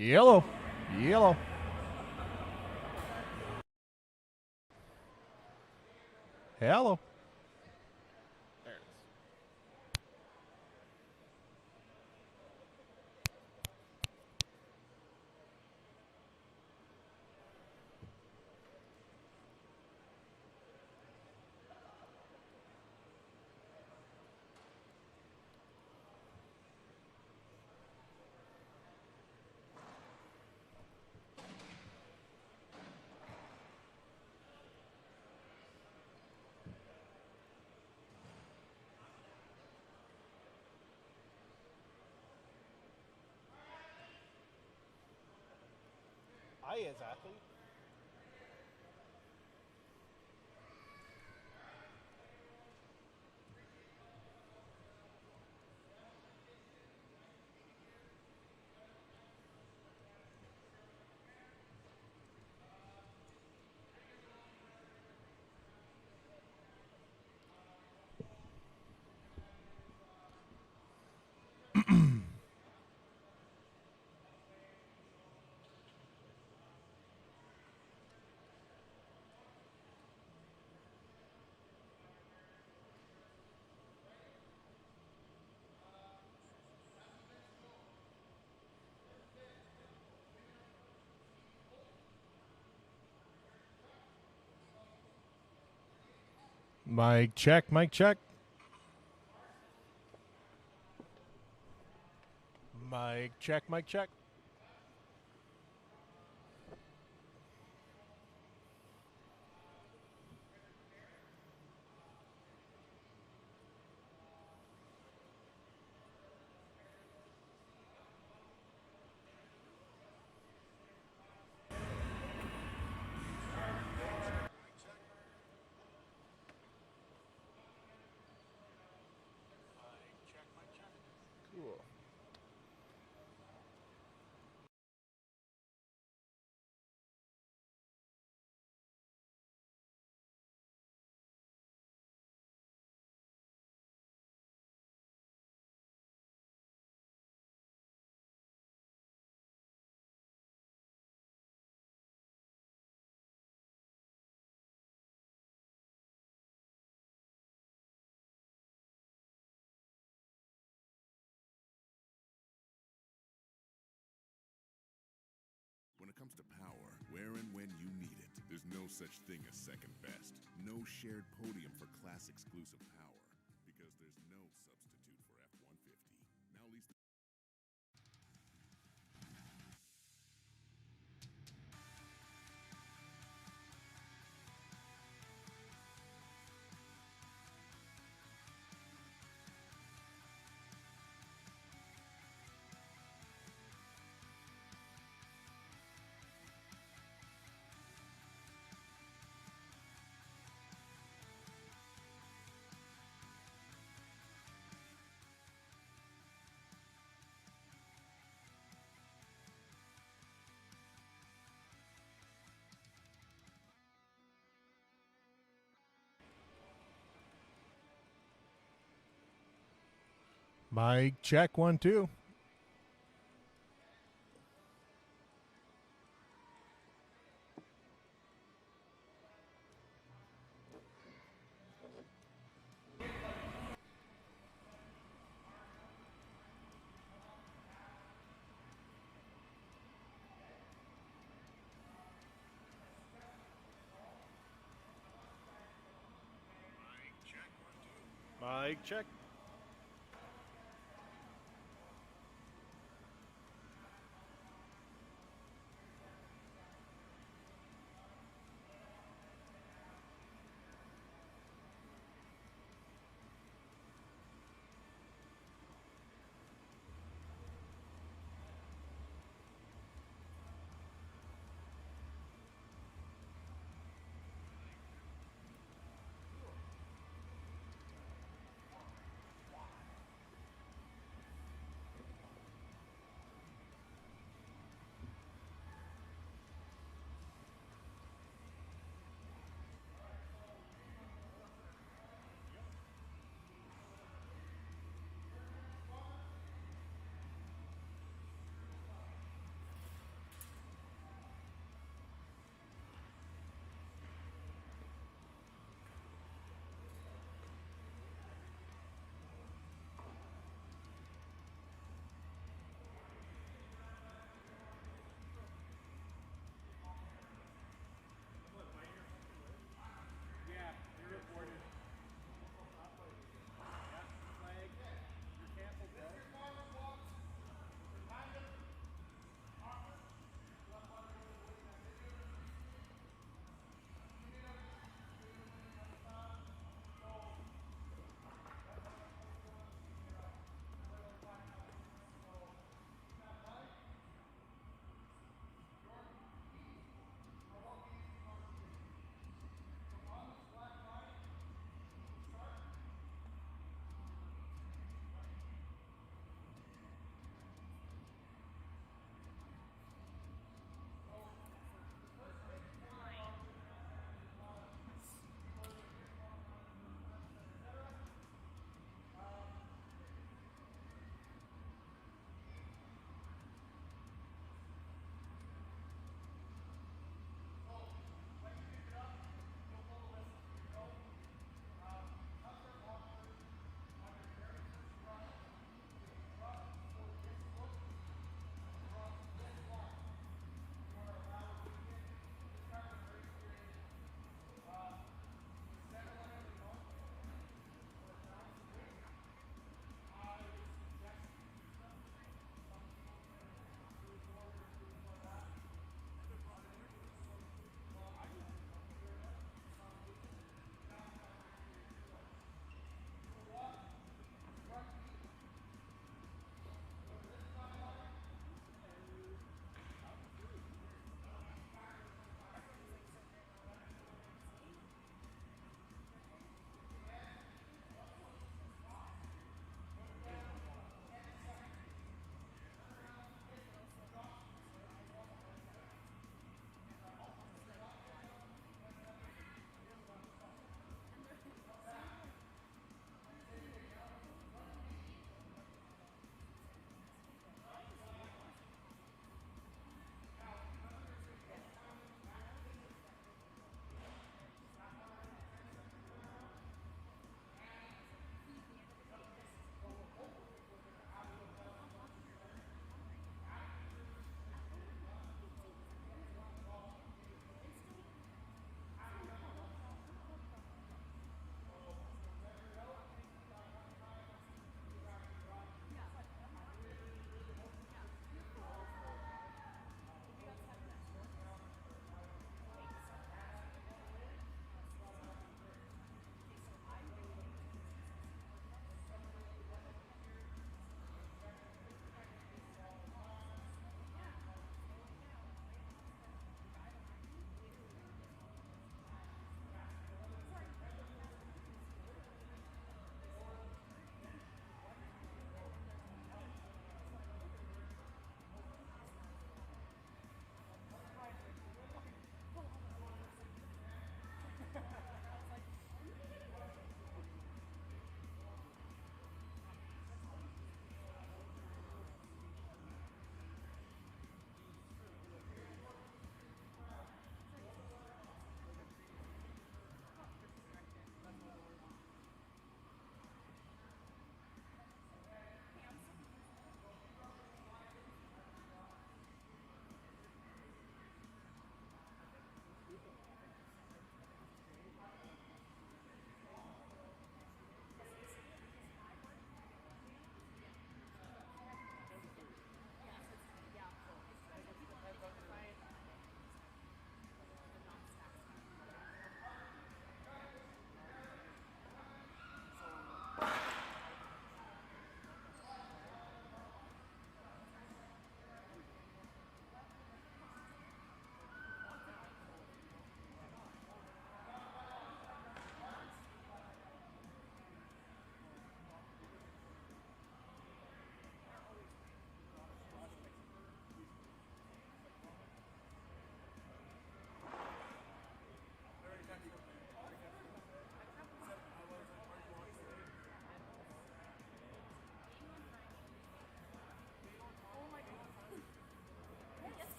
Yellow. Yellow. Hello. There it is. I, as athlete, Mic check. Mic check. Mic check. Mic check. cool. When it comes to power, where and when you need it, there's no such thing as second best. No shared podium for class exclusive power, because there's no substitute for F-150. Now lease the Mic check. 1, 2. Mic check.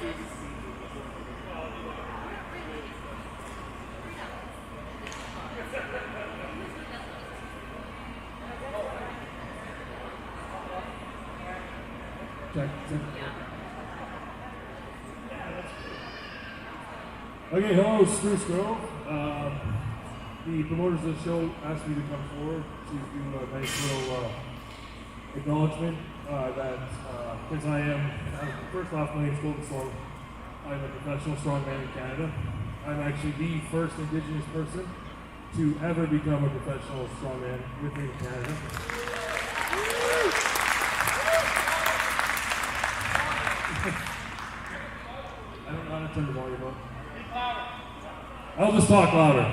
Check. Okay, hello, Spruce Grove. The promoters of the show asked me to come forward to do a nice little acknowledgement that because I am, first off, my name is Golden Sloan. I'm a professional strongman in Canada. I'm actually the first Indigenous person to ever become a professional strongman within Canada. I don't know how to turn the volume up. I'll just talk louder.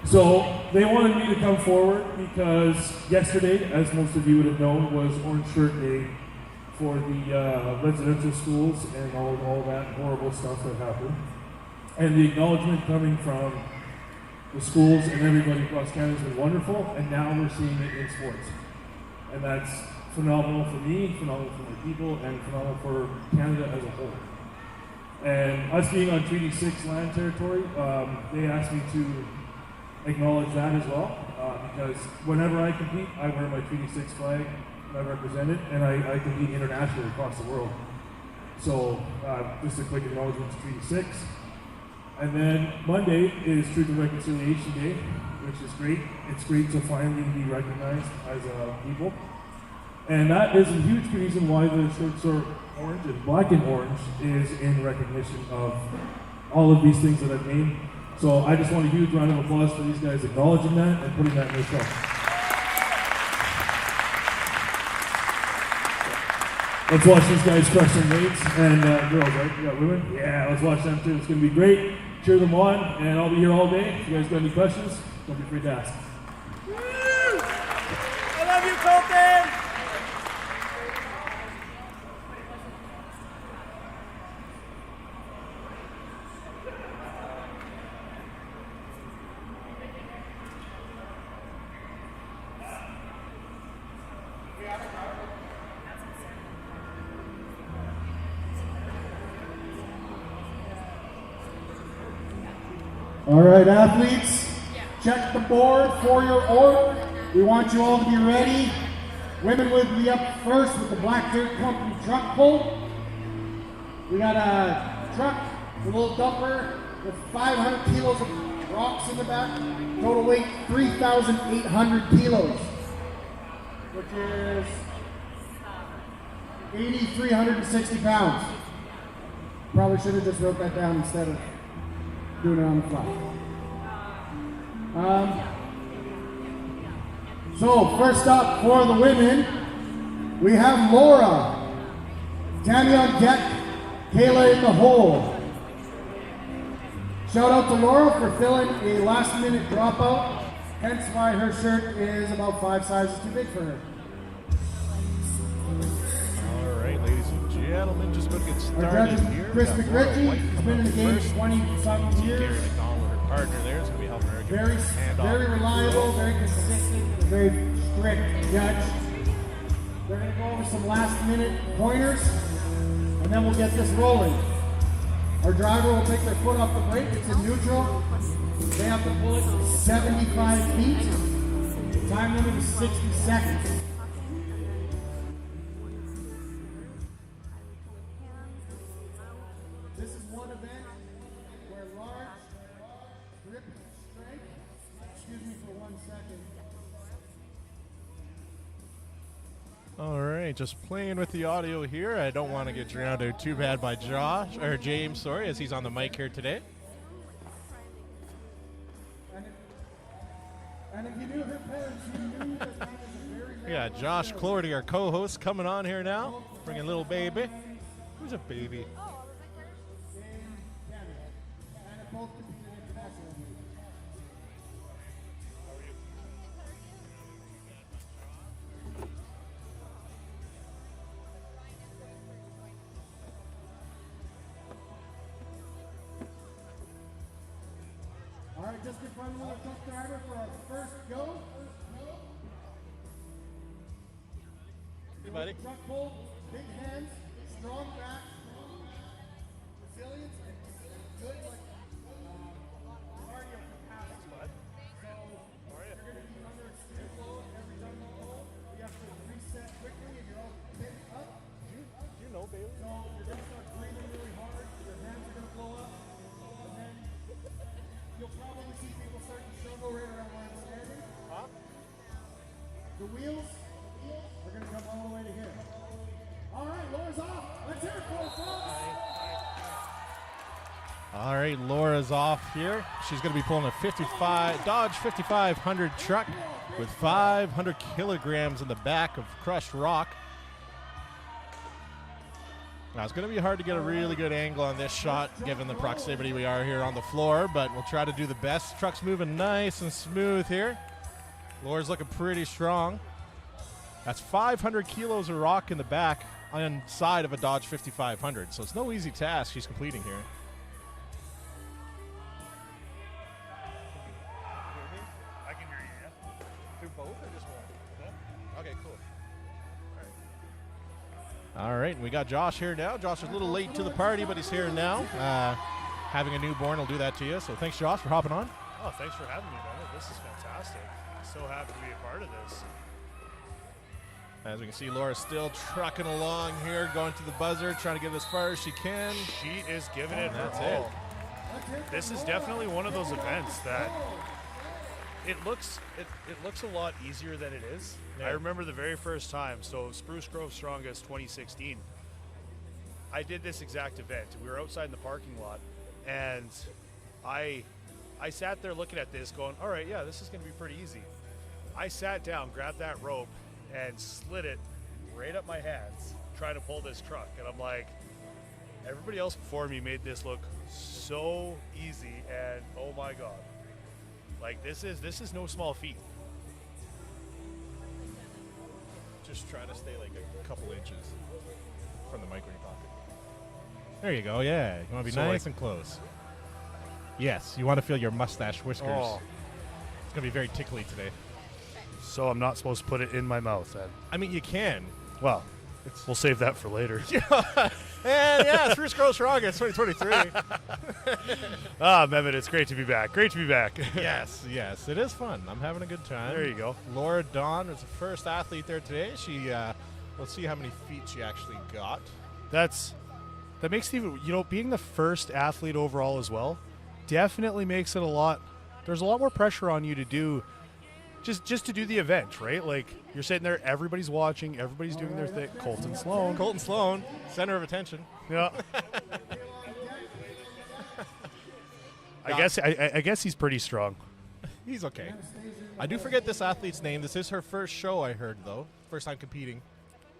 So they wanted me to come forward because yesterday, as most of you would have known, was Orange Shirt Day for the residential schools and all that horrible stuff that happened. And the acknowledgement coming from the schools and everybody across Canada has been wonderful, and now we're seeing it in sports. And that's phenomenal for me, phenomenal for my people, and phenomenal for Canada as a whole. And us being on Treaty 6 land territory, they asked me to acknowledge that as well, because whenever I compete, I wear my Treaty 6 flag, and I represent it, and I compete internationally across the world. So just a quick acknowledgement to Treaty 6. And then Monday is Truth and Reconciliation Day, which is great. It's great to finally be recognized as a people. And that is a huge reason why the shirts are orange and black and orange is in recognition of all of these things that I've named. So I just want a huge round of applause for these guys acknowledging that and putting that in their show. Let's watch these guys crush some weights and girls, right? You got women? Yeah, let's watch them too. It's going to be great. Cheer them on, and I'll be here all day. If you guys got any questions, don't be afraid to ask. I love you, Colton! All right, athletes, check the board for your order. We want you all to be ready. Women will be up first with the Black Dirt Company truck pull. We got a truck, a little dumper with 500 kilos of rocks in the back. Total weight 3,800 kilos, which is 8,360 pounds. Probably should have just wrote that down instead of doing it on the fly. So first up for the women, we have Laura, Tammy on deck, Kayla in the hole. Shout out to Laura for filling a last minute dropout, hence why her shirt is about 5 sizes too big for her. All right, ladies and gentlemen, just going to get Our started judge is here. Chris Got Laura McRitchie. White He's coming been in the up game first. 20-something years. Garrett McDonald, her partner there, is going to be helping her get Very, her hand off. very reliable, very consistent, very strict judge. They're going to go over some last minute pointers, and then we'll get this rolling. Our driver will take their foot off the brake. It's in neutral. They have to pull it 75 feet. Time limit is 60 seconds. This is one event where large grip strength. Excuse me for 1 second. All right, just playing with the audio here. I don't want to get drowned out too bad by James, sorry, as he's on the mic here today. And if you knew her parents, you knew that that was a very Yeah, Josh Clorty, our co-host, coming on here now, bringing little baby. Who's a baby? in Canada. And it both competed internationally. All right, just in front of the truck driver for our first go. Hey, buddy. Truck pull, big hands, strong you're going to start breathing really hard, your hands are going to blow up, and then you'll probably see people starting to struggle right around where I'm standing. The wheels are going to come all the way to here. All right, Laura's off. Let's hear it for her, folks. All right, Laura's off here. She's going to be pulling a Dodge 5500 truck with 500 kilograms in the back of crushed rock. Now, it's going to be hard to get a really good angle on this shot given the proximity we are here on the floor, but we'll try to do the best. Truck's moving nice and smooth here. Laura's looking pretty strong. That's 500 kilos of rock in the back on side of a Dodge 5500, so it's no easy task she's completing here. I can hear you, yeah. Through both or just one? Yeah. Okay, cool. All right, we got Josh here now. Josh is a little late to the party, but he's here now. Having a newborn will do that to you, so thanks, Josh, for hopping on. Oh, thanks for having me, man. This is fantastic. So happy to be a part of this. As we can see, Laura's still trucking along here, going to the buzzer, trying to get as far as she can. She is giving it her That's all. This is definitely one of those events that it looks a lot easier than it is. Yeah. I remember the very first time. So Spruce Grove Strongest 2016. I did this exact event. We were outside in the parking lot, and I sat there looking at this, going, "All right, yeah, this is going to be pretty easy." I sat down, grabbed that rope, and slid it right up my hands, trying to pull this truck. And I'm like, everybody else before me made this look so easy, and oh my God. Like, this is no small feat. Just try to stay like a couple inches from the mic when you're talking. There you go, yeah. You want to be So, nice and close. Yes, you want to feel your mustache whiskers. Oh. It's going to be very tickly today. So I'm not supposed to put it in my mouth then. I mean, you can. Well, we'll save that for later. And yeah, Spruce Grove Strongest 2023. Mehmet, it's great to be back. Great to be back. Yes, it is fun. I'm having a good time. There you go. Laura Dawn was the first athlete there today. She, let's see how many feet she actually got. That makes it even, being the first athlete overall as well, definitely makes it there's a lot more pressure on you to do, just to do the event, right? Like, you're sitting there, everybody's watching, everybody's doing their thing. Colton Sloan, center of attention. Yeah. I guess he's pretty strong. He's okay. I do forget this athlete's name. This is her first show, I heard, though. First time competing.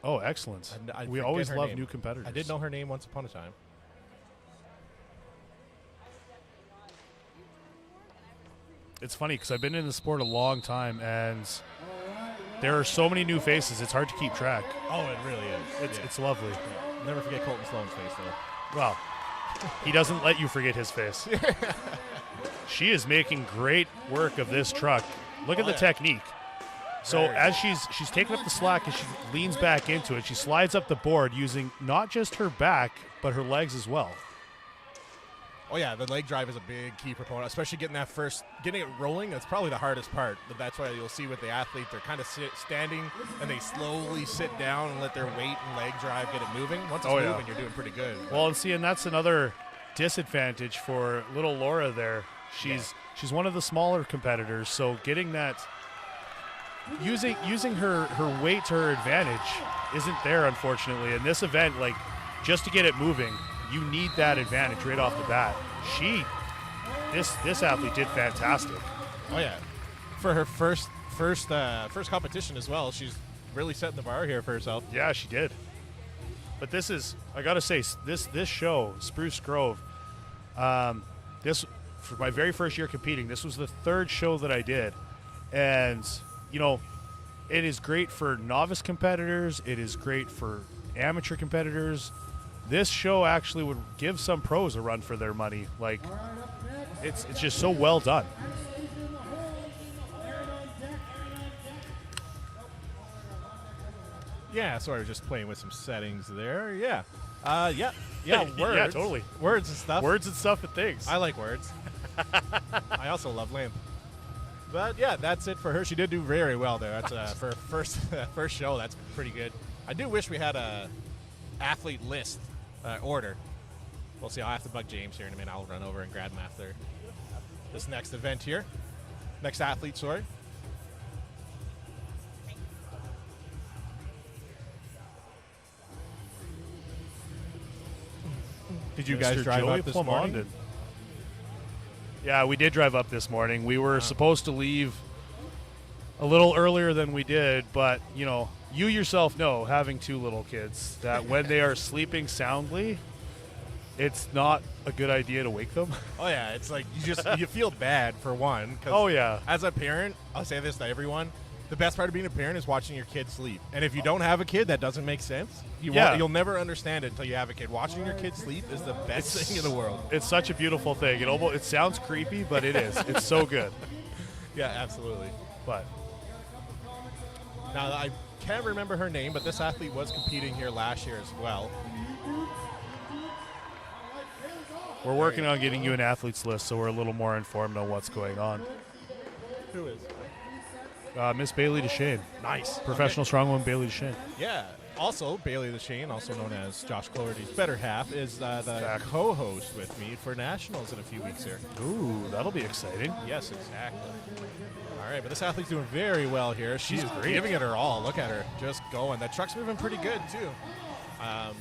Oh, excellent. I We forget always her love name. new competitors. I did know her name once upon a time. It's funny because I've been in the sport a long time, and there are so many new faces. It's hard to keep track. Oh, it really is. It's lovely. Yeah. Never forget Colton Sloan's face, though. Well, he doesn't let you forget his face. She is making great work of this truck. Look at the technique. So as she's taking up the slack and she leans back into it, she slides up the board using not just her back, but her legs as well. Oh yeah, the leg drive is a big key proponent, especially getting it rolling. That's probably the hardest part. That's why you'll see with the athlete, they're kind of standing and they slowly sit down and let their weight and leg drive get it moving. Once it's moving, you're doing pretty good. Well, and that's another disadvantage for little Laura there. She's one of the smaller competitors, so getting that using her weight to her advantage isn't there, unfortunately. In this event, like, just to get it moving, you need that advantage right off the bat. This athlete did fantastic. Oh yeah, for her first competition as well. She's really setting the bar here for herself. Yeah, she did. But this is, I gotta say, this show, Spruce Grove, this, for my very first year competing, this was the third show that I did, and it is great for novice competitors. It is great for amateur competitors. This show actually would give some pros a run for their money. Like, it's just so well done. Yeah, sorry, I was just playing with some settings there. Yeah. Yeah, words. Yeah, totally. Words and stuff. Words and stuff and things. I like words. I also love limp. But yeah, that's it for her. She did do very well there. That's for her first show. That's pretty good. I do wish we had a athlete list order. We'll see. I'll have to bug James here in a minute. I'll run over and grab him after this next event here. Next athlete, sorry. Did you guys drive up this morning? Yeah, we did drive up this morning. We were supposed to leave a little earlier than we did, but, you know, you yourself know, having 2 little kids, that when they are sleeping soundly, it's not a good idea to wake them. Oh, yeah. It's like you feel bad, for one. 'Cause oh, yeah. As a parent, I'll say this to everyone, the best part of being a parent is watching your kid sleep. And if you don't have a kid, that doesn't make sense. You'll never understand it until you have a kid. Watching your kid sleep is the best thing in the world. It's such a beautiful thing. It sounds creepy, but it is. It's so good. Yeah, absolutely. But now, I can't remember her name, but this athlete was competing here last year as well. We're working on getting you an athletes list, so we're a little more informed on what's going on. Who is? Miss Bailey DeShane. Nice. Professional strongwoman Bailey DeShane. Yeah. Also, Bailey DeShane, also known as Josh Cloherty's better half, is the co-host with me for Nationals in a few weeks here. Ooh, that'll be exciting. Yes, exactly. All right, but this athlete's doing very well here. She's great. Giving it her all. Look at her, just going. That truck's moving pretty good, too.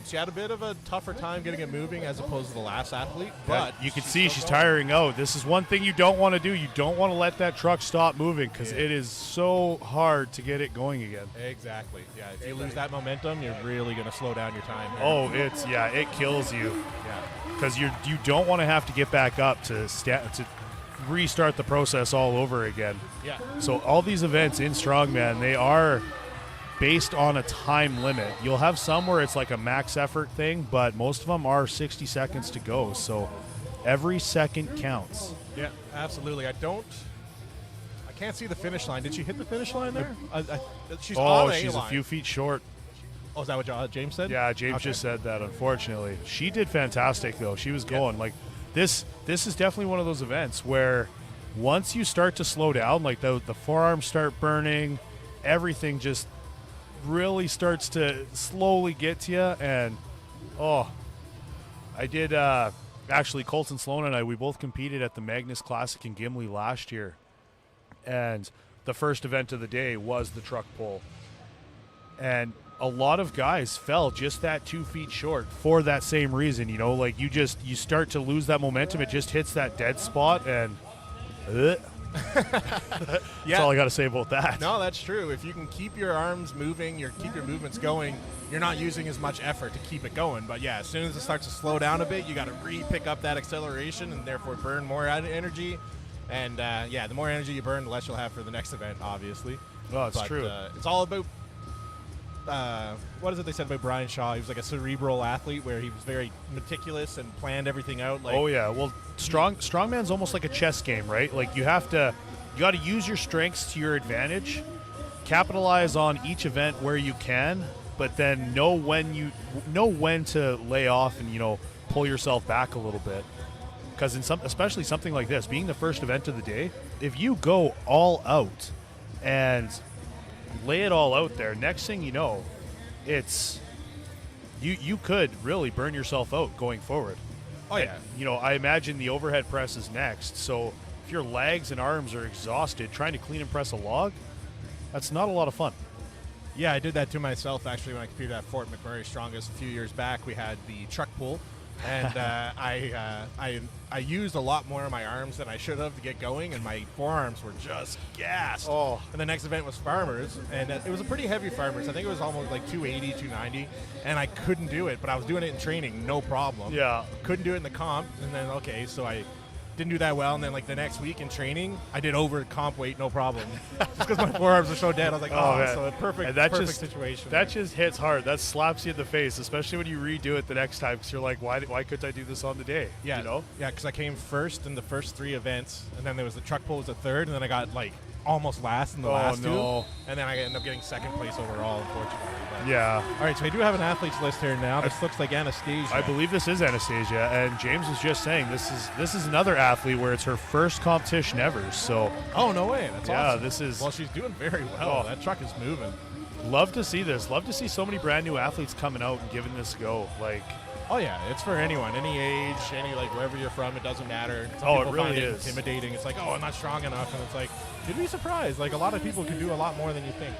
She had a bit of a tougher time getting it moving as opposed to the last athlete, but you can see she's tiring out. This is one thing you don't want to do. You don't want to let that truck stop moving because it is so hard to get it going again. Exactly. Yeah, if you lose that momentum, you're really going to slow down your time here. Oh, it kills you. Yeah. Because you don't want to have to get back up to restart the process all over again. Yeah. So all these events in Strongman, they are based on a time limit. You'll have some where it's like a max effort thing, but most of them are 60 seconds to go. So every second counts. Yeah, absolutely. I can't see the finish line. Did she hit the finish line there? She's on the she's A-line. a few feet short. Oh, is that what James said? Yeah, James just said that, unfortunately. She did fantastic, though. She was going. Like, this is definitely one of those events where once you start to slow down, like the forearms start burning, everything just really starts to slowly get to you. And, I did, actually, Colton Sloan and I, we both competed at the Magnus Classic in Gimli last year. And the first event of the day was the truck pull. And a lot of guys fell just that 2 feet short for that same reason. You know, like you start to lose that momentum. It just hits that dead spot, and that's all I got to say about that. No, that's true. If you can keep your arms moving, keep your movements going, you're not using as much effort to keep it going. But yeah, as soon as it starts to slow down a bit, you got to pick up that acceleration and therefore burn more energy. And the more energy you burn, the less you'll have for the next event, obviously. Oh, it's true. It's all about what is it they said about Brian Shaw? He was like a cerebral athlete where he was very meticulous and planned everything out. Like, oh yeah, well, strongman's almost like a chess game, right? Like you got to use your strengths to your advantage, capitalize on each event where you can, but then know when to lay off and pull yourself back a little bit. Because especially something like this, being the first event of the day, if you go all out and lay it all out there, next thing you know, it's you could really burn yourself out going forward. Oh yeah. I imagine the overhead press is next. So if your legs and arms are exhausted trying to clean and press a log, that's not a lot of fun. Yeah, I did that to myself actually when I competed at Fort McMurray Strongest a few years back. We had the truck pull, and I used a lot more of my arms than I should have to get going, and my forearms were just gassed. Oh. And the next event was Farmers, and it was a pretty heavy Farmers. I think it was almost like 280, 290, and I couldn't do it, but I was doing it in training, no problem. Yeah. Couldn't do it in the comp, and then, so I didn't do that well, and then like the next week in training, I did over comp weight, no problem. Just because my forearms were so dead, I was like, man. so a perfect situation. That just hits hard. That slaps you in the face, especially when you redo it the next time, because you're like, why couldn't I do this on the day? Yeah, yeah, because I came first in the first 3 events, and then there was the truck pull was the third, and then I got like almost last in the last 2, and then I ended up getting second place overall, unfortunately. But. Yeah. All right, so we do have an athletes list here now. This looks like Anastasia. I believe this is Anastasia, and James was just saying this is another athlete where it's her first competition ever. So. Oh no way! That's awesome. This is. Well, she's doing very well. That truck is moving. Love to see this. Love to see so many brand new athletes coming out and giving this a go. Like. Oh yeah, it's for anyone, any age, any like wherever you're from. It doesn't matter. Some Oh, people it really find is. intimidating. It's like, oh, I'm not strong enough, and it's like, you'd be surprised. Like a lot of people can do a lot more than you think.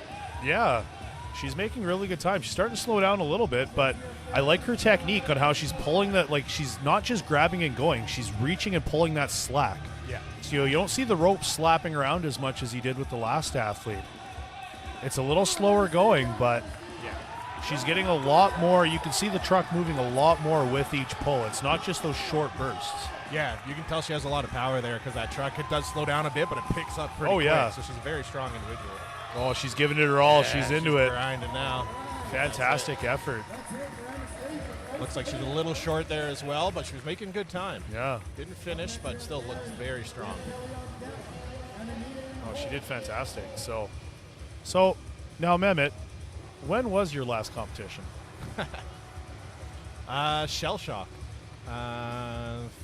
Yeah, she's making really good time. She's starting to slow down a little bit, but I like her technique on how she's pulling that. Like she's not just grabbing and going; she's reaching and pulling that slack. Yeah. So you don't see the rope slapping around as much as you did with the last athlete. It's a little slower going, but she's getting a lot more. You can see the truck moving a lot more with each pull. It's not just those short bursts. Yeah, you can tell she has a lot of power there because that truck, it does slow down a bit, but it picks up pretty quick. Yeah. So she's a very strong individual. Oh, she's giving it her all. Yeah, she's into it. Grinding now. Fantastic effort. Looks like she's a little short there as well, but she was making good time. Yeah. Didn't finish, but still looks very strong. Oh, she did fantastic. So now, Mehmet, when was your last competition? Shell Shock.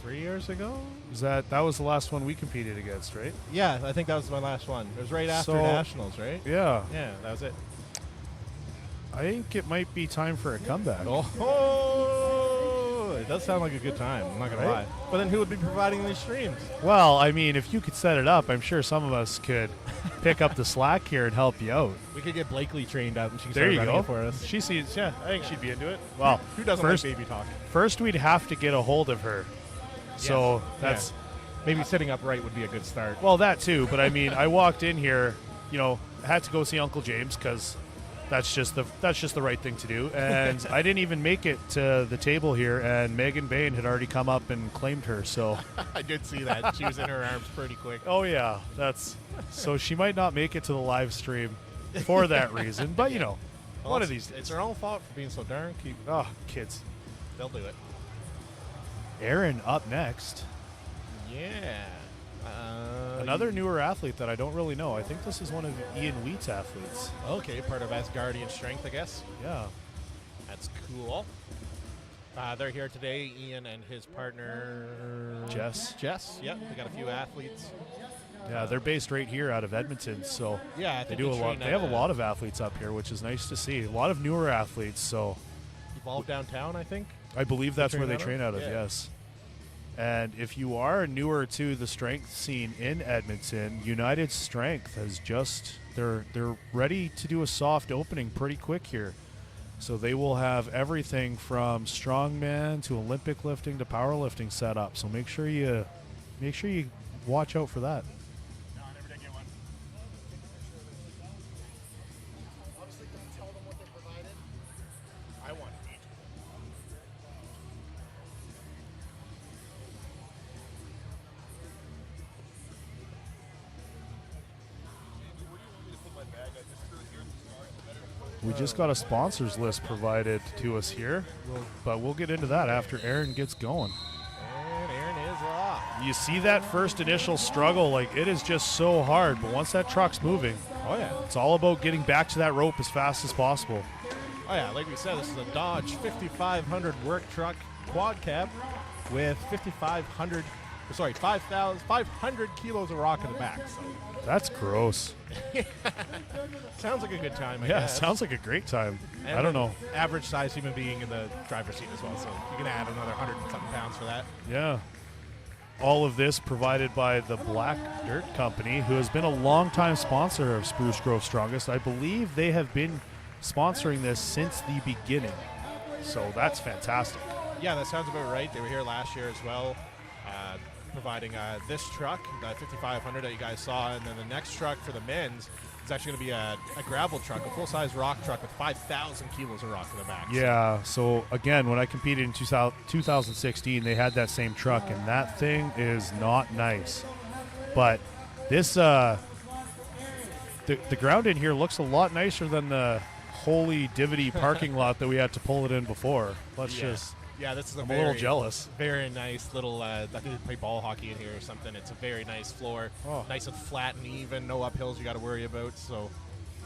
3 years ago? That was the last one we competed against, right? Yeah, I think that was my last one. It was right after Nationals, right? Yeah. Yeah, that was it. I think it might be time for a comeback. Oh, it does sound like a good time. I'm not going to lie. But then who would be providing these streams? Well, I mean, if you could set it up, I'm sure some of us could pick up the slack here and help you out. We could get Blakely trained up and she can There start you running go. it for us. She sees, yeah, I think she'd be into it. Well, Who doesn't first, like baby talk? First, we'd have to get a hold of her. So that's maybe sitting upright would be a good start. well, that too. But I mean, I walked in here, I had to go see Uncle James because that's just the right thing to do. And I didn't even make it to the table here, and Megan Bain had already come up and claimed her. So I did see that. She was in her arms pretty quick. oh yeah, so she might not make it to the live stream for that reason. But one of these. It's her own fault for being so darn cute. Oh, kids. They'll do it. Aaron up next. Yeah. Another newer athlete that I don't really know. I think this is one of Ian Wheat's athletes. Okay, part of Asgardian Strength, I guess. Yeah. That's cool. They're here today, Ian and his partner... Jess. Yep, they got a few athletes. Yeah, they're based right here out of Edmonton, so Yeah, I they think do a lot. train They have a at, lot of athletes up here, which is nice to see. A lot of newer athletes, so Evolve Downtown, I think. I believe that's where they train train out of. Yeah. Yes. And if you are newer to the strength scene in Edmonton, United Strength has they're ready to do a soft opening pretty quick here. So they will have everything from strongman to Olympic lifting to powerlifting set up. So make sure you watch out for that. No, I never did get one. Obviously, can you tell them what they provided? I want to eat. We just got a sponsors list provided to us here, but we'll get into that after Aaron gets going. And Aaron is off. You see that first initial struggle, like it is just so hard, but once that truck's moving, Oh, yeah. it's all about getting back to that rope as fast as possible. Oh, yeah, like we said, this is a Dodge 5500 work truck quad cab with 5,500 kilos of rock in the back. So That's gross. sounds like a good time, I Yeah, guess. sounds like a great time. And I don't know. Average size human being in the driver's seat as well, so you can add another 100 and something pounds for that. Yeah. All of this provided by the Black Dirt Company, who has been a longtime sponsor of Spruce Grove Strongest. I believe they have been sponsoring this since the beginning. So that's fantastic. Yeah, that sounds about right. They were here last year as well, providing this truck, the 5500 that you guys saw, and then the next truck for the men's is actually going to be a gravel truck, a full-size rock truck with 5,000 kilos of rock in the back. Yeah, so again, when I competed in 2016, they had that same truck, and that thing is not nice. But this, the ground in here looks a lot nicer than the holy divity parking lot that we had to pull it in before. Yeah, this is I'm a little jealous. Very nice little, I think they play ball hockey in here or something. It's a very nice floor. Oh. Nice and flat and even, no uphills you got to worry about, so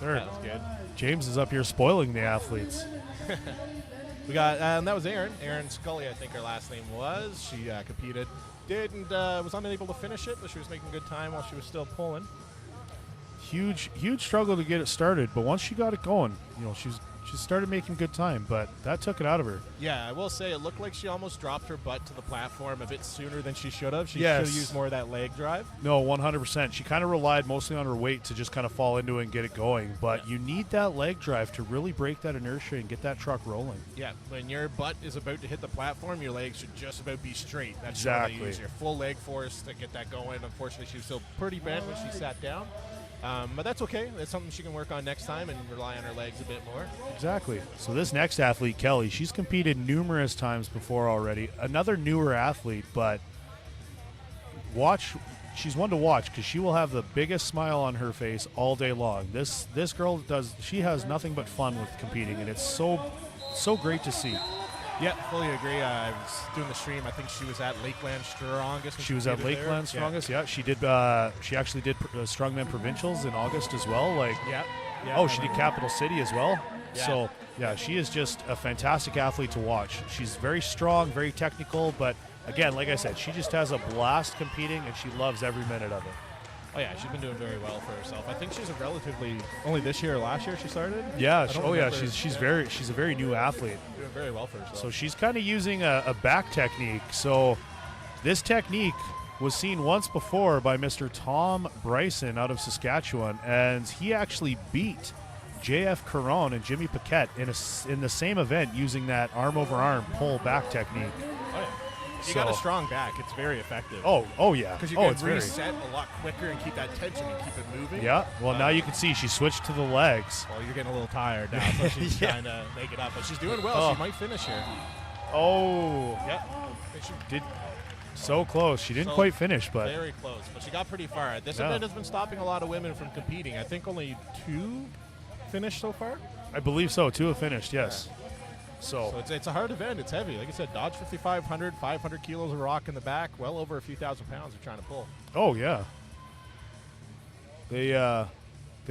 There. that was good. James is up here spoiling the athletes. We got, and that was Erin. Erin Scully, I think her last name was. She competed, was unable to finish it, but she was making good time while she was still pulling. Huge struggle to get it started, but once she got it going, she was She started making good time, but that took it out of her. Yeah, I will say it looked like she almost dropped her butt to the platform a bit sooner than she should have. She Yes. should have used more of that leg drive. No, 100%. She kind of relied mostly on her weight to just kind of fall into it and get it going. But you need that leg drive to really break that inertia and get that truck rolling. Yeah, when your butt is about to hit the platform, your legs should just about be straight. That's Exactly. how you use your full leg force to get that going. Unfortunately, she was still pretty bent when she sat down. But that's okay. That's something she can work on next time and rely on her legs a bit more. Exactly. So this next athlete, Kelly, she's competed numerous times before already. Another newer athlete, but she's one to watch because she will have the biggest smile on her face all day long. This girl she has nothing but fun with competing, and it's so great to see. Yeah, fully agree. I was doing the stream. I think she was at Lakeland Strongest. when She was at competed there. Lakeland Strongest. Yeah, she did. She actually did Strongman Provincials in August as well. Like, Yeah. oh, she did Capital City as well. Yeah. So yeah, she is just a fantastic athlete to watch. She's very strong, very technical, but again, like I said, she just has a blast competing, and she loves every minute of it. Oh yeah, she's been doing very well for herself. I think she's a relatively only this year or last year she started. Yeah. I don't Oh yeah. remember. She's a very new athlete. Doing very well for herself. So she's kind of using a back technique. So this technique was seen once before by Mr. Tom Bryson out of Saskatchewan, and he actually beat JF Caron and Jimmy Paquette in the same event using that arm over arm pull back technique. Oh, yeah. You got a strong back. It's very effective. Oh yeah. Because you Oh, can it's very. reset a lot quicker and keep that tension and keep it moving. Yeah. Well, now you can see she switched to the legs. Well, you're getting a little tired now, so she's Yeah. trying to make it up. But she's doing well. Oh. She might finish here. Oh. Yeah. Did so close. She didn't So quite finish, but Very close, but she got pretty far. This Yeah. event has been stopping a lot of women from competing. I think only 2 finished so far. I believe so. 2 have finished. Yes. So it's a hard event. It's heavy. Like I said, Dodge 5500, 500 kilos of rock in the back, well over a few thousand pounds they're trying to pull. Oh yeah. They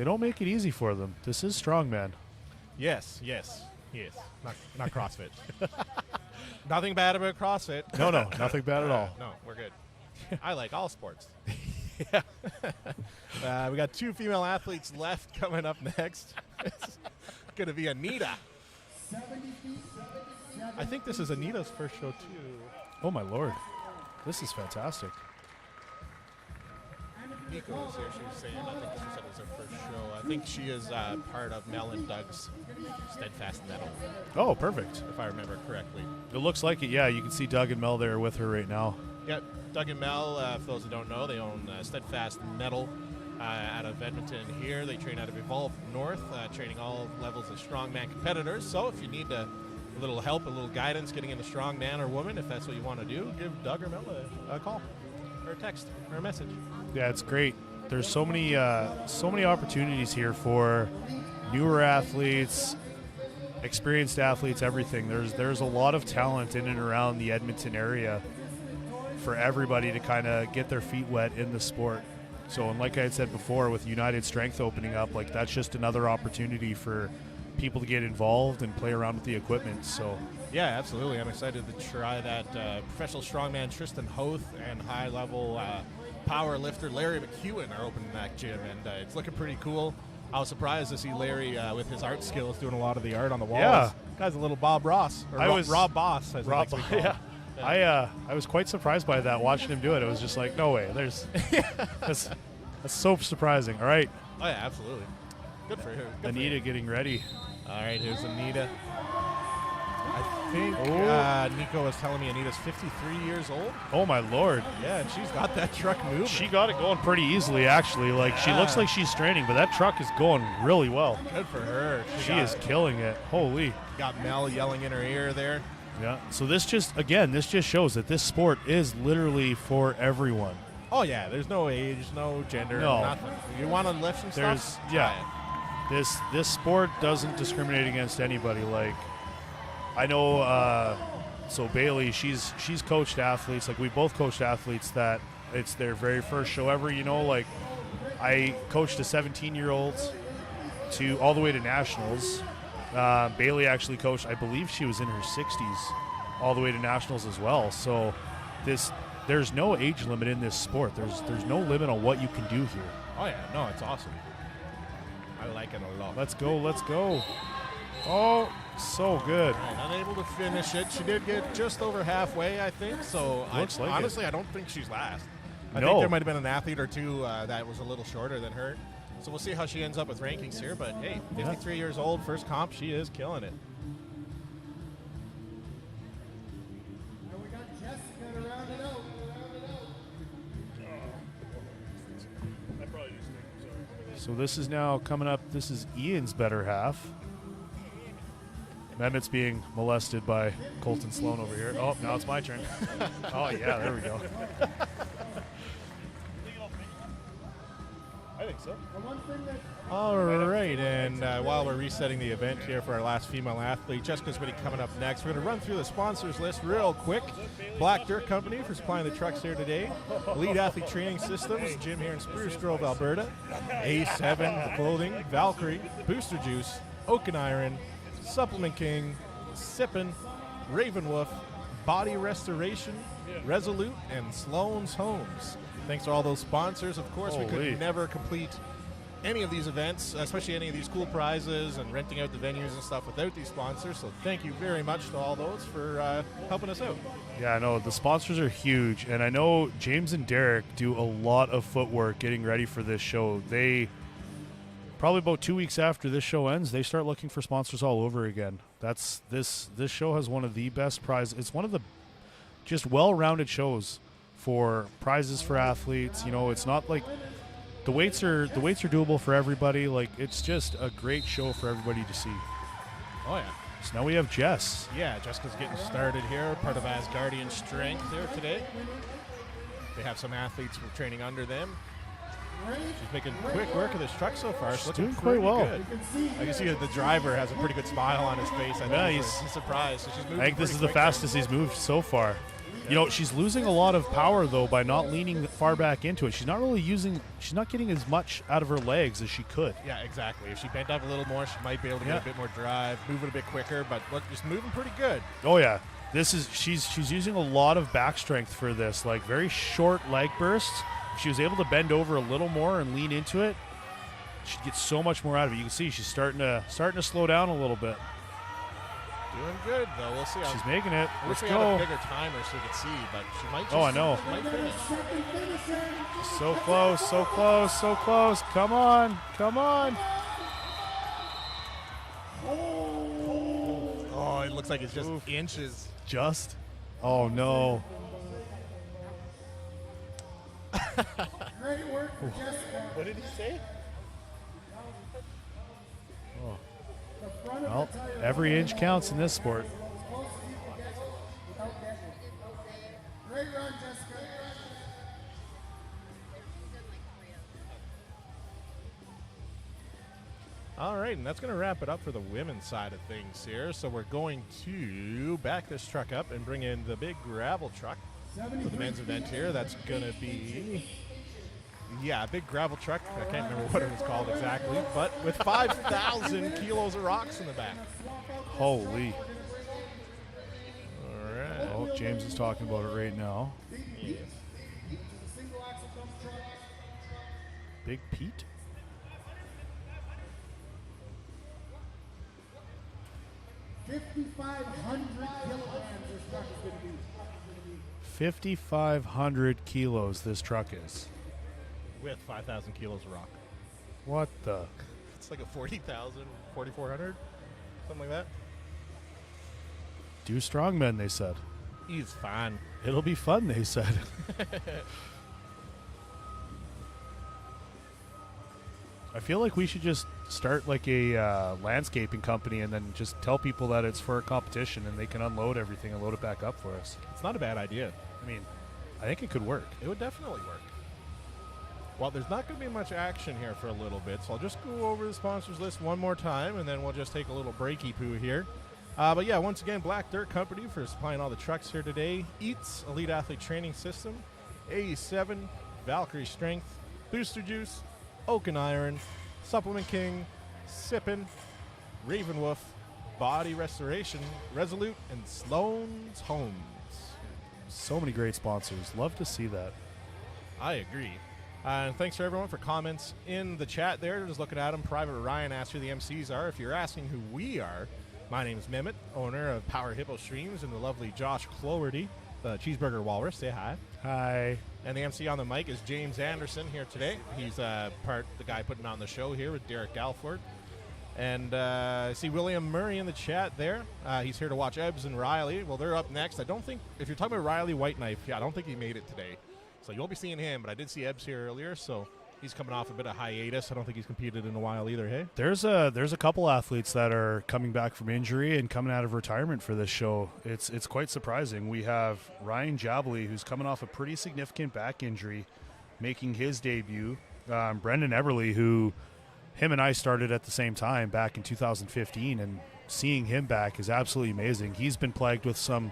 don't make it easy for them. This is strongman. Yes. Not CrossFit. Nothing bad about CrossFit. No, nothing bad at all. No, we're good. I like all sports. We got 2 female athletes left coming up next. It's going to be Anita. I think this is Anita's first show, too. Oh my lord. This is fantastic. Nico was here. She was saying, I think she said it was her first show. I think she is part of Mel and Doug's Steadfast Metal, Oh, perfect. if I remember correctly. It looks like it. Yeah, you can see Doug and Mel there with her right now. Yep, Doug and Mel, for those who don't know, they own Steadfast Metal out of Edmonton here. They train out of Evolve North, training all levels of strongman competitors. So if you need a little help, a little guidance getting into strongman or woman, if that's what you want to do, give Doug or Mel a call or a text or a message. Yeah, it's great. There's so many opportunities here for newer athletes, experienced athletes, everything. There's a lot of talent in and around the Edmonton area for everybody to kind of get their feet wet in the sport. So, and like I had said before, with United Strength opening up, like that's just another opportunity for people to get involved and play around with the equipment. So, Yeah, absolutely. I'm excited to try that. Professional strongman Tristan Hoth and high-level power lifter Larry McEwen are opening that gym, and it's looking pretty cool. I was surprised to see Larry with his art skills doing a lot of the art on the walls. Yeah. Guy's a little Bob Ross. Or Rob Boss, as he likes to be called. Yeah. I was quite surprised by that, watching him do it. It was just like, no way. That's so surprising. All right, Oh, yeah, absolutely. Good for her. Good Anita getting ready. For her. All right, here's Anita. I think Nico was telling me Anita's 53 years old. Oh my lord. Yeah, and she's got that truck moving. She got it going pretty easily, actually. Like, she looks like she's straining, but that truck is going really well. Good for her. She is killing it. Holy. Got Mel yelling in her ear there. Yeah. So this just shows that this sport is literally for everyone. Oh, yeah, there's no age, no gender, No. nothing. You want to lift some There's stuff? yeah. Try it. This sport doesn't discriminate against anybody. Like, I know so Bailey, she's coached athletes, like we both coached athletes that it's their very first show ever, you know, like I coached a 17-year-old to all the way to nationals. Bailey actually coached, I believe she was in her 60s, all the way to nationals as well. So there's no age limit in this sport. There's no limit on what you can do here. Oh, yeah, no, it's awesome. I like it a lot. Let's go. Oh, so good. And unable to finish it. She did get just over halfway, I think. So Looks like it. honestly, I don't think she's last. I No. think there might have been an athlete or two that was a little shorter than her. So we'll see how she ends up with rankings here. But hey, 53 years old, first comp, she is killing it. And we got Jessica to round it out. I probably just think, sorry. So this is now coming up. This is Ian's better half. Mehmet's being molested by Colton Sloan over here. Oh, now it's my turn. Oh, yeah, there we go. I think so. The one thing that All right, and while we're resetting the event here for our last female athlete, Jessica's going to be coming up next. We're going to run through the sponsors list real quick. Black Dirt Company for supplying the trucks here today. Elite Athlete Training Systems, gym here in Spruce Grove, Alberta. A7, the clothing. Valkyrie, Booster Juice, Oak and Iron, Supplement King, Sippin', Ravenwolf, Body Restoration, Resolute, and Sloan's Homes. Thanks to all those sponsors. Of course, we Holy. could never complete any of these events, especially any of these cool prizes and renting out the venues and stuff without these sponsors. So thank you very much to all those for helping us out. Yeah, I know. The sponsors are huge. And I know James and Derek do a lot of footwork getting ready for this show. They, probably about 2 weeks after this show ends, they start looking for sponsors all over again. That's this show has one of the best prizes. It's one of the just well-rounded shows for prizes for athletes. You know, it's not like the weights are doable for everybody. Like, it's just a great show for everybody to see. Oh, yeah. So now we have Jess. Yeah, Jessica's getting started here, part of Asgardian Strength there today. They have some athletes who are training under them. She's making quick work of this truck so far. She's looking doing quite pretty well. good. I can see that the driver has a pretty good smile on his face. I Yeah, think he's surprised. So she's moving I think this pretty is the quick there. fastest he's moved so far. You know, she's losing a lot of power though by not leaning far back into it. She's not getting as much out of her legs as she could. Yeah, exactly. If she bent up a little more, she might be able to get a bit more drive, move it a bit quicker, but look, just moving pretty good. Oh yeah. She's using a lot of back strength for this, like very short leg bursts. If she was able to bend over a little more and lean into it, she'd get so much more out of it. You can see she's starting to slow down a little bit. Doing good, though. We'll see. She's making it. I Let's wish we had a go. bigger timer so we could see, but she might just, Oh, I know. she might finish. So close, so close, so close. Come on, come on. Oh, it looks like it's just inches. Just. Oh no. great work for Jessica. What did he say? The front of Well, the tire every inch counts in this sport. as close as you can get without getting it. Great run, Jessica. All right, and that's going to wrap it up for the women's side of things here. So we're going to back this truck up and bring in the big gravel truck for the men's event here. That's going to be, a big gravel truck. I can't remember what it was called exactly, but with 5,000 kilos of rocks in the back. Holy. All right. Oh, James is talking about it right now. Single axle dump truck. Big Pete. 5,500 kilograms this truck is going to be. 5,500 kilos this truck is. With 5,000 kilos of rock. What the? It's like a 40,000, 4,400, something like that. Do strongmen, they said. He's fine. It'll be fun, they said. I feel like we should just start like a landscaping company and then just tell people that it's for a competition and they can unload everything and load it back up for us. It's not a bad idea. I mean, I think it could work. It would definitely work. Well, there's not going to be much action here for a little bit, so I'll just go over the sponsors list one more time, and then we'll just take a little breaky poo here. But yeah, once again, Black Dirt Company for supplying all the trucks here today. Eats, Elite Athlete Training System, AE7, Valkyrie Strength, Booster Juice, Oak and Iron, Supplement King, Sippin', Ravenwolf, Body Restoration, Resolute, and Sloan's Homes. So many great sponsors. Love to see that. I agree. And thanks for everyone for comments in the chat there. Just looking at them. Private Ryan asked who the MCs are. If you're asking who we are, my name is Mehmet, owner of Power Hippo Streams, and the lovely Josh Cloherty, the Cheeseburger Walrus. Say hi. Hi. And the MC on the mic is James Anderson here today. He's the guy putting on the show here with Derek Galford. And I see William Murray in the chat there. He's here to watch Ebbs and Riley. Well, they're up next. I don't think, if you're talking about Riley White Knife, I don't think he made it today. So you won't be seeing him, but I did see Ebbs here earlier, so he's coming off a bit of hiatus. I don't think he's competed in a while either, hey? There's a couple athletes that are coming back from injury and coming out of retirement for this show. It's quite surprising. We have Ryan Jabley, who's coming off a pretty significant back injury, making his debut. Brendan Eberly, who him and I started at the same time back in 2015, and seeing him back is absolutely amazing. He's been plagued with some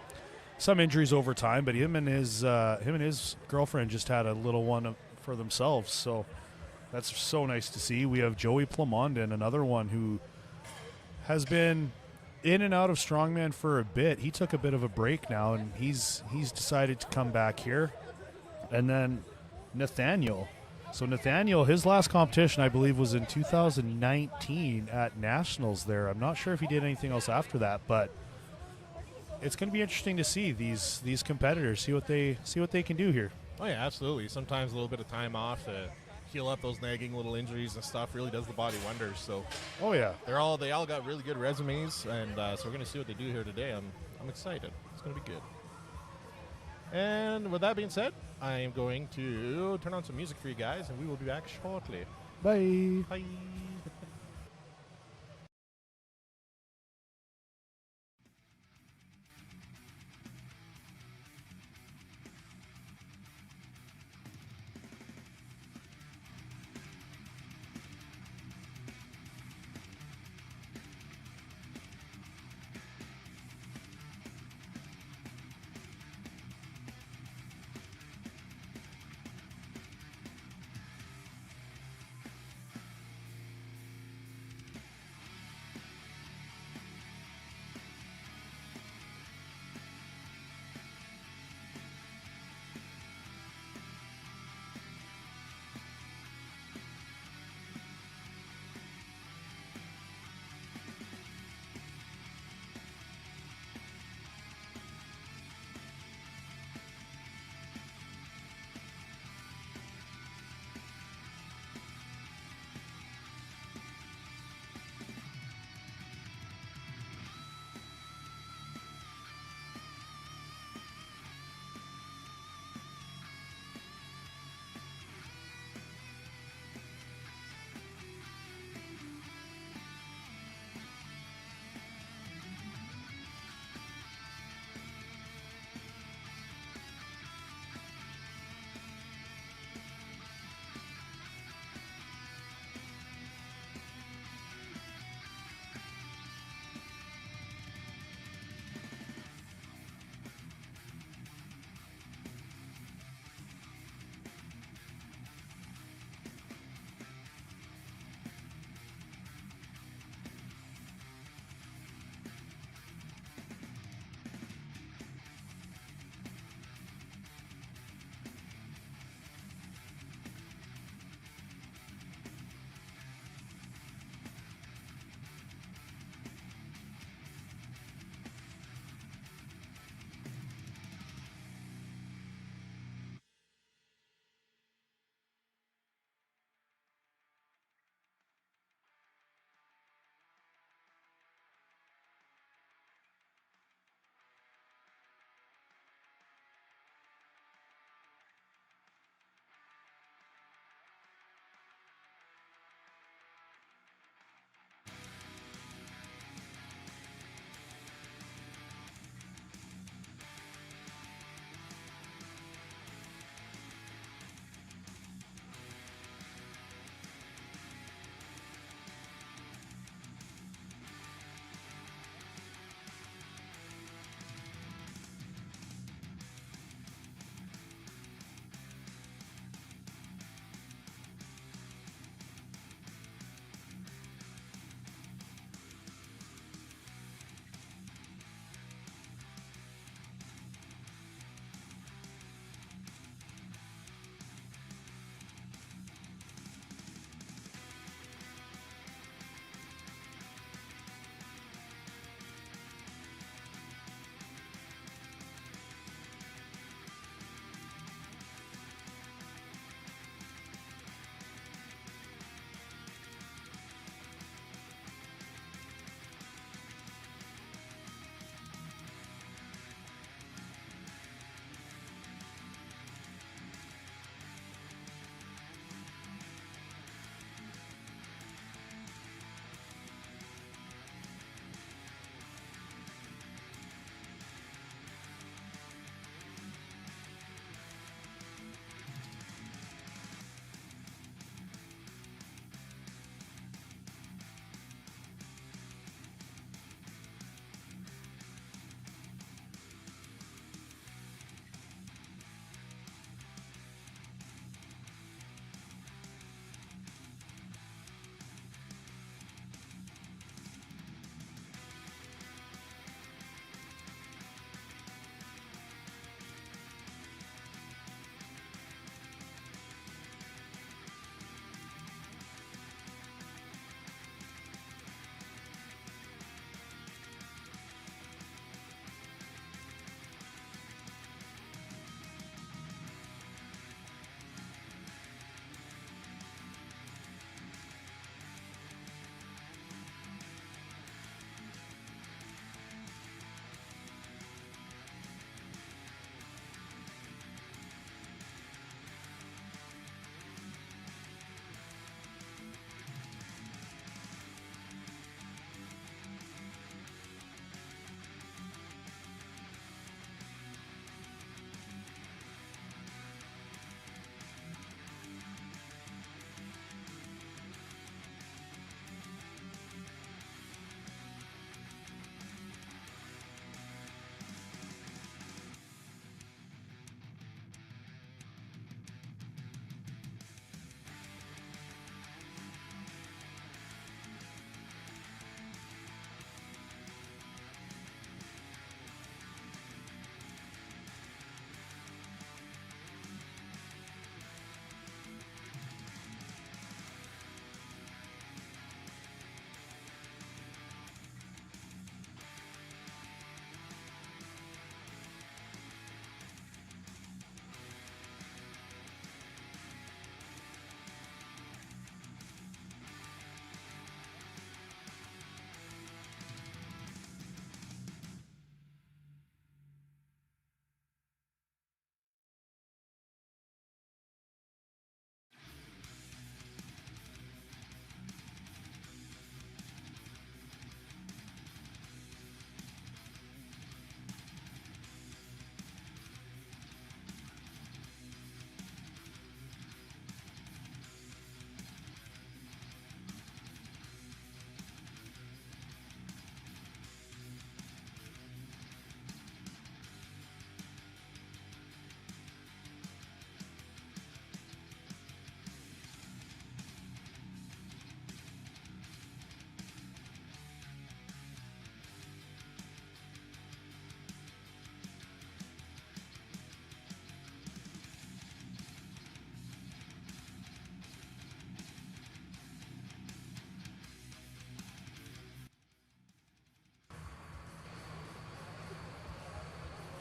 injuries over time, but him and his girlfriend just had a little one for themselves, so that's so nice to see. We have Joey Plamondon, another one who has been in and out of strongman for a bit. He took a bit of a break now, and he's decided to come back here. And then Nathaniel. So Nathaniel, his last competition, I believe, was in 2019 at Nationals there. I'm not sure if he did anything else after that, but it's going to be interesting to see these competitors, see what they can do here. Oh, yeah, absolutely. Sometimes a little bit of time off to heal up those nagging little injuries and stuff really does the body wonders. So, oh yeah, they all got really good resumes, and so we're going to see what they do here today. I'm excited. It's going to be good. And with that being said, I am going to turn on some music for you guys, and we will be back shortly. Bye. Bye.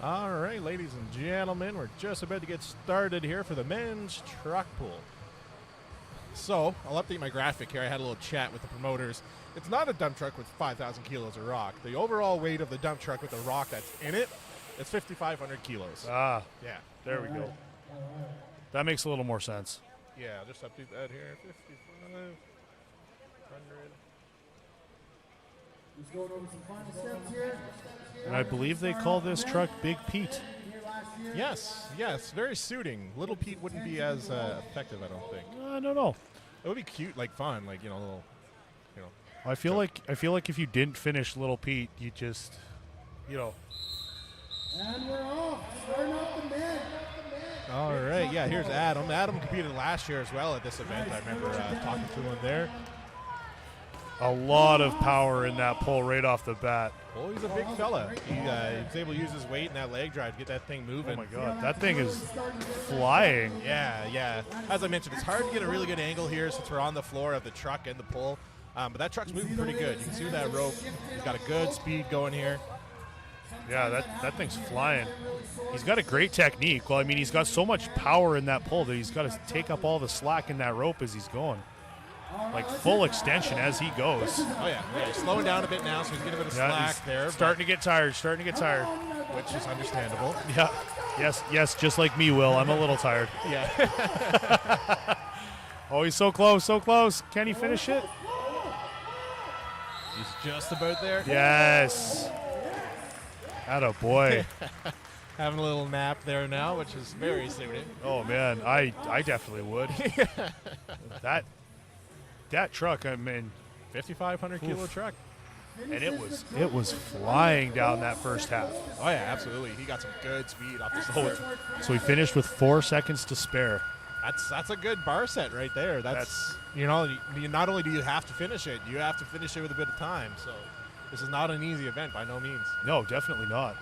All right, ladies and gentlemen, we're just about to get started here for the men's truck pull. So, I'll update my graphic here. I had a little chat with the promoters. It's not a dump truck with 5,000 kilos of rock. The overall weight of the dump truck with the rock that's in it is 5,500 kilos. Ah, Yeah. there we go. That makes a little more sense. Yeah, I'll just update that here. 5,500. Just going over some final steps here. And I believe they call this truck Big Pete. Yes, very suiting. Little Pete wouldn't be as effective, I don't think. I don't know. It would be cute, like fun, like, you know, little, you know. I feel like if you didn't finish Little Pete, you just, you know. And we're off. Starting off the men. All right, yeah, here's Adam. Adam competed last year as well at this event. I remember talking to him there. A lot of power in that pull right off the bat. Well, he's a big fella. He's able to use his weight and that leg drive to get that thing moving. Oh my God, that thing is flying. Yeah. As I mentioned, it's hard to get a really good angle here since we're on the floor of the truck and the pull. But that truck's moving pretty good. You can see that rope. He's got a good speed going here. Yeah, that thing's flying. He's got a great technique. Well, I mean, he's got so much power in that pull that he's got to take up all the slack in that rope as he's going. Like full extension as he goes. Oh, yeah. He's slowing down a bit now, so he's getting a bit of slack there. Starting to get tired, Which is understandable. Yeah. Yes, just like me, Will. I'm a little tired. Yeah. Oh, he's so close. Can he finish it? He's just about there. Yes. Atta boy. Having a little nap there now, which is very suiting. Oh, man. I definitely would. That truck, I mean, 5,500 kilo truck. and it was flying down that first half. Oh yeah, absolutely. He got some good speed off the start. So he finished with 4 seconds to spare. That's a good bar set right there. That's you know, not only do you have to finish it, you have to finish it with a bit of time. So this is not an easy event by no means. No, definitely not.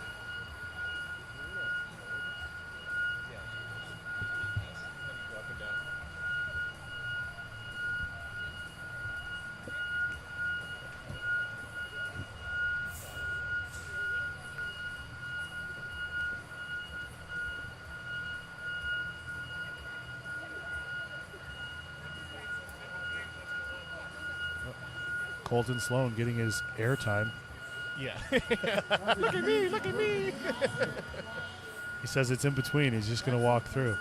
Colton Sloan getting his airtime. Yeah. Look at me. He says it's in between. He's just going to walk through.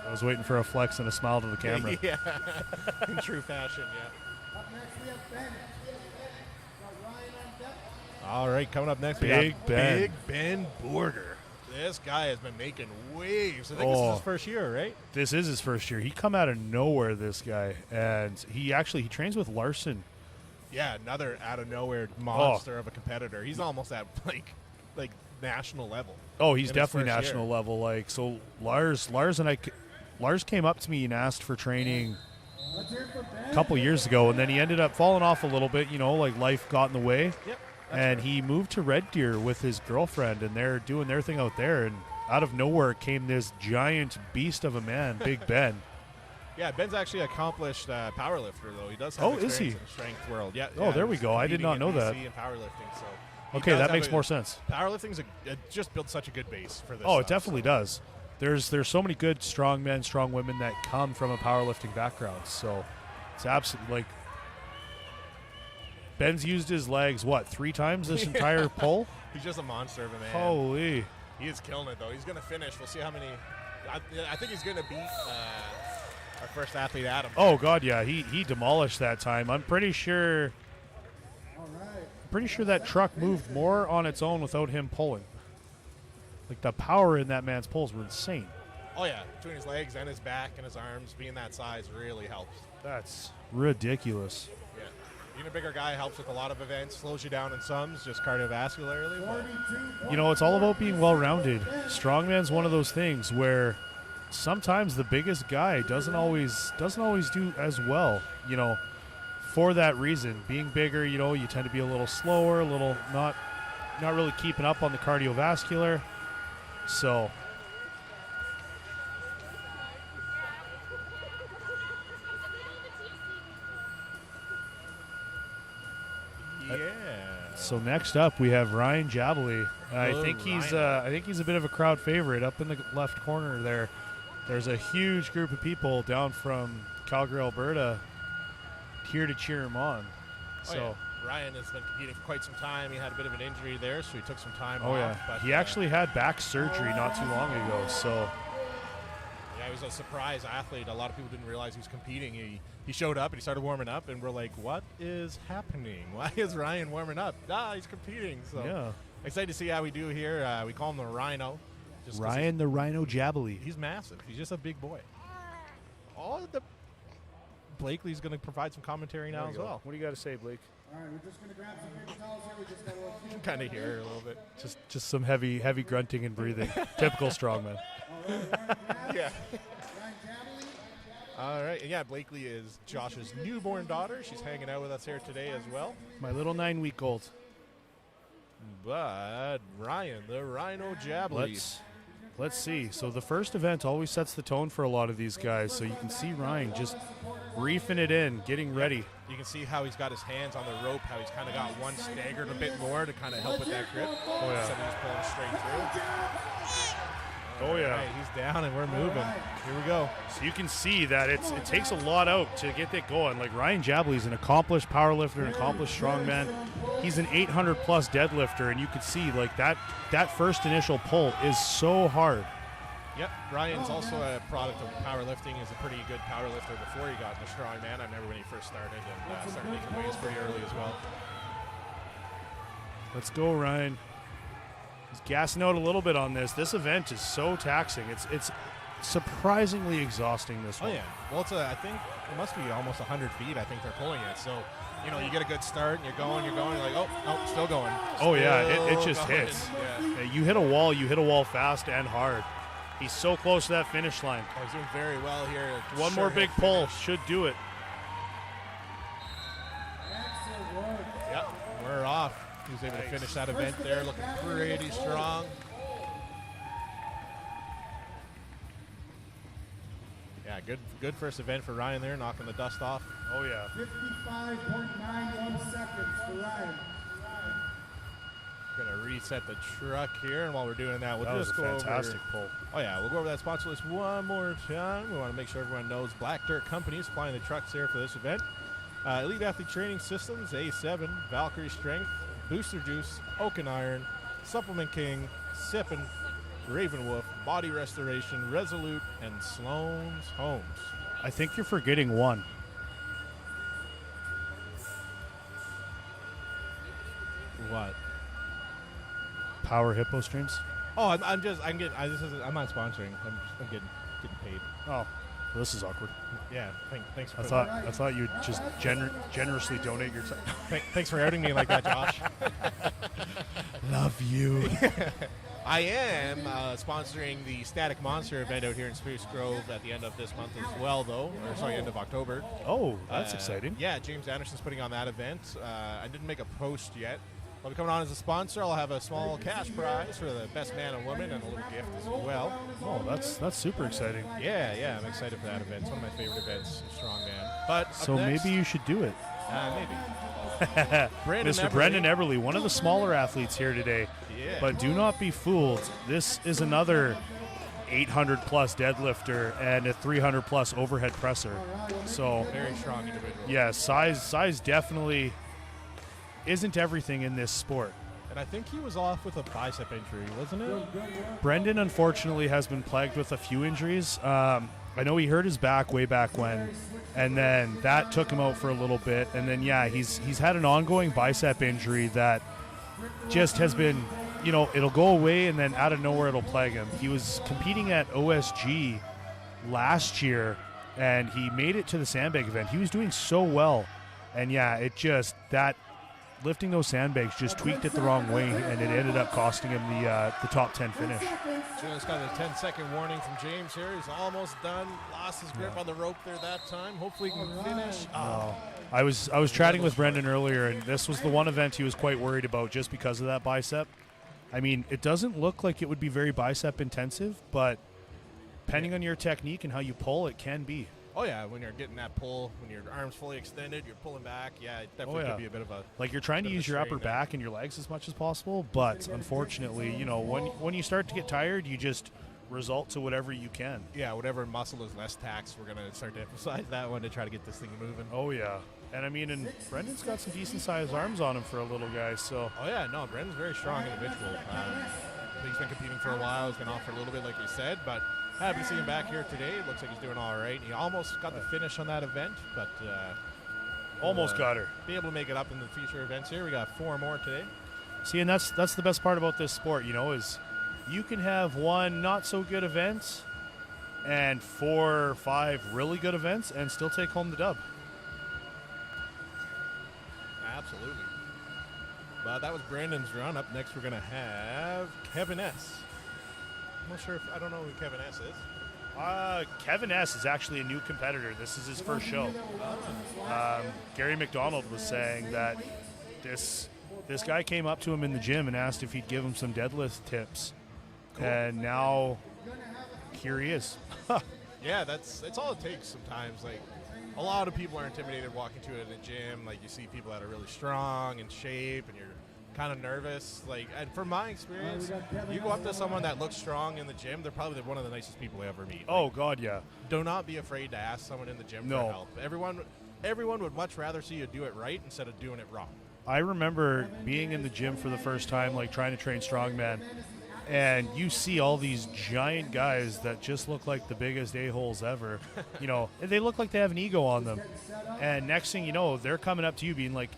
I was waiting for a flex and a smile to the camera. Yeah. In true fashion, yeah. Up next we have Ben. Got Ryan on deck. All right, coming up next, Big we got Ben. Big Ben Border. This guy has been making waves. I think this is his first year, right? This is his first year. He come out of nowhere, this guy. And he trains with Larson. Yeah, another out of nowhere monster of a competitor. He's almost at like national level. Oh, he's in his definitely first national year. level. Like, so Lars came up to me and asked for training Let's hear it for Ben. a couple years ago, and then he ended up falling off a little bit. You know, like life got in the way. Yep. And he moved to Red Deer with his girlfriend, and they're doing their thing out there. And out of nowhere came this giant beast of a man, Big Ben. Yeah, Ben's actually an accomplished power lifter, though. He does have Oh, is he? experience in the strength world. Yeah. Oh, there we he's go. I did not competing know in that. BC and powerlifting, so he Okay, does that have makes more sense. Powerlifting's it just built such a good base for this. Oh, it stuff, definitely so. does. There's so many good strong men, strong women that come from a powerlifting background. So it's absolutely like Ben's used his legs 3 times this entire pull. He's just a monster of a man. Holy! He is killing it, though. He's going to finish. We'll see how many. I think he's going to beat our first athlete, Adam. Oh God, yeah, he demolished that time. I'm pretty sure. All right. Pretty sure that truck moved more on its own without him pulling. Like the power in that man's pulls were insane. Oh, yeah. Between his legs and his back and his arms, being that size really helps. That's ridiculous. Yeah. Being a bigger guy helps with a lot of events, slows you down in some, just cardiovascularly. But 42. You know, it's all about being well-rounded. Strongman's one of those things where sometimes the biggest guy doesn't always do as well. You know, for that reason, being bigger, you know, you tend to be a little slower, a little not really keeping up on the cardiovascular. So yeah. So next up we have Ryan Jabley. I Hello, think he's a bit of a crowd favorite up in the left corner there. There's a huge group of people down from Calgary, Alberta, here to cheer him on. So Ryan has been competing for quite some time. He had a bit of an injury there, so he took some time off. oh yeah, But, he actually had back surgery not too long ago. So yeah, he was a surprise athlete. A lot of people didn't realize he was competing. He showed up and he started warming up, and we're like, what is happening? Why is Ryan warming up? He's competing. So yeah, excited to see how we do here. We call him the Rhino. Just 'cause Ryan the Rhino Jabley. he's massive. He's just a big boy. Blakely's going to provide some commentary now as well. What do you got to say, Blake? All right, we're just going to grab some paper towels here. We just got a little Kind of hear a little bit. Just some heavy grunting and breathing. Typical strongman. Yeah. All right. And yeah, Blakely is Josh's newborn daughter. She's hanging out with us here today as well. My little 9-week-old. But Ryan, the Rhino Jabley. Let's see. So the first event always sets the tone for a lot of these guys. So you can see Ryan just reefing it in, getting ready. You can see how he's got his hands on the rope, how he's kind of got one staggered a bit more to kind of help with that grip. Oh, yeah. Instead of just pulling straight through. Oh, yeah. All right, he's down and we're moving. Here we go. So you can see that it takes a lot out to get that going. Like Ryan Jabley's an accomplished powerlifter, an accomplished strongman. He's an 800-plus deadlifter, and you can see like that first initial pull is so hard. Yep, Ryan's also a product of powerlifting. He's a pretty good powerlifter before he got into strongman. I remember when he first started and started making waves pretty early as well. Let's go, Ryan. He's gassing out a little bit on this. This event is so taxing. It's surprisingly exhausting, this one. Oh, yeah. Well, I think it must be almost 100 feet. I think they're pulling it. So, you get a good start and you're going, you're like, oh, no, still going. Oh, yeah, it Still just going. hits. Yeah. You hit a wall fast and hard. He's so close to that finish line. Oh, he's doing very well here. One Sure more big he'll pull finish. should do it. Yep, we're off. He was able to finish that event there, looking pretty strong. Yeah, good first event for Ryan there, knocking the dust off. Oh, yeah. 55.91 seconds for Ryan. Gonna reset the truck here, and while we're doing that, we'll That was just a go fantastic over. pull. Oh yeah, we'll go over that sponsor list one more time. We want to make sure everyone knows Black Dirt Company is supplying the trucks here for this event. Elite Athlete Training Systems, A7, Valkyrie Strength, Booster Juice, Oaken Iron, Supplement King, Sippin', Raven Wolf, Body Restoration, Resolute, and Sloan's Homes. I think you're forgetting one. What? Power Hippo Streams. Oh, I'm not sponsoring. I'm getting paid. Oh, well, this is awkward. Yeah, thanks for I thought you'd just generously donate your time. thanks for outing me like that, Josh. Love you. I am sponsoring the Static Monster event out here in Spruce Grove at the end of this month as well, though. End of October. Oh, that's exciting. Yeah, James Anderson's putting on that event. I didn't make a post yet. I'll be coming on as a sponsor. I'll have a small cash prize for the best man and woman and a little gift as well. Oh, that's super exciting. Yeah, I'm excited for that event. It's one of my favorite events, Strongman. But So maybe you should do it. maybe. Mr. Brendan Eberle, one of the smaller athletes here today. Yeah. But do not be fooled. This is another 800-plus deadlifter and a 300-plus overhead presser. So, Very strong individual. yeah, size definitely isn't everything in this sport. And I think he was off with a bicep injury, wasn't it? Brendan, unfortunately, has been plagued with a few injuries. I know he hurt his back way back when, and then that took him out for a little bit. And then, yeah, he's had an ongoing bicep injury that just has been, it'll go away, and then out of nowhere it'll plague him. He was competing at OSG last year, and he made it to the sandbag event. He was doing so well. And, yeah, lifting those sandbags just tweaked it the wrong way, and it ended up costing him the top 10 finish. Just got a 10-second warning from James here. He's almost done. Lost his grip on the rope there that time. Hopefully he can finish. I was chatting with Brendan earlier, and this was the one event he was quite worried about just because of that bicep. I mean, it doesn't look like it would be very bicep intensive, but depending on your technique and how you pull, it can be. Oh yeah, when you're getting that pull, when your arms fully extended, you're pulling back. Yeah, it definitely could be a bit of a like you're trying to bit of a use your upper strain there. back and your legs as much as possible, but unfortunately, when you start to get tired, you just result to whatever you can. Yeah, whatever muscle is less taxed, we're gonna start to emphasize that one to try to get this thing moving. Oh yeah, and I mean, and Brendan's got some decent sized arms on him for a little guy, so. Oh yeah, no, Brendan's a very strong individual. He's been competing for a while. He's been off for a little bit, like you said, but happy to see him back here today. It looks like he's doing all right. He almost got the finish on that event, but Almost got her. Be able to make it up in the future events here. We got 4 more today. See, and that's the best part about this sport, is you can have 1 not so good event and 4 or 5 really good events and still take home the dub. Absolutely. But that was Brandon's run. Up next, we're going to have Kevin S. I'm not sure I don't know who Kevin S is. Kevin S. is actually a new competitor. This is his first show. Gary McDonald was saying that this guy came up to him in the gym and asked if he'd give him some deadlift tips. Cool. And now here he is. Yeah, that's all it takes sometimes. Like, a lot of people are intimidated walking to it in a gym. Like, you see people that are really strong and shape, and you're kind of nervous. Like, and from my experience, you go up to someone that looks strong in the gym, they're probably one of the nicest people you ever meet. Oh, God, yeah. Do not be afraid to ask someone in the gym for help. Everyone would much rather see you do it right instead of doing it wrong. I remember being in the gym for the first time, like trying to train strongman, and you see all these giant guys that just look like the biggest a-holes ever. They look like they have an ego on them. And next thing you know, they're coming up to you being like,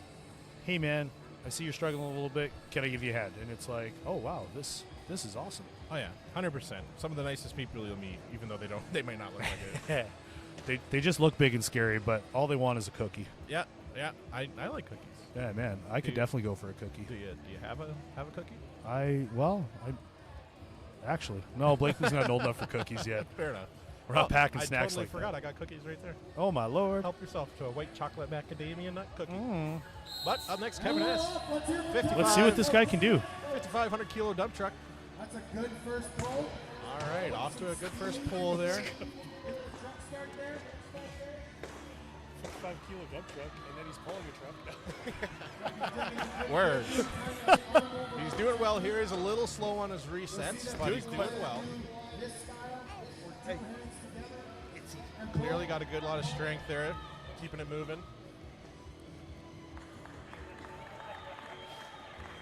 hey, man, I see you're struggling a little bit. Can I give you a hand? And it's like, oh, wow, this is awesome. Oh, yeah, 100%. Some of the nicest people you'll meet, even though they might not look like it. They just look big and scary, but all they want is a cookie. Yeah, I like cookies. Yeah, man, I could definitely go for a cookie. Do you have a cookie? Actually, no, Blakely's not old enough for cookies yet. Fair enough. We're not packing snacks totally like forgot that. I got cookies right there. Oh, my Lord. Help yourself to a white chocolate macadamia nut cookie. But up next, Kevin S. Let's see what this guy can do. 5,500 kilo dump truck. That's a good first pull. All right, off to a good first pull there. 5-kilo dump truck, and then he's pulling a truck. Words. He's doing well here. He's a little slow on his resets, but he's doing well. Hey. Clearly got a good lot of strength there, keeping it moving.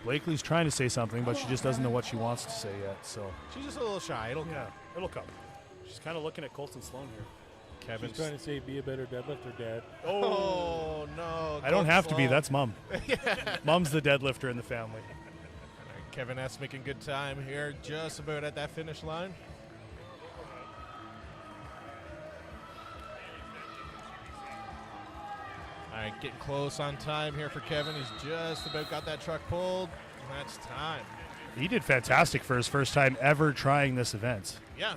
Blakely's trying to say something, but she just doesn't know what she wants to say yet. So she's just a little shy. It'll come. She's kind of looking at Colton Sloan here. Kevin's trying to say be a better deadlifter, Dad. Oh no! I don't have to be. That's Mom. Mom's the deadlifter in the family. Kevin S. making good time here, just about at that finish line. All right, getting close on time here for Kevin. He's just about got that truck pulled. That's time. He did fantastic for his first time ever trying this event. Yeah,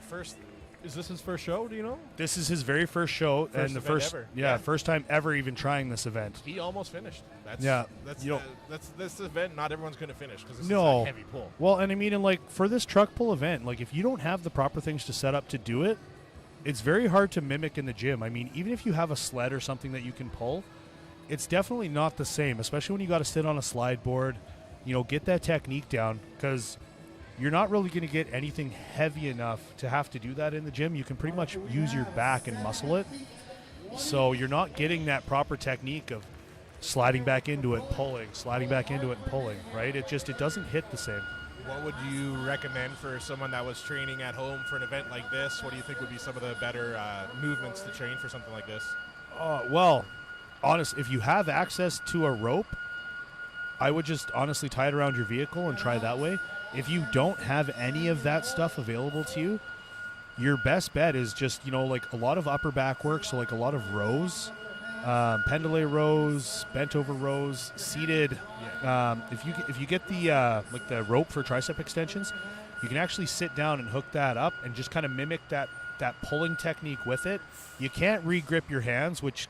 is this his first show? Do you know? This is his very first show and the first ever. First time ever even trying this event. He almost finished. That's this event. Not everyone's going to finish because this is a heavy pull. Well, and I mean, for this truck pull event, if you don't have the proper things to set up to do it, it's very hard to mimic in the gym. I mean, even if you have a sled or something that you can pull, it's definitely not the same, especially when you got to sit on a slide board, get that technique down, because you're not really going to get anything heavy enough to have to do that in the gym. You can pretty much use your back and muscle it. So you're not getting that proper technique of sliding back into it, pulling, sliding back into it and pulling, right? It doesn't hit the same. What would you recommend for someone that was training at home for an event like this? What do you think would be some of the better movements to train for something like this? If you have access to a rope, I would just honestly tie it around your vehicle and try that way. If you don't have any of that stuff available to you, your best bet is just, a lot of upper back work, so a lot of rows, pendulum rows, bent over rows, seated. If you get the rope for tricep extensions, you can actually sit down and hook that up and just kind of mimic that pulling technique with it. You can't re-grip your hands, which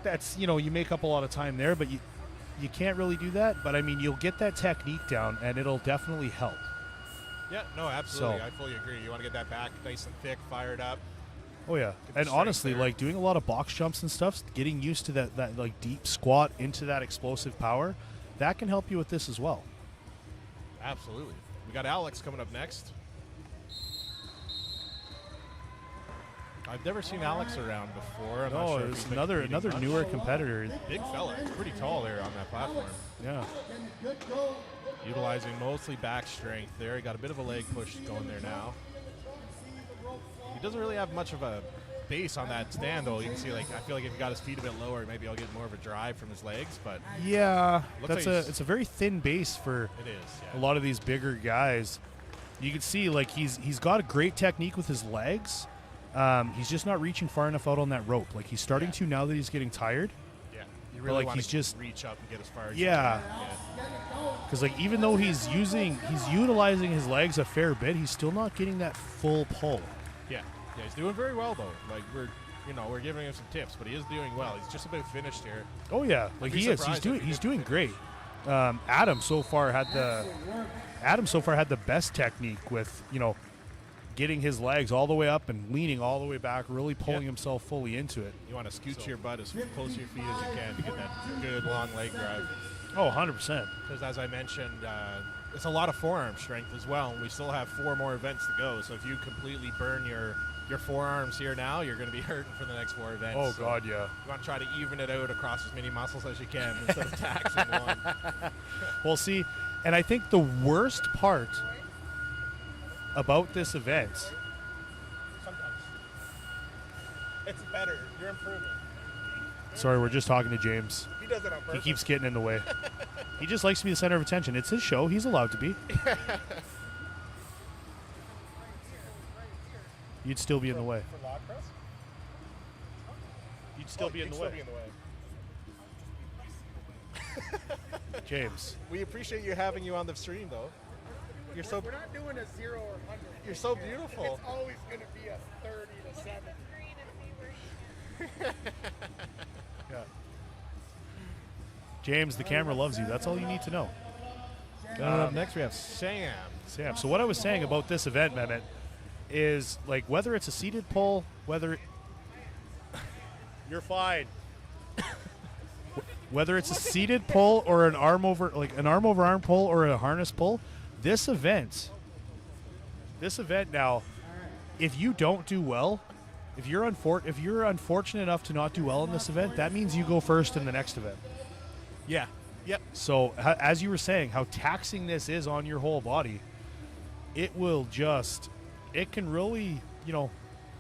that's, you make up a lot of time there, but you can't really do that. But I mean, you'll get that technique down and it'll definitely help. Yeah, no, absolutely. I fully agree. You want to get that back nice and thick, fired up. Oh yeah, the and strength honestly, there. like doing a lot of box jumps and stuff, getting used to that like deep squat into that explosive power, that can help you with this as well. Absolutely. We got Alex coming up next. I've never seen Alex around before. I'm not Oh, sure if it's he's been another competing much. newer competitor. Big fella. He's pretty tall there on that platform. Yeah. Utilizing mostly back strength there. He got a bit of a leg push going there now. He doesn't really have much of a base on that stand, though. You can see, like, I feel like if he got his feet a bit lower, maybe I'll get more of a drive from his legs. But Yeah, Looks like it's a very thin base for it is. a Yeah. lot of these bigger guys. You can see like he's got a great technique with his legs. He's just not reaching far enough out on that rope. Like he's starting to now that he's getting tired. Yeah. You really like, want he's to just- reach up and get as far as Yeah. you can. Because like even though he's utilizing his legs a fair bit, he's still not getting that full pull. Yeah. Yeah. He's doing very well, though. Like, we're giving him some tips, but he is doing well. He's just about finished here. Oh yeah, like be he is. surprised if he He's didn't doing great. Adam so far had the best technique with getting his legs all the way up and leaning all the way back, really pulling Yeah. himself fully into it. You want to scoot your butt as close to your feet as you can to get that good long leg drive. Oh, 100%. Because as I mentioned, it's a lot of forearm strength as well. And we still have 4 more events to go. So if you completely burn your forearms here now, you're going to be hurting for the next 4 events. Oh So God, yeah. you want to try to even it out across as many muscles as you can instead of taxing one. Well, see, and I think the worst part about this event, Sometimes. It's better. You're improving. sorry, we're just talking to James. He does it on He purpose. keeps getting in the way. He just likes to be the center of attention. It's his show. He's allowed to be. You'd still be in the way. For log press? You'd still be in the way. James. We appreciate you having you on the stream, though. You're so We're not doing a 0 or 100. you're so beautiful. It's always going to be a 30 to 7. Yeah. James, the camera loves you. That's all you need to know. Up next, we have Sam. Sam. So what I was saying about this event, Mehmet, is like whether it's a seated pull, whether You're fine. whether it's a seated pull or an arm over arm pull or a harness pull, this event now, if you don't do well, if you're unfortunate enough to not do well in this event, that means you go first in the next event. Yeah. Yep. So as you were saying, how taxing this is on your whole body, it can really,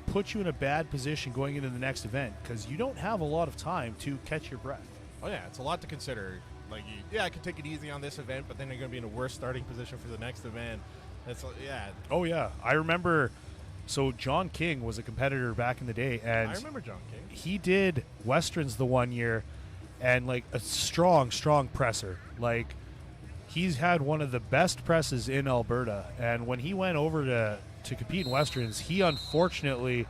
put you in a bad position going into the next event because you don't have a lot of time to catch your breath. Oh yeah, it's a lot to consider. Like, I could take it easy on this event, but then you're going to be in a worse starting position for the next event. Yeah. Oh yeah, I remember. So John King was a competitor back in the day, and I remember John King. he did Westerns the one year, and like a strong presser. Like he's had one of the best presses in Alberta, and when he went over to compete in Westerns, he unfortunately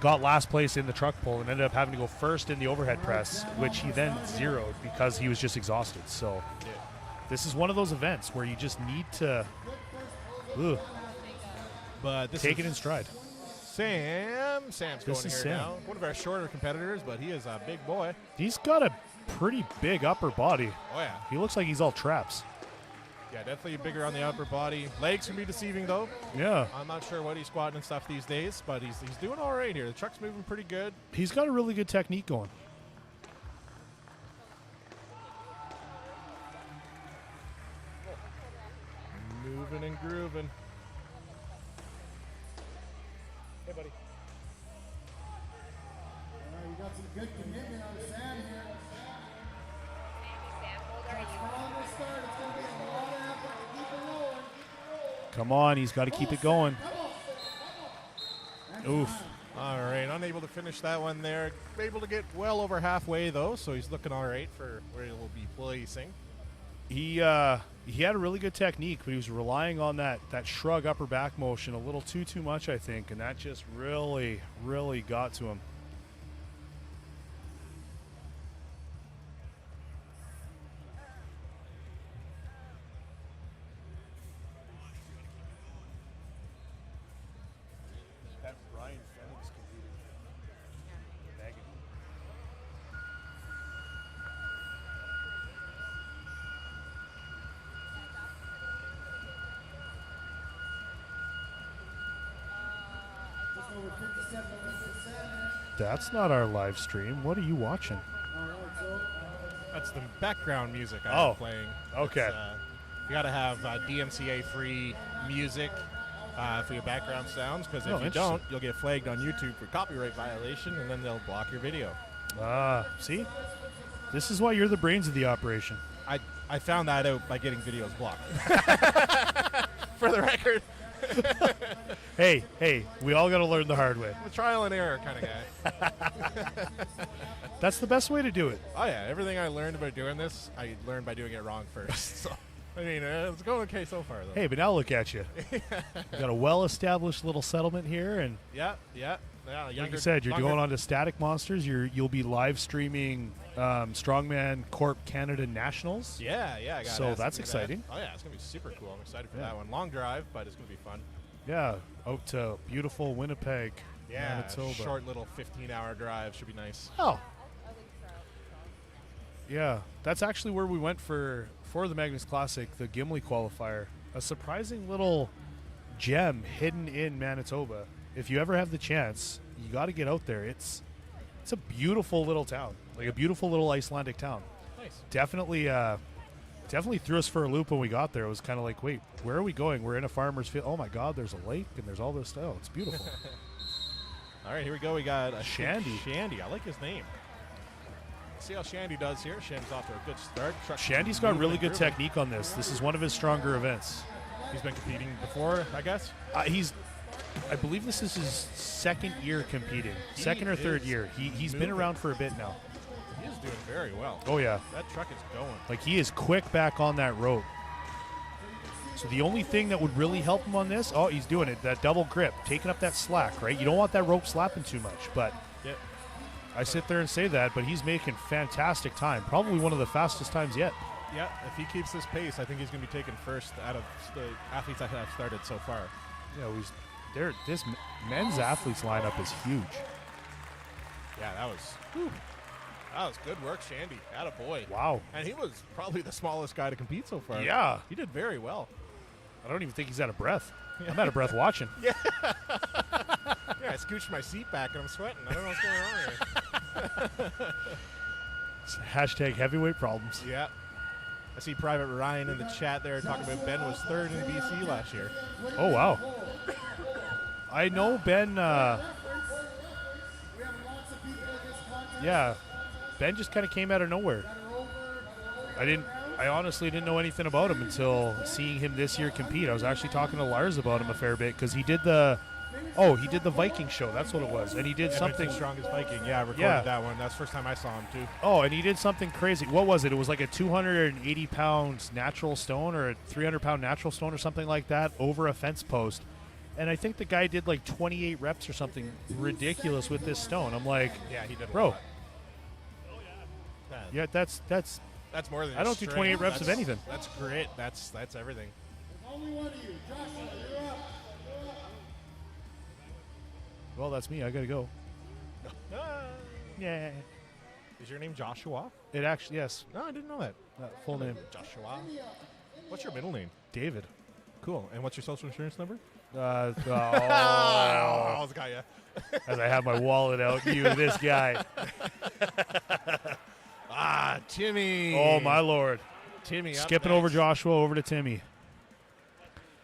got last place in the truck pull and ended up having to go first in the overhead press, which he then zeroed because he was just exhausted. So this is one of those events where you just need to But this take is it in stride. Sam's This going is here Sam. now. One of our shorter competitors, but he is a big boy. He's got a pretty big upper body. Oh yeah. He looks like he's all traps. Yeah, definitely bigger on the upper body. Legs can be deceiving though. Yeah. I'm not sure what he's squatting and stuff these days, but he's doing all right here. The truck's moving pretty good. He's got a really good technique going. Moving and grooving. Hey, buddy. All right, we got some good commitment out of Sam here. Strong to start. It's going to be a lot of effort to keep it rolling. Come on, he's got to keep it going. Oof. All right, unable to finish that one there. Able to get well over halfway though, so he's looking all right for where he'll be placing. He had a really good technique, but he was relying on that shrug upper back motion a little too much, I think, and that just really got to him. That Ryan Fennings can do That's not our live stream. What are you watching? That's the background music Oh, I'm playing. okay. You got to have DMCA-free music for your background sounds, because if you interesting. don't, you'll get flagged on YouTube for copyright violation, and then they'll block your video. See? This is why you're the brains of the operation. I found that out by getting videos blocked. For the record. Hey, we all got to learn the hard way. I'm a trial and error kind of guy. That's the best way to do it. Oh, yeah. Everything I learned about doing this, I learned by doing it wrong first. So, I mean, it's going okay so far, though. Hey, but now look at you. You got a well-established little settlement here, and Yeah. like you said, you're going on to Static Monsters. You'll be live streaming Strongman Corp Canada Nationals. Yeah. I got So that's exciting. Oh, yeah. It's going to be super cool. I'm excited for that one. Long drive, but it's going to be fun. Yeah, out to beautiful Winnipeg, Yeah. Manitoba. Short little 15-hour drive. Should be nice. Oh. Yeah, that's actually where we went for the Magnus Classic, the Gimli qualifier. A surprising little gem hidden in Manitoba. If you ever have the chance, you got to get out there. It's a beautiful little town, like a beautiful little Icelandic town. Nice. Definitely threw us for a loop when we got there. It was kind of like, wait, where are we going? We're in a farmer's field. Oh my God, there's a lake and there's all this stuff. Oh, it's beautiful. All right, here we go. We got Shandy. Shandy. I like his name. See how Shandy does here. Shandy's off to a good start. Shandy's got really good technique on this. This is one of his stronger events. He's been competing before, I guess. I believe this is his second year competing. He Second or third is year. He's been moving. around for a bit now. He is doing very well. Oh, yeah. That truck is going. Like, he is quick back on that rope. So the only thing that would really help him on this, oh, he's doing it, that double grip, taking up that slack, right? You don't want that rope slapping too much, but Yep. I sit there and say that, but he's making fantastic time. Probably one of the fastest times yet. Yeah, if he keeps this pace, I think he's going to be taken first out of the athletes that have started so far. Yeah, this men's athletes lineup is huge. Yeah, that was good work, Shandy. Attaboy. Wow. And he was probably the smallest guy to compete so far. Yeah. He did very well. I don't even think he's out of breath. I'm out of breath watching. Yeah, I scooched my seat back and I'm sweating. I don't know what's going on here. Hashtag heavyweight problems. Yeah. I see Private Ryan in the chat there talking about Ben was third in BC last year. Oh, wow. I know Ben, Ben just kind of came out of nowhere. I honestly didn't know anything about him until seeing him this year compete. I was actually talking to Lars about him a fair bit because he did the Viking show. That's what it was. And he did something. Strongest Viking. Yeah, I recorded that one. That's the first time I saw him, too. Oh, and he did something crazy. What was it? It was like a 280-pound natural stone or a 300-pound natural stone or something like that over a fence post. And I think the guy did like 28 reps or something ridiculous with this stone. I'm like, yeah, he did. Bro. A lot. Yeah, that's more than I don't do 28 reps of anything. That's grit. That's everything. Only one of you. Joshua, you're up. Well, that's me. I got to go. Yeah. Is your name Joshua? It actually, yes. No, I didn't know that. Full name. Joshua. What's your middle name? David. Cool. And what's your social insurance number? Oh, I almost got you. as I have my wallet out, this guy. Timmy. Oh, my Lord. Timmy. Skipping over Joshua, over to Timmy.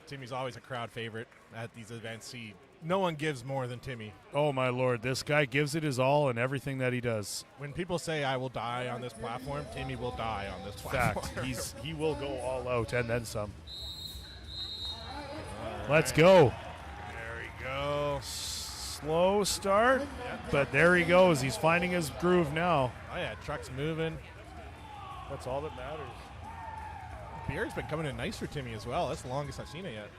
Timmy's always a crowd favorite at these events. No one gives more than Timmy. Oh, my Lord. This guy gives it his all in everything that he does. When people say, I will die on this platform, Timmy will die on this platform. Fact. He will go all out and then some. Let's go. There we go. Slow start, but there he goes. He's finding his groove now. Oh, yeah. Truck's moving. That's all that matters. Beer's been coming in nice for Timmy as well. That's the longest I've seen it yet.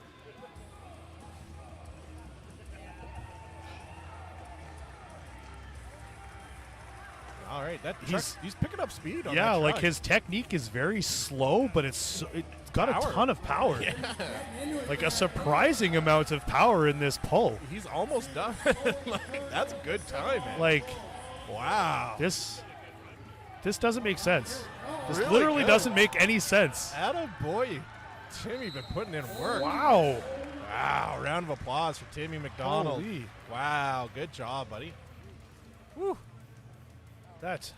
All right, he's picking up speed on that truck. Like his technique is very slow, but it's got a ton of power. Yeah. Like a surprising amount of power in this pull. He's almost done. That's a good time, man. Like, wow. This doesn't make sense. This Really literally good. doesn't make any sense. Attaboy. Timmy been putting in work. Wow. Wow, round of applause for Timmy McDonald. Holy. Wow, good job, buddy. Woo. That's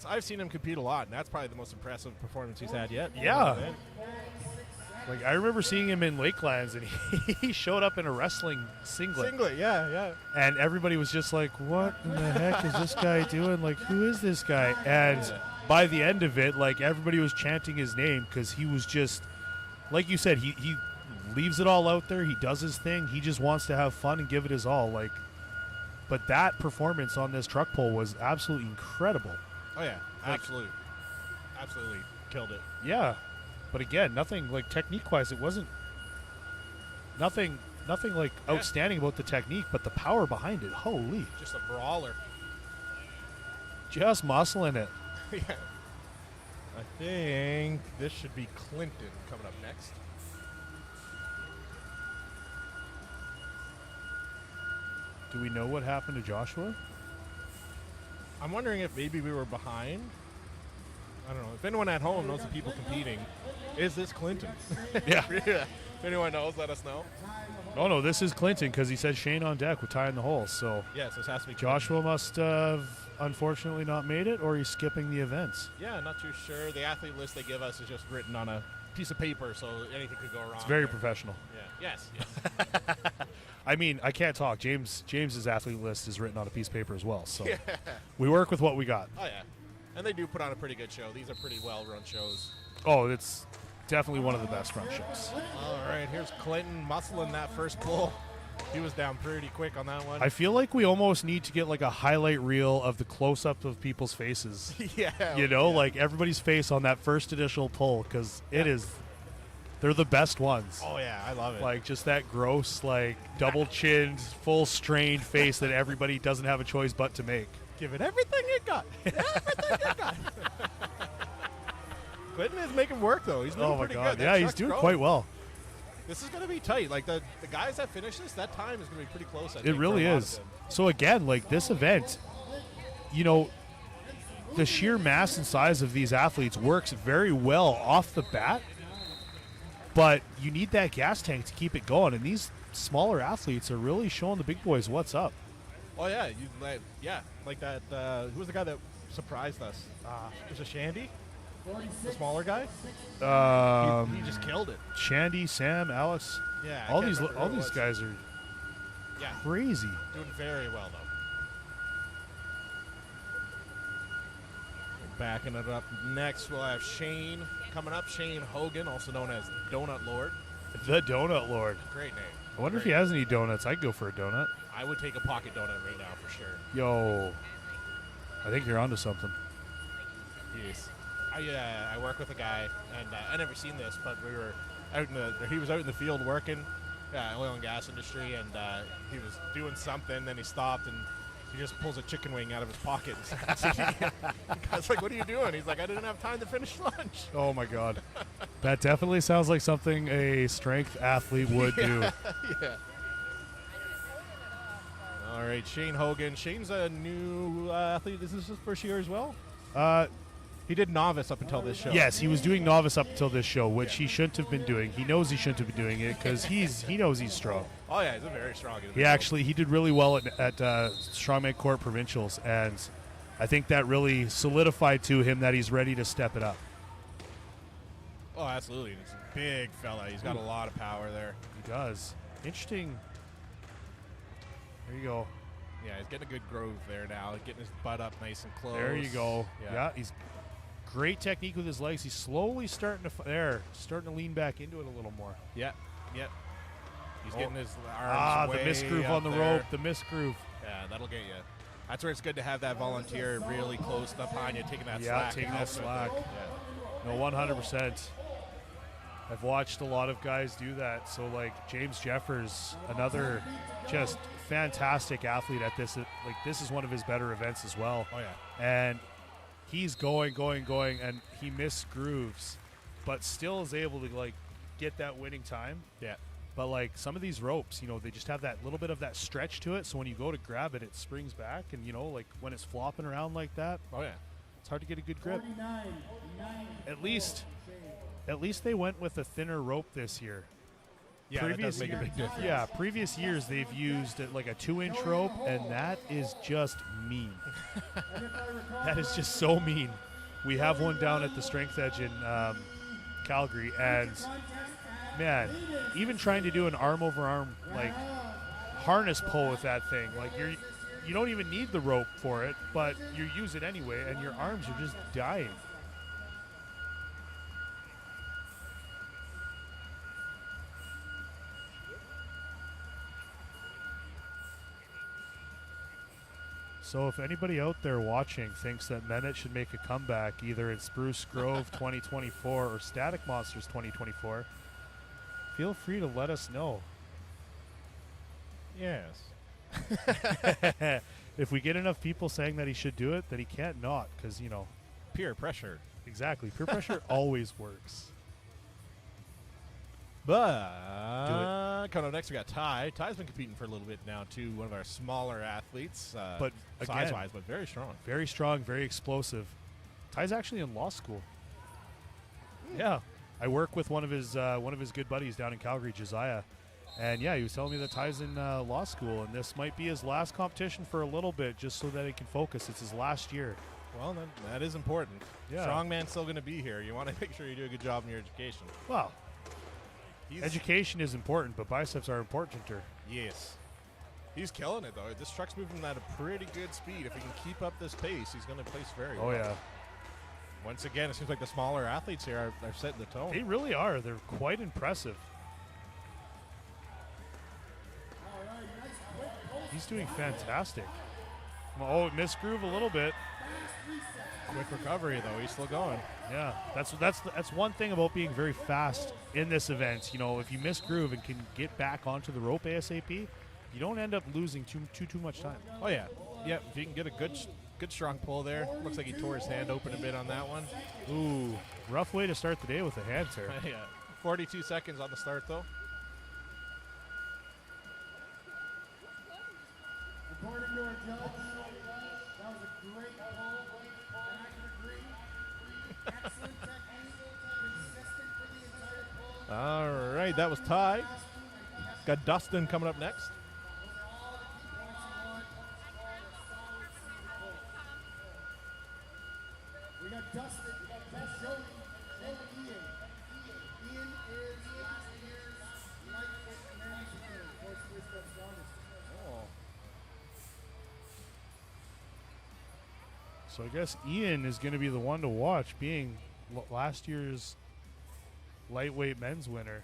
I've seen him compete a lot, and that's probably the most impressive performance he's had yet. Yeah. Like, I remember seeing him in Lakelands, and he showed up in a wrestling singlet. Yeah. And everybody was just like, what in the heck is this guy doing? Like, who is this guy? And by the end of it, like, everybody was chanting his name because he was just, like you said, he leaves it all out there. He does his thing. He just wants to have fun and give it his all. Like, but that performance on this truck pull was absolutely incredible. Oh, yeah, Like, absolutely killed it. Yeah. But again, nothing like technique-wise. It wasn't nothing like outstanding about the technique, but the power behind it. Holy! Just a brawler. Just muscling it. Yeah. I think this should be Clinton coming up next. Do we know what happened to Joshua? I'm wondering if maybe we were behind. I don't know. If anyone at home knows the people competing, is this Clinton? Yeah. If anyone knows, let us know. Oh no, this is Clinton because he said Shane on deck with tying the holes. So Yes, this has to be Joshua must have unfortunately not made it, or he's skipping the events. Clinton. Yeah, not too sure. The athlete list they give us is just written on a piece of paper, so anything could go wrong. It's very there. professional. Yeah. Yes. I mean, I can't talk. James's athlete list is written on a piece of paper as well. So we work with what we got. Oh, yeah. And they do put on a pretty good show. These are pretty well-run shows. Oh, it's definitely one of the best front shows. All right, here's Clinton muscling that first pull. He was down pretty quick on that one. I feel like we almost need to get like a highlight reel of the close-up of people's faces. Yeah. You know, like everybody's face on that first initial pull, because they're the best ones. Oh, yeah, I love it. Like just that gross, like double-chinned, full strained face that everybody doesn't have a choice but to make. Give it everything you got. Everything you got. Clinton is making work, though. He's doing Oh my pretty God! good. Yeah, he's doing quite well. This is going to be tight. Like the guys that finish this, that time is going to be pretty close. I It think, really for a lot of is. them. So again, like this event, you know, the sheer mass and size of these athletes works very well off the bat, but you need that gas tank to keep it going. And these smaller athletes are really showing the big boys what's up. Oh yeah, like that. Who was the guy that surprised us? Was it Shandy, the smaller guy? He just killed it. Shandy, Sam, Alex, Yeah, I all can't these remember all who it these was. guys are Yeah, crazy. doing very well though. Backing it up next, we'll have Shane coming up. Shane Hogan, also known as Donut Lord. The Donut Lord. Great name. I wonder if he has any donuts. I'd go for a donut. I would take a pocket donut right now for sure. Yo, I think you're onto something. Yes. I work with a guy, and I never seen this, but we were out he was out in the field working, oil and gas industry, and he was doing something. Then he stopped and he just pulls a chicken wing out of his pocket. I was like, "What are you doing?" He's like, "I didn't have time to finish lunch." Oh my God, that definitely sounds like something a strength athlete would do. Yeah. All right, Shane Hogan. Shane's a new athlete. Is this his first year as well? He did novice up until this show. Yes, he was doing novice up until this show, which he shouldn't have been doing. He knows he shouldn't have been doing it because he knows he's strong. Oh yeah, he's a very strong He did really well at Strongman Court Provincials, and I think that really solidified to him that he's ready to step it up. Oh, absolutely. He's a big fella. He's got a lot of power there. He does. Interesting. There you go. Yeah, he's getting a good groove there now. He's getting his butt up nice and close. There you go. Yeah. Yeah, he's great technique with his legs. He's slowly starting to lean back into it a little more. Yep. He's getting his arms the way misgroove up on the there. rope. The misgroove. Yeah, that'll get you. That's where it's good to have that volunteer really close up on you, taking that Yeah, slack. taking and that helping slack. with it. Yeah. No, 100%. I've watched a lot of guys do that. So, like James Jeffers, another just fantastic athlete at this. Like, this is one of his better events as well. Oh, yeah. And he's going, and he misgrooves, but still is able to, like, get that winning time. Yeah. But, like, some of these ropes, they just have that little bit of that stretch to it. So when you go to grab it, it springs back. And, like, when it's flopping around like that, Oh, yeah. it's hard to get a good grip. At least they went with a thinner rope this year. Yeah, that does make a big difference. Yeah, previous years they've used like a 2-inch rope, and that is just mean. That is just so mean. We have one down at the Strength Edge in Calgary, and man, even trying to do an arm-over-arm like harness pull with that thing, like you don't even need the rope for it, but you use it anyway, and your arms are just dying. So if anybody out there watching thinks that Menet should make a comeback either in Spruce Grove 2024 or Static Monsters 2024, feel free to let us know. Yes. If we get enough people saying that he should do it, then he can't not, because, Peer pressure. Exactly. Peer pressure always works. But coming up next, we got Ty. Ty's been competing for a little bit now, too. One of our smaller athletes, but size-wise, but very strong. Very strong, very explosive. Ty's actually in law school. Yeah, I work with one of his good buddies down in Calgary, Josiah, and yeah, he was telling me that Ty's in law school, and this might be his last competition for a little bit, just so that he can focus. It's his last year. Well, that is important. Yeah. Strongman's still going to be here. You want to make sure you do a good job in your education. Well, education is important, but biceps are importanter. Yes. He's killing it, though. This truck's moving at a pretty good speed. If he can keep up this pace, he's going to place very well. Oh, yeah. Once again, it seems like the smaller athletes here are setting the tone. They really are. They're quite impressive. He's doing fantastic. Oh, missed groove a little bit. Quick recovery, though. He's still going. Yeah, that's one thing about being very fast in this event. If you miss groove and can get back onto the rope ASAP, you don't end up losing too much time. Oh yeah, yep. If you can get a good strong pull there. Looks like he tore his hand open a bit on that one. Ooh, rough way to start the day with a hand tear. Yeah, 42 seconds on the start though. According to our judge, that was a great pull, and I can agree. Excellent technique, consistent for the entire pull. All right, that was Ty. Got Dustin coming up next. We got Dustin, we got Best Joey, then Ian. Ian is last year's lightweight men's winner for Spruce Grove Strongest. So I guess Ian is going to be the one to watch, being last year's lightweight men's winner.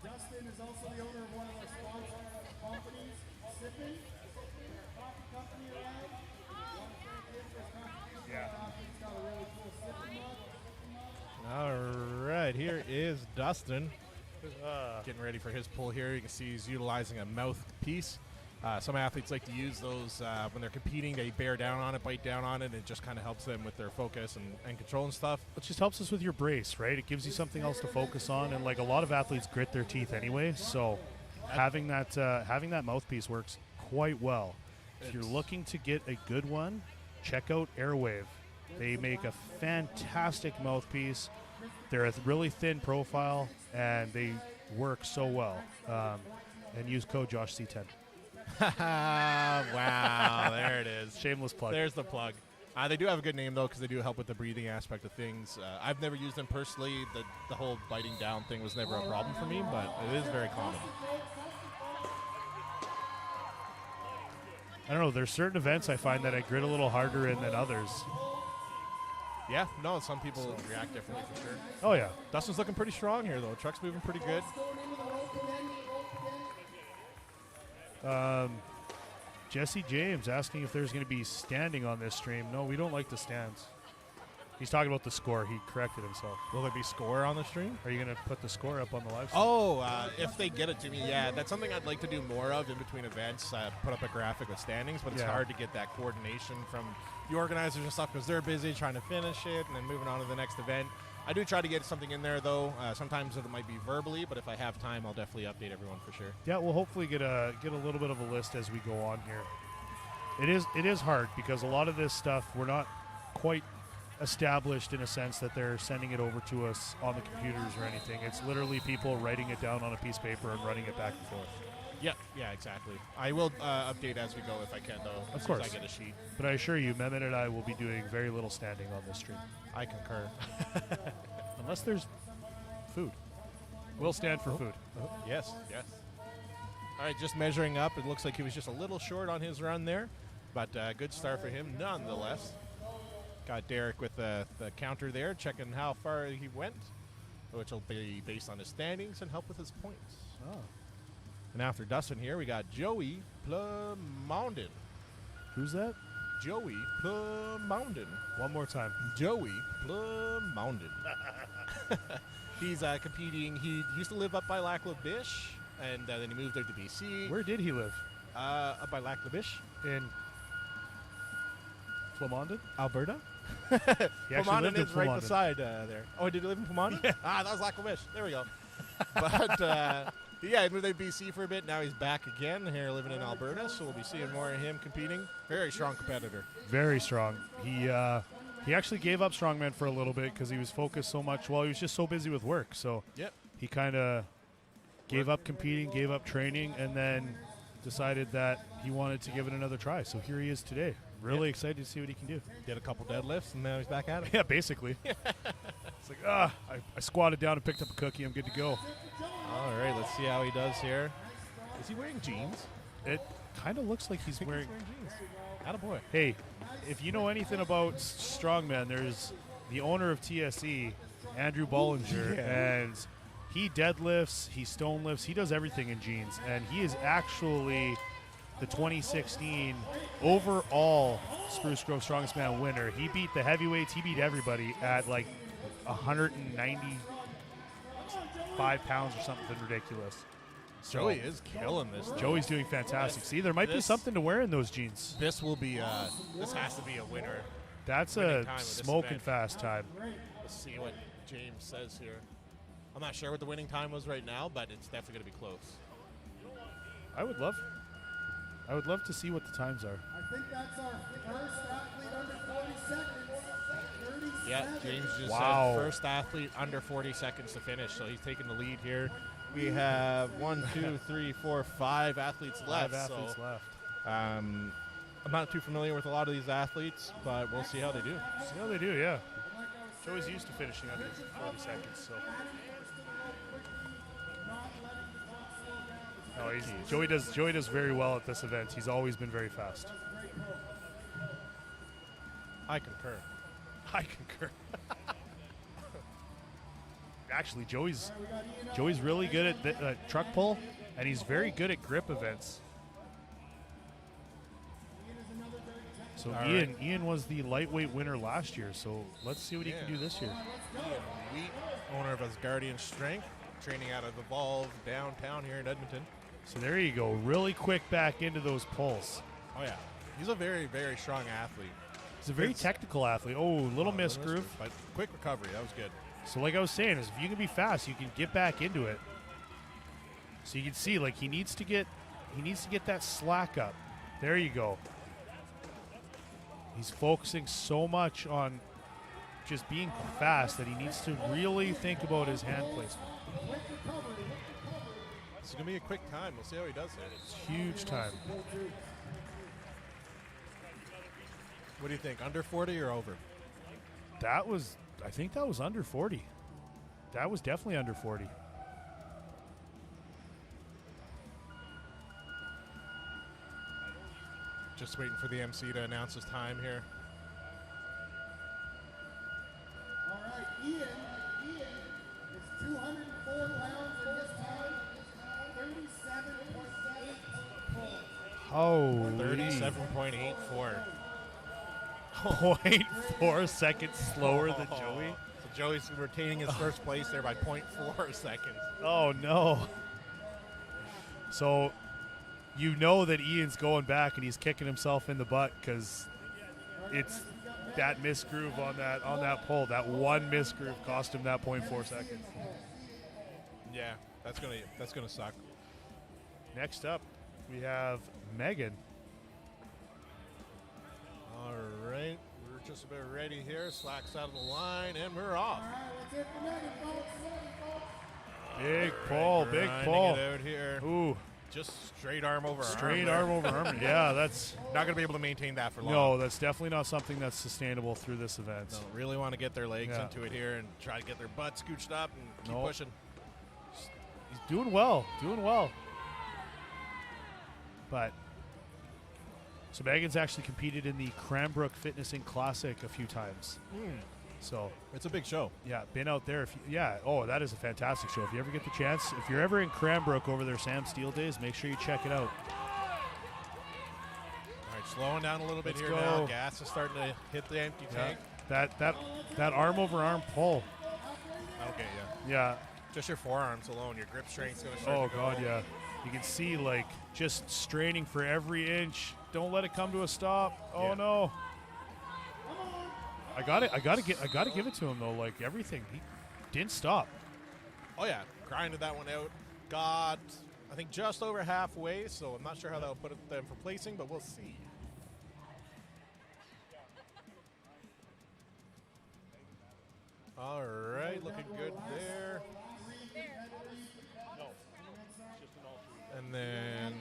Dustin is also the owner of one of our sponsor companies, Sippin', coffee company around. Want to thank him for his contribution. Yeah. He's got a really cool sipping mug. All right, here is Dustin. Getting ready for his pull here. You can see he's utilizing a mouthpiece. Some athletes like to use those when they're competing. They bear down on it, bite down on it, and it just kind of helps them with their focus and control and stuff. It just helps us with your brace, right? It gives you something else to focus on, and like a lot of athletes grit their teeth anyway, so having that mouthpiece works quite well. If you're looking to get a good one, check out Airwave. They make a fantastic mouthpiece. They're a really thin profile, and they work so well. And use code JoshC10. Wow, there it is. Shameless plug. There's the plug. They do have a good name, though, because they do help with the breathing aspect of things. I've never used them personally. The whole biting down thing was never a problem for me, but it is very common. I don't know. There's certain events I find that I grit a little harder in than others. Yeah, no, some people react differently for sure. Oh, yeah. Dustin's looking pretty strong here, though. Truck's moving pretty good. Jesse James asking if there's going to be standing on this stream. No, we don't like the stands. He's talking about the score. He corrected himself. Will there be score on the stream? Are you going to put the score up on the live stream? Oh, if they get it to me, yeah. That's something I'd like to do more of in between events, put up a graphic with standings, but it's hard to get that coordination from the organizers and stuff because they're busy trying to finish it and then moving on to the next event. I do try to get something in there, though. Sometimes it might be verbally, but if I have time, I'll definitely update everyone for sure. Yeah, we'll hopefully get a little bit of a list as we go on here. It is hard because a lot of this stuff we're not quite established in a sense that they're sending it over to us on the computers or anything. It's literally people writing it down on a piece of paper and running it back and forth. Yeah, exactly. I will update as we go if I can, though. Of course. As I get a sheet. But I assure you, Mehmet and I will be doing very little standing on this stream. I concur. Unless there's food. We'll stand for food. Yes. All right, just measuring up. It looks like he was just a little short on his run there, but good start for him nonetheless. Got Derek with the counter there, checking how far he went, which will be based on his standings and help with his points. Oh. And after Dustin here, we got Joey Plumondon. Who's that? Joey Plumondon. One more time. Joey Plumondon. He's competing. He used to live up by Lac La Biche, and then he moved out to BC. Where did he live? Up by Lac La Biche. In Plamondon? Alberta? He actually Plamondon lived in is right Plamondon. beside there. Oh, did he live in Plamondon? Yeah. That was Lac La Biche. There we go. But, yeah, he moved to BC for a bit. Now he's back again here living in Alberta, so we'll be seeing more of him competing. Very strong competitor. Very strong. He actually gave up strongman for a little bit because he was focused so much. Well, he was just so busy with work. So Yep. he kind of gave up competing, gave up training, and then decided that he wanted to give it another try. So here he is today. Really excited to see what he can do. Did a couple deadlifts, and now he's back at it. Yeah, basically. It's like, I squatted down and picked up a cookie. I'm good to go. All right, let's see how he does here. Is he wearing jeans? It kind of looks like he's wearing. jeans. Attaboy. Hey, if you know anything about strongman, there's the owner of TSE, Andrew Bollinger, and he deadlifts, he stone lifts, he does everything in jeans, and he is actually the 2016 overall Spruce Grove Strongest Man winner. He beat the heavyweights, he beat everybody at like 195 pounds or something ridiculous. Joey is killing this, though. Joey's doing fantastic. See, there might be something to wear in those jeans. This will be, this has to be a winner. That's Winning a time with this smoking event. fast time. Let's see what James says here. I'm not sure what the winning time was right now, but it's definitely going to be close. I would love to see what the times are. I think that's our first athlete under 40 seconds. 37. Yeah, James just Wow. said first athlete under 40 seconds to finish, so he's taking the lead here. We have 1, 2, 3, 4, 5 athletes left. 5 athletes so, left. I'm not too familiar with a lot of these athletes, but we'll see how they do. See how they do, yeah. Joey's used to finishing under 40 seconds, so. No, Joey does very well at this event. He's always been very fast. I concur. I concur. Actually, Joey's really good at the, truck pull, and he's very good at grip events. So Ian was the lightweight winner last year, so let's see what he can do this year. Ian Wheat, owner of Asgardian Strength, training out of Evolve downtown here in Edmonton. So there you go, really quick back into those pulls. Oh yeah, he's a very, very strong athlete. He's a very technical athlete. Oh, little misgroove. But quick recovery, that was good. So like I was saying, is if you can be fast, you can get back into it. So you can see, like he needs to get that slack up. There you go. He's focusing so much on just being fast that he needs to really think about his hand placement. This is gonna be a quick time. We'll see how he does it. It's huge time. What do you think? Under 40 or over? I think that was under 40. That was definitely under 40. Just waiting for the MC to announce his time here. All right, Ian is 204 pounds in this time, 37.8 Oh, 37.84. 0.4 seconds slower than Joey. So Joey's retaining his first place there by 0.4 seconds. Oh, no. So you know that Ian's going back and he's kicking himself in the butt because it's that misgroove on that pull. That one misgroove cost him that 0.4 seconds. Yeah, that's gonna suck. Next up, we have Megan. All right, we're just about ready here. Slacks out of the line, and we're off. Big pull, big Grinding pull. it out here. Ooh, Just straight arm over straight arm. arm over arm. Yeah, that's Not going to be able to maintain that for long. no, that's definitely not something that's sustainable through this event. No, really want to get their legs Yeah. into it here and try to get their butt scooched up and keep No. pushing. He's doing well, But so Megan's actually competed in the Cranbrook Fitness Inc. Classic a few times. So It's a big show. yeah, been out there. That is a fantastic show. If you ever get the chance, if you're ever in Cranbrook over their Sam Steele days, make sure you check it out. All right, slowing down a little bit Let's here go. now. Gas is starting to hit the empty tank. That arm over arm pull. Okay, yeah. Yeah. Just your forearms alone, your grip strength's going to Oh start to God, go. yeah. You can see like just straining for every inch. Don't let it come to a stop. Oh Yeah. no. I gotta give it to him though. Like everything, he didn't stop. Oh, yeah. Grinded that one out. Got, I think, just over halfway, so I'm not sure how that will put them for placing, but we'll see. All right, looking good there. And then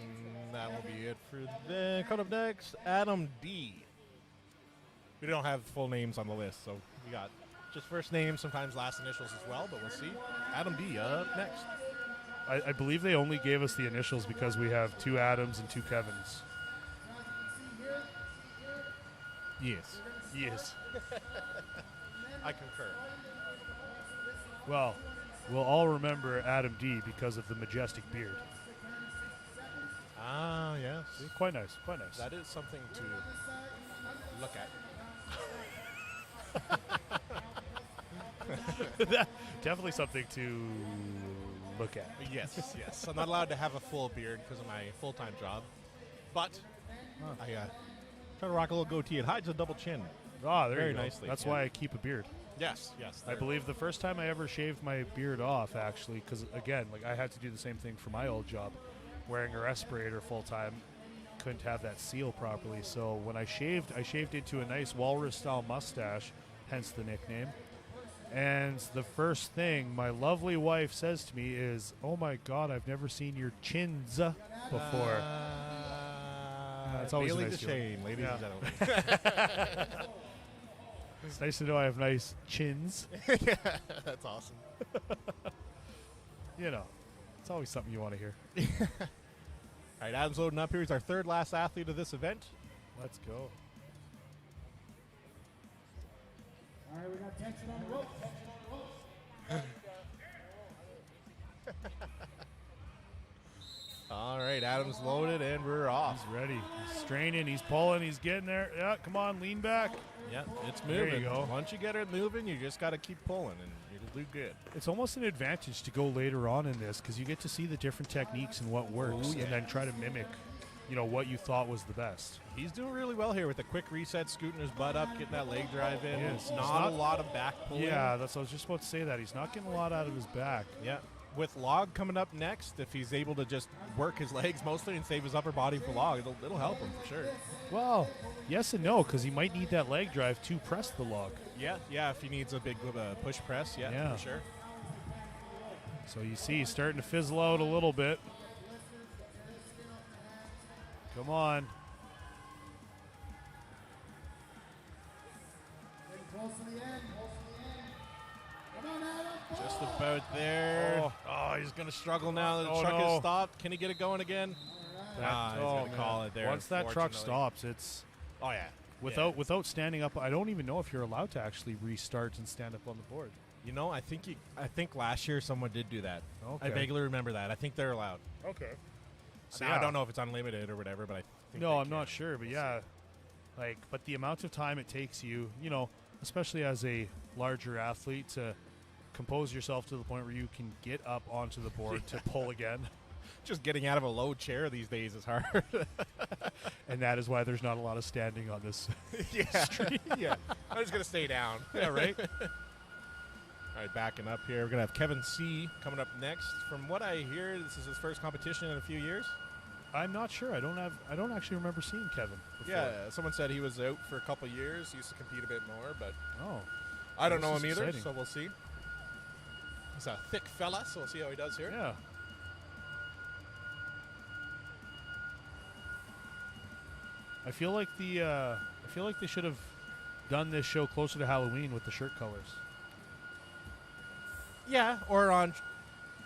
that will be it for the cut up next. Adam D. We don't have full names on the list, so we got just first name, sometimes last initials as well, but we'll see. Adam D. up next. I believe they only gave us the initials because we have 2 Adams and 2 Kevins. Yes. Yes. I concur. Well, we'll all remember Adam D because of the majestic beard. Ah, yes. Quite nice. Quite nice. That is something to look at. Definitely something to look at. Yes, yes. I'm not allowed to have a full beard because of my full-time job, but I try to rock a little goatee. It hides a double chin. Ah, there Very you go. nicely, That's yeah. why I keep a beard. Yes, yes. I believe the first time I ever shaved my beard off, actually, because again, like I had to do the same thing for my old job, wearing a respirator full time, couldn't have that seal properly. So when I shaved into a nice walrus-style mustache, hence the nickname. And the first thing my lovely wife says to me is, "Oh my God, I've never seen your chins before." It's always a Bailey nice Shane, ladies Yeah. and gentlemen. It's nice to know I have nice chins. That's awesome. You know, it's always something you want to hear. All right, Adam's loading up here. He's our third last athlete of this event. Let's go. All right, we got tension on the rope. All right, Adam's loaded, and we're off. He's ready. He's straining. He's pulling. He's getting there. Yeah, come on, lean back. Yeah, it's There you moving. go. Once you get it moving, you just got to keep pulling, and it'll do good. It's almost an advantage to go later on in this because you get to see the different techniques and what works, Oh, yeah. and then try to mimic, what you thought was the best. He's doing really well here with the quick reset, scooting his butt up, getting that leg drive in. Yes, It's he's not a not- lot of back pulling. Yeah, I was just about to say that. He's not getting a lot out of his back. Yeah. With Log coming up next, if he's able to just work his legs mostly and save his upper body for Log, it'll help him for sure. Well, yes and no, because he might need that leg drive to press the log. Yeah, if he needs a big push press, Yeah. for sure. So you see he's starting to fizzle out a little bit. Come on. Getting close to the end. Come on, Adam. Just about there. Oh. He's going to struggle now. The Oh, truck no. has stopped. Can he get it going again? He's going to call it there. Once that truck unfortunately. stops, it's Oh, yeah. without standing up. I don't even know if you're allowed to actually restart and stand up on the board. You know, I think last year someone did do that. Okay. I vaguely remember that. I think they're allowed. Okay. So Now, I don't know if it's unlimited or whatever, but I think No, they I'm can. not sure, but yeah, but the amount of time it takes you, especially as a larger athlete, to compose yourself to the point where you can get up onto the board to pull again, Just getting out of a low chair these days is hard. and that is why there's not a lot of standing on this. Yeah. I'm just going to stay down. Yeah, right. All right, backing up here. We're going to have Kevin C. coming up next. From what I hear, this is his first competition in a few years. I'm not sure. I don't actually remember seeing Kevin before. Yeah, someone said he was out for a couple years. He used to compete a bit more, but Oh. I don't This know is him either, exciting. so we'll see. He's a thick fella, so we'll see how he does here. Yeah. I feel like they should have done this show closer to Halloween with the shirt colors. Yeah, or on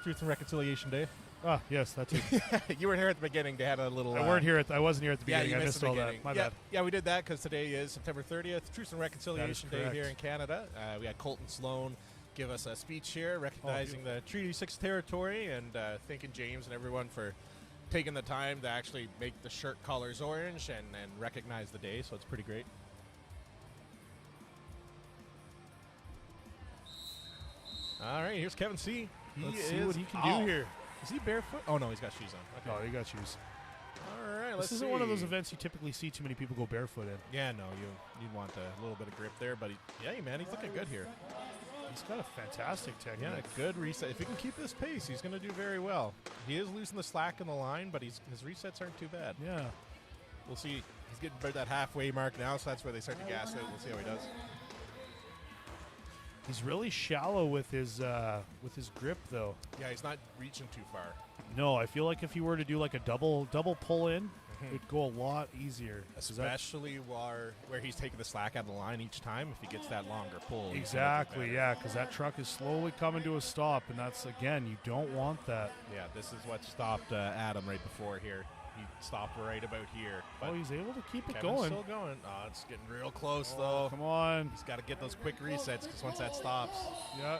Truth and Reconciliation Day. Ah, yes, that too. You weren't here at the beginning. They had a little. I wasn't here at the beginning. Yeah, you I missed missed the all beginning. that. My yeah, bad. Yeah, we did that because today is September 30th, Truth and Reconciliation Day correct. here in Canada. We had Colton Sloan give us a speech here recognizing the Treaty 6 territory and thanking James and everyone for taking the time to actually make the shirt colors orange and recognize the day, so it's pretty great. All right, here's Kevin C. Let's see what he can do here. Is he barefoot? Oh, no, he's got shoes on. Okay. No, you got shoes. All right, This isn't one of those events you typically see too many people go barefoot in. Yeah, no, you'd want a little bit of grip there, but man, he's looking good here. He's got a fantastic technique. Yeah, good reset. If he can keep this pace, he's going to do very well. He is losing the slack in the line, but his resets aren't too bad. Yeah. We'll see. He's getting about that halfway mark now, so that's where they start to gas out. We'll see how he does. He's really shallow with his grip, though. Yeah, he's not reaching too far. No, I feel like if he were to do like a double pull in, it'd go a lot easier. Especially where he's taking the slack out of the line each time. If he gets that longer pull, Exactly, yeah, because that truck is slowly coming to a stop, and that's, again, you don't want that. Yeah, this is what stopped Adam right before here. He stopped right about here. Oh, he's able to keep it Kevin's going. still going. Oh, it's getting real close, Oh, though. come on. He's got to get those quick resets because once that stops. Yeah.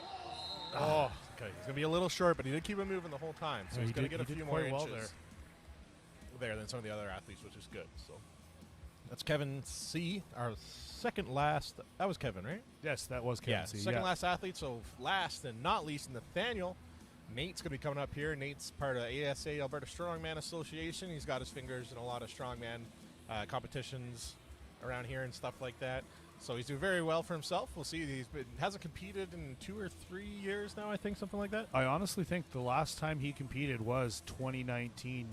Oh, okay. He's going to be a little short, but he did keep it moving the whole time. So Yeah, he's he going to did- get a he did few more quite well inches there than some of the other athletes, which is good. So that's Kevin C., our second last. That was Kevin, right? Yes, that was Kevin C. Second last athlete. So last and not least, Nathaniel. Nate's going to be coming up here. Nate's part of ASA, Alberta Strongman Association. He's got his fingers in a lot of strongman competitions around here and stuff like that. So he's doing very well for himself. We'll see. Hasn't competed in 2 or 3 years now, I think, something like that. I honestly think the last time he competed was 2019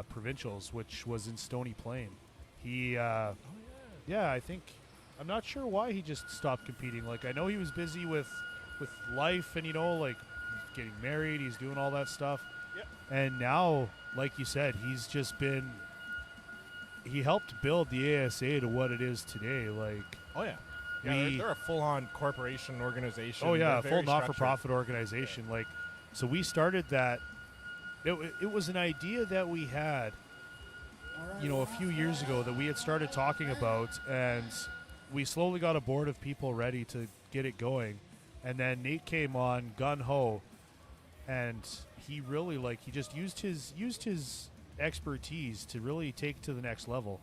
provincials, which was in Stony Plain. Yeah, I think, I'm not sure why he just stopped competing. Like, I know he was busy with life and, like, getting married, he's doing all that stuff. Yep. And now, like you said, he helped build the ASA to what it is today. Like, Oh, yeah. They're a full-on corporation organization. oh yeah, They're full very not-for-profit organization. Yeah. Like, so we started that. It was an idea that we had, a few years ago that we had started talking about, and we slowly got a board of people ready to get it going. And then Nate came on gun-ho, and he really, he just used his expertise to really take to the next level.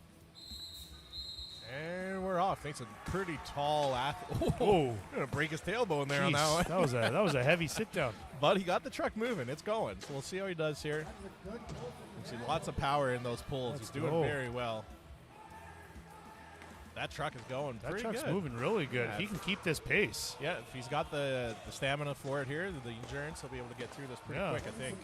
And we're off. Nate's a pretty tall athlete. Oh, Gonna break his tailbone there on that jeez, one. that was a heavy sit down. But he got the truck moving. It's going. So we'll see how he does here. We see lots of power in those pulls. He's doing very well. That truck is going That pretty truck's good. moving really good. Yeah. He can keep this pace. Yeah, if he's got the stamina for it here, the endurance, he'll be able to get through this pretty quick, I think.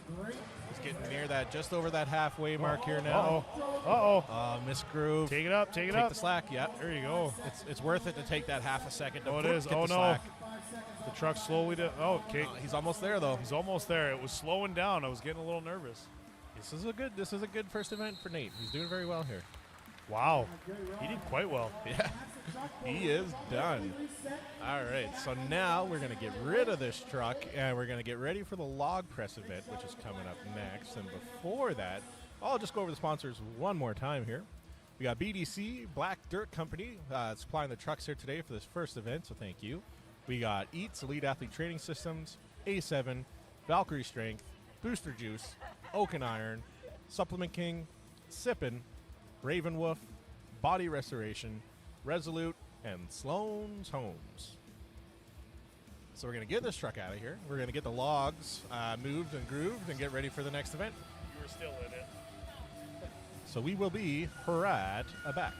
He's getting near that, just over that halfway mark here now. Uh-oh. Miss groove. Take it up. Take the slack. Yeah, there you go. It's worth it to take that half a second. To Oh, it is. get Oh, the no. slack. The truck's slowly okay. He's almost there though. He's almost there. It was slowing down. I was getting a little nervous. This is a good first event for Nate. He's doing very well here. Wow. He did quite well. Yeah. He is done. All right, so now we're going to get rid of this truck, and we're going to get ready for the log press event, which is coming up next. And before that, I'll just go over the sponsors one more time here. We got BDC, Black Dirt Company, supplying the trucks here today for this first event, so thank you. We got Eats, Elite Athlete Training Systems, A7, Valkyrie Strength, Booster Juice, Oaken Iron, Supplement King, Sippin', Raven Wolf, Body Restoration, Resolute, and Sloan's Homes. So we're going to get this truck out of here. We're going to get the logs moved and grooved and get ready for the next event. You were still in it. So we will be right back.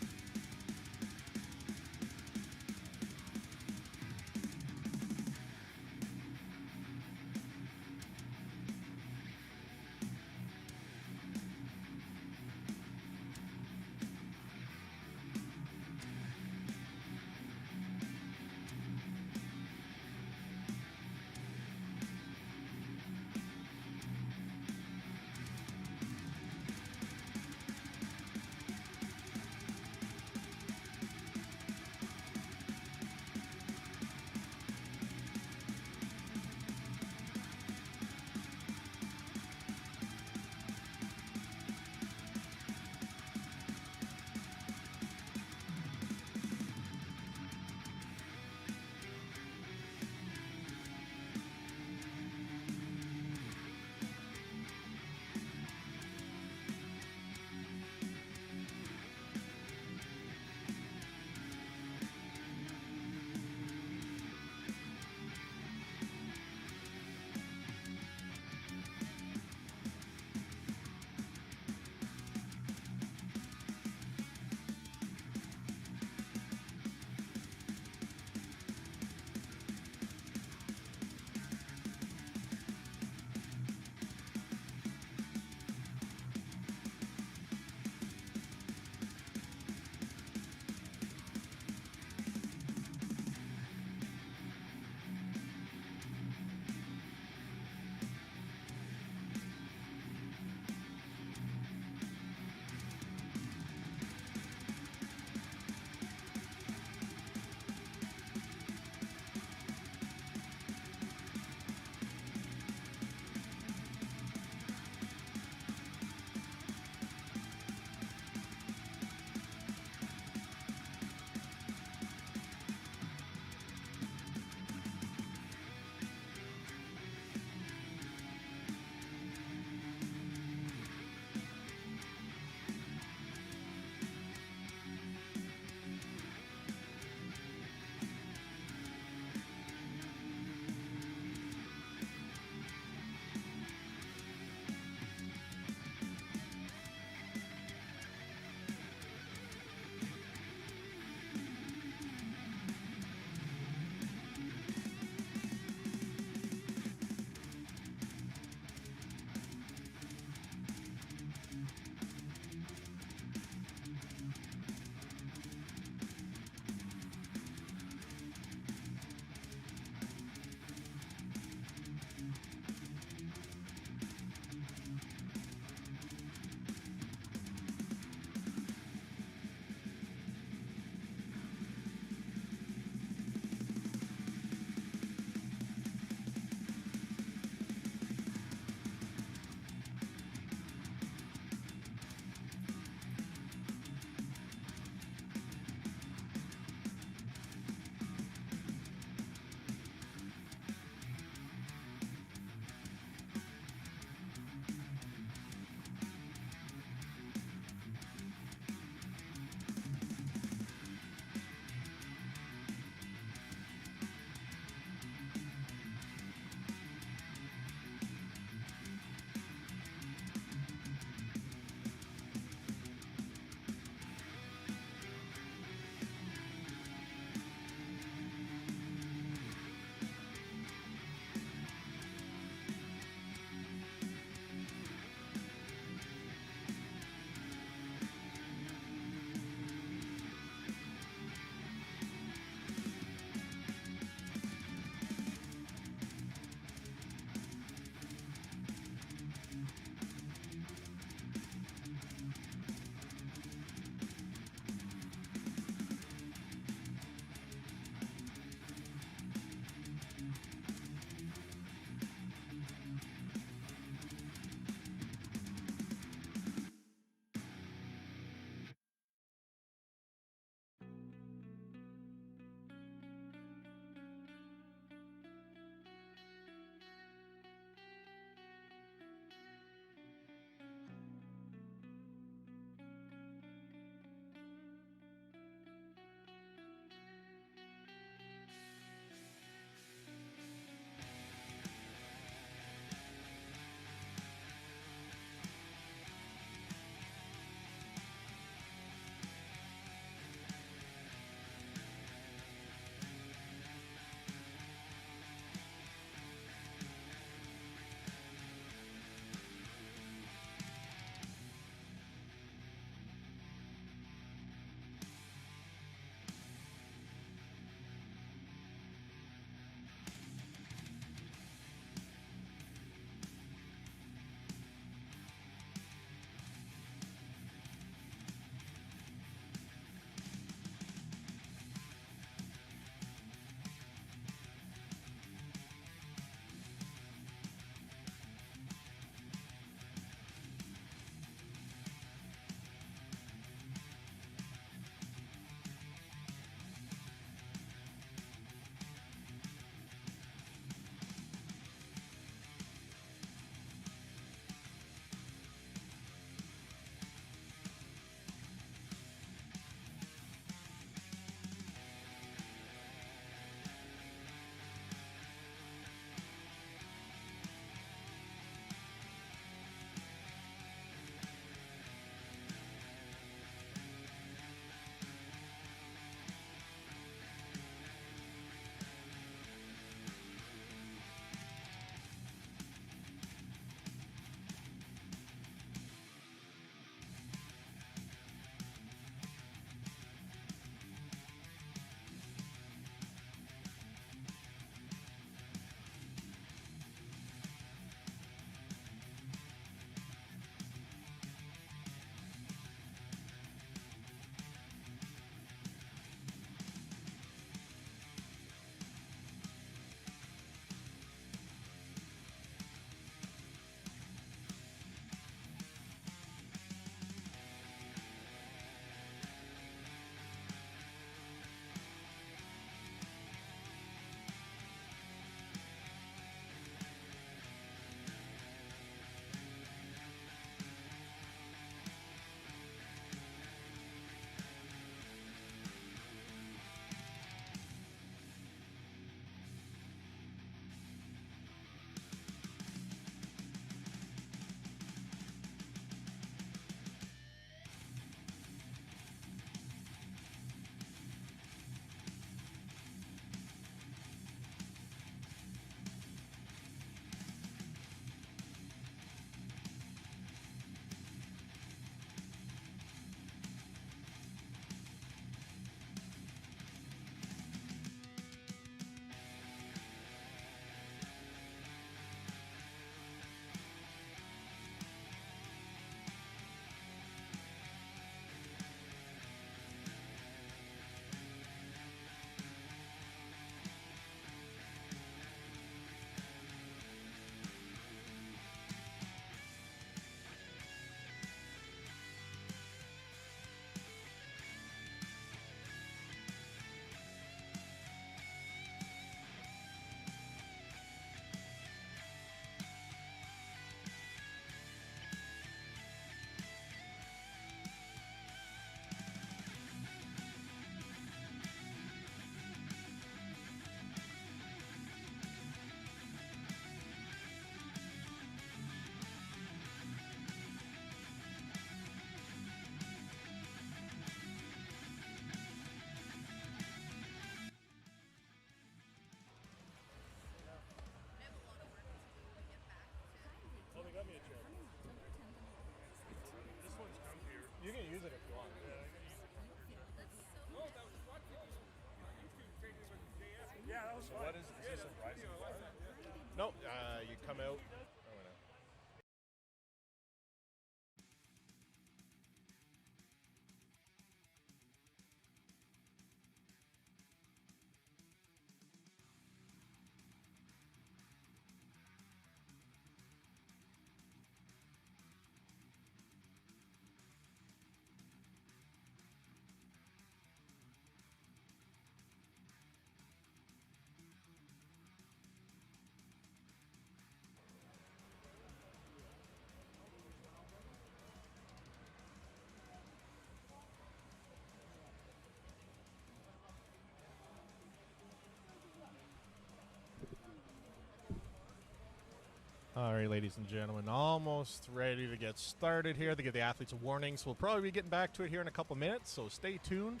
All right, ladies and gentlemen, almost ready to get started here. They give the athletes a warning, so we'll probably be getting back to it here in a couple minutes, so stay tuned,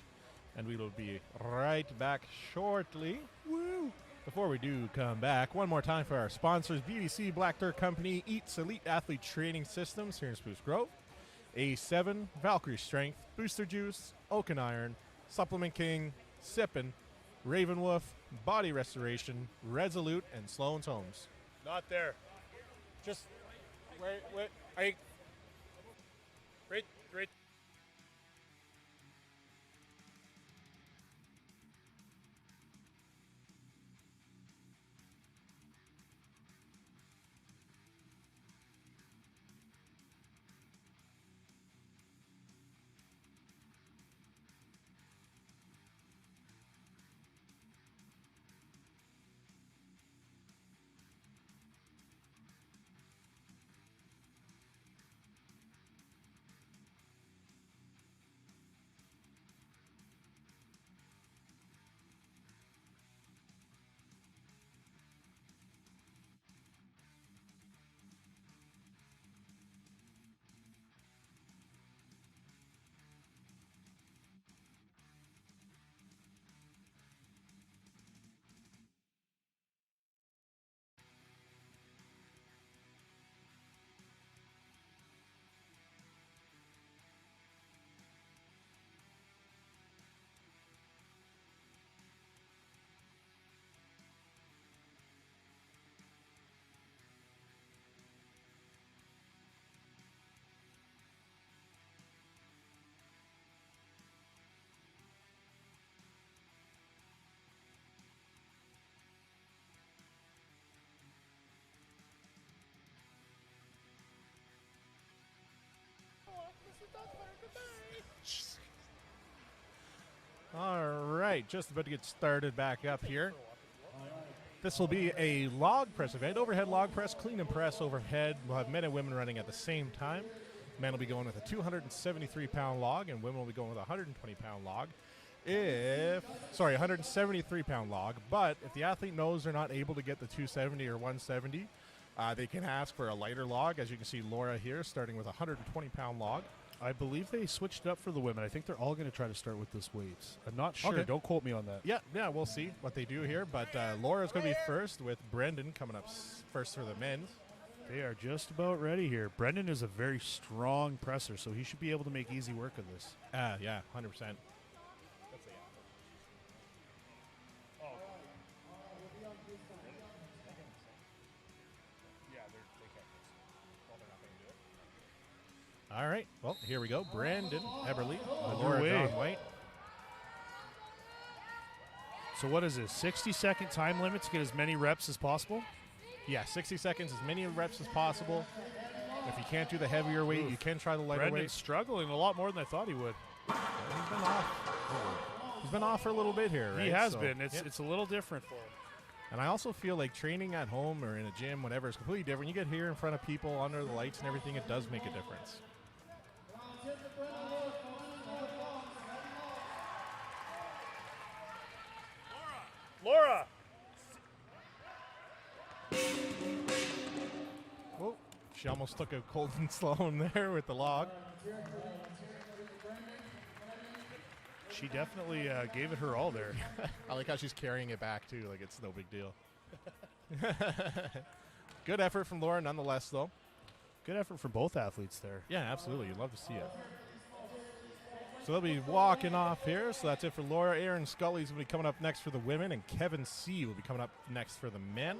and we will be right back shortly. Woo! Before we do come back, one more time for our sponsors, BDC Black Dirt Company, Eats Elite Athlete Training Systems here in Spruce Grove, A7, Valkyrie Strength, Booster Juice, Oak and Iron, Supplement King, Sippin', Ravenwolf, Body Restoration, Resolute, and Sloan's Homes. Not there. Just wait. Right. All right, just about to get started back up here. This will be a log press event, overhead log press, clean and press overhead. We'll have men and women running at the same time. Men will be going with a 273-pound log, and women will be going with a 120-pound log. 173-pound log. But if the athlete knows they're not able to get the 270 or 170, they can ask for a lighter log. As you can see, Laura here starting with a 120-pound log. I believe they switched it up for the women. I think they're all going to try to start with this weight. I'm not sure. Okay. Don't quote me on that. Yeah, we'll see what they do here. But Laura's going to be first, with Brendan coming up first for the men's. They are just about ready here. Brendan is a very strong presser, so he should be able to make easy work of this. Yeah, 100%. All right, well, here we go. Brandon Eberly, Laura John White. So what is this, 60-second time limit to get as many reps as possible? Yeah, 60 seconds, as many reps as possible. If you can't do the heavier weight, you can try the lighter Brendan's weight. struggling a lot more than I thought he would. He's been off. He's been off for a little bit here, right? He has been. It's a little different for him. And I also feel like training at home or in a gym, whatever, is completely different. You get here in front of people, under the lights and everything, it does make a difference. Laura! Whoa, she almost took a Colton Sloan there with the log. She definitely gave it her all there. I like how she's carrying it back, too, like it's no big deal. Good effort from Laura, nonetheless, though. Good effort for both athletes there. Yeah, absolutely. You'd love to see it. So they'll be walking off here. So that's it for Laura. Aaron Scully's going to be coming up next for the women, and Kevin C. will be coming up next for the men.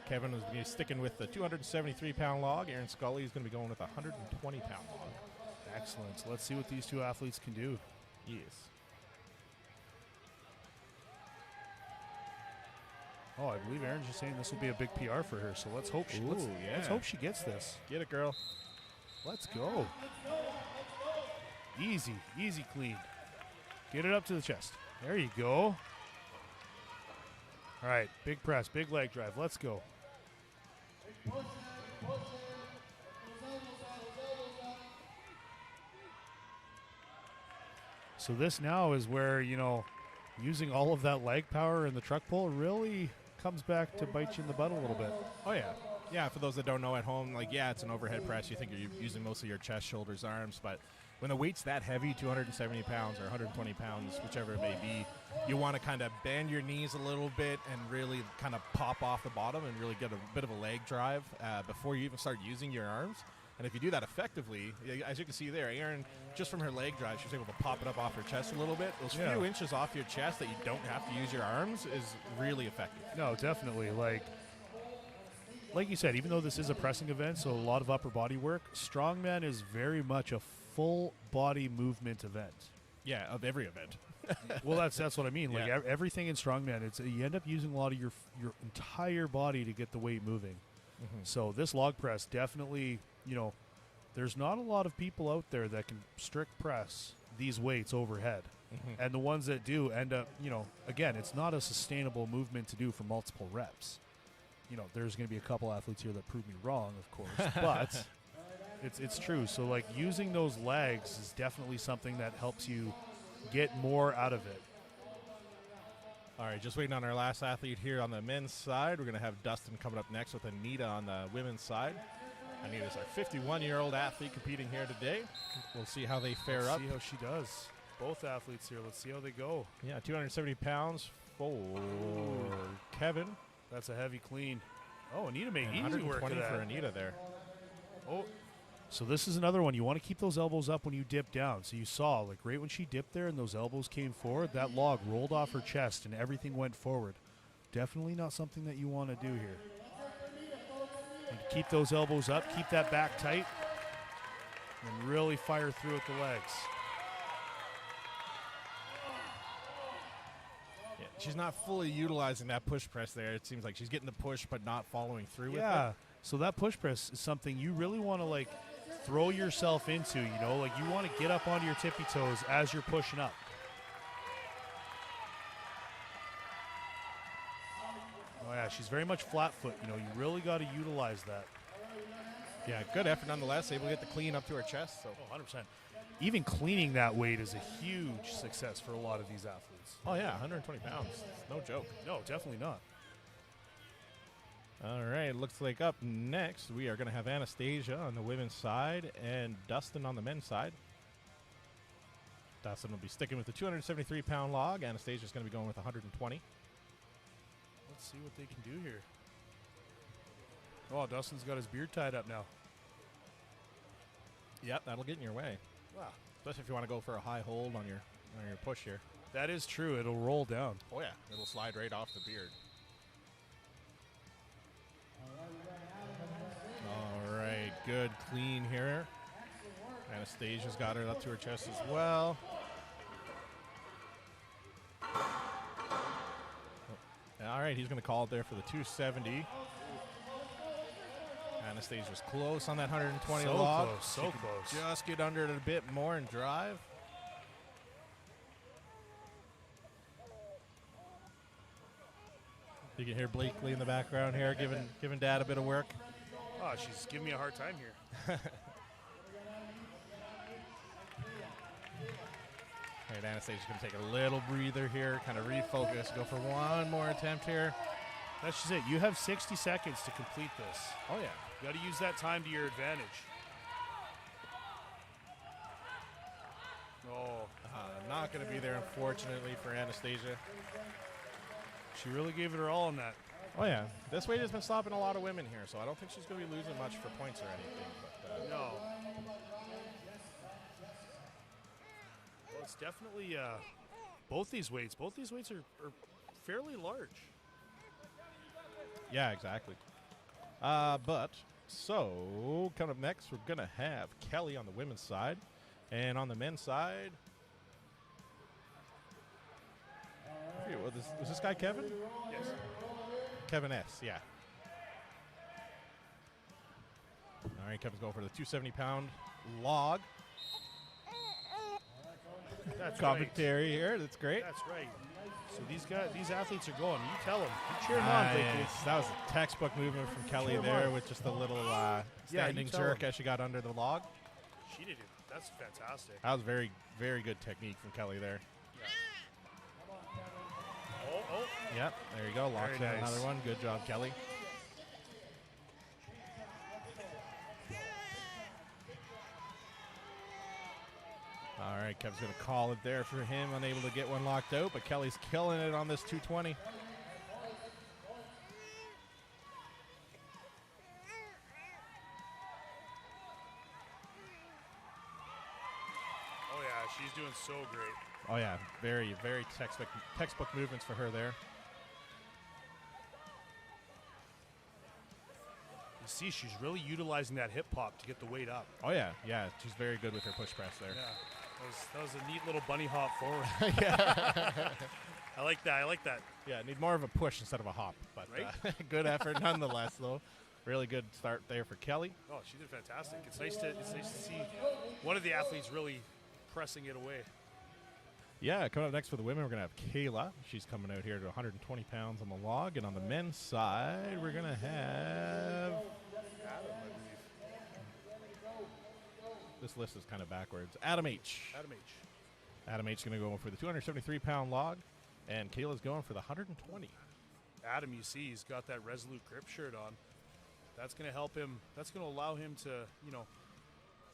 Kevin is going to be sticking with the 273-pound log. Aaron Scully is going to be going with a 120-pound log. Excellent. So let's see what these two athletes can do. Yes. Oh, I believe Aaron's just saying this will be a big PR for her. So let's hope let's hope she gets this. Get it, girl. Let's go. Easy, clean. Get it up to the chest. There you go. All right, big press, big leg drive. Let's go. So this now is where, using all of that leg power in the truck pull really comes back to bite you in the butt a little bit. Oh, yeah. Yeah, for those that don't know at home, like, yeah, it's an overhead press. You think you're using mostly your chest, shoulders, arms, but when the weight's that heavy, 270 pounds or 120 pounds, whichever it may be, you want to kind of bend your knees a little bit and really kind of pop off the bottom and really get a bit of a leg drive before you even start using your arms. And if you do that effectively, as you can see there, Erin, just from her leg drive, she was able to pop it up off her chest a little bit. Those few inches off your chest that you don't have to use your arms is really effective. No, definitely. Like you said, even though this is a pressing event, so a lot of upper body work, strongman is very much a full body movement event. Yeah, of every event. Well, that's what I mean. Like everything in strongman, it's you end up using a lot of your entire body to get the weight moving. Mm-hmm. So this log press definitely, there's not a lot of people out there that can strict press these weights overhead. Mm-hmm. And the ones that do end up, again, it's not a sustainable movement to do for multiple reps. There's going to be a couple athletes here that prove me wrong, of course, but it's true. So, like, using those legs is definitely something that helps you get more out of it. All right, just waiting on our last athlete here on the men's side. We're going to have Dustin coming up next with Anita on the women's side. Anita's our 51-year-old athlete competing here today. We'll see how they fare up. See how she does. Both athletes here. Let's see how they go. Yeah, 270 pounds for Kevin. That's a heavy clean. Oh, Anita made easy work of 120 that. for Anita there. Oh, so this is another one. You want to keep those elbows up when you dip down. So you saw, like, right when she dipped there and those elbows came forward, that log rolled off her chest and everything went forward. Definitely not something that you want to do here. And keep those elbows up, keep that back tight, and really fire through with the legs. Yeah, she's not fully utilizing that push press there. It seems like she's getting the push but not following through with it. So that push press is something you really want to, like, throw yourself into, like you want to get up onto your tippy toes as you're pushing up. Oh yeah, she's very much flat foot. You really got to utilize that. Yeah, good effort nonetheless. Able to get the clean up to her chest. So 100%. Even cleaning that weight is a huge success for a lot of these athletes. Oh yeah, 120 pounds. It's no joke. No, definitely not. All right, looks like up next we are going to have Anastasia on the women's side and Dustin on the men's side. Dustin will be sticking with the 273-pound log. Anastasia's going to be going with 120. Let's see what they can do here. Oh, Dustin's got his beard tied up now. Yep, that'll get in your way. Wow. Especially if you want to go for a high hold on your push here. That is true. It'll roll down. Oh yeah, it'll slide right off the beard. All right, good clean here. Anastasia's got her up to her chest as well. All right, he's going to call it there for the 270. Anastasia's close on that 120 so log. Close, so close. Just get under it a bit more and drive. You can hear Blakely in the background here, giving Dad a bit of work. Oh, she's giving me a hard time here. All right, Anastasia's going to take a little breather here, kind of refocus, go for one more attempt here. That's just it. You have 60 seconds to complete this. Oh, yeah. You got to use that time to your advantage. Oh. Not going to be there, unfortunately, for Anastasia. She really gave it her all on that. Oh, yeah. This weight has been stopping a lot of women here, so I don't think she's going to be losing much for points or anything. But, no. Well, it's definitely both these weights are fairly large. Yeah, exactly. So coming up next, we're going to have Kelly on the women's side. And on the men's side, was this guy Kevin? Yes. Kevin S., yeah. All right, Kevin's going for the 270-pound log. That's commentary here. That's great. That's right. So these athletes are going. You tell them. You cheer them on, Blakely. That was a textbook movement from Kelly there with just a little standing jerk as she got under the log. She did it. That's fantastic. That was very, very good technique from Kelly there. Oh. Yep, there you go. Locked in nice. another one. Good job, Kelly. All right, Kev's going to call it there for him, unable to get one locked out, but Kelly's killing it on this 220. Oh yeah, she's doing so great. Oh yeah, very, very textbook movements for her there. You see, she's really utilizing that hip pop to get the weight up. Oh yeah, yeah, she's very good with her push press there. Yeah, that was a neat little bunny hop forward. Yeah. I like that. I like that. Yeah, need more of a push instead of a hop, but Right? good effort nonetheless, though. Really good start there for Kelly. Oh, she did fantastic. It's nice to see one of the athletes really pressing it away. Yeah, coming up next for the women, we're going to have Kayla. She's coming out here to 120 pounds on the log. And on the men's side, we're going to have... Adam, I believe. This list is kind of backwards. Adam H. Adam H. Adam H is going to go for the 273-pound log. And Kayla's going for the 120. Adam, you see, he's got that Resolute grip shirt on. That's going to help him. That's going to allow him to,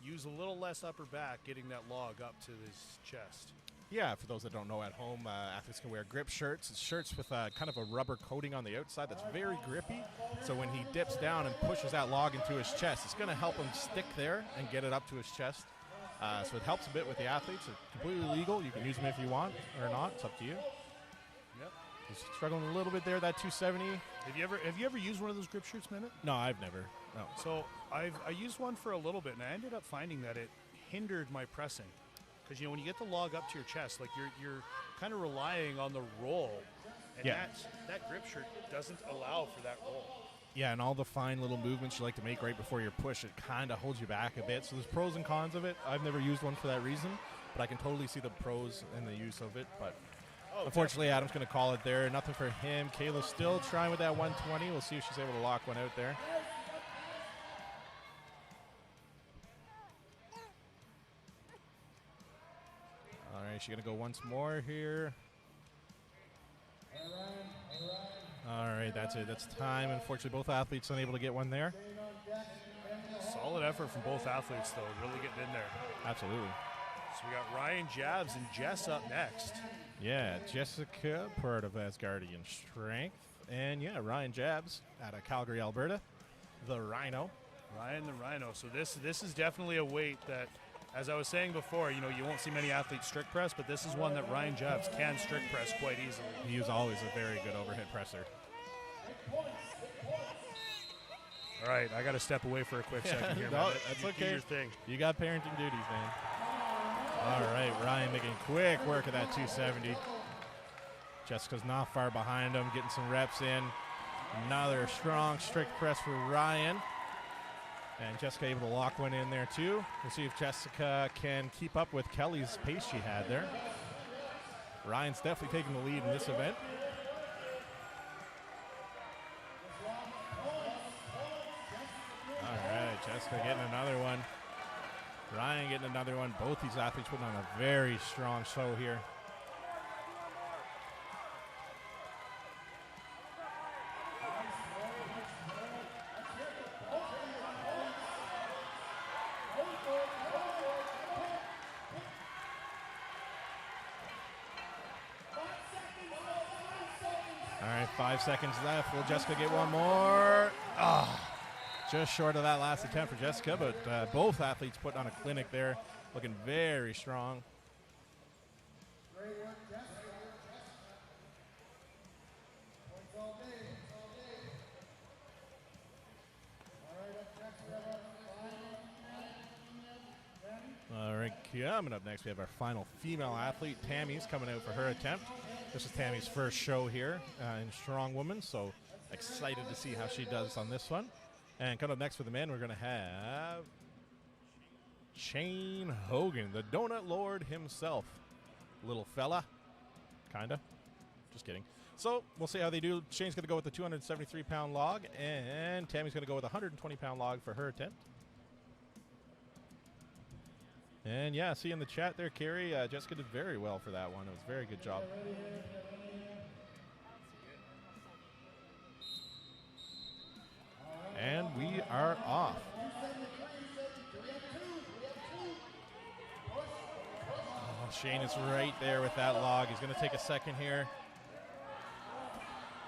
use a little less upper back, getting that log up to his chest. Yeah, for those that don't know at home, athletes can wear grip shirts. It's shirts with kind of a rubber coating on the outside that's very grippy. So when he dips down and pushes that log into his chest, it's going to help him stick there and get it up to his chest. So it helps a bit with the athletes. It's completely legal. You can use them if you want or not. It's up to you. Yep. He's struggling a little bit there, that 270. Have you ever used one of those grip shirts, Minute? No, I've never. No. So I used one for a little bit, and I ended up finding that it hindered my pressing. Because when you get the log up to your chest, like you're kind of relying on the roll, and Yeah. that grip shirt doesn't allow for that roll. Yeah, and all the fine little movements you like to make right before your push, it kind of holds you back a bit. So there's pros and cons of it. I've never used one for that reason, but I can totally see the pros and the use of it. But unfortunately, Adam's going to call it there. Nothing for him. Kayla's still trying with that 120. We'll see if she's able to lock one out there. All right, she's going to go once more here. All right, that's it. That's time. Unfortunately, both athletes unable to get one there. Solid effort from both athletes, though, really getting in there. Absolutely. So we got Ryan Jabs and Jess up next. Yeah, Jessica, part of Asgardian Strength. And yeah, Ryan Jabs out of Calgary, Alberta. The Rhino. Ryan the Rhino. So this is definitely a weight that, as I was saying before, you won't see many athletes strict press, but this is one that Ryan Jabs can strict press quite easily. He was always a very good overhead presser. All right, I got to step away for a quick second here. No, man. that's You okay. Do your thing. You got parenting duties, man. All right, Ryan making quick work of that 270. Jessica's not far behind him, getting some reps in. Another strong strict press for Ryan. And Jessica able to lock one in there too. We'll see if Jessica can keep up with Kelly's pace she had there. Ryan's definitely taking the lead in this event. All right, Jessica getting another one. Ryan getting another one. Both these athletes putting on a very strong show here. All right, 5 seconds left. Will Jessica get one more? Just short of that last attempt for Jessica, but both athletes putting on a clinic there, looking very strong. All right, coming up next, we have our final female athlete. Tammy's coming out for her attempt. This is Tammy's first show here in Strong Woman, so excited to see how she does on this one. And coming up next for the men, we're going to have Shane Hogan, the Donut Lord himself. Little fella. Kinda. Just kidding. So we'll see how they do. Shane's going to go with the 273-pound log, and Tammy's going to go with a 120-pound log for her attempt. And yeah, see in the chat there, Carrie, Jessica did very well for that one. It was a very good job. And we are off. Shane is right there with that log. He's going to take a second here.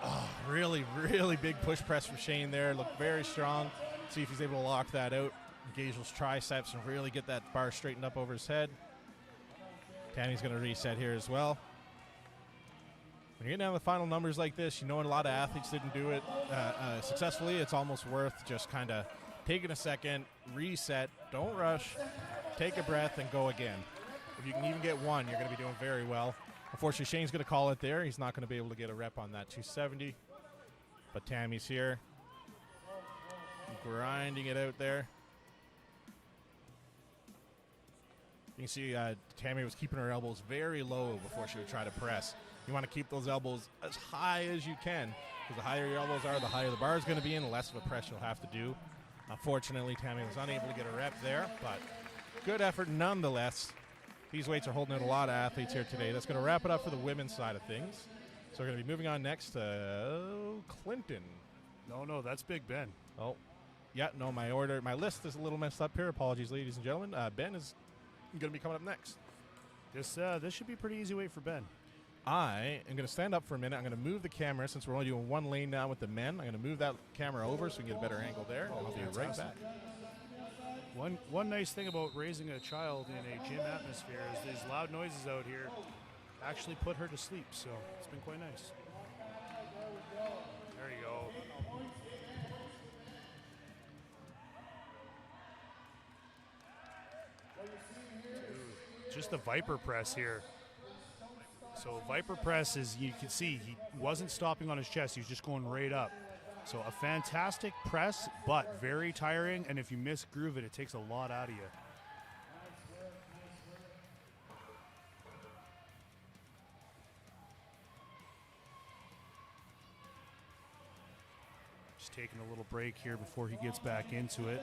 Oh, really, really big push press from Shane there. Looked very strong. See if he's able to lock that out. Engage those triceps and really get that bar straightened up over his head. Tammy's going to reset here as well. When you're getting down to the final numbers like this, you know a lot of athletes didn't do it successfully. It's almost worth just kind of taking a second, reset, don't rush, take a breath, and go again. If you can even get one, you're going to be doing very well. Unfortunately, Shane's going to call it there. He's not going to be able to get a rep on that 270. But Tammy's here, grinding it out there. You can see Tammy was keeping her elbows very low before she would try to press. You want to keep those elbows as high as you can, because the higher your elbows are, the higher the bar is going to be and the less of a press you'll have to do. Unfortunately, Tammy was unable to get a rep there, but good effort nonetheless. These weights are holding out a lot of athletes here today. That's going to wrap it up for the women's side of things. So we're going to be moving on next to Clinton. No, that's Big Ben. Oh, yeah, no, my list is a little messed up here. Apologies, ladies and gentlemen. Ben is going to be coming up next. This should be a pretty easy weight for Ben. I am going to stand up for a minute. I'm going to move the camera since we're only doing one lane now with the men. I'm going to move that camera over so we can get a better angle there, and I'll be right back. One nice thing about raising a child in a gym atmosphere is these loud noises out here actually put her to sleep, so it's been quite nice. There you go. Dude, just the Viper press here. So Viper press is, you can see, he wasn't stopping on his chest. He was just going right up. So a fantastic press, but very tiring. And if you misgroove it, it takes a lot out of you. Just taking a little break here before he gets back into it.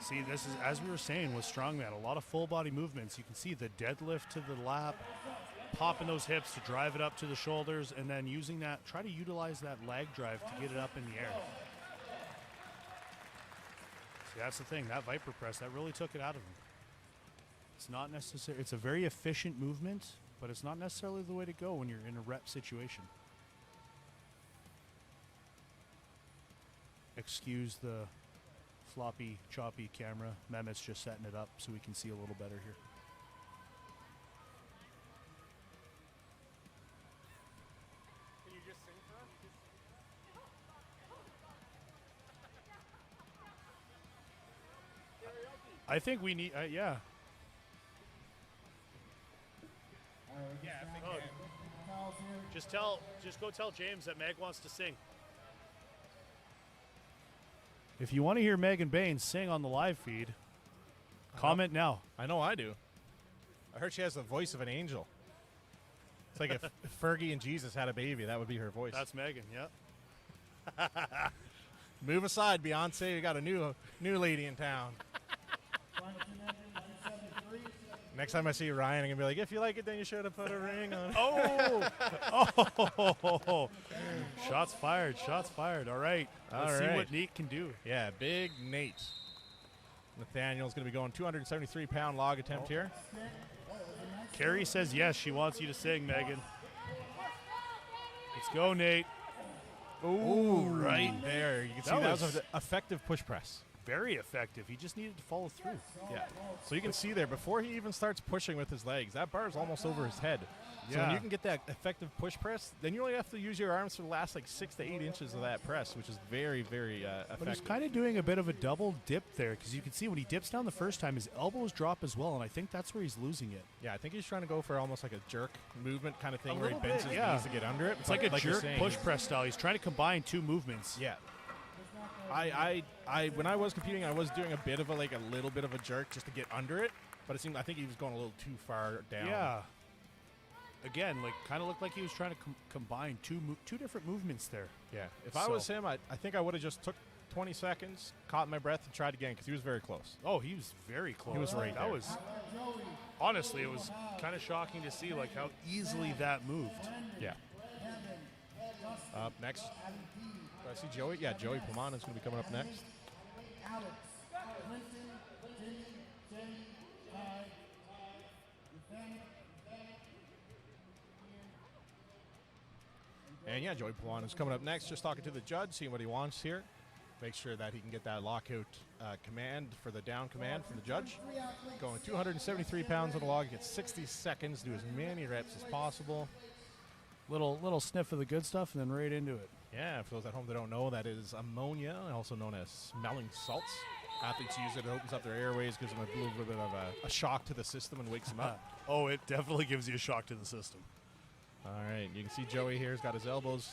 See, this is, as we were saying, with strongman, a lot of full body movements. You can see the deadlift to the lap, popping those hips to drive it up to the shoulders, and then using that, try to utilize that leg drive to get it up in the air. See, that's the thing, that Viper press, that really took it out of him. It's not necessary, it's a very efficient movement, but it's not necessarily the way to go when you're in a rep situation. Excuse the floppy, choppy camera. Mehmet's just setting it up so we can see a little better here. Can you just sing for us? I think we need, yeah. Just go tell James that Meg wants to sing. If you want to hear Megan Baines sing on the live feed, comment now. I know I do. I heard she has the voice of an angel. It's like if Fergie and Jesus had a baby, that would be her voice. That's Megan, yep. Move aside, Beyonce. We got a new lady in town. Next time I see Ryan, I'm going to be like, if you like it, then you should have put a ring on it. Oh! Shots fired, shots fired. All right. Let's see what Nate can do. Yeah, big Nate. Nathaniel's going to be going 273-pound log attempt here. Carrie says yes, she wants you to sing, Megan. Let's go, Nate. Ooh, right there. You can see that was an effective push press. Very effective. He just needed to follow through. Yeah. So you can see there, before he even starts pushing with his legs, that bar is almost over his head. So when you can get that effective push press, then you only have to use your arms for the last like 6 to 8 inches of that press, which is very, very effective. But he's kind of doing a bit of a double dip there, because you can see when he dips down the first time, his elbows drop as well, and I think that's where he's losing it. Yeah, I think he's trying to go for almost like a jerk movement kind of thing where he bends his knees to get under it. It's like a jerk push press style. He's trying to combine two movements. Yeah. I when I was competing, I was doing a little bit of a jerk just to get under it, but it seemed I think he was going a little too far down. Yeah. Again, like kind of looked like he was trying to combine two different movements there. Yeah. If I was him, I think I would have just took 20 seconds, caught my breath, and tried again because he was very close. Oh, he was very close. He was right there. That was honestly, it was kind of shocking to see like how easily that moved. Yeah. Up next. Do I see Joey? Yeah, Joey Plumon is going to be coming up next. And yeah, Joey Pwan is coming up next, just talking to the judge, seeing what he wants here. Make sure that he can get that lockout command for the down command from the judge. Going 273 pounds on the log, gets 60 seconds, do as many reps as possible. Little sniff of the good stuff and then right into it. Yeah, for those at home that don't know, that is ammonia, also known as smelling salts. Athletes use it, it opens up their airways, gives them a little bit of a shock to the system and wakes them up. Oh, it definitely gives you a shock to the system. All right, you can see Joey here has got his elbows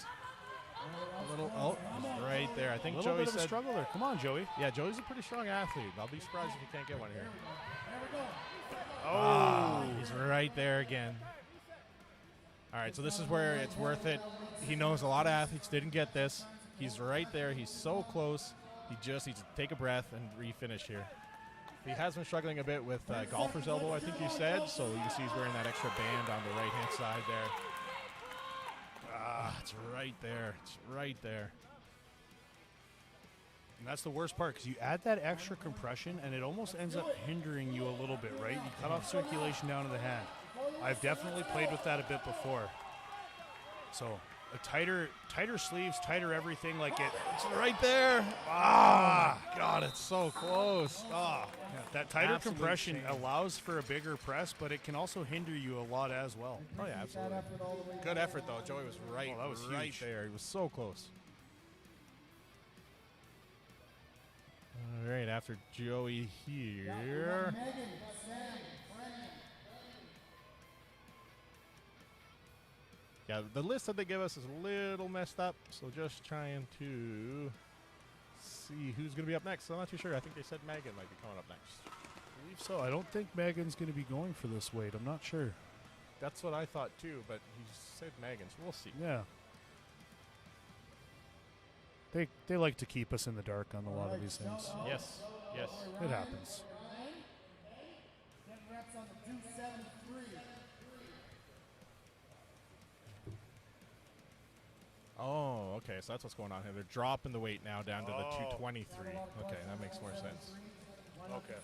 a little, he's right there. I think A little Joey bit of a said, struggle there. Come on, Joey. yeah, Joey's a pretty strong athlete. I'll be surprised if he can't get one here. Oh, He's right there again. All right, so this is where it's worth it. He knows a lot of athletes didn't get this. He's right there. He's so close. He just needs to take a breath and refinish here. He has been struggling a bit with golfer's elbow, I think you said. So you can see he's wearing that extra band on the right-hand side there. It's right there. It's right there. and that's the worst part because you add that extra compression and it almost ends up hindering you a little bit, right? You cut off circulation down to the hand. I've definitely played with that a bit before. So a tighter sleeves, tighter everything, like It's right there. God, it's so close. Yeah, that tighter Absolute compression shame. allows for a bigger press, but it can also hinder you a lot as well. Oh, yeah, absolutely. Good effort, though. Joey was right, Oh, that was right huge. there. He was so close. All right, after Joey here. Yeah, the list that they give us is a little messed up, so just trying to see who's going to be up next. So I'm not too sure. I think they said Megan might be coming up next. I believe so. I don't think Megan's going to be going for this weight. I'm not sure. That's what I thought too, but he said Megan, so we'll see. Yeah. They like to keep us in the dark on a lot of these things. Yes, yes. It happens. 10 reps on the 273. Oh, okay, so that's what's going on here. They're dropping the weight now down to the 223. Okay, that makes more sense. Okay.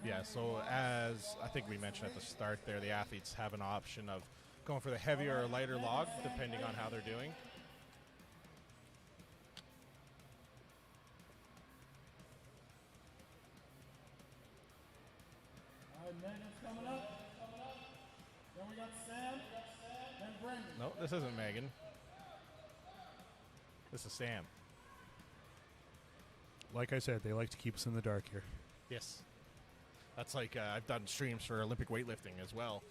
Yeah, so as I think we mentioned at the start there, the athletes have an option of going for the heavier or lighter log, depending on how they're doing. All right, Megan's coming up. Then we got Sam, then Brendan. No, this isn't Megan. This is Sam. Like I said, they like to keep us in the dark here. Yes. That's like I've done streams for Olympic weightlifting as well,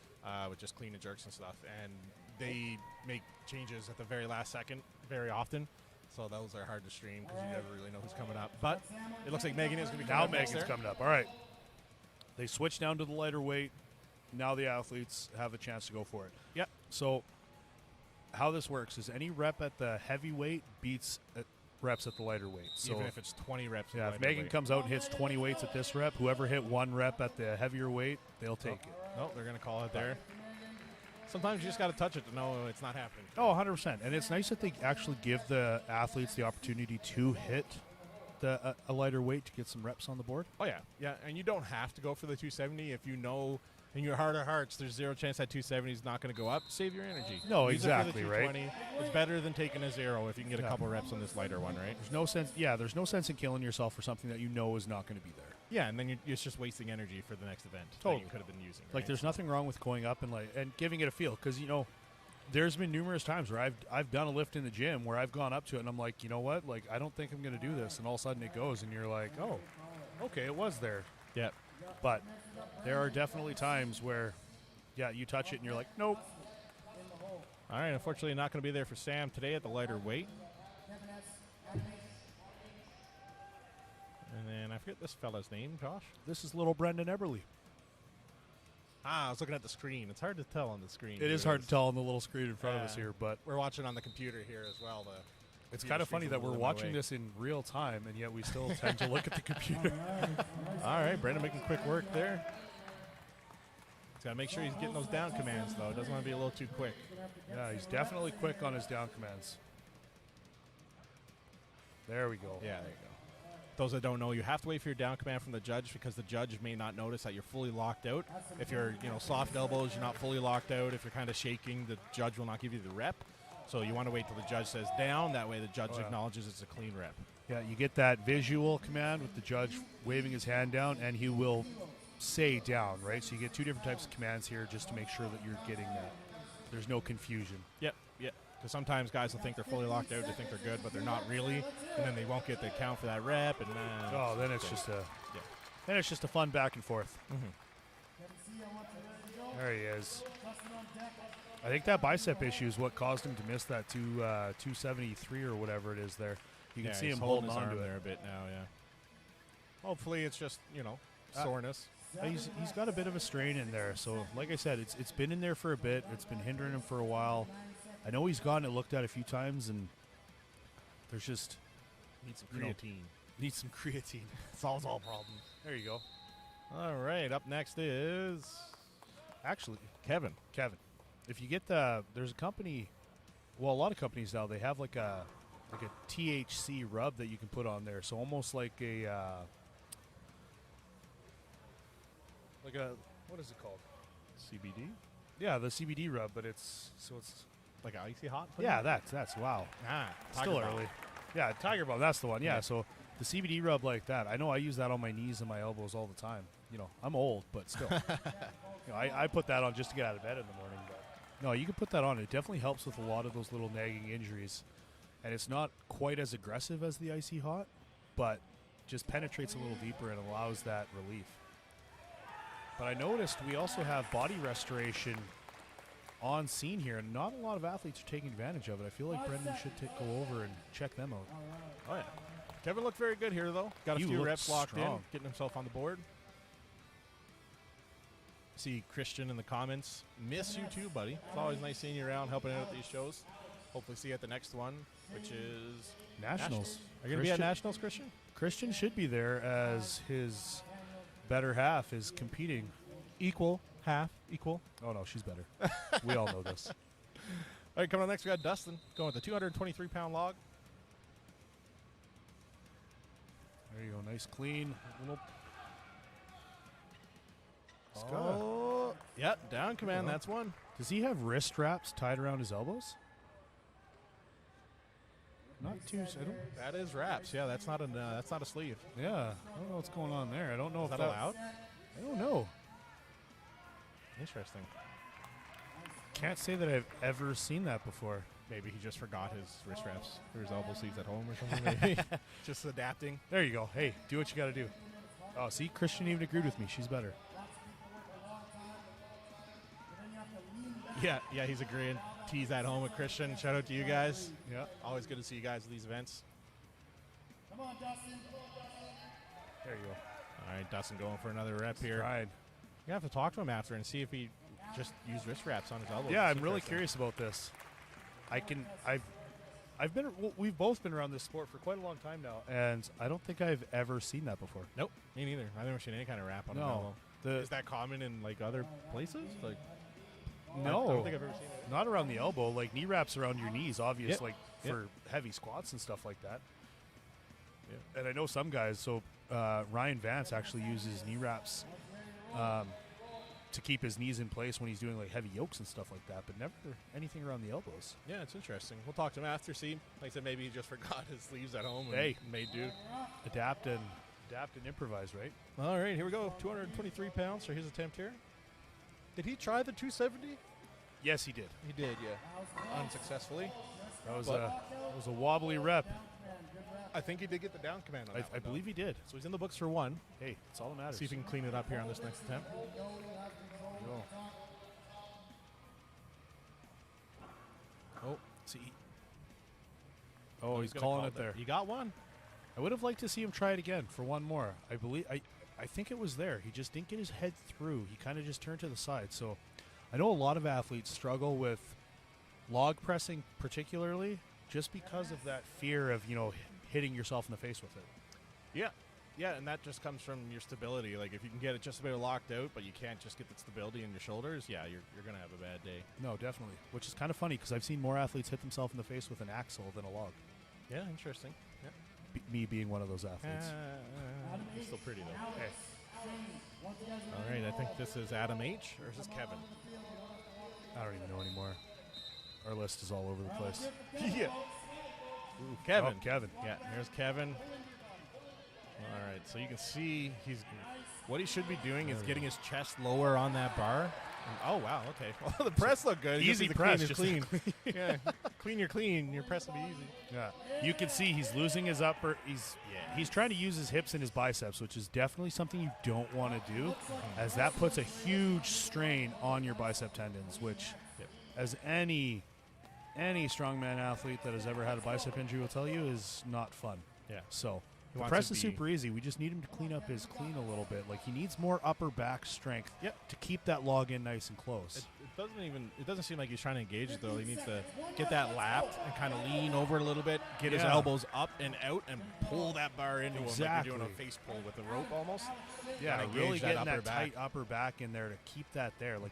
with just clean and jerks and stuff, and they make changes at the very last second very often. So those are hard to stream because you never really know who's coming up. But it looks like Megan is going to be coming Now up next Megan's there. coming up. All right. They switch down to the lighter weight. Now the athletes have a chance to go for it. Yep. So how this works is any rep at the heavy weight beats reps at the lighter weight. So Even if it's 20 reps. yeah, if Megan comes out and hits 20 weights at this rep, whoever hit one rep at the heavier weight, they'll take it. No, they're going to call it there. Sometimes you just got to touch it to know it's not happening. Oh, 100%. And it's nice that they actually give the athletes the opportunity to hit a lighter weight to get some reps on the board. Oh, yeah. Yeah, and you don't have to go for the 270 if you know in your heart of hearts there's zero chance that 270 is not going to go up. Save your energy. No, Use it for exactly, the right? 220. It's better than taking a zero if you can get a couple reps on this lighter one, right? There's no sense. Yeah, there's no sense in killing yourself for something that you know is not going to be there. Yeah, and then you're just wasting energy for the next event that Totally. you could have been using. Like, right? there's nothing wrong with going up and giving it a feel because there's been numerous times where I've done a lift in the gym where I've gone up to it and I'm like, you know what? Like, I don't think I'm going to do this, and all of a sudden it goes, and you're like, oh, okay, it was there. Yeah. But there are definitely times where, yeah, you touch it and you're like, nope. All right, unfortunately not going to be there for Sam today at the lighter weight. And then I forget this fella's name, Josh. This is little Brendan Eberle. I was looking at the screen. It's hard to tell on the screen. It is hard to tell on the little screen in front of us here, but we're watching on the computer here as well. it's kind of funny that we're watching this in real time, and yet we still tend to look at the computer. All right, Brendan making quick work there. He's got to make sure he's getting those down commands, though. Doesn't want to be a little too quick. Yeah, he's definitely quick on his down commands. There we go. Yeah, there you go. those that don't know, you have to wait for your down command from the judge because the judge may not notice that you're fully locked out. If you're, soft elbows, you're not fully locked out. If you're kind of shaking, the judge will not give you the rep. So you want to wait till the judge says down. That way the judge acknowledges it's a clean rep. Yeah, you get that visual command with the judge waving his hand down, and he will say down, right? So you get two different types of commands here just to make sure that you're getting that. There's no confusion. Yep. Because sometimes guys will think they're fully locked out, they think they're good, but they're not really, and then they won't get the count for that rep, and then it's just a fun back and forth. There he is. I think that bicep issue is what caused him to miss that 273 or whatever it is there. You can see him holding on to it there a bit now. Yeah. Hopefully, it's just soreness. He's got a bit of a strain in there. So, like I said, it's been in there for a bit. It's been hindering him for a while. I know he's gotten it looked at a few times, and there's just needs some creatine. Needs some creatine. Solves all problems. There you go. All right. Up next is actually Kevin. If you get there's a company, well, a lot of companies now, they have like a THC rub that you can put on there. So almost like a what is it called? CBD? Yeah, the CBD rub, but it's like an icy hot? Yeah, that's wow. Still early. Yeah, Tiger Balm, that's the one. Yeah, so the CBD rub like that. I know I use that on my knees and my elbows all the time. I'm old, but still. I put that on just to get out of bed in the morning. But no, you can put that on. It definitely helps with a lot of those little nagging injuries. And it's not quite as aggressive as the icy hot, but just penetrates a little deeper and allows that relief. But I noticed we also have body restoration on scene here, and not a lot of athletes are taking advantage of it. I feel like Brendan should go over and check them out. Oh, yeah. Kevin looked very good here, though. Got a few reps locked in, getting himself on the board. See Christian in the comments. Miss you too, buddy. It's always nice seeing you around, helping out at these shows. Hopefully see you at the next one, which is Nationals. Are you going to be at Nationals, Christian? Christian should be there as his better half is competing. Equal. Oh, no, she's better. We all know this. All right, coming on next, we got Dustin going with the 223-pound log. There you go. Nice, clean. Oh, yep, down command. That's one. Does he have wrist straps tied around his elbows? Not too. That is wraps. Yeah, that's not a sleeve. Yeah, I don't know what's going on there. I don't know if that allowed. I don't know. Interesting. Can't say that I've ever seen that before. Maybe he just forgot his wrist wraps or his elbow sleeves at home or something. Maybe just adapting. There you go. Hey, do what you got to do. Oh, see, Christian even agreed with me. She's better. Yeah, he's agreeing. Tease at home with Christian. Shout out to you guys. Yeah, always good to see you guys at these events. Come on, Dustin. There you go. All right, Dustin going for another rep here. Right. You have to talk to him after and see if he just used wrist wraps on his elbows. Yeah, I'm really curious about this. We've both been around this sport for quite a long time now, and I don't think I've ever seen that before. Nope, me neither. I've never seen any kind of wrap on an elbow. Is that common in like other places? Like, no, I don't think I've ever seen it. Not around the elbow. Like knee wraps around your knees, obviously, for heavy squats and stuff like that. Yeah. And I know some guys. So Ryan Vance actually uses knee wraps to keep his knees in place when he's doing like heavy yokes and stuff like that, but never anything around the elbows. Yeah, it's interesting. We'll talk to him after. See, like I said, maybe he just forgot his sleeves at home. Hey, and made do. Adapt and improvise, right? All right, here we go. 223 pounds for his attempt here. Did he try the 270? Yes, he did. He did, yeah. Unsuccessfully. That was a wobbly rep. I think he did get the down command on that I believe he did. So he's in the books for one. Hey, that's all that matters. See if he can clean it up here on this next attempt. Oh, see. Oh, he's calling it there. You got one. I would have liked to see him try it again for one more. I think it was there. He just didn't get his head through. He kind of just turned to the side. So I know a lot of athletes struggle with log pressing particularly just because of that fear of, hitting yourself in the face with it. Yeah, and that just comes from your stability. Like if you can get it just about locked out, but you can't just get the stability in your shoulders, yeah, you're going to have a bad day. No, definitely. Which is kind of funny because I've seen more athletes hit themselves in the face with an axle than a log. Yeah, interesting. Yeah. me being one of those athletes. He's still pretty, though. Okay. All right, I think this is Adam H. Or is this Kevin? I don't even know anymore. Our list is all over the place. Yeah. Ooh, Kevin. Oh, Kevin. Yeah, here's Kevin. All right, so you can see what he should be doing is getting his chest lower on that bar. And, oh, wow, okay. Well, the press looked good. Easy the press. Clean is Just clean. Yeah, clean, you're clean. Your press will be easy. Yeah. You can see he's losing his upper. He's trying to use his hips and his biceps, which is definitely something you don't want to do, as that puts a huge strain on your bicep tendons, which, as any strongman athlete that has ever had a bicep injury will tell you, is not fun. Yeah. So the wants press to is be- super easy. We just need him to clean up his clean a little bit. Like, he needs more upper back strength Yep. to keep that log in nice and close. It doesn't seem like he's trying to engage it, though. He needs to get that lapped and kind of lean over a little bit, get his elbows up and out, and pull that bar into him like you're doing a face pull with a rope almost. Yeah, Kinda really gauge getting that upper back. tight upper back in there to keep that there. Like,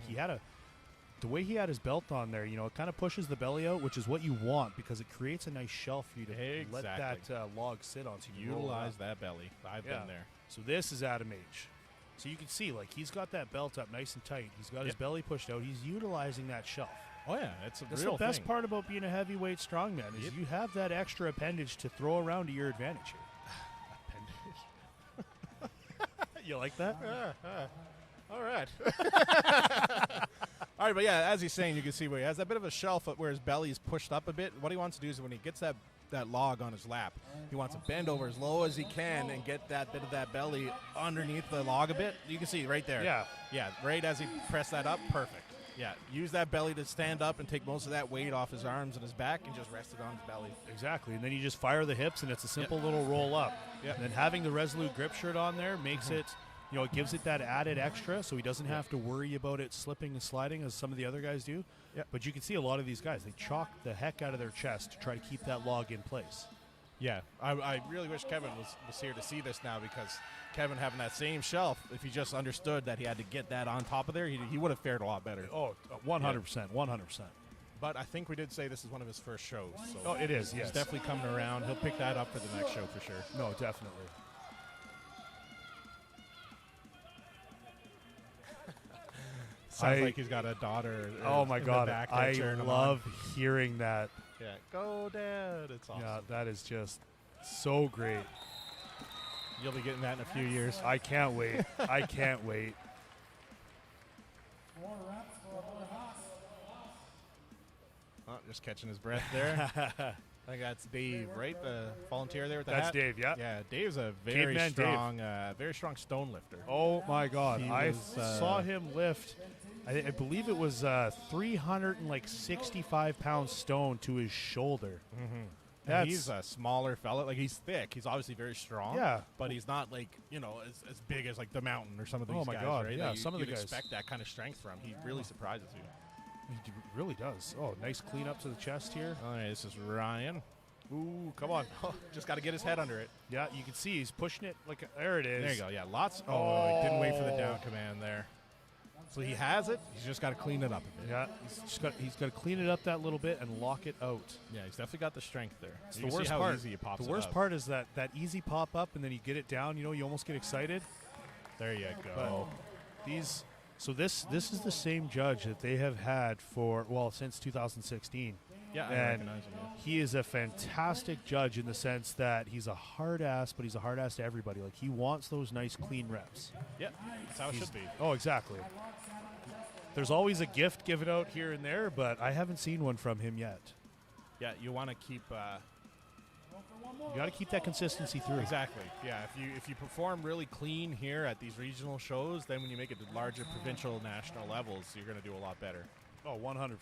the way he had his belt on there, it kind of pushes the belly out, which is what you want because it creates a nice shelf for you to let Exactly. that log sit on. So you can roll it Utilize up. that belly. I've been there. So this is Adam H. So you can see, like, he's got that belt up nice and tight. He's got his belly pushed out. He's utilizing that shelf. Oh, yeah. It's a That's real the best thing. part about being a heavyweight strongman is you have that extra appendage to throw around to your advantage here. You like that? All right. All right, but yeah, as he's saying, you can see where he has that bit of a shelf where his belly is pushed up a bit. What he wants to do is when he gets that log on his lap, he wants to bend over as low as he can and get that bit of that belly underneath the log a bit. You can see right there. Yeah. Yeah, right as he pressed that up, perfect. Yeah, use that belly to stand up and take most of that weight off his arms and his back and just rest it on his belly. Exactly, and then you just fire the hips, and it's a simple little roll up. Yep. And then having the Resolute grip shirt on there makes it, it gives it that added extra, so he doesn't have to worry about it slipping and sliding as some of the other guys do. Yep. But you can see a lot of these guys, they chalk the heck out of their chest to try to keep that log in place. Yeah, I really wish Kevin was here to see this now, because Kevin having that same shelf, if he just understood that he had to get that on top of there, he would have fared a lot better. Oh, 100%, 100%. But I think we did say this is one of his first shows. So Oh, it is, yes. He's definitely coming around. He'll pick that up for the next show for sure. No, definitely. Sounds like he's got a daughter. Oh, my in God. The back I cheering him love on. hearing that. Yeah, go Dad. It's awesome. Yeah, that is just so great. You'll be getting that in a few years. I can't wait. I can't wait. Oh, just catching his breath there. I think that's Dave, right? The volunteer there with the That's hat? Dave, yeah. Yeah, Dave's a very strong stone lifter. Oh, my God. He I was, saw him lift, I believe it was 365-pound stone to his shoulder. Mm-hmm. That's- He's a smaller fella. Like, he's thick. He's obviously very strong. Yeah. But he's not, like, as big as, like, the Mountain or some of these Oh, my guys, God, right? yeah, Like, some of the you'd guys. expect that kind of strength from. He really surprises you. He really does. Oh, nice clean up to the chest here. All right, this is Ryan. Ooh, come on. Just got to get his head under it. Yeah, you can see he's pushing it. There it is. There you go. Yeah, lots. Oh, he didn't wait for the down command there. So he has it. He's just got to clean it up a bit. Yeah, he's got to clean it up that little bit and lock it out. Yeah, he's definitely got the strength there. It's You the can see worst how part. easy he pops The it worst up. part is that easy pop up, and then you get it down. You almost get excited. There you go. So this is the same judge that they have had since 2016. Yeah, I and recognize him. Yeah. he is a fantastic judge in the sense that he's a hard ass, but he's a hard ass to everybody. Like, he wants those nice clean reps. Yeah, that's how it should be. Oh, exactly. There's always a gift given out here and there, but I haven't seen one from him yet. Yeah, you want to keep. You got to keep that consistency through. Exactly. Yeah, if you perform really clean here at these regional shows, then when you make it to larger provincial, national levels, you're going to do a lot better. Oh, 100%.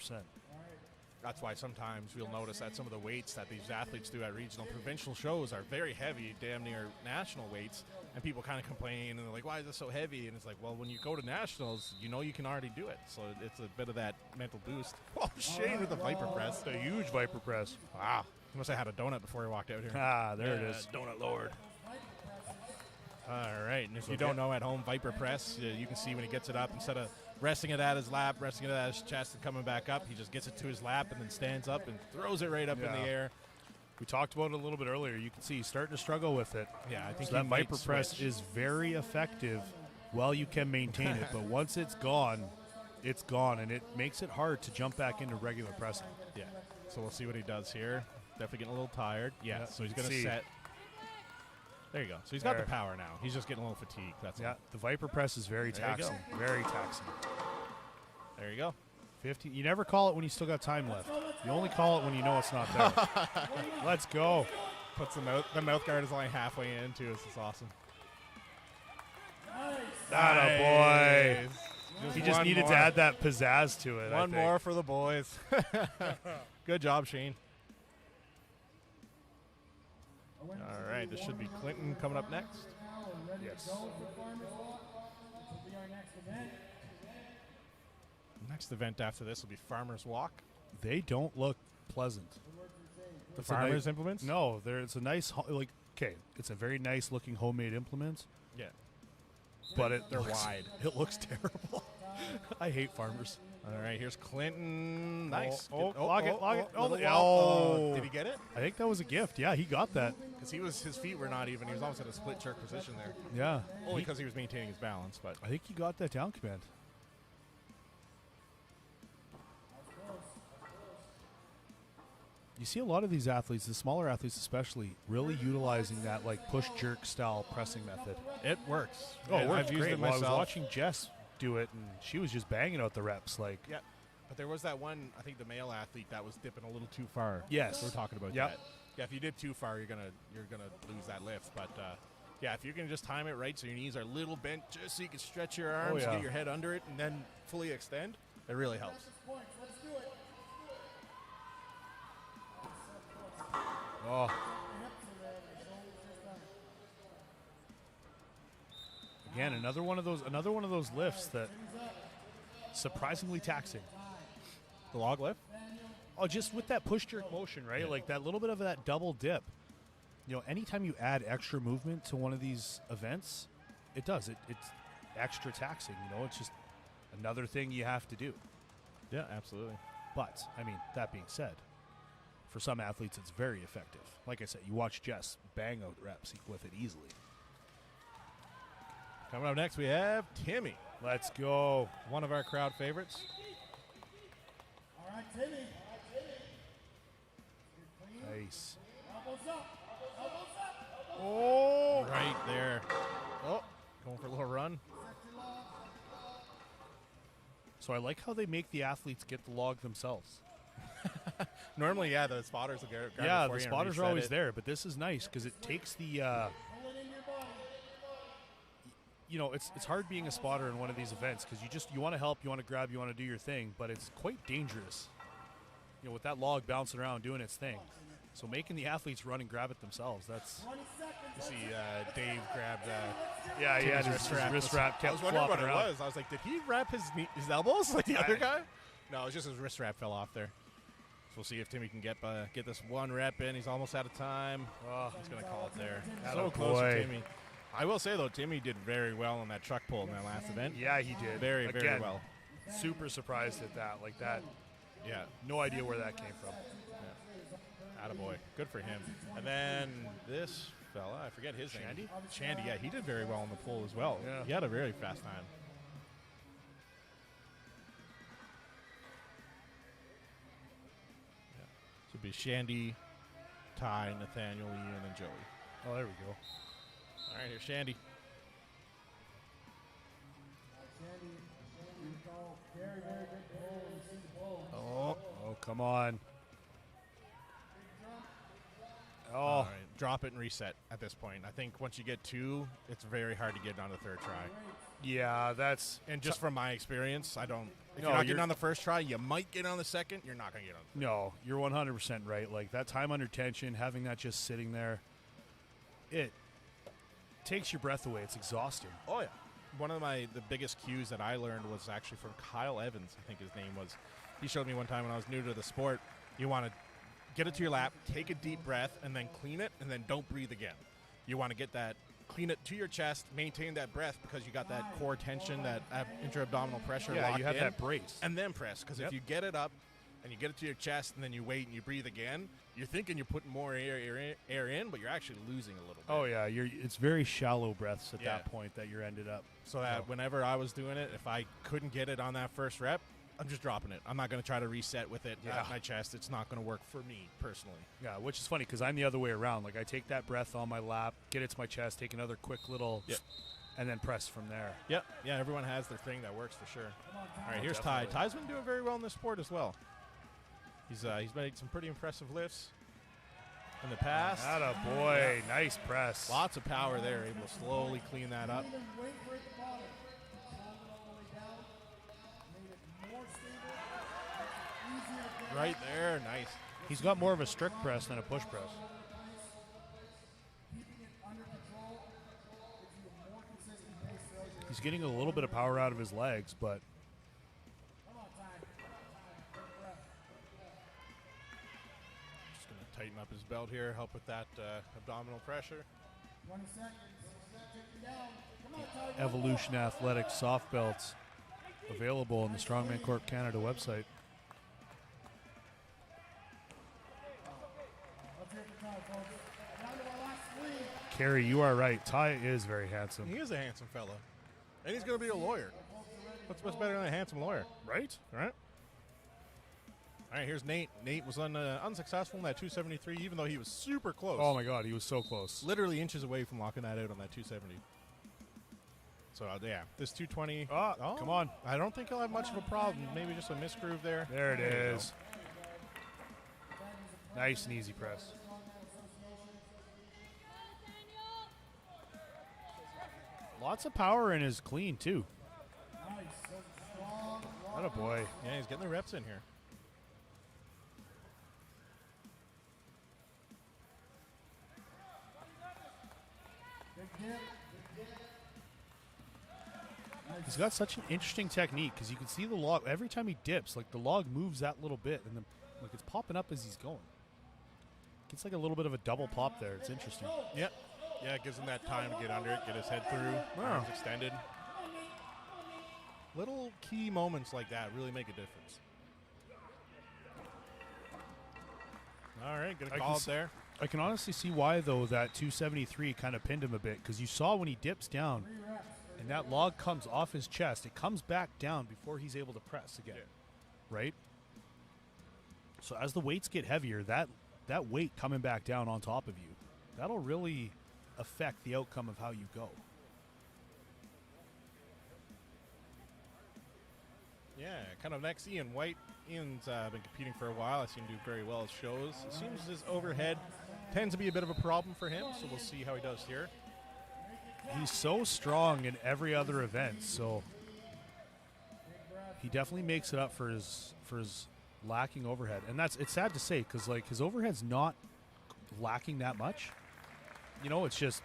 That's why sometimes you'll notice that some of the weights that these athletes do at regional, provincial shows are very heavy, damn near national weights, and people kind of complain and they're like, "Why is this so heavy?" And it's like, well, when you go to nationals, you can already do it. So it's a bit of that mental boost. Oh, Shane with the Viper press. A huge Viper press. Wow. He must have had a donut before he walked out here. Ah, there it is. Donut Lord. All right, and if you don't know at home, Viper press, you can see when he gets it up, instead of resting it at his lap, resting it at his chest and coming back up, he just gets it to his lap and then stands up and throws it right up in the air. We talked about it a little bit earlier. You can see he's starting to struggle with it. Yeah, I think so that he might Viper press switch. is very effective while you can maintain it. But once it's gone, and it makes it hard to jump back into regular pressing. Yeah. So we'll see what he does here. Definitely getting a little tired. Yeah, so he's going to see. set. There you go. So he's got the power now. He's just getting a little fatigued. That's all. The Viper press is very There you go. taxing. Very taxing. There you go. 50. You never call it when you still got time left. You only call it when you know it's not there. Let's go. Puts the mouth guard is only halfway in too. This is awesome. Atta boy. He just one needed more. to add that pizzazz to it. One more for the boys. Good job, Shane. All right, this should be Clinton coming up next. Yes. Next event after this will be Farmer's Walk. They don't look pleasant. The farmers' implements? No, it's a nice, it's a very nice looking homemade implement. Yeah. But They're looks- wide. It looks terrible. I hate farmers. All right, here's Clinton. Nice. Log it. little Oh. wobble. Did he get it? I think that was a gift. Yeah, he got that. Because his feet were not even. He was almost in a split jerk position there. Yeah. Only because he was maintaining his balance, but I think he got that down command. You see a lot of these athletes, the smaller athletes especially, really utilizing that like push jerk style pressing method. it works. Oh, it works I've used great. it Well, I myself. was watching Jess do it, and she was just banging out the reps. Like, Yeah. But there was that one, I think the male athlete that was dipping a little too far. Yes. We were talking about Yep. that. Yeah, if you dip too far, you're gonna lose that lift. But yeah, if you can just time it right so your knees are a little bent just so you can stretch your arms, yeah. get your head under it, and then fully extend, it really helps. oh. Again, another one of those lifts that surprisingly taxing. The log lift? Oh, just with that push jerk motion, right? Yeah. Like that little bit of that double dip. You know, anytime you add extra movement to one of these events, it's extra taxing. You know, it's just another thing you have to do. Yeah, absolutely. But I mean, that being said, for some athletes, it's very effective. Like I said, you watch Jess bang out reps with it easily. Coming up next, we have Timmy, Let's go. one of our crowd favorites. All right, Timmy. Nice. Elbows up. Elbows up. Oh, Right there. Oh, going for a little run. so I like how they make the athletes get the log themselves. Normally, yeah, the spotters will grab it Yeah, for the you and spotters are reset always it. there, but this is nice because it takes the. You know, it's hard being a spotter in one of these events because you want to help, you want to grab, you want to do your thing, but it's quite dangerous. You know, with that log bouncing around doing its thing. So making the athletes run and grab it themselves, that's. You see, Dave grabbed. Yeah, Timmy's his wrist wrap I kept was wondering what flopping it around. was. I was like, did he wrap his elbows like the other guy? No, it was just his wrist wrap fell off there. So we'll see if Timmy can get this one rep in. He's almost out of time. Oh, he's going to call it there. So close to boy. Timmy. I will say, though, Timmy did very well on that truck pull in that last event. Yeah, he did. Very, very Again, well. Super surprised at that. Like that. Yeah. No idea where that came from. Attaboy. Good for him. And then this fella, I forget his name. Shandy, yeah, he did very well on the pull as well. Yeah. He had a very fast time. Yeah. So it'd be Shandy, Ty, Nathaniel, Ian, and Joey. Oh, there we go. All right, here's Shandy. Oh, Come on. Oh, all right. Drop it and reset at this point. I think once you get two, it's very hard to get on the third try. yeah, that's. And just from my experience, I don't. If No, you're not you're- getting on the first try, you might get on the second. You're not going to get on. No, you're 100% right. Like that time under tension, having that just sitting there, it takes your breath away. It's exhausting. Oh yeah. One of the biggest cues that I learned was actually from Kyle Evans, I think his name was. He showed me one time when I was new to the sport. You want to get it to your lap, take a deep breath, and then clean it, and then don't breathe again. You want to get that, clean it to your chest, maintain that breath because you got that core tension, that intra-abdominal pressure Yeah, locked you have in, that brace. and then press. Because Yep. if you get it up, and you get it to your chest, and then you wait and you breathe again, you're thinking you're putting more air in, but you're actually losing a little bit. Oh yeah, it's very shallow breaths at that point that you're ended up. So that whenever I was doing it, if I couldn't get it on that first rep, I'm just dropping it. I'm not going to try to reset with it at my chest. It's not going to work for me personally. Yeah, which is funny because I'm the other way around. Like I take that breath on my lap, get it to my chest, take another quick little, and then press from there. Yep. Yeah, everyone has their thing that works for sure. All right, here's Ty. Ty's been doing very well in this sport as well. He's made some pretty impressive lifts in the past. Attaboy. Nice press. Lots of power there. Able to slowly clean that up. Right there. Nice. He's got more of a strict press than a push press. He's getting a little bit of power out of his legs, but just going to tighten up his belt here, help with that abdominal pressure. 20 seconds. Evolution Athletics soft belts available on the Strongman Corp Canada website. Kerry, you are right. Ty is very handsome. He is a handsome fella. And he's going to be a lawyer. What's much better than a handsome lawyer? Right? All right. All right, here's Nate. Nate was unsuccessful in that 273, even though he was super close. Oh, my God. He was so close. Literally inches away from locking that out on that 270. So, yeah, this 220. Oh, come on. I don't think he'll have much of a problem. Maybe just a misgroove there. There it is. Nice and easy press. Lots of power in his clean, too. Attaboy. Yeah, he's getting the reps in here. He's got such an interesting technique because you can see the log every time he dips. Like the log moves that little bit, and then like it's popping up as he's going. Gets like a little bit of a double pop there. It's interesting. Yep. Yeah, it gives him that time to get under it, get his head through, arms extended. Little key moments like that really make a difference. All right, good call there. I can honestly see why, though, that 273 kind of pinned him a bit, because you saw when he dips down and that log comes off his chest, it comes back down before he's able to press again, right? So as the weights get heavier, that weight coming back down on top of you, that'll really affect the outcome of how you go. Yeah, kind of next, Ian White. Ian's been competing for a while. I've seen him do very well at shows. It seems his overhead tends to be a bit of a problem for him, so we'll see how he does here. He's so strong in every other event, so he definitely makes it up for his lacking overhead. And it's sad to say because like his overhead's not lacking that much. You know, it's just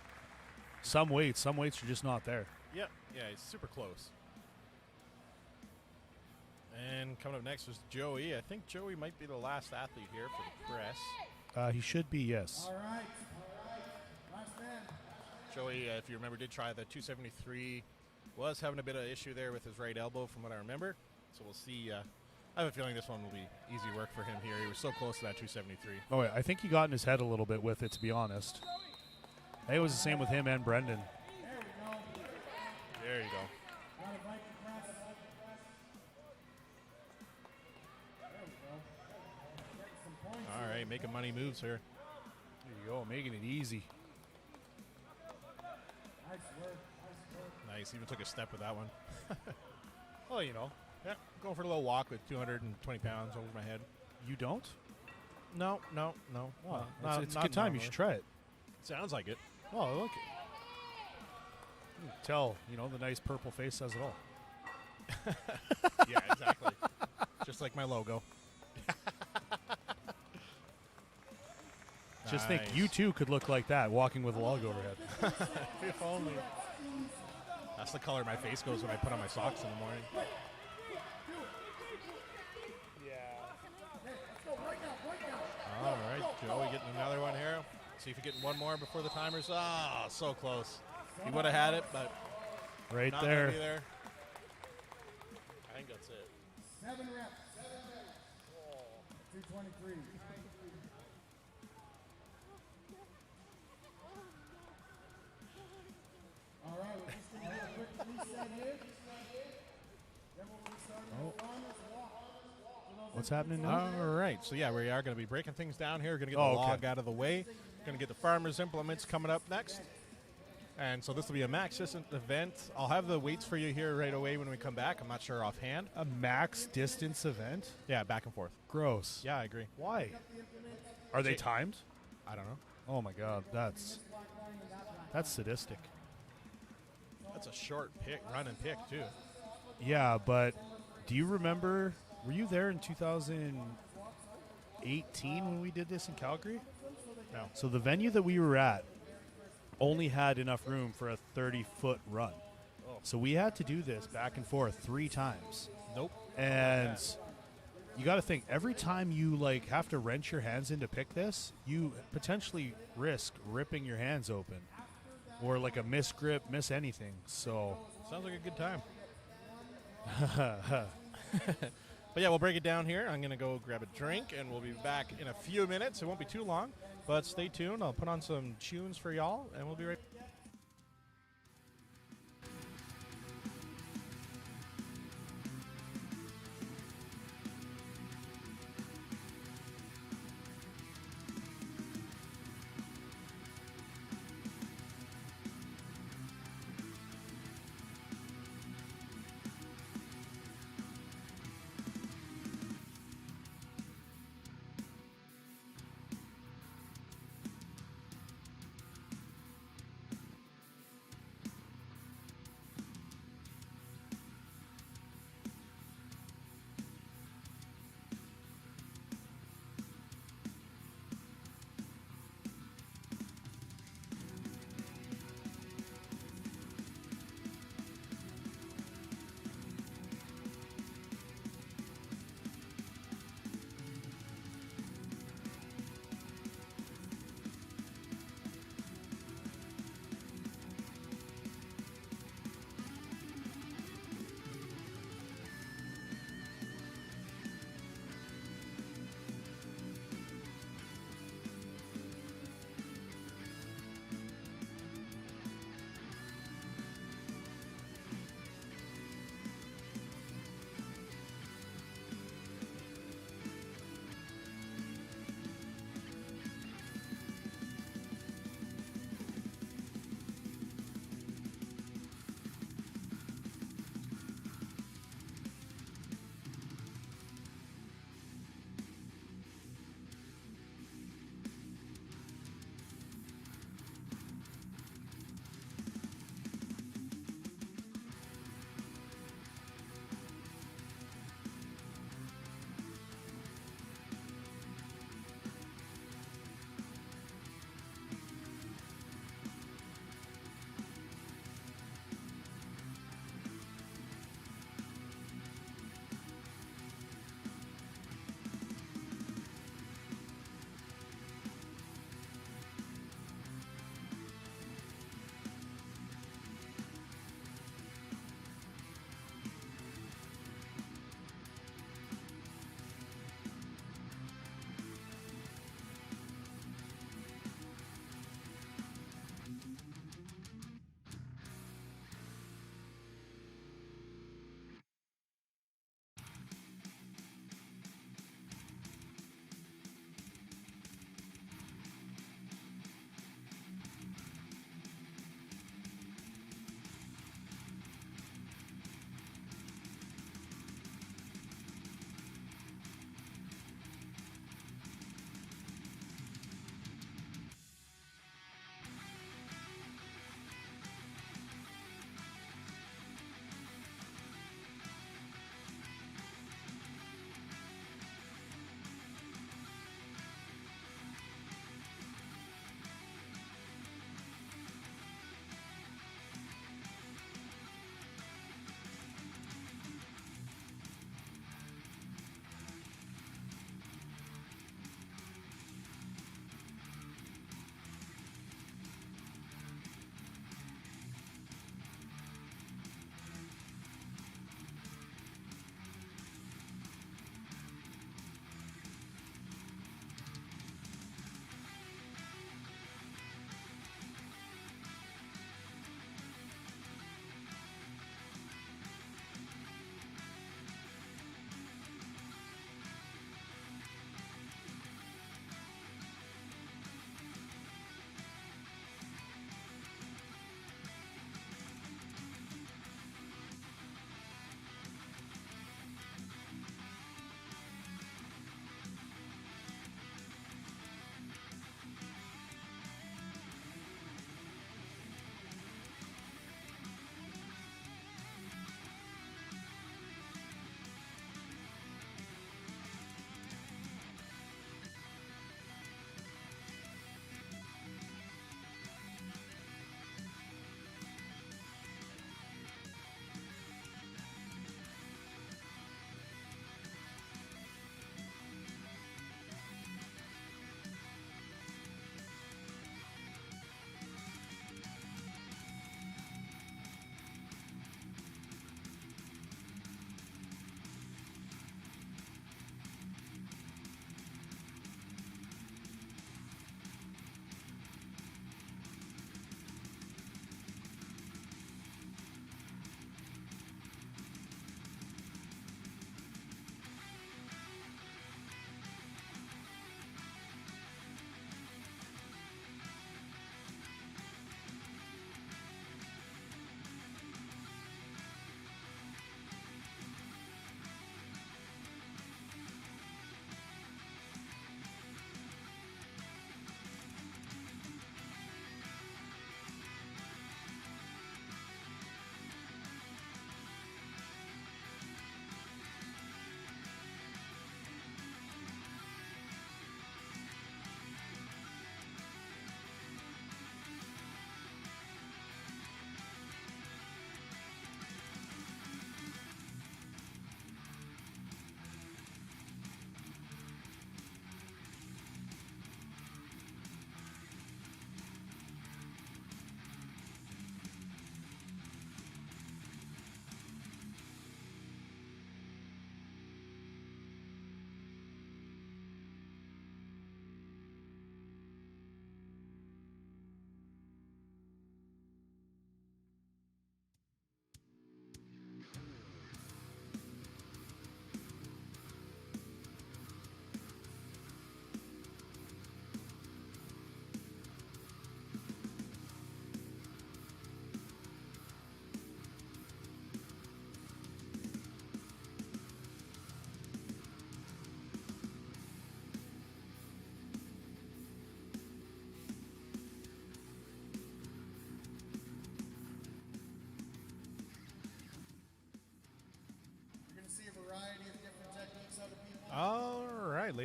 some weights are just not there. Yep. Yeah, he's super close. And coming up next was Joey. I think Joey might be the last athlete here for the press. He should be, yes. All right. Last man. Joey, if you remember, did try the 273. Was having a bit of issue there with his right elbow from what I remember. So we'll see. I have a feeling this one will be easy work for him here. He was so close to that 273. Oh, yeah. I think he got in his head a little bit with it, to be honest. It was the same with him and Brendan. There you go. All right, making money moves here. There you go, making it easy. Nice, even took a step with that one. Well, you know. Yeah, going for a little walk with 220 pounds over my head. You don't? No. Oh, it's a good time. You should try it. Sounds like it. Oh, look. You can tell, the nice purple face says it all. Yeah, exactly. Just like my logo. Just think, you too could look like that, walking with a log overhead. If only. That's the color my face goes when I put on my socks in the morning. All right, Joey getting another one here. See if you're getting one more before the timer's. Ah, so close. He would have had it, but right not there. Gonna be there. I think that's it. 7 reps. 223. All right, we're just going to do a quick reset here. Then we'll restart the runners walk. What's happening now? All right, so yeah, we are going to be breaking things down here. We're going to get Oh, the okay. log out of the way. Going to get the farmers' implements coming up next. And so this will be a max distance event. I'll have the weights for you here right away when we come back. I'm not sure offhand. A max distance event? Yeah, back and forth. Gross. Yeah, I agree. Why? Are they timed? I don't know. Oh my god, that's sadistic. That's a short pick, run and pick too. Yeah, but do you remember, were you there in 2018 when we did this in Calgary? No. So the venue that we were at only had enough room for a 30-foot run. Oh. So we had to do this back and forth 3 times. Nope. And you got to think, every time you like have to wrench your hands in to pick this, you potentially risk ripping your hands open or like a misgrip, miss anything. So Sounds like a good time. But yeah, we'll break it down here. I'm going to go grab a drink, and we'll be back in a few minutes. It won't be too long, but stay tuned. I'll put on some tunes for y'all, and we'll be right back.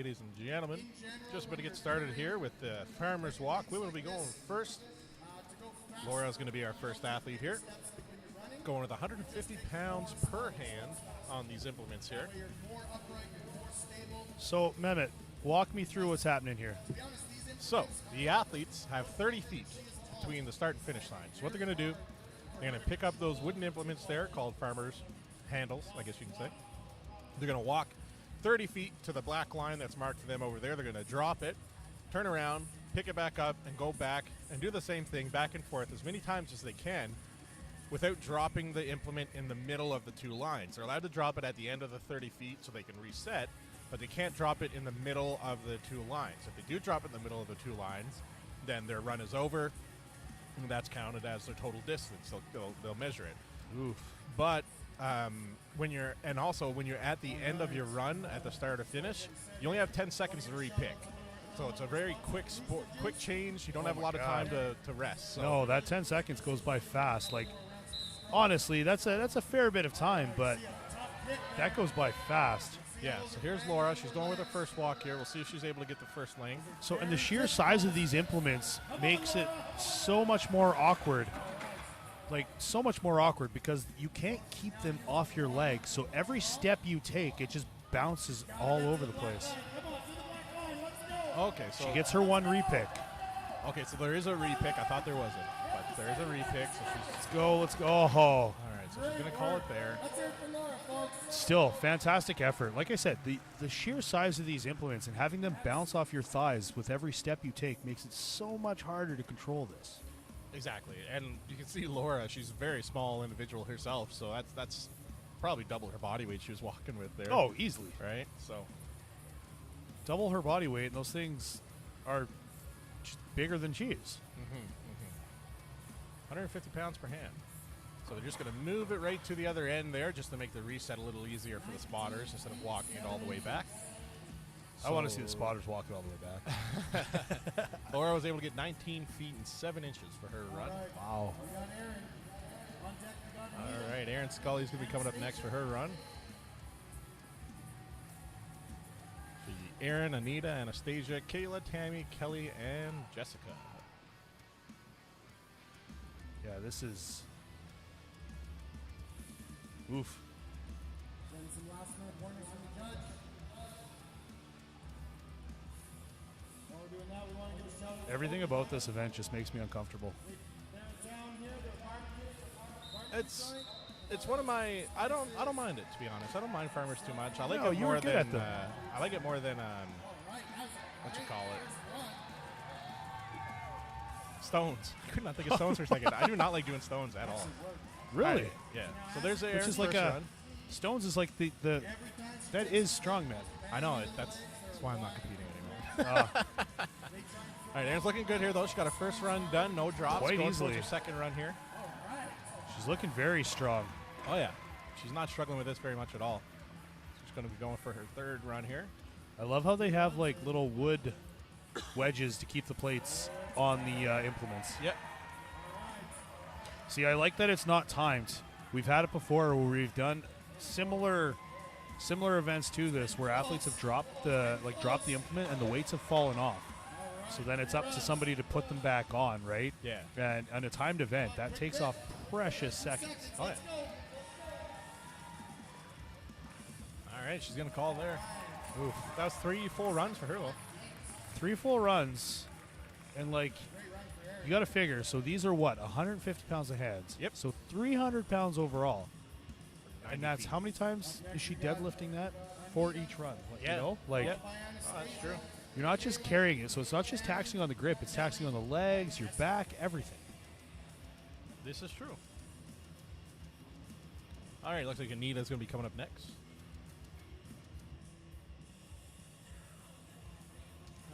ladies and gentlemen. Just about to get started here with the Farmer's Walk. We will be going first. Laura's going to be our first athlete here. Going with 150 pounds per hand on these implements here. So, Mehmet, walk me through what's happening here. So, the athletes have 30 feet between the start and finish line. So what they're going to do, they're going to pick up those wooden implements there called farmer's handles, I guess you can say. They're going to walk 30 feet to the black line that's marked for them over there. They're going to drop it, turn around, pick it back up, and go back and do the same thing back and forth as many times as they can without dropping the implement in the middle of the two lines. They're allowed to drop it at the end of the 30 feet so they can reset, but they can't drop it in the middle of the two lines. If they do drop it in the middle of the two lines, then their run is over, and that's counted as their total distance. They'll measure it. Oof. But when you're at the end of your run, at the start or finish, you only have 10 seconds to repick. So it's a very quick change. You don't have a lot of time to rest. So. No, that 10 seconds goes by fast. Like, honestly, that's a fair bit of time, but that goes by fast. Yeah, so here's Laura. She's going with her first walk here. We'll see if she's able to get the first lane. So, and the sheer size of these implements makes it so much more awkward. Like, so much more awkward because you can't keep them off your legs. So every step you take, it just bounces all over the place. Okay, so She gets her one repick. Okay, so there is a repick. I thought there wasn't, but there is a repick. So she's Let's go. Oh. all right. So she's gonna call it there. Still, fantastic effort. Like I said, the sheer size of these implements and having them bounce off your thighs with every step you take makes it so much harder to control this. Exactly, and you can see Laura. She's a very small individual herself, so that's probably double her body weight she was walking with there. Oh, easily. right. So Double her body weight, and those things are just bigger than cheese. 150 pounds per hand. So they're just going to move it right to the other end there, just to make the reset a little easier for the spotters instead of walking it all the way back. I want to see the spotters walk it all the way back. Laura was able to get 19 feet and 7 inches for her run. Wow. All right, Aaron Scully's going to be coming up next for her run. Aaron, Anita, Anastasia, Kayla, Tammy, Kelly, and Jessica. Yeah, this is... Oof. Everything about this event just makes me uncomfortable. It's one of my. I don't mind it, to be honest. I don't mind farmers too much. I like No, it you more were good than at them. I like it more than what you call it. Stones. I could not think of stones for a second. I do not like doing stones at all. Really? Yeah. So there's Which Aaron's is like first a... run. Stones is like the that is strongman. I know it. That's why I'm not competing anymore. All right, Aaron's looking good here though. She got her first run done, no drops. Quite Going easily. towards her second run here. She's looking very strong. Oh yeah, she's not struggling with this very much at all. She's going to be going for her third run here. I love how they have like little wood wedges to keep the plates on the implements. Yep. See, I like that it's not timed. We've had it before where we've done similar events to this where athletes have dropped the implement and the weights have fallen off. So then it's up to somebody to put them back on, right? Yeah. And on a timed event, that takes off precious seconds. Oh yeah. All right, she's going to call there. Oof. That was 3 full runs for her though. 3 full runs, and like, you got to figure. So these are what, 150 pounds of heads. Yep. So 300 pounds overall. 90 And that's feet. how many times is she deadlifting that for each run? Like, Yeah. You know, like Yep. Oh, that's true. you're not just carrying it. So it's not just taxing on the grip. It's taxing on the legs, your back, everything. This is true. All right, looks like Anita's going to be coming up next.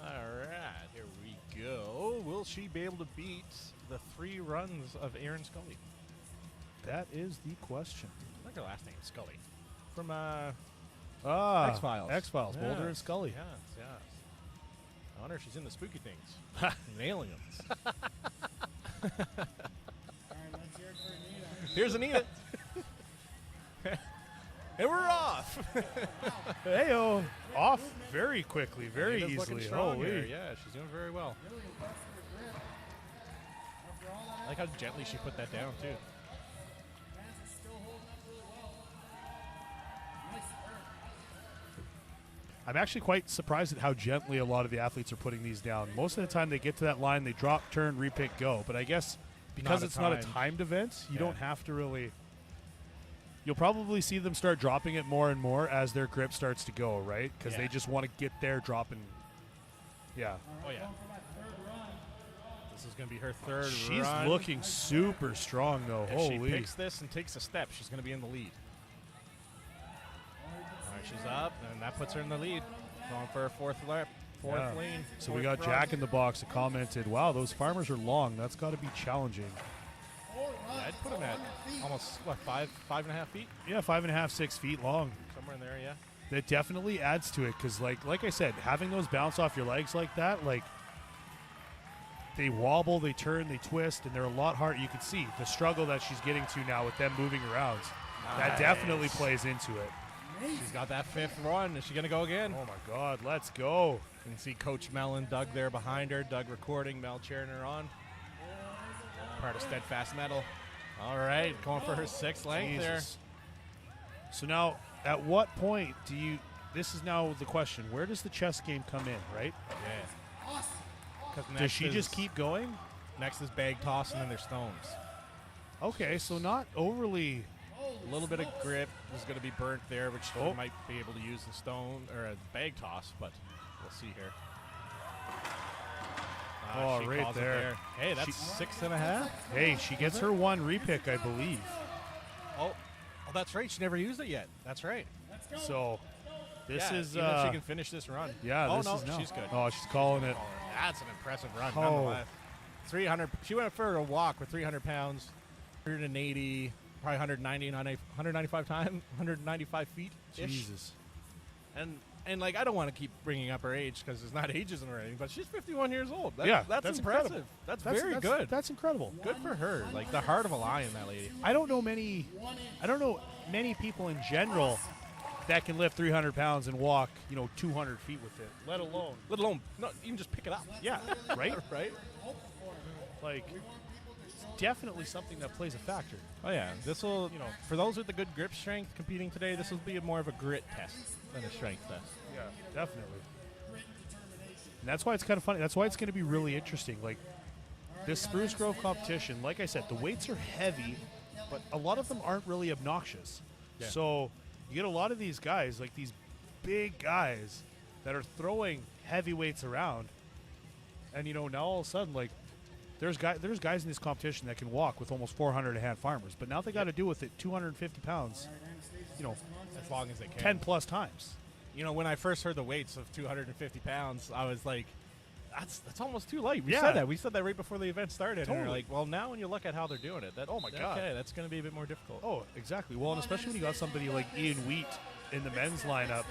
All right, here we go. Will she be able to beat the 3 runs of Aaron Scully? That is the question. I like her last name, Scully. From X-Files. X-Files, Mulder and Yes, Scully. Yes, yes. I wonder if she's in the spooky things. And aliens. Here's Anita. And we're off. off. Hey-oh. Off very quickly, very Anita's looking easily. strong Holy. here. Yeah, she's doing very well. I like how gently she put that down, too. I'm actually quite surprised at how gently a lot of the athletes are putting these down. Most of the time they get to that line, they drop, turn, repick, go. But I guess because it's not a timed event, you don't have to really. You'll probably see them start dropping it more and more as their grip starts to go, right? Because they just want to get there dropping. Yeah. Oh, yeah. This is going to be her third She's run. looking super strong, though. If Holy. she picks this and takes a step, she's going to be in the lead. All right, she's up, and that puts her in the lead. Going for her fourth lane. So we got Jack in the box that commented, wow, those farmers are long. That's got to be challenging. Yeah, I'd put them at almost, what, 5.5 feet? Yeah, 5.5, 6 feet long. Somewhere in there, yeah. That definitely adds to it because, like I said, having those bounce off your legs like that, like, they wobble, they turn, they twist, and they're a lot harder. You can see the struggle that she's getting to now with them moving around. That definitely plays into it. She's got that fifth run. Is she going to go again? Oh, my God. Let's go. You can see Coach Mel and Doug there behind her. Doug recording, Mel cheering her on. Part of Steadfast Metal. All right, going for her sixth length there. So now, at what point do you – this is now the question. Where does the chess game come in, right? Yeah. Does she just keep going? Next is bag toss, and then there's stones. Okay, so not overly – a little bit of grip is going to be burnt there, which she might be able to use the stone or a bag toss, but we'll see here. Oh, right there. Hey, that's 6.5. Hey, she gets her one repick, I believe. Oh, that's right. She never used it yet. That's right. So this is even if she can finish this run. Yeah, this is she's good. Oh, she's calling it. That's an impressive run. Nonetheless. 300. She went for a walk with 300 pounds, 180, probably 195 times, 195 feet. Jesus. And like, I don't want to keep bringing up her age because it's not ageism or anything, but she's 51 years old. That's impressive. Incredible. That's very good. That's incredible. Good for her. Like the heart of a lion, that lady. I don't know many people in general that can lift 300 pounds and walk, 200 feet with it, let alone not even just pick it up. Yeah, right? Right? Like, it's definitely something that plays a factor. Oh, yeah. This will, for those with the good grip strength competing today, this will be more of a grit test than a strength test. Yeah, definitely. And that's why it's kind of funny. That's why it's going to be really interesting. Like, this Spruce Grove competition, like I said, the weights are heavy, but a lot of them aren't really obnoxious. Yeah. So you get a lot of these guys, like these big guys, that are throwing heavy weights around. And, now all of a sudden, like, there's guys in this competition that can walk with almost 400 hand farmers, but now they got to do with it 250 pounds, As long as they can. 10 plus times. When I first heard the weights of 250 pounds, I was like, that's almost too light. We Yeah. said that. We said that right before the event started. And we're Totally. like, well, now when you look at how they're doing it, Oh, my God. Okay, that's going to be a bit more difficult. Oh, exactly. Well, and especially when you got somebody like Ian Wheat in the men's lineup.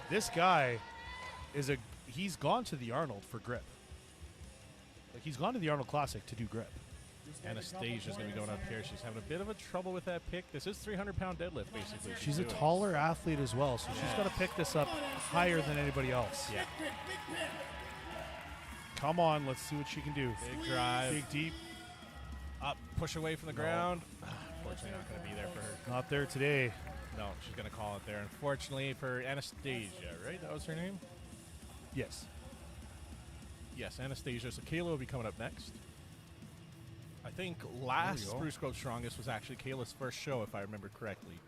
This guy he's gone to the Arnold for grip. Like, he's gone to the Arnold Classic to do grip. Anastasia's going to be going up here. She's having a bit of a trouble with that pick. This is 300-pound deadlift, basically. She's a doing. taller athlete as well, so she's got to pick this up higher than anybody else. Yeah. Come on, let's see what she can do. Big drive. Big deep. Up, push away from the ground. Unfortunately, not going to be there for her. Not there today. No, she's going to call it there. Unfortunately for Anastasia, right? That was her name? Yes. Yes, Anastasia. So Kayla will be coming up next. I think last Spruce Grove Strongest was actually Kayla's first show, if I remember correctly.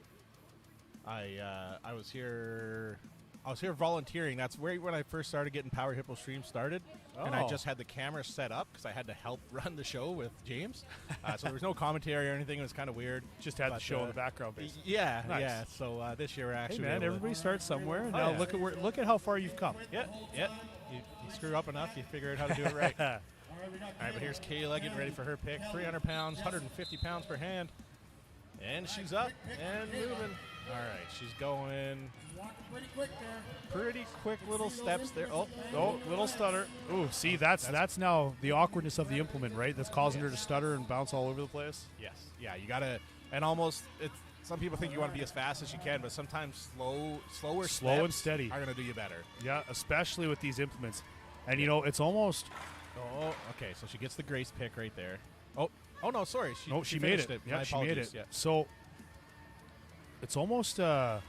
I was here volunteering. That's when I first started getting Power Hippo Stream started. And I just had the camera set up because I had to help run the show with James. So there was no commentary or anything. It was kind of weird. Just had the show in the background, basically. Yeah, Nice. yeah. So this year we're actually Hey, man, everybody starts somewhere. Now yeah. look at how far you've come. Yeah. You screw up enough, you figure out how to do it right. All right, but here's Kayla getting ready for her pick. 300 pounds, 150 pounds per hand. And she's up and moving. All right, she's going pretty quick little steps there. Oh, Little stutter. Ooh, see, that's now the awkwardness of the implement, right? That's causing her to stutter and bounce all over the place. yes. Yeah, you got to, and almost, some people think you want to be as fast as you can, but sometimes slow and steps steady are going to do you better. Yeah, especially with these implements. And, you know, it's almost... Oh, okay, so she gets the grace pick right there. Oh no, sorry. She made finished it. My Yeah, she made apologies. it. Yeah. So it's almost a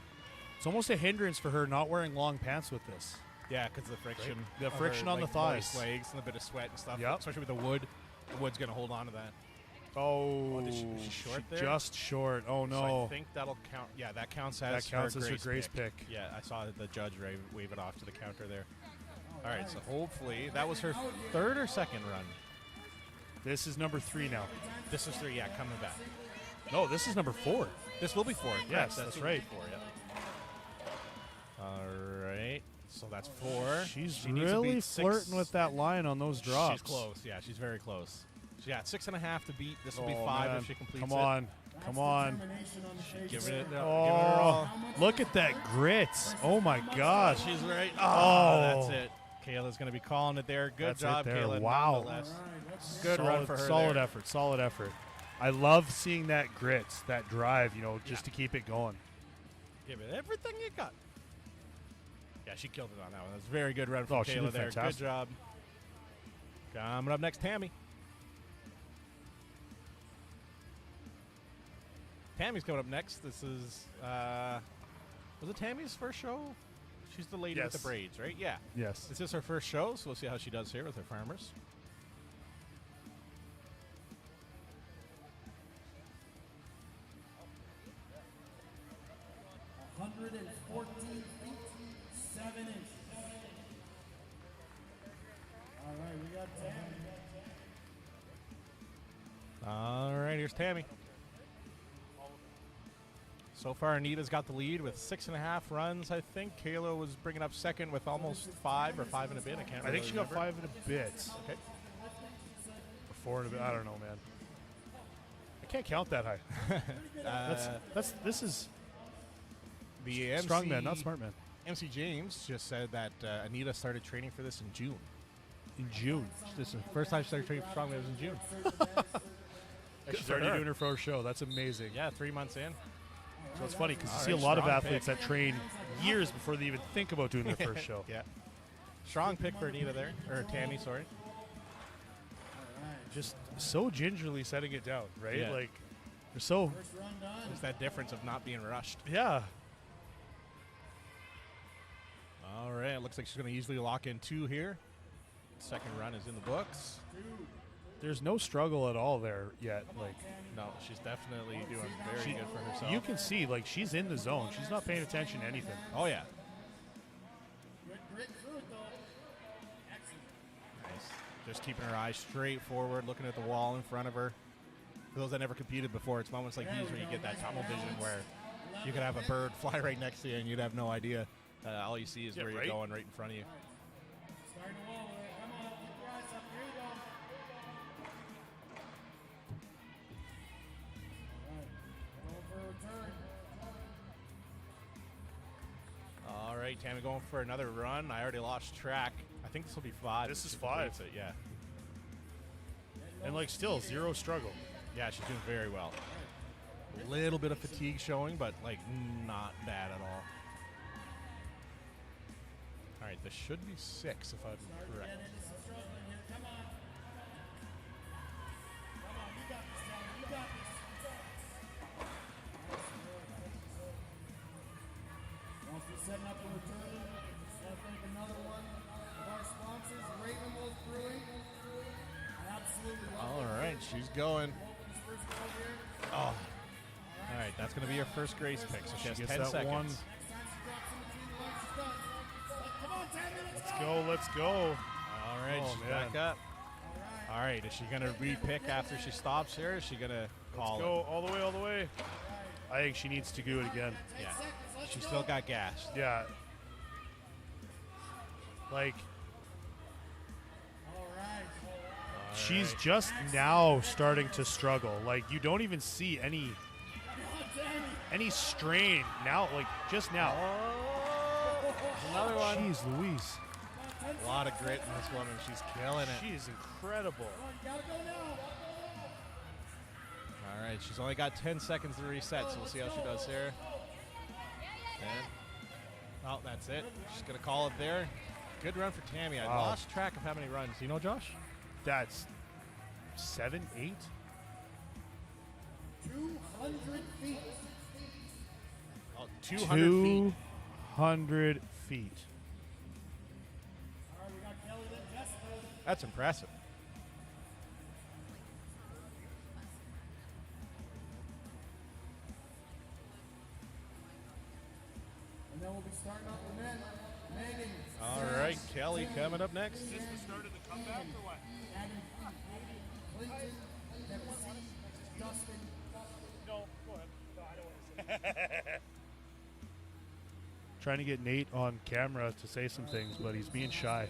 hindrance for her not wearing long pants with this. Yeah, because the friction. Right. The of friction her, on like, the thighs. moist legs and a bit of sweat and stuff. Yep. Especially with the wood. The wood's going to hold on to that. Oh, is she short there? Just short. Oh, no. So I think that'll count. Yeah, that counts as her grace grace pick. Yeah, I saw the judge wave it off to the counter there. All right, so hopefully that was her third or second run. This is number 3 now. This is 3, yeah, coming back. No, this is number 4. This will be 4. Yes, that's right. 4, yeah. All right, so that's 4. She needs to really beat flirting 6. with that line on those drops. She's close. Yeah, she's very close. She got 6.5 to beat. This will be 5 man. if she completes it. Come on. Come on. Give it. Give it her Oh, all. look at that grit. Oh, my God. She's right. Oh. That's it. Kayla's going to be calling it there. Good That's job, it there. Kayla. Wow. Nonetheless. Good run for her. Solid there. effort. Solid effort. I love seeing that grit, that drive, you know, just to keep it going. Give it everything you got. Yeah, she killed it on that one. That's a very good run from Oh, she Kayla did there. fantastic. Good job. Coming up next, Tammy. Tammy's coming up next. This is, was it Tammy's first show? She's the lady with the Yes. braids, right? Yeah. Yes. This is her first show, so we'll see how she does here with her farmers. All right, here's Tammy. So far, Anita's got the lead with 6.5 runs, I think. Kayla was bringing up second with almost 5 or 5 and a bit. I think she got 5 and a bit. Okay. Or 4 and a bit. I don't know, man. I can't count that high. This is the MC, strong man, not smart man. MC James just said that Anita started training for this in June. In June. This is the first time she started training for strongman was in June. She's already doing her first show. That's amazing. Yeah, 3 months in. So it's funny because you All see a right, lot of strong athletes pick. that train years before they even think about doing their first show. Yeah. Strong pick for Anita there. Or Tammy, sorry. Just so gingerly setting it down, right? Yeah. Like, they're so... There's that difference of not being rushed. Yeah. All right, looks like she's going to easily lock in 2 here. Second run is in the books. There's no struggle at all there yet. Like, No, she's definitely doing very good for herself. you can see, like, she's in the zone. She's not paying attention to anything. Oh, yeah. Nice. Just keeping her eyes straight forward, looking at the wall in front of her. For those that never competed before, it's moments like these where you get that tunnel vision where you could have a bird fly right next to you and you'd have no idea. All you see is where you're going right in front of you. All right, Tammy going for another run. I already lost track. I think this will be 5. This if is she 5. completes it, yeah. And, like, still, zero struggle. Yeah, she's doing very well. A little bit of fatigue showing, but, like, not bad at all. All right, this should be 6 if I'm correct. Setting up a return. Just want to thank another one of our sponsors, Ravenwolf Brewing. Absolutely. All right, she's going. Oh. All right, that's going to be her first grace pick, so she has gets 10 that seconds. one. Let's go, let's go. All right, Oh, she's man. back up. All right, is she going to re-pick after she stops here? Or is she going to call Go all the way, all the way. I think she needs to do it again. it? Yeah. She's still got gas. Yeah. Like, she's just now starting to struggle. Like, you don't even see any strain now, like, just now. Another one. Jeez Louise. A lot of grit in this one, and she's killing it. She is incredible. All right, right, she's only got 10 seconds to reset, so we'll see how she does here. And, oh, that's it. She's going to call it there. Good run for Tammy. I lost track of how many runs. Do you know, Josh? That's 7, 8? 200 feet. Oh, 200 feet. 200 feet. All right, we got Kelly then Jessica. That's impressive. And then we'll be starting off the men. Megan. All right, Kelly coming up next. Is this the start of the comeback or what? Adam, Clinton, Debussy, Dustin. No, go ahead. No, I don't want to say. Trying to get Nate on camera to say some things, but he's being shy.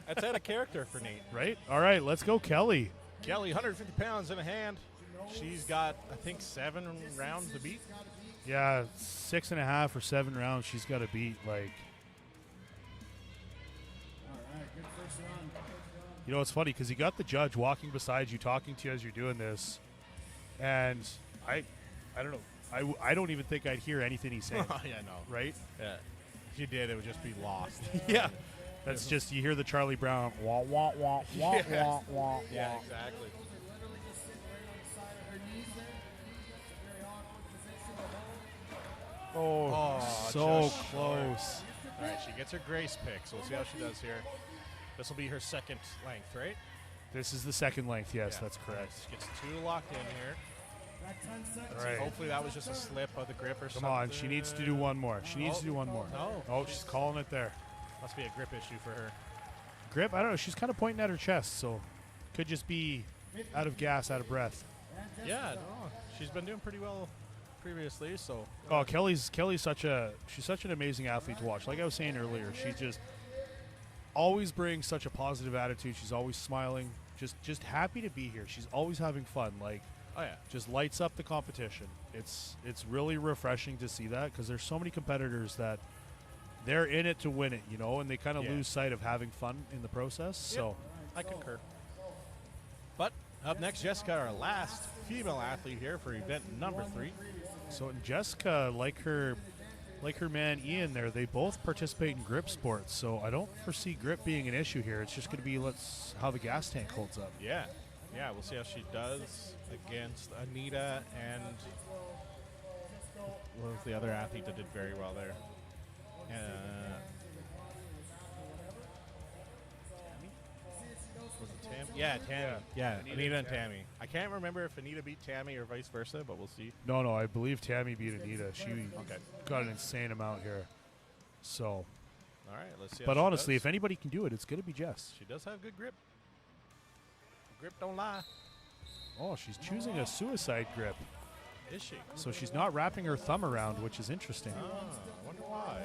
That's out of character for Nate. Right? All right, let's go, Kelly. Kelly, 150 pounds in a hand. She's got, I think, 7 rounds to beat. Yeah, 6.5 or 7 rounds she's got to beat. Like, All right, good first round. you know, it's funny because you got the judge walking beside you, talking to you as you're doing this, and I don't know. I don't even think I'd hear anything he's saying. Yeah, no. Right? Yeah. If you did, it would just be lost. Yeah. That's just, you hear the Charlie Brown, wah, wah, wah, wah, Yes. wah, wah, Yeah, wah. exactly. Literally just sitting right on the side of her knees there. It's a very awkward position to hold. Oh, Oh, so just close. All right, she gets her grace pick, so we'll see how she does here. This will be her second length, right? This is the second length, yes, Yeah. that's correct. She gets 2 locked in here. Got 10 seconds. All right. Hopefully that was just a slip of the grip or Come something. on, she needs to do one more. She needs to do one more. No. Oh, she's calling it there. Must be a grip issue for her. Grip? I don't know. She's kind of pointing at her chest, so could just be out of gas, out of breath. Yeah, no, she's been doing pretty well previously, so. Oh, Kelly's such an amazing athlete to watch. Like I was saying earlier, she just always brings such a positive attitude. She's always smiling, just happy to be here. She's always having fun. Like, Oh, yeah. just lights up the competition. It's really refreshing to see that because there's so many competitors that they're in it to win it, you know, and they kind of Yeah. lose sight of having fun in the process. So, I concur. But up next, Jessica, our last female athlete here for event number 3. so Jessica, like her man Ian there, they both participate in grip sports. So I don't foresee grip being an issue here. It's just going to be how the gas tank holds up. Yeah. Yeah, we'll see how she does against Anita and what was the other athlete that did very well there? Was it Tammy? Yeah, Tammy. Yeah, Anita and Tammy. I can't remember if Anita beat Tammy or vice versa, but we'll see. No, I believe Tammy beat Anita. She got an insane amount here. So, All right, let's see. How but she honestly, does. if anybody can do it, it's going to be Jess. She does have good grip. Grip don't lie. Oh, she's choosing a suicide grip. Is she? So she's not wrapping her thumb around, which is interesting. Oh, I wonder why.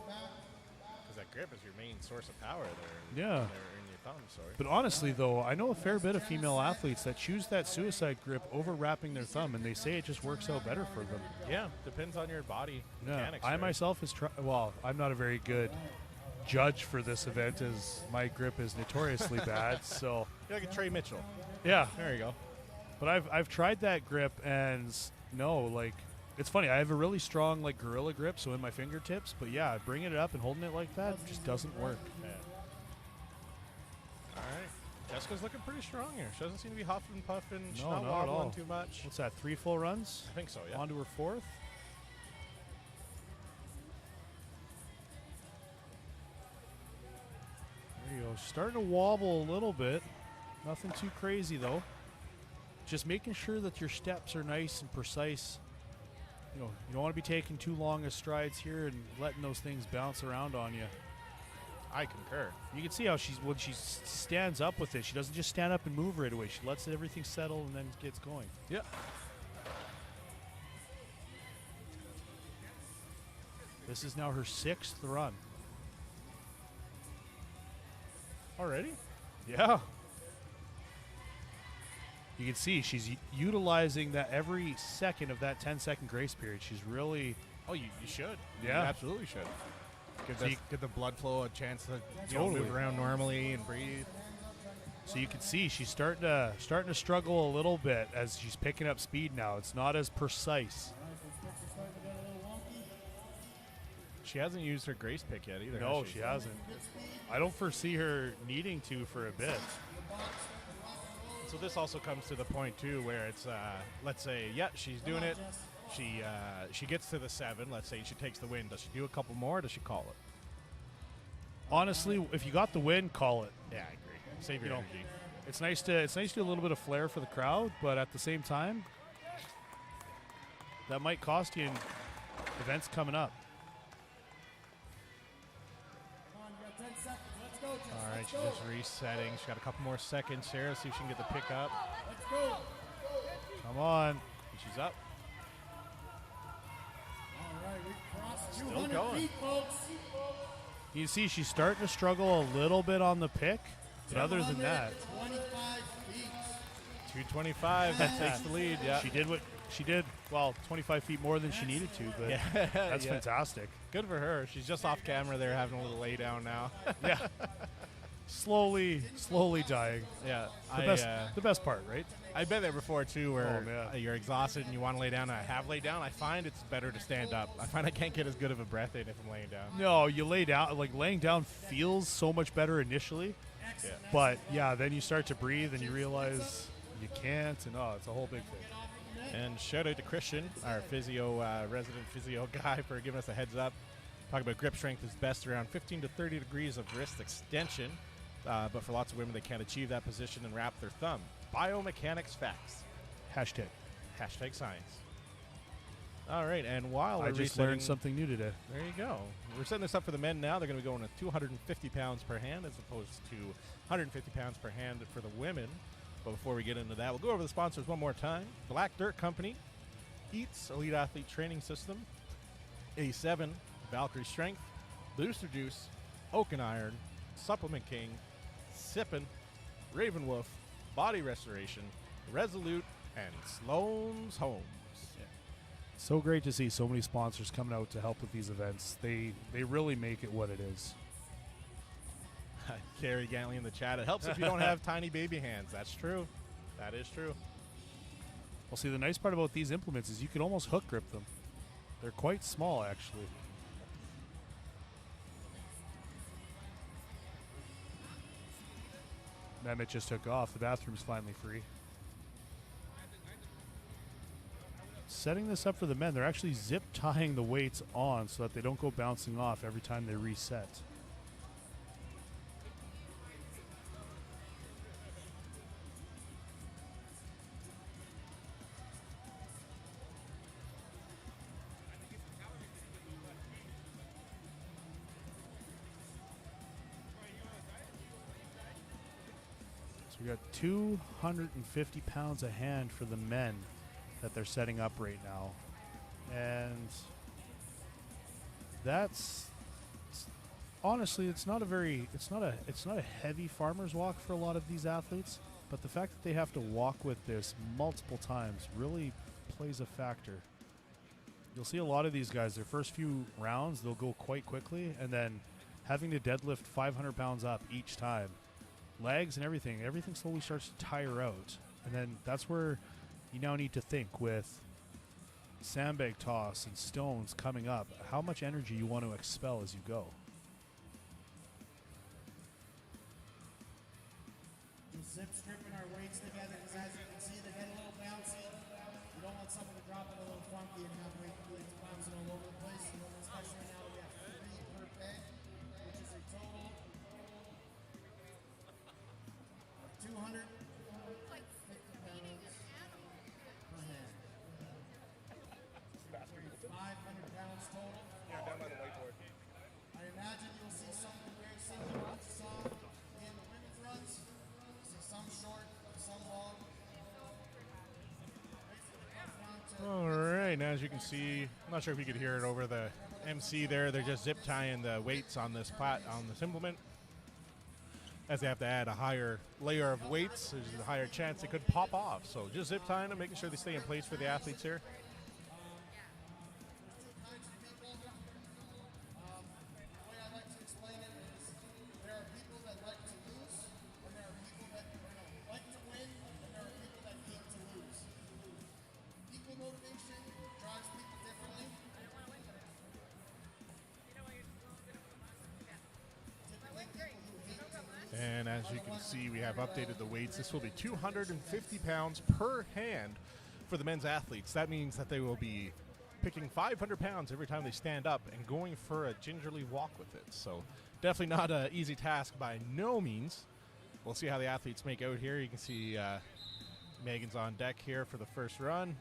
Because that grip is your main source of power there. Yeah. There in your thumb, sorry. But honestly, though, I know a fair bit of female athletes that choose that suicide grip over wrapping their thumb, and they say it just works out better for them. Yeah, depends on your body Yeah, mechanics. I right? myself is well, I'm not a very good judge for this event, as my grip is notoriously bad. So You're like a Trey Mitchell. yeah, There you go. but I've tried that grip, and no, like, it's funny. I have a really strong like gorilla grip, so in my fingertips. But yeah, bringing it up and holding it like that just doesn't work. Yeah. All right. Jessica's looking pretty strong here. She doesn't seem to be huffing and puffing. She's No, not not at wobbling all. too much. What's that? 3 full runs? I think so, yeah. On to her 4th. There you go. She's starting to wobble a little bit. Nothing too crazy though. Just making sure that your steps are nice and precise. You know, you don't want to be taking too long of strides here and letting those things bounce around on you. I concur. You can see how when she stands up with it, she doesn't just stand up and move right away. She lets everything settle and then gets going. Yeah. This is now her 6th run. Already? Yeah. You can see she's utilizing that every second of that 10-second grace period. She's really... Oh, you should. Yeah. You absolutely should. Give, So give the blood flow a chance to Totally. move around normally and breathe. So you can see she's starting to struggle a little bit as she's picking up speed now. It's not as precise. She hasn't used her grace pick yet either. No, has she hasn't. I don't foresee her needing to for a bit. So this also comes to the point too, where it's let's say, yeah, she's doing it. She gets to the 7. Let's say she takes the win. Does she do a couple more? Or does she call it? Honestly, if you got the win, call it. Yeah, I agree. Save your energy. It's nice to do a little bit of flair for the crowd, but at the same time, that might cost you in events coming up. All right, she's just resetting. She's got a couple more seconds here. Let's see if she can get the pick up. Come on. And she's up. Still going. You see she's starting to struggle a little bit on the pick, but other than that, 225, that takes the lead, yeah. she did, well, 25 feet more than she needed to, but that's fantastic. Good for her. She's just off camera there having a little lay down now. Yeah. Slowly dying. Yeah. The best part, right? I've been there before too, where you're exhausted and you want to lay down. I have laid down. I find it's better to stand up. I find I can't get as good of a breath in if I'm laying down. No, you lay down. Like laying down feels so much better initially, but then you start to breathe and you realize you can't, and it's a whole big thing. And shout out to Christian, our resident physio guy, for giving us a heads up. Talking about grip strength is best around 15 to 30 degrees of wrist extension, but for lots of women they can't achieve that position and wrap their thumb. Biomechanics facts. Hashtag science. All right, and while I just learned something new today. There you go. We're setting this up for the men now. They're going to be going to 250 pounds per hand as opposed to 150 pounds per hand for the women. But before we get into that, we'll go over the sponsors one more time. Black Dirt Company, Eats Elite Athlete Training System, A7, Valkyrie Strength, Booster Juice, Oaken Iron, Supplement King, Sippin', Raven Wolf, Body Restoration, Resolute, and Sloan's Homes. So great to see so many sponsors coming out to help with these events. They really make it what it is. Carrie Gantley in the chat. It helps if you don't have tiny baby hands. That's true. That is true. Well, see, the nice part about these implements is you can almost hook grip them. They're quite small, actually. Mehmet just took off. The bathroom's finally free. Setting this up for the men, they're actually zip tying the weights on so that they don't go bouncing off every time they reset. We got 250 pounds a hand for the men that they're setting up right now, and that's honestly, it's not a heavy farmer's walk for a lot of these athletes, but the fact that they have to walk with this multiple times really plays a factor. You'll see a lot of these guys, their first few rounds, they'll go quite quickly, and then having to deadlift 500 pounds up each time. Legs and everything slowly starts to tire out. And then that's where you now need to think with sandbag toss and stones coming up, how much energy you want to expel as you go. Just zip stripping our weights together because as you can see, they get a little bouncy. You don't want someone to drop it a little funky and have weights bouncing all over the place. Especially now we have 3 per peg, which is a total 250 pounds per hand. 500 pounds total. Yeah, down by the whiteboard. I imagine you'll see something very similar to what you saw in the women's runs. You see some short, some long. All right, now as you can see, I'm not sure if you could hear it over the MC there. They're just zip tying the weights on this implement. As they have to add a higher layer of weights, there's a higher chance it could pop off. So just zip tying them, making sure they stay in place for the athletes here. The way I like to explain it is there are people that like to lose, and there are people that can see, we have updated the weights. This will be 250 pounds per hand for the men's athletes. That means that they will be picking 500 pounds every time they stand up and going for a gingerly walk with it. So definitely not an easy task by no means. We'll see how the athletes make out here. You can see Megan's on deck here for the first run.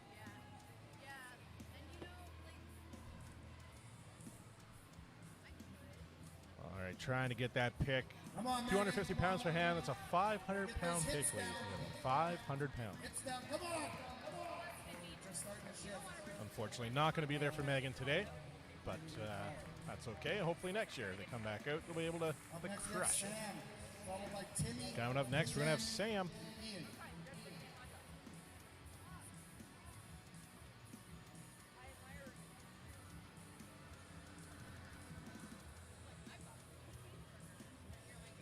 All right, trying to get that pick. 250 pounds per hand. That's a 500-pound pick, ladies and gentlemen. 500 pounds. Unfortunately, not going to be there for Megan today, but that's okay. Hopefully next year they come back out, they'll be able to crush it. Coming up next, we're going to have Sam.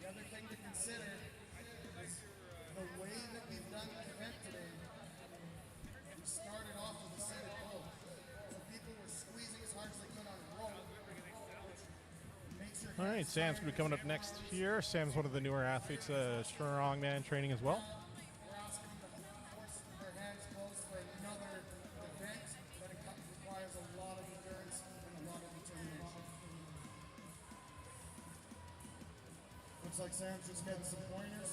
The other thing to consider is the way that we've done the event today. We started off with a seated rope. So people were squeezing as hard as they could on a rope. All right, Sam's going to be coming up next here. Sam's one of the newer athletes, strongman training as well. We're asking them to force their hands closed for another event, but it requires a lot of endurance and a lot of determination. Looks like Sam's just getting some pointers.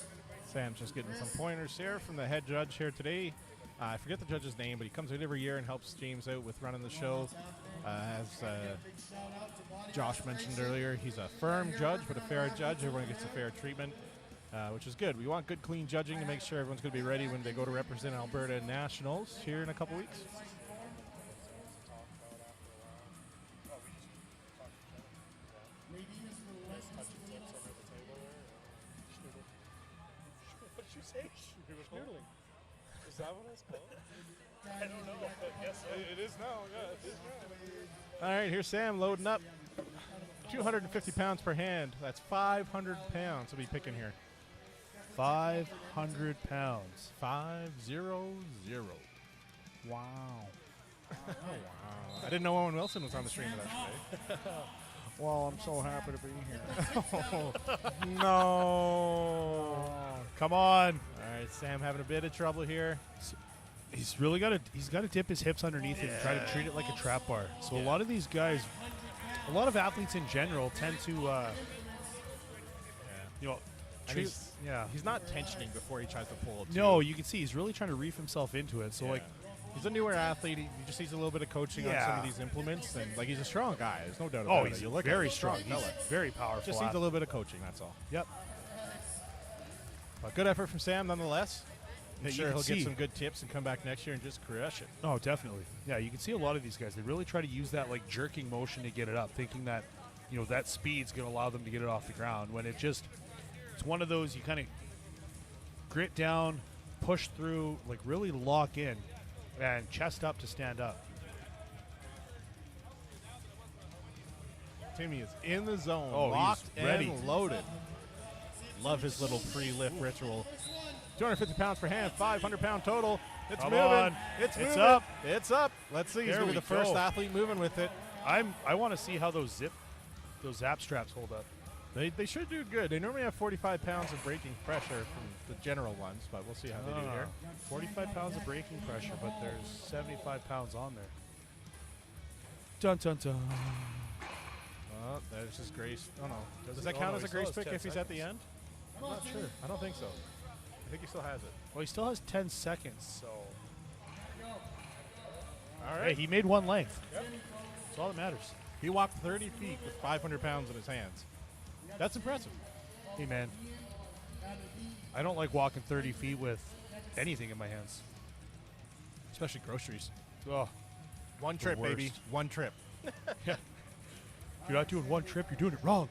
Sam's just getting some pointers here from the head judge here today. I forget the judge's name, but he comes out every year and helps James out with running the show. As Josh mentioned earlier, he's a firm judge, but a fair judge. Everyone gets a fair treatment, which is good. We want good, clean judging to make sure everyone's going to be ready when they go to represent Alberta Nationals here in a couple weeks. What did you say? Schnoodling. Is that what it's called? I don't know. Yes, it is now. Yeah, it is now. All right, here's Sam loading up. 250 pounds per hand. That's 500 pounds we'll be picking here. 500 pounds. 500. Wow. Oh, wow. I didn't know Owen Wilson was on the stream with us today. Well, I'm so happy to be here. No. Come on. All right, Sam having a bit of trouble here. He's really got to dip his hips underneath it and try to treat it like a trap bar. So a lot of these guys, a lot of athletes in general tend to, treat. He's not tensioning before he tries to pull. No, you can see he's really trying to reef himself into it. So he's a newer athlete. He just needs a little bit of coaching on some of these implements, and he's a strong guy. There's no doubt about it. He's You look very at him, strong. He's fella. very powerful. Just needs a little bit of coaching. That's all. Yep. But good effort from Sam, nonetheless. I'm You sure can he'll get see. some good tips and come back next year and just crush it. Oh, definitely. Yeah, you can see a lot of these guys. They really try to use that like jerking motion to get it up, thinking that that speed's going to allow them to get it off the ground. When it's one of those you kind of grit down, push through, like really lock in, and chest up to stand up. Timmy is in the zone, Oh, locked he's ready. and loaded. Love his little pre-lift ritual. 250 pounds per hand, 500-pound total. It's Come moving. on. It's moving. up. It's up. Let's see. He's There going to be we the first go. athlete moving with it. I want to see how those zap straps hold up. They should do good. They normally have 45 pounds of braking pressure from the general ones, but we'll see how they do here. 45 pounds of braking pressure, but there's 75 pounds on there. Dun dun dun. Oh, there's his grace. Oh, no. Does that Oh, count no, as he a still grace has pick 10 if he's at the end? I'm not sure. I don't think so. I think he still has it. Well, he still has 10 seconds, so. All Hey, right. he made one length. That's all that matters. He walked 30 feet with 500 pounds in his hands. That's impressive. Hey, man. I don't like walking 30 feet with anything in my hands. Especially groceries. Oh, One trip, worst. baby. One trip. yeah. If you're not doing one trip, you're doing it wrong.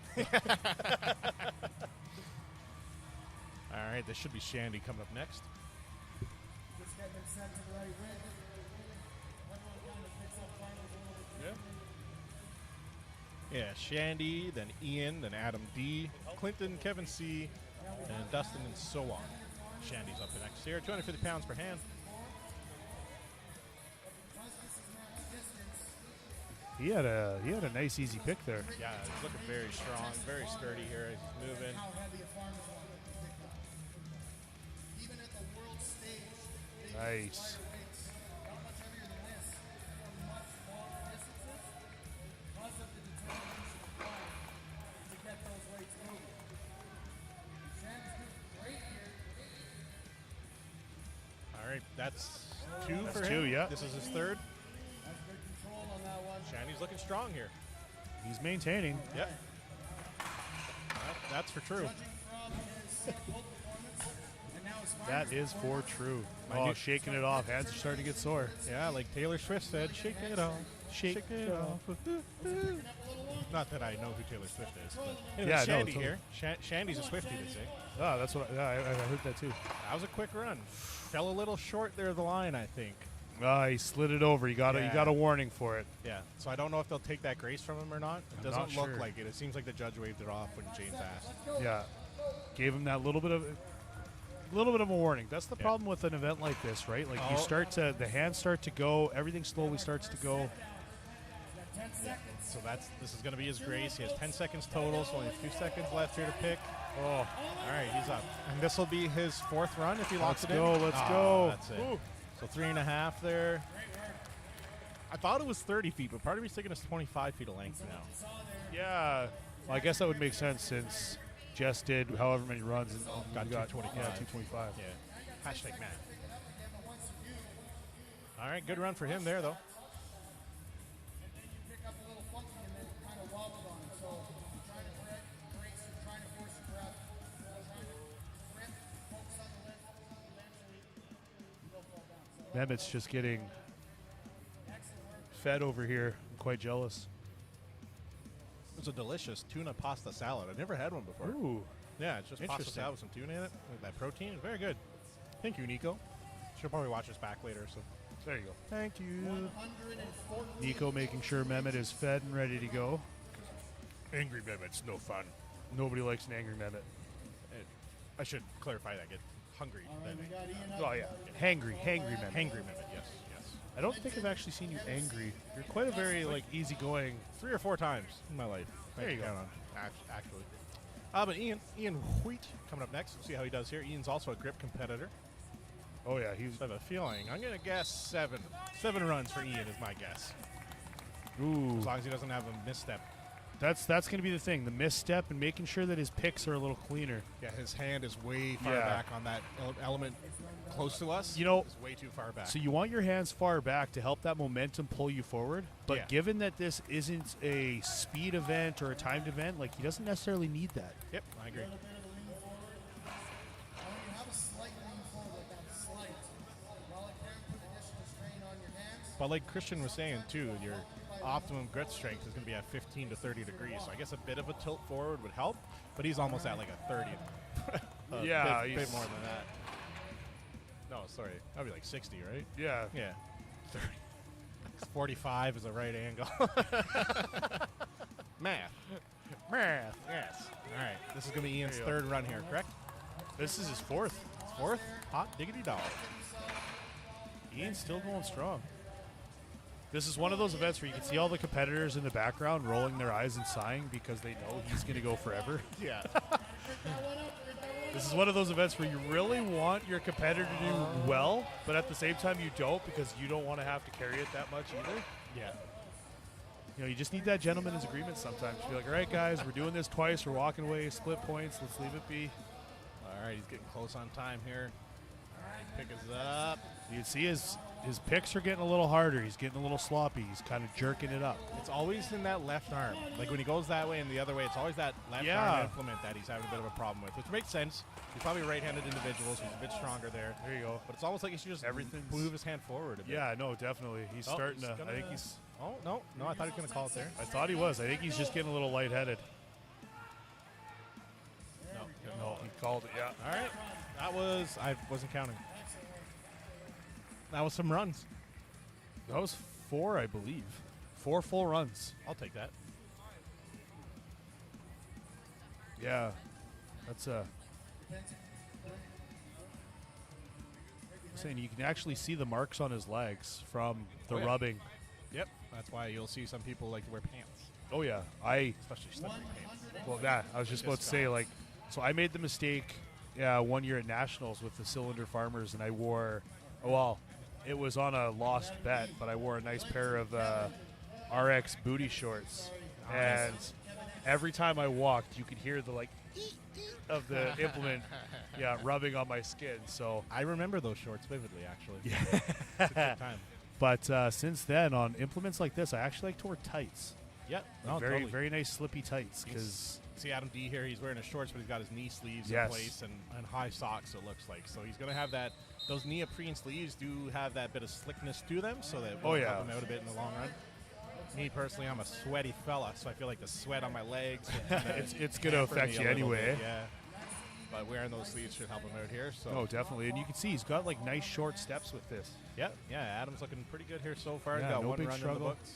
All right, this should be Shandy coming up next. Just getting them set to the right width. Everyone kind of picks up finals a little bit. Yeah, Shandy, then Ian, then Adam D, Clinton, Kevin C, and Dustin, and so on. Shandy's up next here. 250 pounds per hand. He had a nice easy pick there. Yeah, he's looking very strong, very sturdy here as he's moving. How heavy a farmer's one. Nice. All right, that's two That's for him. two, yeah. This is his third. Shandy's looking strong here. He's maintaining. Yep. That's for true. That is for true. My new- Shaking it off. Hands are starting to get sore. Yeah, like Taylor Swift said, shake it off. Shake it off. Not that I know who Taylor Swift is. But anyway, Yeah, no, Shandy totally. here. Shandy's a Swiftie, they say. Oh, that's what I heard that too. That was a quick run. Fell a little short there of the line, I think. He slid it over. You got Yeah. a warning for it. Yeah. So I don't know if they'll take that grace from him or not. It I'm doesn't not look sure. like it. It seems like the judge waved it off when James asked. Yeah. Gave him that little bit of a warning. That's the Yeah. problem with an event like this, right? Like Oh. the hands start to go, everything slowly starts to go. So this is going to be his grace. He has 10 seconds total, so only a few seconds left here to pick. Oh, All right, he's up. And this will be his fourth run if he locks Let's it go, in. let's Ah, go. That's it. Ooh. So 3.5 there. I thought it was 30 feet, but part of me's thinking it's 25 feet of length now. yeah. Well, I guess that would make sense since Jess did however many runs and Got we 225. Yeah, 225. Yeah. Hashtag Matt. All right, good run for him there, though. Mehmet's just getting fed over here. I'm quite jealous. It was a delicious tuna pasta salad. I've never had one before. Ooh. Yeah, it's just pasta Interesting. salad with some tuna in it, with that protein. Very good. Thank you, Nico. She'll probably watch us back later, so There you go. thank you. Nico making sure Mehmet is fed and ready to go. Angry Mehmet's no fun. Nobody likes an angry Mehmet. I should clarify that. Get hungry. Then Oh, yeah. Hangry Mehmet. hangry Mehmet, yes, yes. I don't think I've actually seen you angry. You're quite a very, easygoing. 3 or 4 times in my life. There you go. Count on, actually. But Ian Wheat coming up next. We'll see how he does here. Ian's also a grip competitor. Oh, yeah. He's. So I have a feeling. I'm going to guess 7. 7 runs for Ian is my guess. Ooh. As long as he doesn't have a misstep. That's going to be the thing. The misstep and making sure that his picks are a little cleaner. Yeah, his hand is way far Yeah. back on that element close to us. You know- it's way too far back. So you want your hands far back to help that momentum pull you forward. But Yeah. given that this isn't a speed event or a timed event, he doesn't necessarily need that. Yep, I agree. But like Christian was saying too, your optimum grit strength is going to be at 15 to 30 degrees. So I guess a bit of a tilt forward would help, but he's almost at like a 30. Yeah, bit he's- more than that. No, sorry, that'd be like 60, right? Yeah. Yeah, 30. 45 is the right angle. Math. Math. Yes. All right, this is going to be Ian's There you go. third run here, correct? This is his fourth. Fourth? Hot diggity dog. Ian's still going strong. This is one of those events where you can see all the competitors in the background rolling their eyes and sighing because they know he's going to go forever. Yeah. This is one of those events where you really want your competitor to do well, but at the same time you don't because you don't want to have to carry it that much either. Yeah. You just need that gentleman's agreement sometimes. Be like, all right, guys, we're doing this twice. We're walking away, split points. Let's leave it be. All right, he's getting close on time here. All right, pick us up. You can see his picks are getting a little harder. He's getting a little sloppy. He's kind of jerking it up. It's always in that left arm. Like when he goes that way and the other way, it's always that left Yeah. arm implement that he's having a bit of a problem with, which makes sense. He's probably a right-handed individual, so he's a bit stronger there. There you go. But it's almost like he should just Everything's- move his hand forward a bit. Yeah, no, definitely. He's Oh, starting he's to. gonna- I think he's. Oh, no, I thought he was going to call it there. I thought he was. I think he's just getting a little lightheaded. No, he called it. Yeah. All right. I wasn't counting. That was some runs. That was 4, I believe. 4 full runs. I'll take that. Yeah, that's I'm saying you can actually see the marks on his legs from the Oh, yeah. rubbing. Yep. That's why you'll see some people like to wear pants, Oh yeah, especially slippery pants. well that I was just about to say so I made the mistake 1 year at nationals with the Cylinder Farmers and I wore Well, it was on a lost bet, but I wore a nice pair of RX booty shorts, and every time I walked, you could hear the like of the implement, rubbing on my skin. So I remember those shorts vividly, actually. Yeah. It's a good time. But since then, on implements like this, I actually like to wear tights. Yep. Like No, very, totally. very nice slippy tights. Because See Adam D here. He's wearing his shorts, but he's got his knee sleeves Yes. in place and high socks. It looks like so he's going to have that. Those neoprene sleeves do have that bit of slickness to them, so that will help him out a bit in the long run. Me personally, I'm a sweaty fella, so I feel like the sweat on my legs. it's going to affect you anyway. Yeah. But wearing those sleeves should help him out here. So. Oh, definitely. And you can see he's got like nice short steps with this. Yep. Yeah. Adam's looking pretty good here so far. Yeah, Got no one big run struggle. in the books.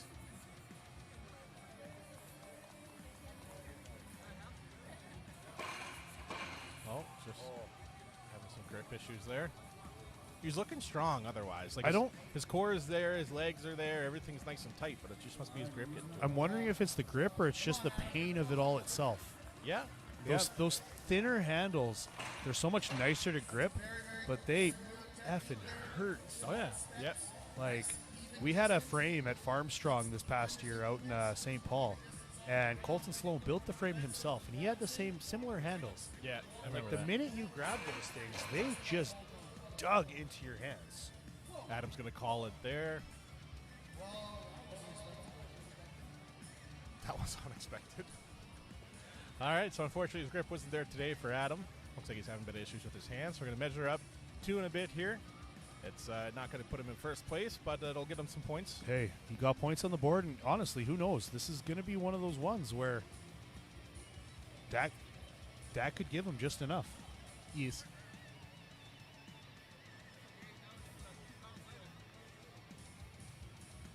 Oh, just having some grip issues there. He's looking strong otherwise. Like his core is there, his legs are there, everything's nice and tight, but it just must be his grip getting to him. I'm wondering if it's the grip or it's just the pain of it all itself. Yeah. Those thinner handles, they're so much nicer to grip, but they effing hurt. Oh, yeah. Yep. Like, we had a frame at Farmstrong this past year out in St. Paul, and Colton Sloan built the frame himself, and he had the similar handles. Yeah. I Like, remember the that. minute you grab those things, they just dug into your hands. Adam's going to call it there. That was unexpected. All right, so unfortunately his grip wasn't there today for Adam. Looks like he's having a bit of issues with his hands. So we're going to measure up 2 and a bit here. It's not going to put him in first place, but it'll get him some points. Hey, he got points on the board, and honestly, who knows? This is going to be one of those ones where that could give him just enough. Yes.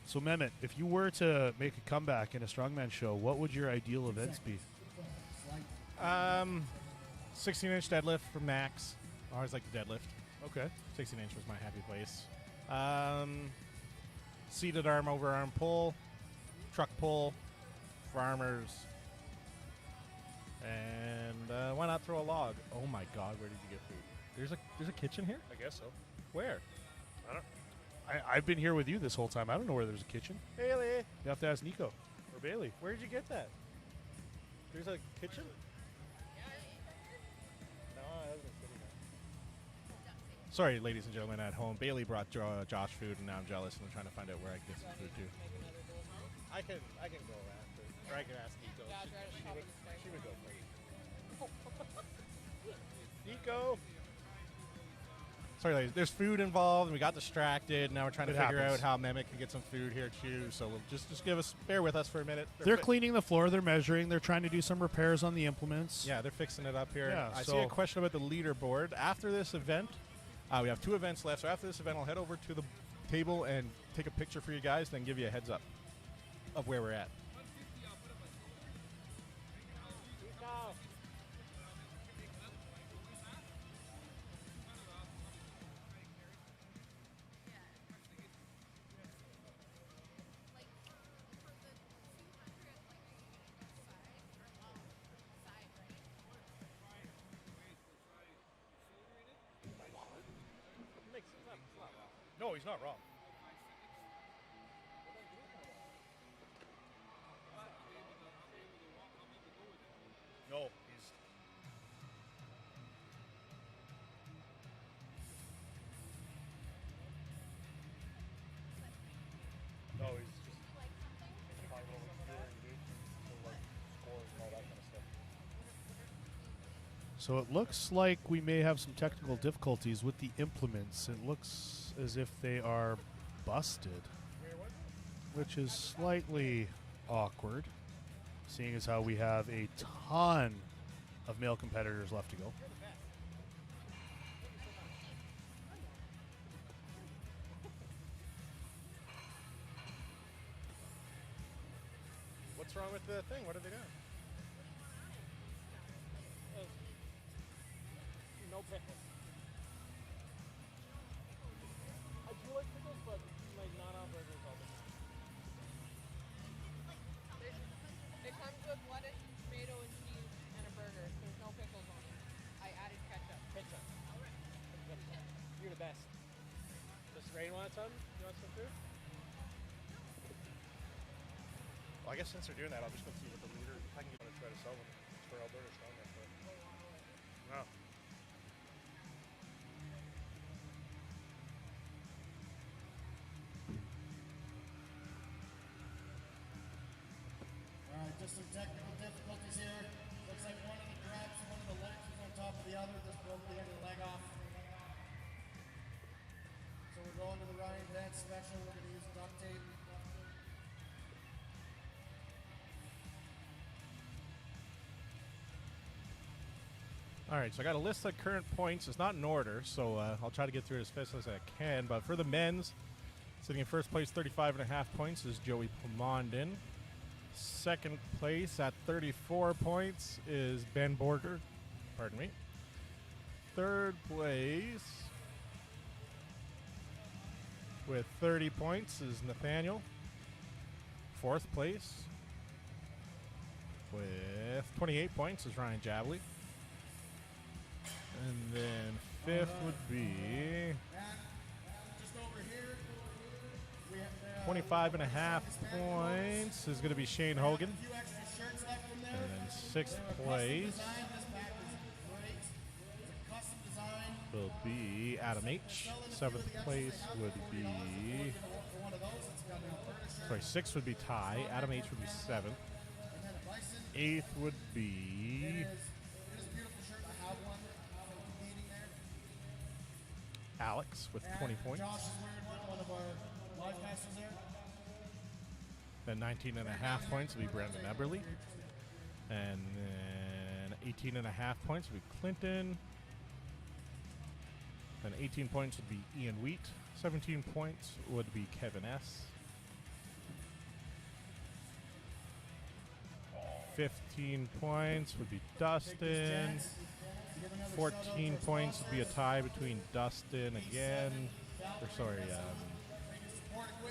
So, Mehmet, if you were to make a comeback in a strongman show, what would your ideal events be? 16-inch deadlift for max. I always like the deadlift. Okay. 16-inch was my happy place. Seated arm over arm pull, truck pull, farmers, and why not throw a log? Oh my God, where did you get food? There's a kitchen here? I guess so. Where? I've been here with you this whole time. I don't know where there's a kitchen. Bailey, You have to ask Nico or Bailey. where did you get that? There's a kitchen? No, I wasn't sitting there. Sorry, ladies and gentlemen at home. Bailey brought Josh food, and now I'm jealous, and I'm trying to find out where I can get some food too. I can go after, or I can ask Nico. She would go first. Nico. Sorry, ladies. There's food involved, and we got distracted. Now we're trying to It figure happens. out how Mehmet can get some food here too. So we'll just bear with us for a minute. They're cleaning the floor. They're measuring. They're trying to do some repairs on the implements. Yeah, they're fixing it up here. Yeah, I see so- a question about the leaderboard. After this event, we have 2 events left. So after this event, I'll head over to the table and take a picture for you guys, then give you a heads up of where we're at. No, he's not wrong. No, he's. No, he's just. So it looks like we may have some technical difficulties with the implements. It looks as if they are busted, which is slightly awkward, seeing as how we have a ton of male competitors left to go. What's wrong with the thing? What are they doing? No pickles. I do like pickles, but like not on burgers all the time. It comes with lettuce, tomato, and cheese, and a burger. There's no pickles on it. I added ketchup. Ketchup. You're the best. Rain want some? You want some food? Well, I guess since they're doing that, I'll just go see what the leader. I can try to sell them for Alberta Strongman. No. All right, just some technical difficulties here. Looks like one of the drops, one of the legs is on top of the other, just broke the end of the leg off. So we're going to the Ryan Vance special. We're going to use duct tape. All right, so I got a list of current points. It's not in order, so I'll try to get through it as fast as I can. But for the men's, sitting in first place, 35.5 points, is Joey Pomondin. Second place at 34 points is Ben Borger. Pardon me. Third place with 30 points is Nathaniel. Fourth place with 28 points is Ryan Jabley. And then fifth would be 25.5 points is going to be Shane Hogan. And then sixth place will be Adam H. Seventh place would be, sixth would be Ty. Adam H would be seventh. Eighth would be Alex with 20 points. Then 19.5 points would be Brandon Eberly. And then 18.5 points would be Clinton. Then 18 points would be Ian Wheat. 17 points would be Kevin S. 15 points would be Dustin. 14 points would be a tie between Dustin again.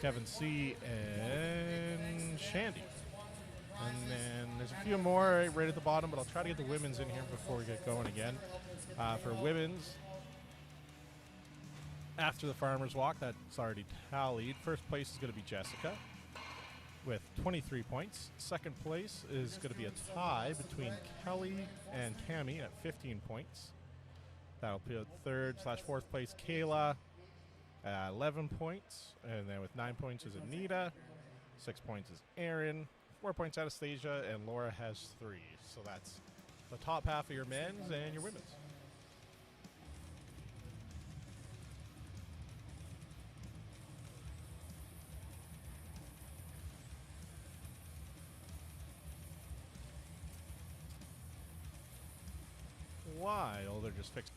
Kevin C. and Shandy. And then there's a few more right at the bottom, but I'll try to get the women's in here before we get going again. For women's, after the Farmer's Walk, that's already tallied. First place is going to be Jessica with 23 points. Second place is going to be a tie between Kelly and Cammie at 15 points. That'll be a third/fourth place, Kayla at 11 points. And then with 9 points is Anita. 6 points is Aaron. 4 points Anastasia. And Laura has 3. So that's the top half of your men's and your women's. While they're just fixing.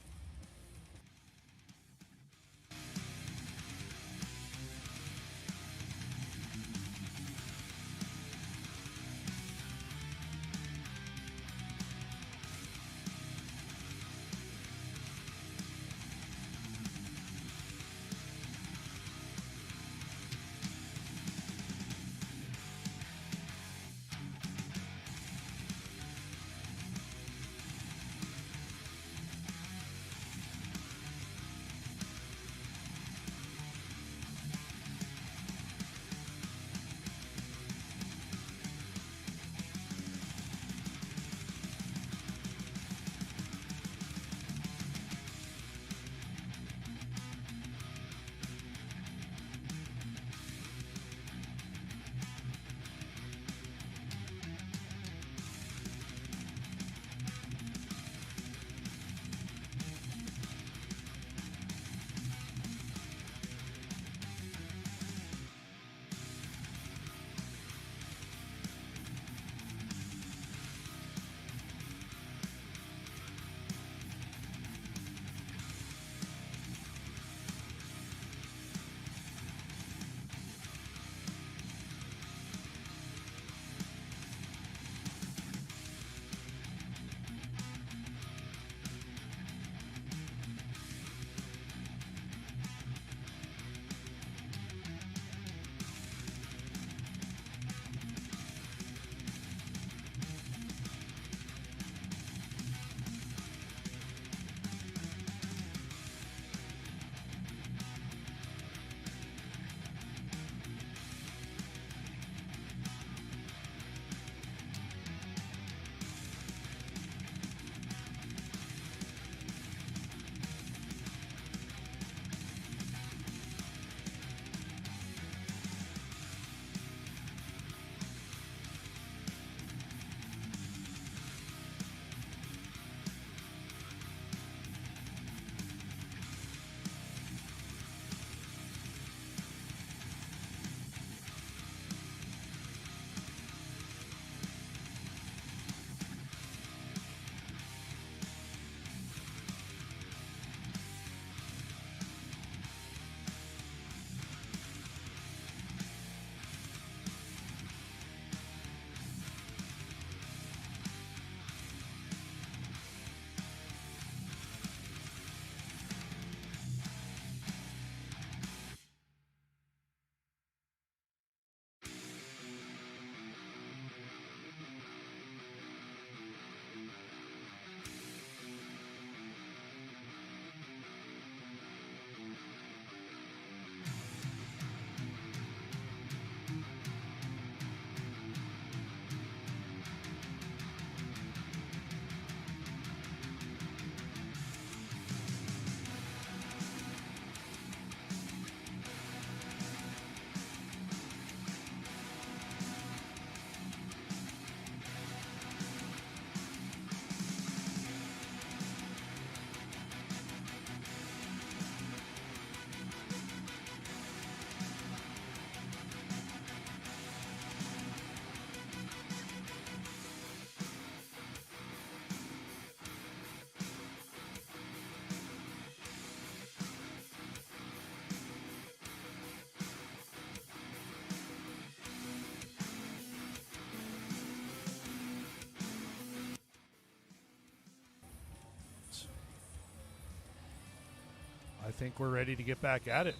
think we're ready to get back at it.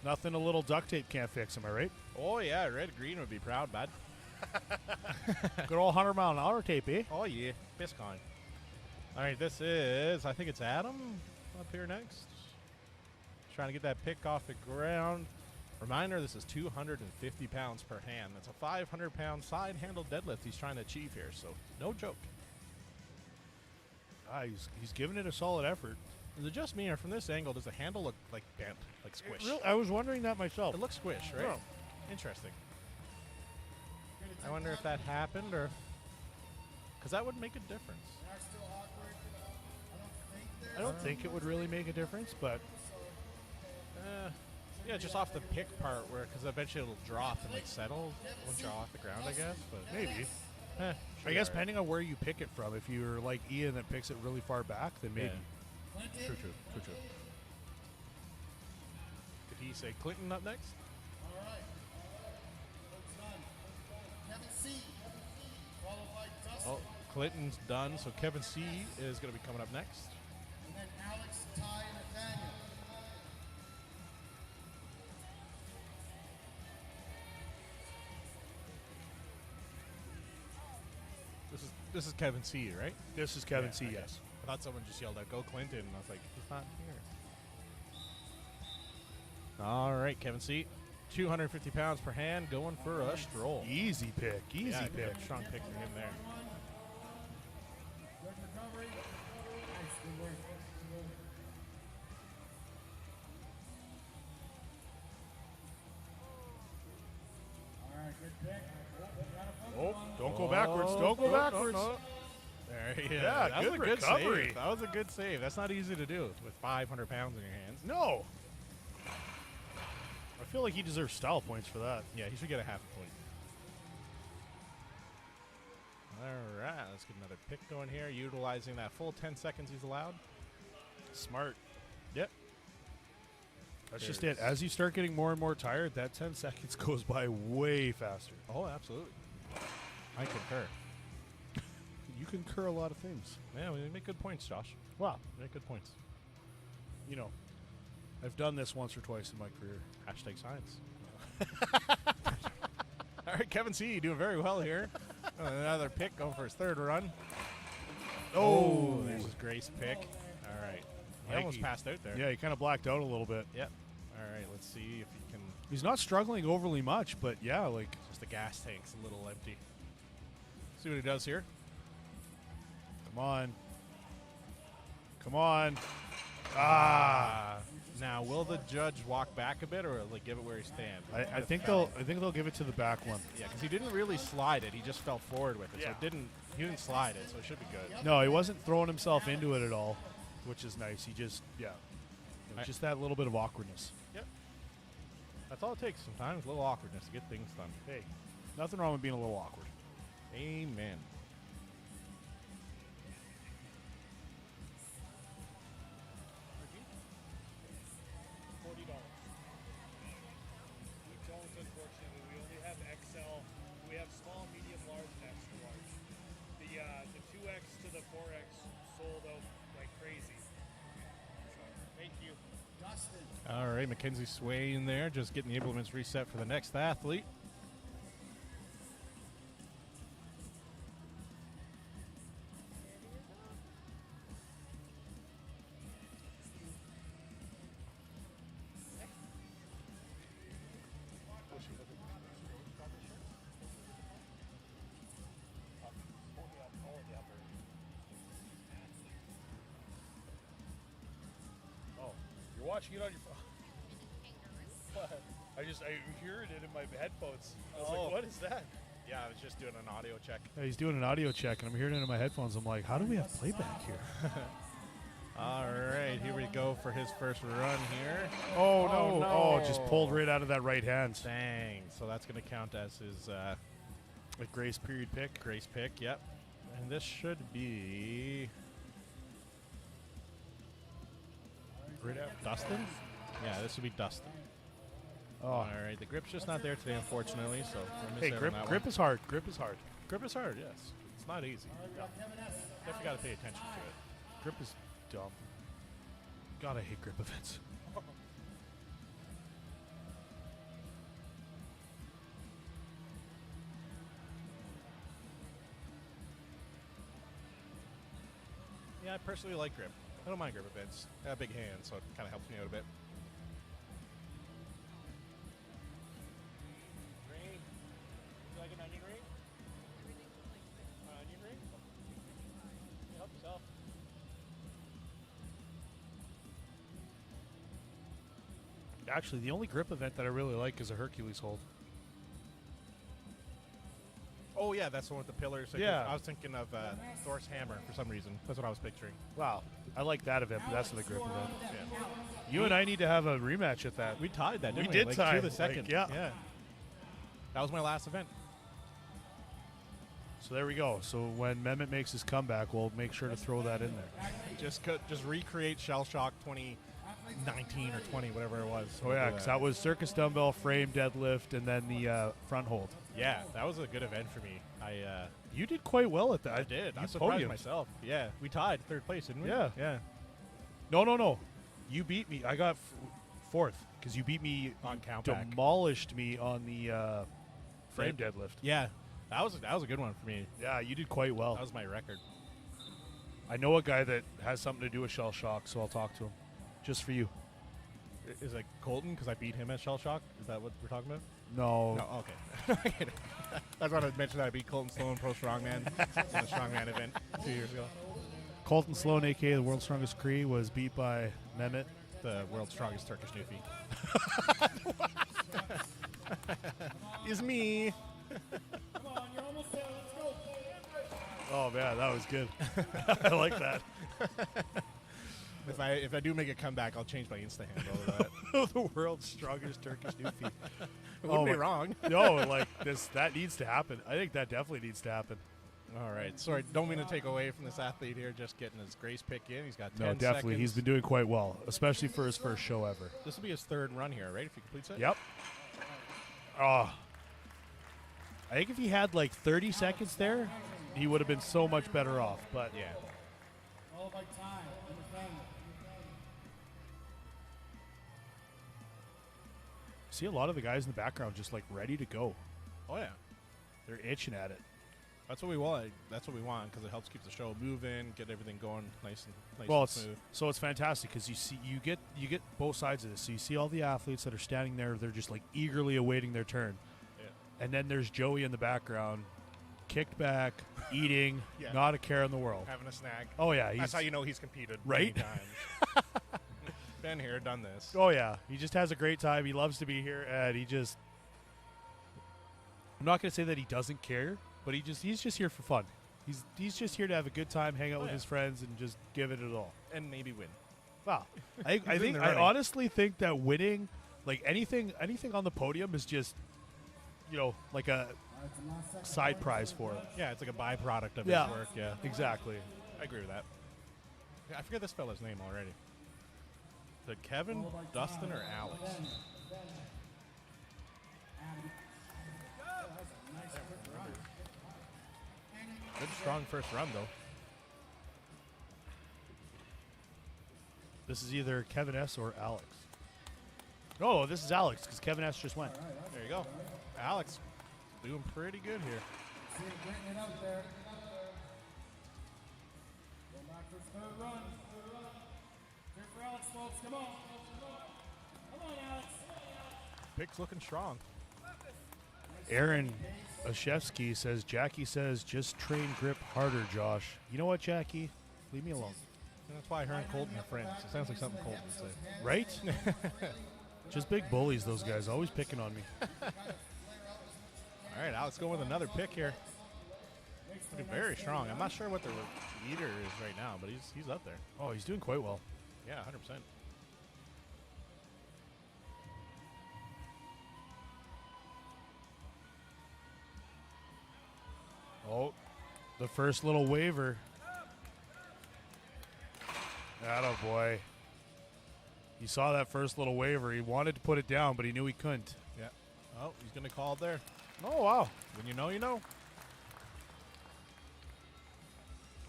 Nothing a little duct tape can't fix, am I right? Oh, yeah, red green would be proud, bud. Good old 100-mile-an-hour tape, eh? Oh, yeah, Biscon. All right, this is, I think it's Adam up here next. Trying to get that pick off the ground. Reminder, this is 250 pounds per hand. That's a 500-pound side-handle deadlift he's trying to achieve here, so no joke. He's giving it a solid effort. Is it just me, or from this angle, does the handle look like bent, like squished? I was wondering that myself. It looks squished, right? Oh. Interesting. I wonder if that happened, or... Because that would make a difference. I don't think it would really make a difference, but... Yeah, just off the pick part, where because eventually it'll drop and like settle once you're off the ground, I guess. But maybe. Sure I guess depending on where you pick it from. If you're like Ian that picks it really far back, then maybe. Yeah. True. Did he say Clinton up next? All right. Kevin C. Followed by Dustin. Oh, Clinton's done, so Kevin C. is going to be coming up next. And then Alex, Ty, and Nathaniel. This is Kevin C., right? This is Kevin C., okay. yes. I thought someone just yelled out, "Go Clinton," and I was like, he's not here. All right, Kevin C., 250 pounds per hand, going for a stroll. Easy pick. Easy pick. Strong pick for him there. Good recovery. Nice, good work. All right, good pick. Oh, don't go backwards. Don't go backwards. No. There he is. Yeah, that good was a good recovery. save. That was a good save. That's not easy to do with 500 pounds in your hands. No. I feel like he deserves style points for that. Yeah, he should get a half a point. All right, let's get another pick going here, utilizing that full 10 seconds he's allowed. Smart. Yep. That's just it. As you start getting more and more tired, that 10 seconds goes by way faster. Oh, absolutely. I concur. You concur a lot of things. Yeah, we make good points, Josh. Wow. Make good points. You know, I've done this once or twice in my career. Hashtag science. All right, Kevin C. doing very well here. Another pick going for his third run. Oh, there's his Grace pick. All right. He almost passed out there. Yeah, he kind of blacked out a little bit. Yep. All right, let's see if he can. He's not struggling overly much, but yeah, like. Just the gas tank's a little empty. See what he does here. Come on. Come on. Ah. Now, will the judge walk back a bit, or will they give it where he stands? I think they'll give it to the back one. Yeah, because he didn't really slide it. He just fell forward with it. Yeah. So he didn't slide it, so it should be good. No, he wasn't throwing himself into it at all, which is nice. He just, just that little bit of awkwardness. Yep. That's all it takes sometimes, a little awkwardness to get things done. Hey, nothing wrong with being a little awkward. Amen. $40. We don't, unfortunately. We only have XL. We have small, medium, large, and extra large. The 2X to the 4X sold out like crazy. Thank you. Dustin. All right, Mackenzie Swain there, just getting the implements reset for the next athlete. You're watching it on your phone. I heard it in my headphones. I was like, what is that? Yeah, I was just doing an audio check. Yeah, he's doing an audio check, and I'm hearing it in my headphones. I'm like, how do we have playback here? All right, here we go for his first run here. Oh, no. Oh, just pulled right out of that right hand. Dang. So that's going to count as his Like grace period pick. grace pick, yep. And this should be Dustin? Yeah, this would be Dustin. Oh. All right, the grip's just not there today, unfortunately. So we'll Hey, miss out on that grip one. is hard. Grip is hard. Grip is hard, yes. It's not easy. Definitely got to pay attention to it. Grip is dumb. God, I hate grip events. Yeah, I personally like grip. I don't mind grip events. I have big hands, so it kind of helps me out a bit. Ring. You like an onion ring? Onion ring? You help yourself. Actually, the only grip event that I really like is a Hercules hold. Oh, yeah, that's the one with the pillars. Yeah. I was thinking of Thor's hammer for some reason. That's what I was picturing. Wow. I like that event, but that's not a grip event. Yeah. You and I need to have a rematch at that. We tied that, didn't we? did like tie. To the second. Like, yeah. Yeah. That was my last event. So there we go. So when Mehmet makes his comeback, we'll make sure to throw that in there. Just recreate Shell Shock 2019 or 20, whatever it was. Oh, yeah, because that was circus dumbbell, frame, deadlift, and then the front hold. Yeah, that was a good event for me. You did quite well at that. I did. You I surprised podiumed. myself. Yeah, we tied third place, didn't we? Yeah. Yeah. No. You beat me. I got fourth because you beat me On countback. Demolished me on the frame deadlift. Yeah, that was a good one for me. Yeah, you did quite well. That was my record. I know a guy that has something to do with Shell Shock, so I'll talk to him. Just for you. Is it Colton? Because I beat him at Shell Shock? Is that what we're talking about? No. No, okay. I just wanted to mention that I beat Colton Sloan Pro Strongman in the Strongman event 2 years ago. Colton Sloan, a.k.a. the world's strongest Cree, was beat by Mehmet. The world's strongest Turkish newfie. Is me. Come on, you're almost there. Let's go. Oh, man, that was good. I like that. If I do make a comeback, I'll change my Insta handle to that. The world's strongest Turkish newfie. It wouldn't be wrong. No, like that needs to happen. I think that definitely needs to happen. All right. Sorry, don't mean to take away from this athlete here. Just getting his grace pick in. He's got 10 No, definitely. seconds. He's been doing quite well, especially for his first show ever. This will be his third run here, right? If he completes it? Yep. Oh. I think if he had like 30 seconds there, he would have been so much better off. But Yeah. All by time. see a lot of the guys in the background just like ready to go. Oh, yeah. They're itching at it. That's what we want. That's what we want because it helps keep the show moving, get everything going nice and Well, smooth. so it's fantastic because you get both sides of this. So you see all the athletes that are standing there; they're just like eagerly awaiting their turn. Yeah. And then there's Joey in the background, kicked back, eating, Yeah. not a care in the world. Having a snack. Oh yeah, That's how you know he's competed Right? many times. Been here, done this. Oh yeah, he just has a great time. He loves to be here, and he just. I'm not going to say that he doesn't care, but he's just here for fun. He's just here to have a good time, hang out with yeah. his friends, and just give it all. And maybe win. Wow, I in the I running. honestly think that winning, like anything on the podium, is just, like a side prize for him. Yeah, it's like a byproduct of Yeah. his work. Yeah, Exactly. I agree with that. Yeah, I forget this fella's name already. Is it Kevin, Dustin, or Alex? Good, strong first run, though. This is either Kevin S. or Alex. Oh, this is Alex because Kevin S. just went. There you go. Alex doing pretty good here. See him getting it out there. Go back for his third run. Here for Alex, folks. Come on. Come on, Alex. Pick's looking strong. Aaron Ashevsky says, Jackie says, just train grip harder, Josh. You know what, Jackie? Leave me alone. And that's why her and Colton are friends. It sounds like something Colton would say. Right? Just big bullies, those guys. Always picking on me. All right, Alex going with another pick here. Looking very strong. I'm not sure what the leader is right now, but he's up there. Oh, he's doing quite well. Yeah, 100%. Oh, the first little waiver. Atta boy. He saw that first little waiver. He wanted to put it down, but he knew he couldn't. Yeah. Oh, he's going to call it there. Oh, wow. When you know, you know.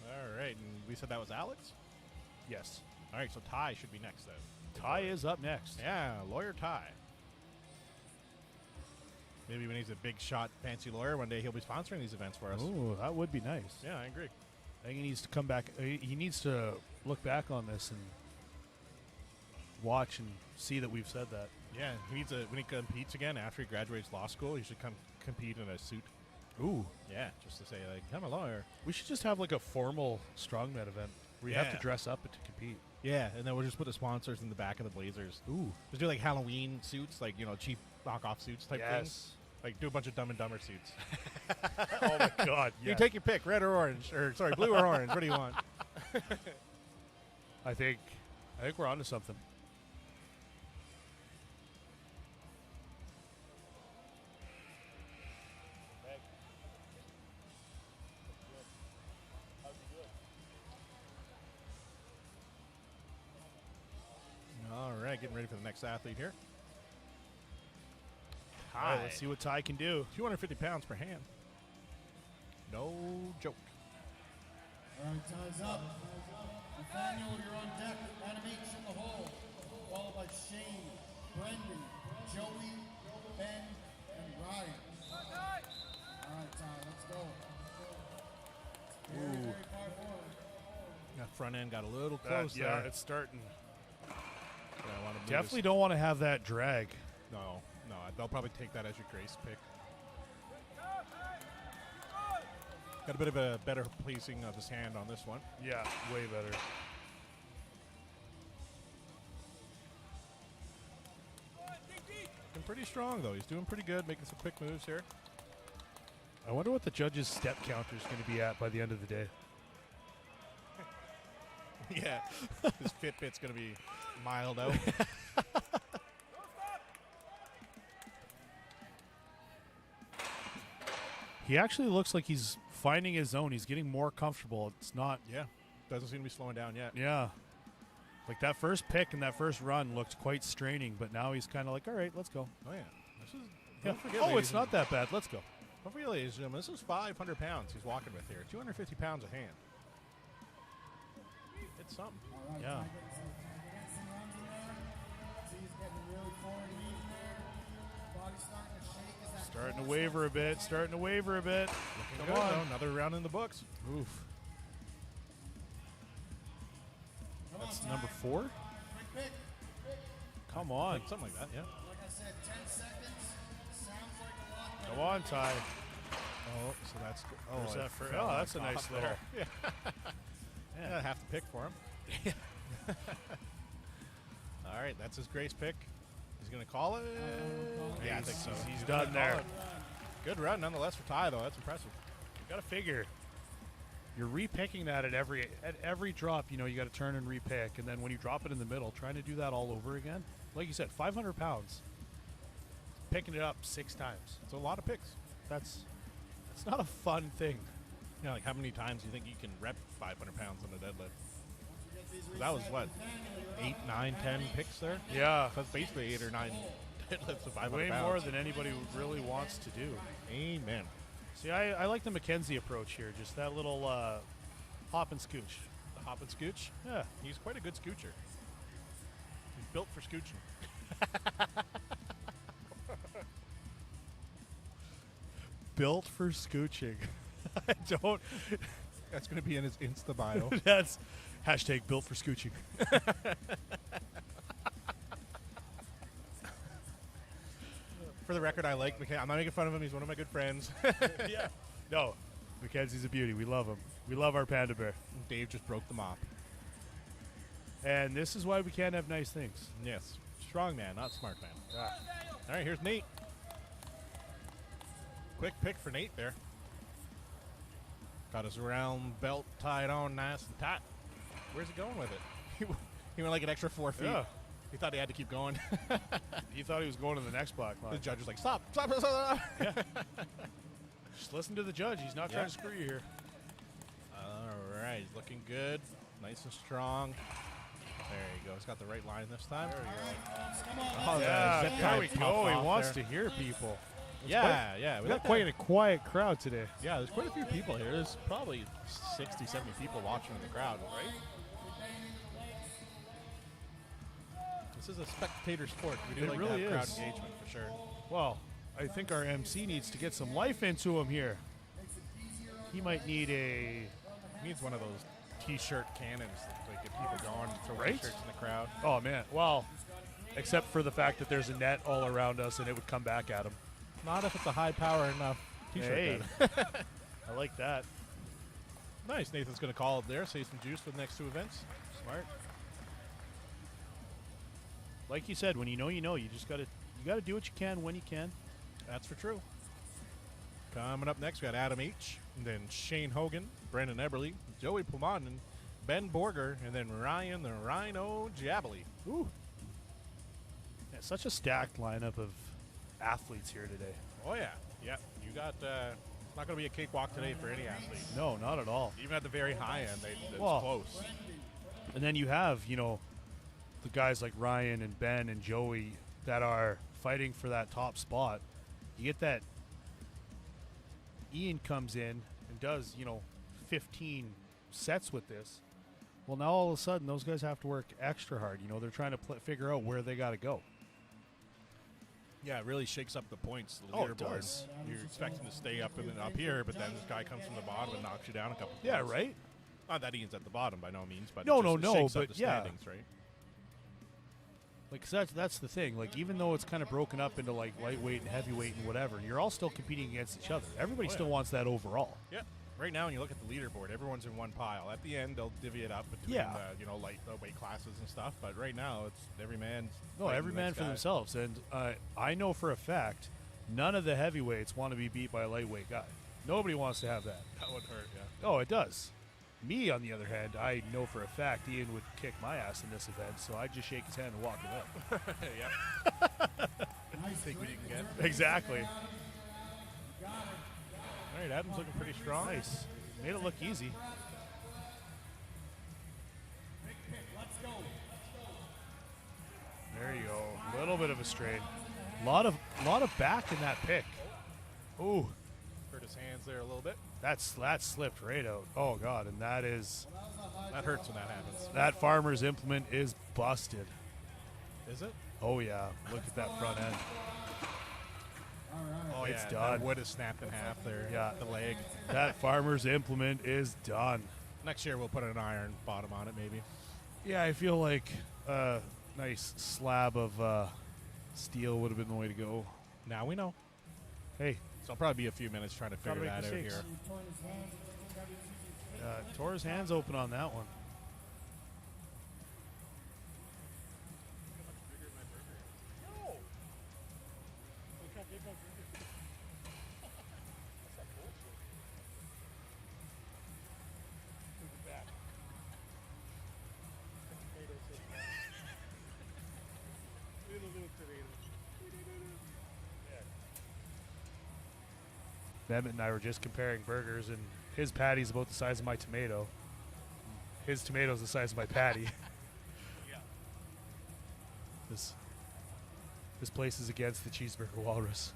All right, and we said that was Alex? Yes. All right, so Ty should be next then. Ty is up next. Yeah, lawyer Ty. Maybe when he's a big shot, fancy lawyer, one day he'll be sponsoring these events for us. Oh, that would be nice. Yeah, I agree. I think he needs to come back. He needs to look back on this and watch and see that we've said that. Yeah, he needs when he competes again after he graduates law school, he should come compete in a suit. Ooh. Yeah, just to say, like, I'm a lawyer. We should just have like a formal strongman event where you have to Yeah. dress up to compete. Yeah, and then we'll just put the sponsors in the back of the blazers. Ooh. Just do like Halloween suits, like, cheap knockoff suits type things. Like, do a bunch of Dumb and Dumber suits. Oh my God. You take your pick, red or orange, blue or orange. What do you want? I think we're onto something. All right, getting ready for the next athlete here. All right, let's see what Ty can do. 250 pounds per hand. No joke. All right, time's up. Nathaniel, you're on deck. Animates in the hole. Followed by Shane, Brendan, Joey, Ben, and Ryan. All right, Ty, let's go. Very, very far forward. That front end got a little close Yeah, there. it's starting. Yeah, I wanna move Definitely this- don't want to have that drag. No, they'll probably take that as your grace pick. Got a bit of a better placing of his hand on this one. Yeah, way better. Looking pretty strong, though. He's doing pretty good, making some quick moves here. I wonder what the judge's step counter is going to be at by the end of the day. Yeah, his Fitbit's going to be mild out. He actually looks like he's finding his zone. He's getting more comfortable. It's not. Yeah, doesn't seem to be slowing down yet. Yeah. Like that first pick and that first run looked quite straining, but now he's kind of like, all right, let's go. Oh, yeah. This is, Yeah. don't forget, Oh, ladies it's not that bad. Let's go. Don't forget, ladies and gentlemen, this is 500 pounds he's walking with here. 250 pounds a hand. It's something. All right, Yeah. Ty getting some runs in there. See, he's getting really forward and in there. Body's starting to shake. Is that Starting to close? waver a bit. Starting to waver a bit. Come Come on. on. Another round in the books. Oof. Come on, That's Ty. number 4. Quick pick. Come on. Something like that, yeah. Like I said, 10 seconds. Sounds like a lot. but Come on, Ty. Oh, so that's good. Where's it that for? fell Oh, that's a off nice there. little. Yeah, half the pick for him. All right, that's his grace pick. He's going to call it. Yeah, I think so. He's gonna done call there. it. Good run, nonetheless, for Ty, though. That's impressive. You got to figure. You're repicking that at every drop. You got to turn and repick, and then when you drop it in the middle, trying to do that all over again. Like you said, 500 pounds. Picking it up 6 times. It's a lot of picks. That's not a fun thing. Yeah, like how many times do you think you can rep 500 pounds on a deadlift? That was what, 8, 9, 10 picks there? Yeah. That's basically 8 or 9 deadlifts of 500 Way pounds. more than anybody really wants to do. Amen. See, I like the McKenzie approach here. Just that little hop and scooch. The hop and scooch. Yeah. He's quite a good scoocher. He's built for scooching. Built for scooching. I don't. That's going to be in his Insta bio. That's hashtag built for scooching. For the record, I like McKenzie. I'm not making fun of him. He's one of my good friends. Yeah. No, Mackenzie's a beauty. We love him. We love our panda bear. Dave just broke the mop. And this is why we can't have nice things. Yes. Strong man, not smart man. Yeah. All right, here's Nate. Quick pick for Nate there. Got his round belt tied on nice and tight. Where's he going with it? He went like an extra 4 feet. Yeah. He thought he had to keep going. He thought he was going to the next block line. The judge was like, stop, stop, stop. Just listen to the judge. He's not trying to screw you here. All right, he's looking good. Nice and strong. There you go. He's got the right line this time. There we go. Oh, Yeah, the zip there tie we popped go. He off wants there. to hear people. Yeah. We got quite a quiet crowd today. Yeah, there's quite a few people here. There's probably 60, 70 people watching in the crowd, right? This is a spectator sport. We do It like really to have crowd is. engagement for sure. Well, I think our MC needs to get some life into him here. He might need a... He needs one of those T-shirt cannons that like, get people going, throw Right? T-shirts in the crowd. Oh, man. Well, except for the fact that there's a net all around us and it would come back at him. Not if it's a high power enough T-shirt. Hey. gun. I like that. Nice. Nathan's going to call it there. Save some juice for the next 2 events. Smart. Like you said, when you know, you just gotta do what you can when you can. That's for true. Coming up next, we got Adam H., and then Shane Hogan, Brendan Eberly, Joey Plumondon, Ben Borger, and then Ryan the Rhino Jabley. Ooh. Yeah, such a stacked lineup of athletes here today. Oh, yeah. Yeah. You got, it's not going to be a cakewalk today for any athlete. No, not at all. Even at the very high end, it's Well, close. And then you have, the guys like Ryan and Ben and Joey that are fighting for that top spot. You get that Ian comes in and does, 15 sets with this. Well, now all of a sudden, those guys have to work extra hard. They're trying to figure out where they got to go. Yeah, it really shakes up the points. The Oh, it leaderboard. does. You're expecting to stay up and up here, but then this guy comes from the bottom and knocks you down a couple Yeah, points. right? Not that Ian's at the bottom by no means, but No, it shakes up but the yeah. standings, right? Like, 'cause that's the thing. Like, even though it's kind of broken up into, like, lightweight and heavyweight and whatever, you're all still competing against each other. Everybody Oh, still yeah. wants that overall. Yeah. Right now, when you look at the leaderboard, everyone's in one pile. At the end, they'll divvy it up between Yeah. light weight classes and stuff. But right now, it's every man's No, fighting every the man next for guy. themselves. And I know for a fact, none of the heavyweights want to be beat by a lightweight guy. Nobody wants to have that. That would hurt. Yeah. Oh, it does. Me, on the other hand, I know for a fact Ian would kick my ass in this event, so I'd just shake his hand and walk away. yeah. Take what you can get. Exactly. All right, Adam's looking pretty strong. Nice. Made it look easy. There you go. Little bit of a strain. Lot of back in that pick. Ooh, Hurt his hands there a little bit. that slipped right out. Oh God, and that Hurts when that happens. that farmer's implement is busted. Is it? Oh yeah, look at that front end. Oh, It's yeah. done. That wood is snapped in half there. Yeah. The leg. That farmer's implement is done. Next year, we'll put an iron bottom on it, maybe. Yeah, I feel like a nice slab of steel would have been the way to go. Now we know. Hey, So it'll probably be a few minutes trying to Gotta figure make that out mistakes. here. tore his hands open on that one. Mehmet and I were just comparing burgers, and his patty's about the size of my tomato. His tomato's the size of my patty. This place is against the cheeseburger walrus.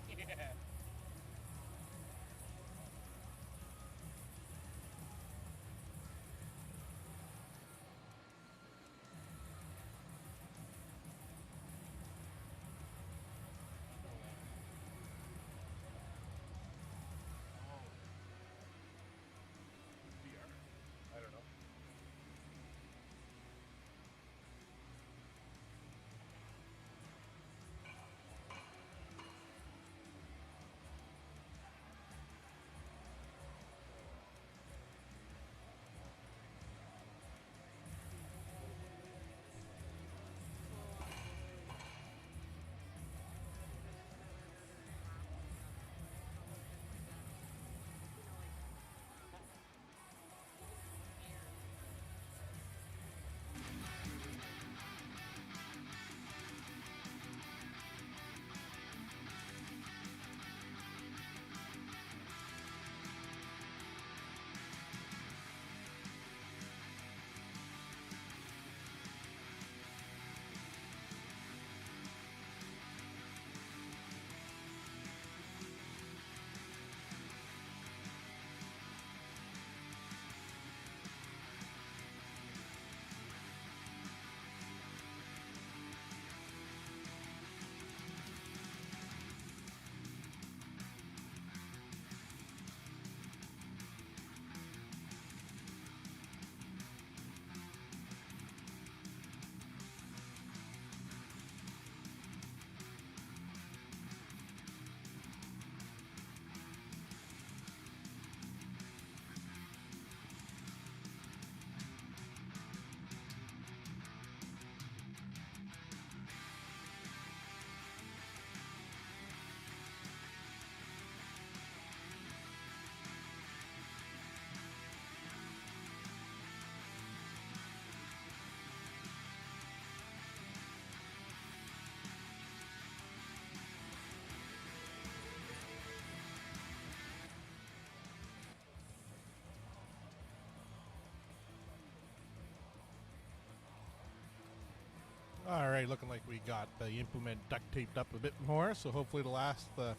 All right, looking like we got the implement duct taped up a bit more, so hopefully it'll last the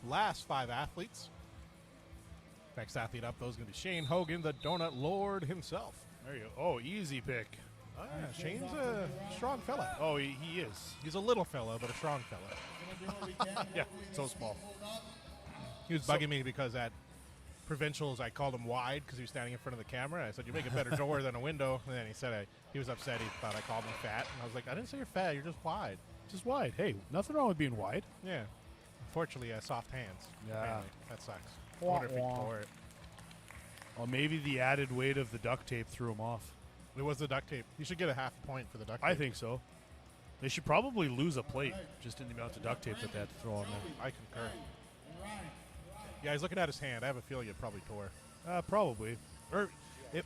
last 5 athletes. Next athlete up, though, is going to be Shane Hogan, the Donut Lord himself. There you go. Oh, easy pick. Oh, yeah, Shane's a strong fella. Oh, he is. He's a little fella, but a strong fella. Yeah, so small. He was bugging me because at provincials I called him wide because he was standing in front of the camera. I said, you make a better door than a window. And then he said he was upset. He thought I called him fat. And I was like, I didn't say you're fat. You're just wide. Just wide. Hey, nothing wrong with being wide. Yeah. Unfortunately, soft hands. Yeah. Apparently. That sucks. I wonder if he tore it. Well, maybe the added weight of the duct tape threw him off. It was the duct tape. You should get a half point for the duct tape. I think so. They should probably lose a plate just in the amount of duct tape that they had to throw on there. I concur. Yeah, he's looking at his hand. I have a feeling it probably tore. Probably. Or if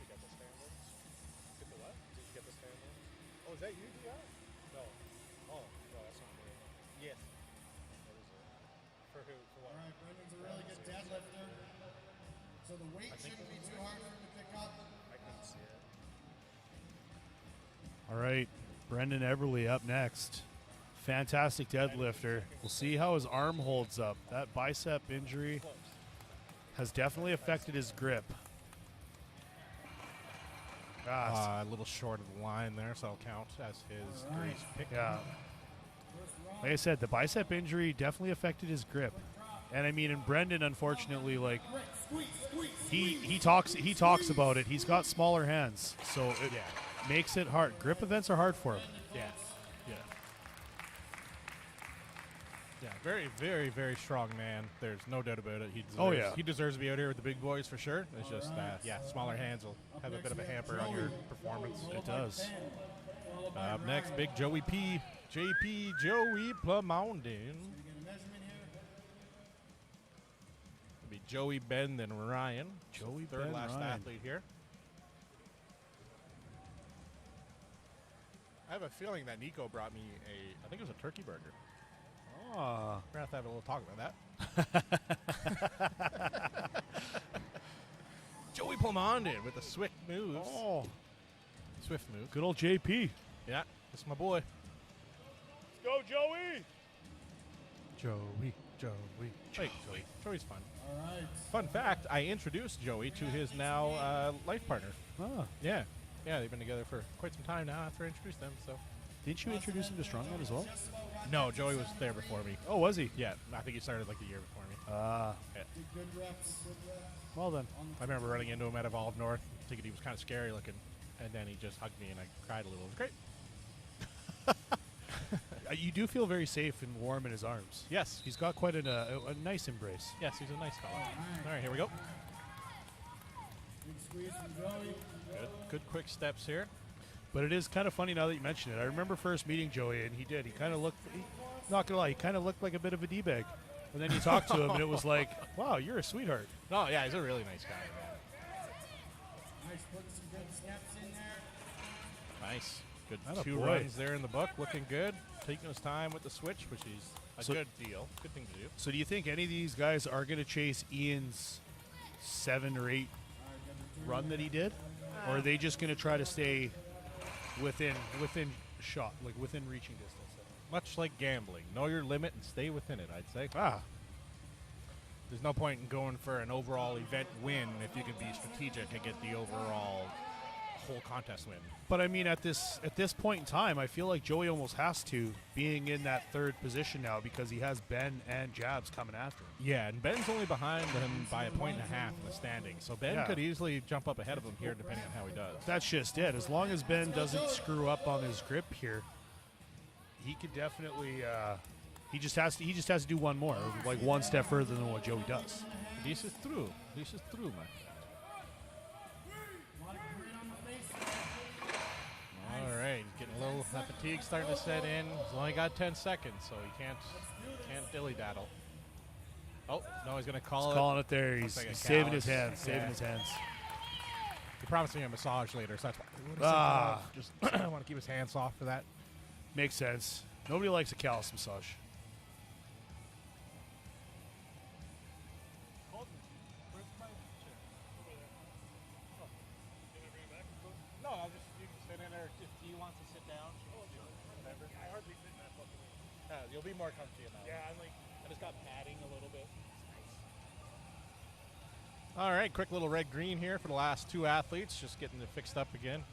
Oh, is that you, DR? No. Oh, no, that's not me. Yes. What is it? For who? For what? All right, Brendan's a really good deadlifter. So the weight shouldn't be too hard for him to pick up. I couldn't see it. All right, Brendan Eberle up next. Fantastic deadlifter. We'll see how his arm holds up. That bicep injury has definitely affected his grip. A little short of the line there, so it'll count as his grease pick. Yeah. Like I said, the bicep injury definitely affected his grip. And I mean, and Brendan, unfortunately, like he talks about it. He's got smaller hands, so it makes it hard. Grip events are hard for him. Yeah. Yeah, very, very, very strong man. There's no doubt about it. He deserves to be out here with the big boys for sure. It's just, smaller hands will have a bit of a hamper on your performance. It does. Up next, big Joey P. JP Joey Plumondon. It'll be Joey, Ben, then Ryan. Joey, third Ben, last Ryan. athlete here. I have a feeling that Nico brought me I think it was a turkey burger. Oh. We're going to have a little talk about that. Joey Plumondon with the swift moves. Oh. Swift move. Good old JP. Yeah, that's my boy. Let's go, Joey! Joey. Hey, Joey. Joey's fun. All right. Fun fact, I introduced Joey to his now life partner. Oh. Yeah. Yeah, they've been together for quite some time now after I introduced them, so. Didn't you introduce him to Strongman as well? No, Joey was there before me. Oh, was he? Yeah, I think he started like the year before me. Good reps. Well then. I remember running into him at Evolve North, thinking he was kind of scary looking, and then he just hugged me and I cried a little. It was great. You do feel very safe and warm in his arms. Yes. He's got quite a nice embrace. Yes, he's a nice fellow. All right, here we go. Big squeeze from Joey. Good quick steps here. But it is kind of funny now that you mention it. I remember first meeting Joey, and he kind of looked, not going to lie, he kind of looked like a bit of a D-bag. And then you talk to him, and it was like, wow, you're a sweetheart. No, yeah, he's a really nice guy. Nice, putting some good steps in there. Nice. Good Atta 2 boy. runs there in the book. Looking good. Taking his time with the switch, which is a good deal. Good thing to do. So do you think any of these guys are going to chase Ian's 7 or 8 run that he did? Or are they just going to try to stay within shot, like within reaching distance? Much like gambling. Know your limit and stay within it, I'd say. There's no point in going for an overall event win if you can be strategic and get the overall whole contest win. But I mean, at this point in time, I feel like Joey almost has to, being in that 3rd position now, because he has Ben and Jabs coming after him. Yeah, and Ben's only behind him by 1.5 in the standings, so Ben could easily jump up ahead of him here, depending on how he does. That's just it. As long as Ben doesn't screw up on his grip here, he could definitely. He just has to do one more, like one step further than what Joey does. This is true. This is true, man. All right, he's getting a little fatigue starting to set in. He's only got 10 seconds, so he can't dilly-daddle. Oh, no, he's going to call it. Calling it there. He's like saving his hands. Saving his hands. He promised me a massage later, so that's why. Just I want to keep his hands soft for that. Makes sense. Nobody likes a callus massage. No, I'll just, you can sit in there if he wants to sit down. Whatever. You'll be more comfy in that. Yeah, one. I'm like, And it's got padding a little bit. All right, quick little red-green here for the last two athletes, just getting it fixed up again.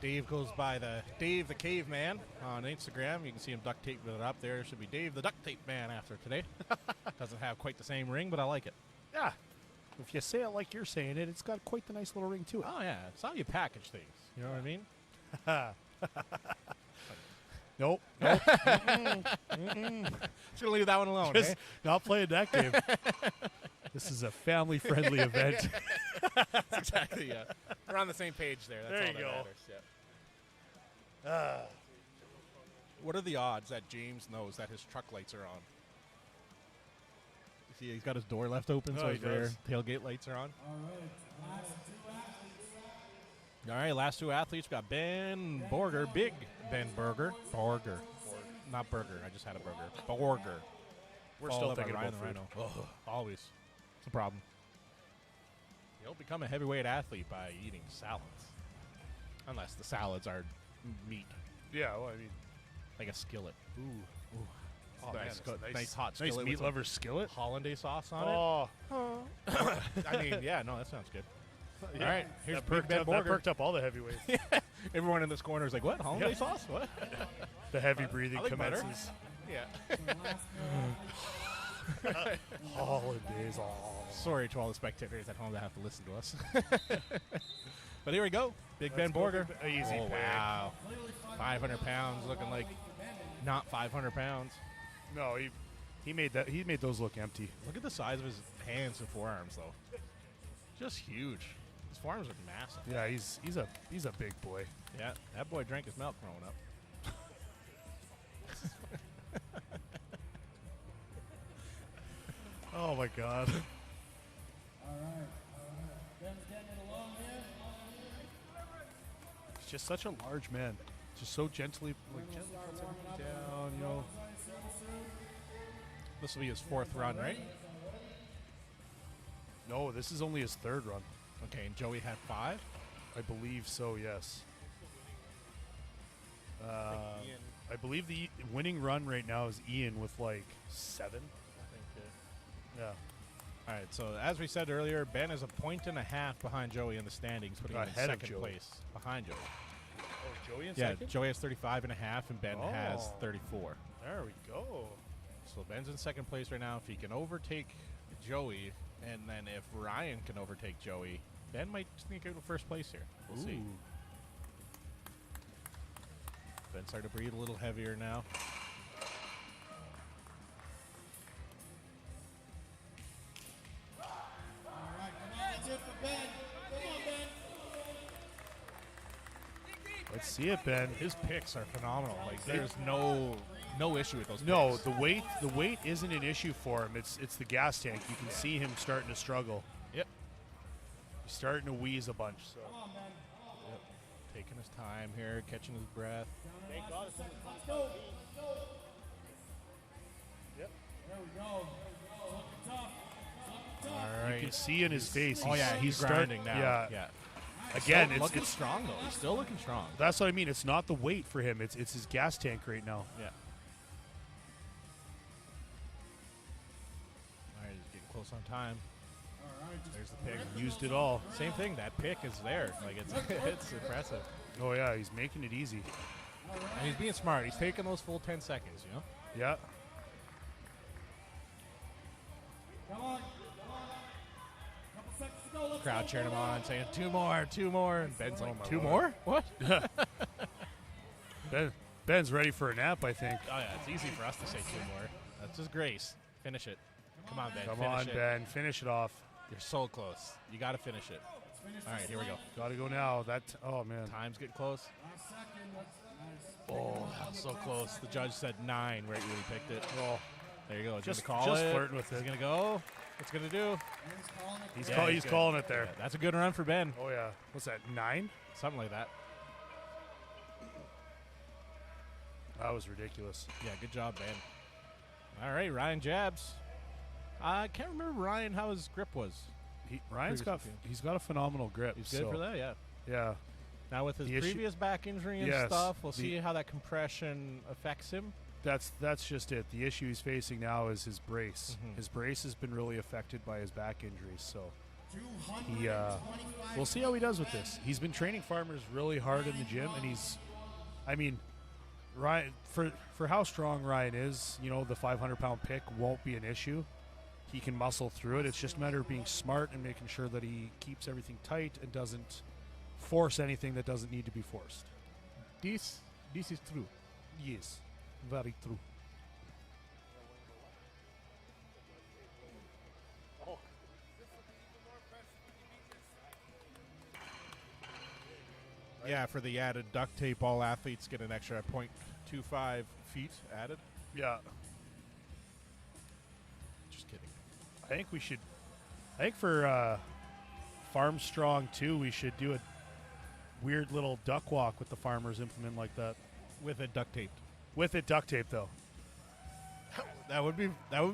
Dave goes by Dave the Caveman on Instagram. You can see him duct taping it up there. It should be Dave the Duct Tape Man after today. Doesn't have quite the same ring, but I like it. Yeah. If you say it like you're saying it, it's got quite the nice little ring to it. Oh, yeah. It's how you package things. You know what I mean? Nope. Just gonna leave that one alone. Just eh? not playing that game. This is a family-friendly event. That's exactly, yeah. We're on the same page there. That's There all you that go. matters. Yeah. What are the odds that James knows that his truck lights are on? You see, he's got his door left open, Oh, so he his rear does. tailgate lights are on. All right, last two athletes. We got Ben Borger, Big Ben Borger. Borger. Not burger. I just had a burger. Borger. We're Followed still by thinking Ryan about the food. Rhino. Ugh, always. It's a problem. You'll become a heavyweight athlete by eating salads. Unless the salads are meat, Yeah, well, I mean, like a skillet. Ooh. oh, man, nice, it's nice hot nice skillet meat with some lover skillet. hollandaise sauce on Oh, it. I mean, yeah, no, that sounds good. yeah. All right, here's that Big perked, Ben up, that Borger. perked up all the heavyweights. Everyone in this corner is like, what? Hollandaise Yeah. sauce? What? The heavy breathing I like butter. commences. Yeah. Hollandaise. Oh. Sorry to all the spectators at home that have to listen to us. But here we go. Big Ben Let's go, Borger. Big Ben. Easy Oh, pick. wow. 500 pounds, looking like not 500 pounds. No, he made that. He made those look empty. Look at the size of his hands and forearms, though. Just huge. His forearms are massive. Yeah, he's a big boy. Yeah, that boy drank his milk growing up. Oh my God. He's just such a large man. Just so gently puts everything down, you know. This will be his fourth run, right? No, this is only his third run. Okay, and Joey had 5. I believe so, yes. I believe the winning run right now is Ian with like 7. Yeah. All right, so as we said earlier, Ben is a point and a half behind Joey in the standings, putting him in Ahead of second Joey. place behind Joey. Oh, Joey in Yeah, second? Joey has 35 and a half, and Ben has Oh. 34. There we go. So Ben's in second place right now. If he can overtake Joey, and then if Ryan can overtake Joey, Ben might sneak out to first place here. We'll see. Ooh. Ben started to breathe a little heavier now. Let's see it, Ben. His picks are phenomenal. Like there's no issue with those. No, picks. the weight isn't an issue for him. It's the gas tank. You can see him starting to struggle. Yep. He's starting to wheeze a bunch. So. Yep. Taking his time here, catching his breath. Thank God it's only comes out. All You right. can see in his face. Oh yeah, he's grinding now. Yeah. Yeah. Again, Still it's looking strong though. He's still looking strong. that's what I mean. It's not the weight for him. It's his gas tank right now. Yeah. All right, he's getting close on time. There's the pick. Used it all. Same thing. That pick is there. Like it's it's impressive. Oh yeah, he's making it easy. And he's being smart. He's taking those full 10 seconds. You know. Yeah. Crowd cheering him on, saying 2 more, 2 more. And Ben's like, my 2 Lord. more? What? Ben's ready for a nap, I think. Oh yeah, it's easy for us to say 2 more. That's just grace. Finish it. Come on, Ben. Come finish on, it. Ben. Finish it off. You're so close. You got to finish it. All right, here we go. Got to go now. Oh man. Time's getting close. Oh, that was so close. The judge said 9 right when he picked it. Oh, there you go. He's Just- gonna call just it. flirting with He's it. going to go. What's going to do? He's Yeah, he's good. calling it there. Yeah, that's a good run for Ben. Oh yeah. What's that? 9? Something like that. That was ridiculous. Yeah, good job, Ben. All right, Ryan jabs. I can't remember, Ryan, how his grip was. He's got a phenomenal grip. He's good so, for that, yeah. Yeah. Now with his The issue- previous back injury and Yes, stuff, we'll the- see how that compression affects him. That's just it. The issue he's facing now is his brace. His brace has been really affected by his back injuries, so we'll see how he does with this. He's been training farmers really hard in the gym, and Ryan, for how strong Ryan is, the 500-pound pick won't be an issue. He can muscle through it. It's just a matter of being smart and making sure that he keeps everything tight and doesn't force anything that doesn't need to be forced. This is true. Yes, very true. Yeah, for the added duct tape, all athletes get an extra 0.25 feet added. Yeah. Just kidding. I think for Farm Strong too, we should do a weird little duck walk with the farmers implement like that. With it duct taped. With it duct taped though. That would be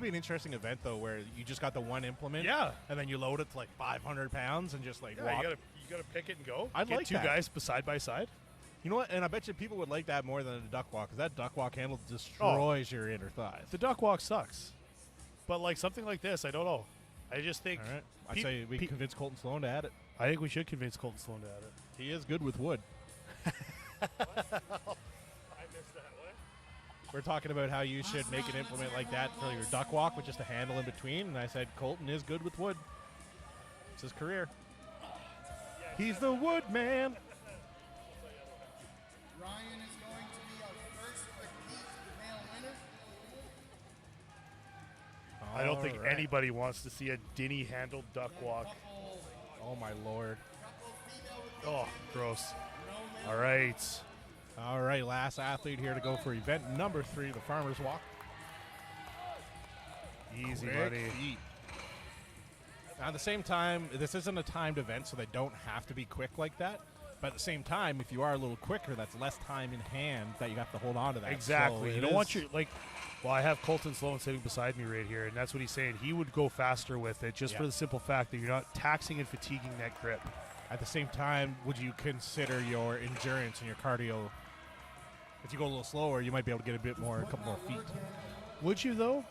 an interesting event though, where you just got the one implement. Yeah. And then you load it to like 500 pounds and just like Yeah, walk. you gotta pick it and go. I'd Get like two that. guys side by side. You know what? And I bet you people would like that more than a duck walk, because that duck walk handle destroys your inner thighs. The duck walk sucks. But like something like this, I don't know. I just think. All right. I say we convince Colton Sloan to add it. I think we should convince Colton Sloan to add it. He is good with wood. I missed that. What? We're talking about how you should make an implement like that for your duck walk with just a handle in between, and I said Colton is good with wood. It's his career. He's the wood man. Ryan is going to be our first repeat male winner. I don't think All right. anybody wants to see a dinny-handled duck walk. Oh my lord. Oh, gross. All right. All right, last athlete here to go for event number 3, the Farmer's Walk. Easy, Quick buddy. feet. Now, at the same time, this isn't a timed event, so they don't have to be quick like that. But at the same time, if you are a little quicker, that's less time in hand that you have to hold on to that. Exactly. So You don't want your well, I have Colton Sloan sitting beside me right here, and that's what he's saying. He would go faster with it just Yeah. for the simple fact that you're not taxing and fatiguing that grip. At the same time, would you consider your endurance and your cardio? If you go a little slower, you might be able to get a couple more feet. Would you though?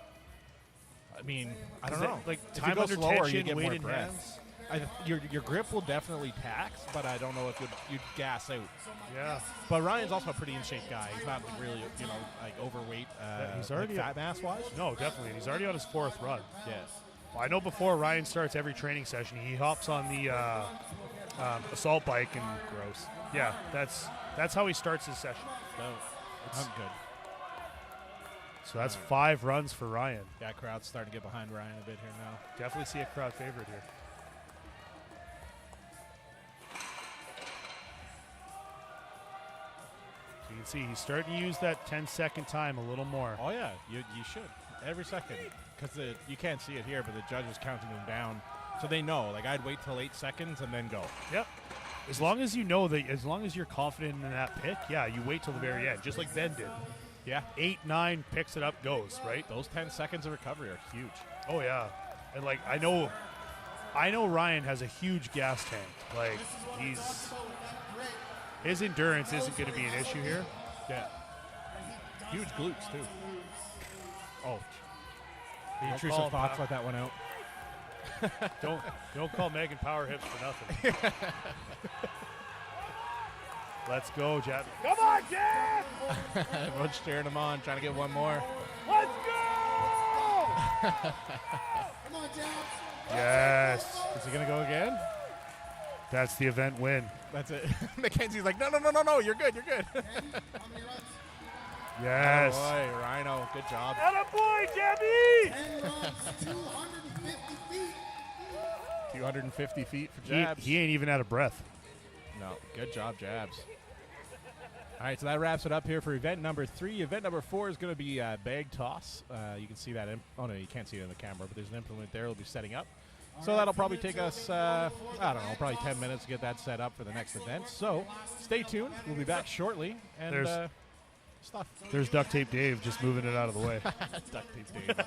I mean, I don't Is it, know. like, If time you go under slower, you tension, get weight more in breath. hands? Your grip will definitely tax, but I don't know if you'd gas out. Yeah. But Ryan's also a pretty in shape guy. He's not like really, like overweight. He's already fat mass wise. No, definitely. He's already on his 4th run. Yes. Well, I know before Ryan starts every training session, he hops on the assault bike and Gross. yeah, that's how he starts his session. No, I'm good. So that's 5 runs for Ryan. Yeah, crowd's starting to get behind Ryan a bit here now. Definitely see a crowd favorite here. So you can see he's starting to use that 10-second time a little more. Oh yeah, you should every second, because you can't see it here, but the judge is counting them down, so they know. Like I'd wait till 8 seconds and then go. Yep. As long as you know that, as long as you're confident in that pick, yeah, you wait till the very end, just like Ben did. Yeah. 8, 9, picks it up, goes, right? Those 10 seconds of recovery are huge. Oh yeah, and like I know Ryan has a huge gas tank. Like his endurance isn't going to be an issue here. Yeah. Huge glutes too. Oh. The intrusive call thoughts him let that one out. Don't call Megan Power Hips for nothing. Let's go, Jab. Come on, Jab! Everyone's cheering him on, trying to get one more. Let's go! Come on, Jabs. Yes. Is he going to go again? That's the event win. That's it. Mackenzie's like, no, you're good. How many runs? Yes. Oh boy, Rhino, good job. Attaboy, Jabby! 10 runs, 250 feet. 250 feet for Jabs. He ain't even out of breath. No, good job, Jabs. All right, so that wraps it up here for event number 3. Event number 4 is going to be bag toss. You can see that. Oh, no, you can't see it in the camera, but there's an implement there we'll be setting up. So that'll probably take us, I don't know, probably 10 minutes to get that set up for the next event. So stay tuned. We'll be back shortly. And There's- stuff. There's Duct Tape Dave just moving it out of the way. Duct tape Dave.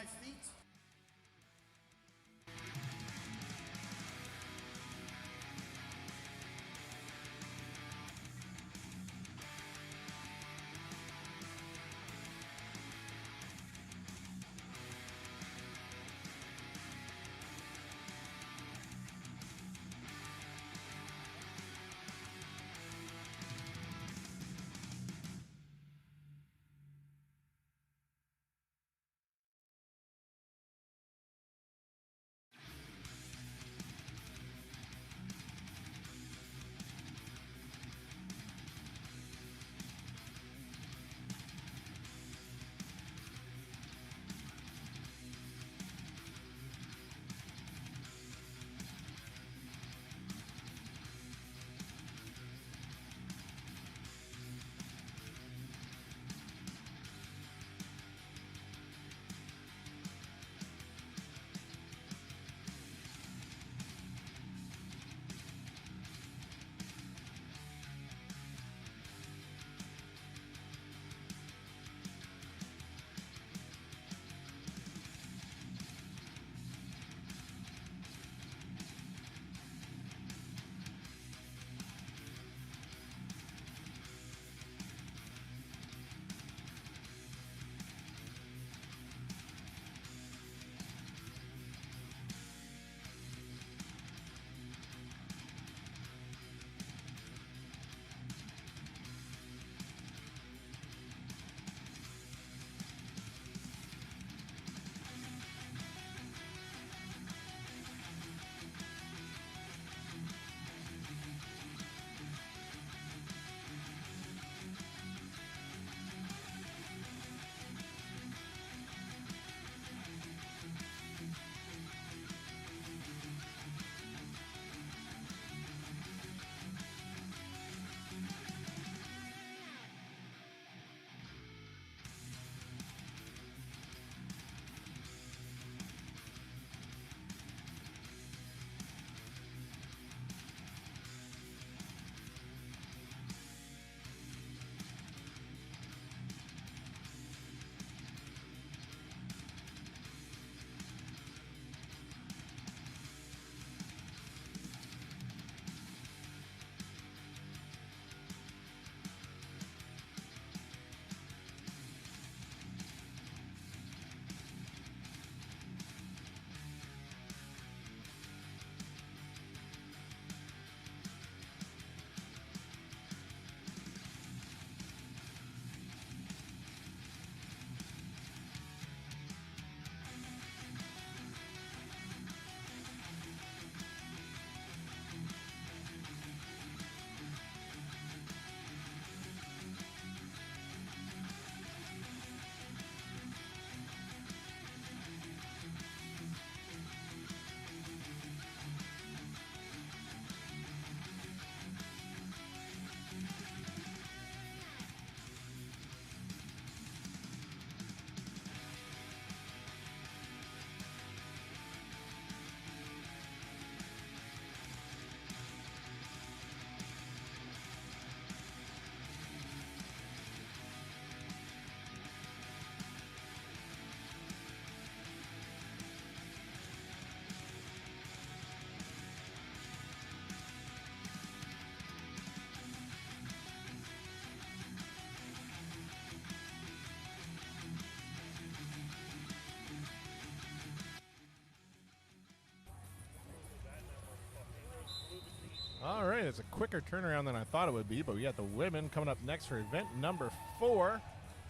All right, it's a quicker turnaround than I thought it would be, but we got the women coming up next for event number 4,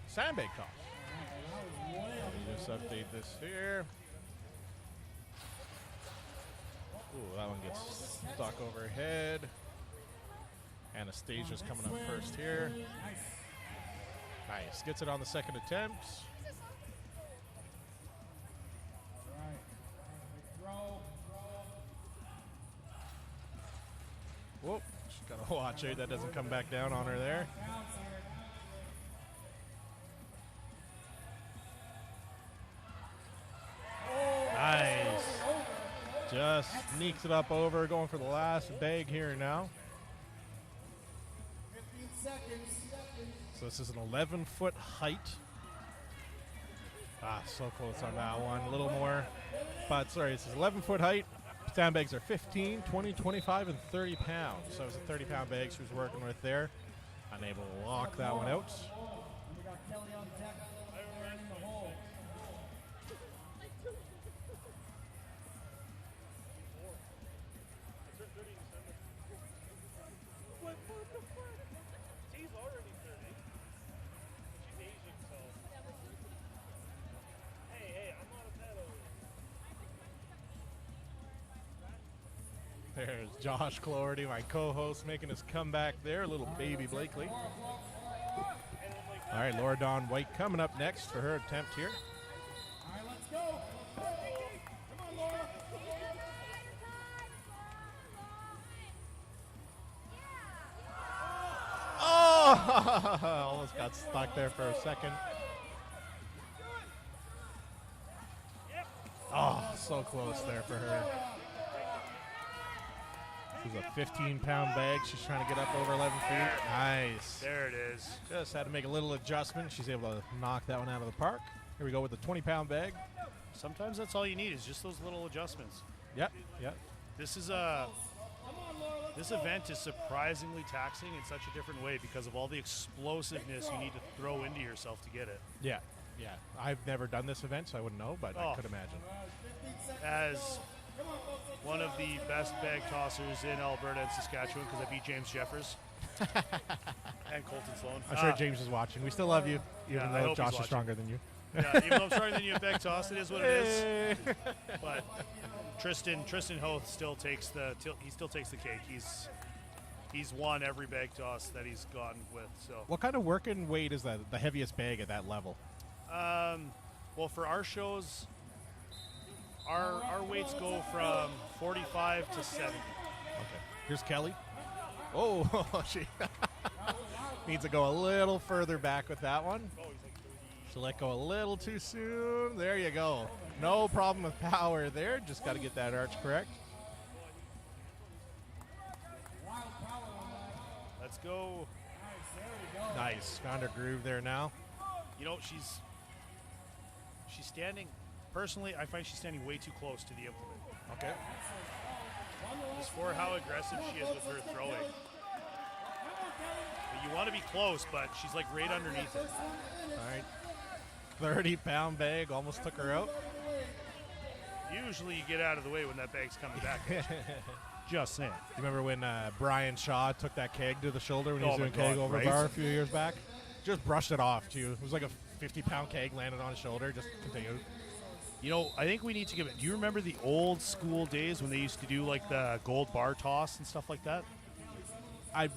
sandbag toss. Let me just update this here. Ooh, that one gets stuck overhead. Anastasia's coming up first here. Nice, gets it on the second attempt. Whoop, she's got to watch her. That doesn't come back down on her there. Nice. Just sneaks it up over, going for the last bag here now. 15 seconds. So this is an 11-foot height. So close on that one. A little more. But sorry, this is 11-foot height. Sandbags are 15, 20, 25, and 30 pounds. So it's a 30-pound bag she was working with there. Unable to lock that one out. We got Kelly on deck, in the hole. She's already 30. She's Asian, so. Hey, I'm not a pedo. There's Josh Cloherty, my co-host, making his comeback there. Little baby Blakely. All right, Laura Dawn White coming up next for her attempt here. All right, let's go. Come on, Laura. Oh! Almost got stuck there for a second. Oh, so close there for her. This is a 15-pound bag. She's trying to get up over 11 feet. Nice. There it is. Just had to make a little adjustment. She's able to knock that one out of the park. Here we go with the 20-pound bag. Sometimes that's all you need is just those little adjustments. Yep, yep. This event is surprisingly taxing in such a different way because of all the explosiveness you need to throw into yourself to get it. Yeah, yeah. I've never done this event, so I wouldn't know, but I could imagine. As one of the best bag tossers in Alberta and Saskatchewan, because I beat James Jeffers and Colton Sloan. I'm sure James is watching. We still love you, even I though hope Josh he's is stronger than you. Yeah, even though I'm stronger than you at bag toss, it is what it is. But Tristan Hoth still takes the cake. He's won every bag toss that he's gotten with. So What kind of working weight is that? The heaviest bag at that level? well, for our shows, our weights go from 45 to 70. Okay. Here's Kelly. Oh, she needs to go a little further back with that one. She let go a little too soon. There you go. No problem with power there. Just got to get that arch correct. Let's go. Nice. Found her groove there now. You know, she's standing. Personally, I find she's standing way too close to the implement. Okay. Just for how aggressive she is with her throwing. You want to be close, but she's like right underneath it. All right. 30-pound bag almost took her out. Usually you get out of the way when that bag's coming back at you. Just saying. You remember when Brian Shaw took that keg to the shoulder when he was Oh my doing keg God, over right? bar a few years back? Just brushed it off, too. It was like a 50-pound keg landed on his shoulder. Just continued. You know, I think we need to give it. Do you remember the old school days when they used to do like the gold bar toss and stuff like that? I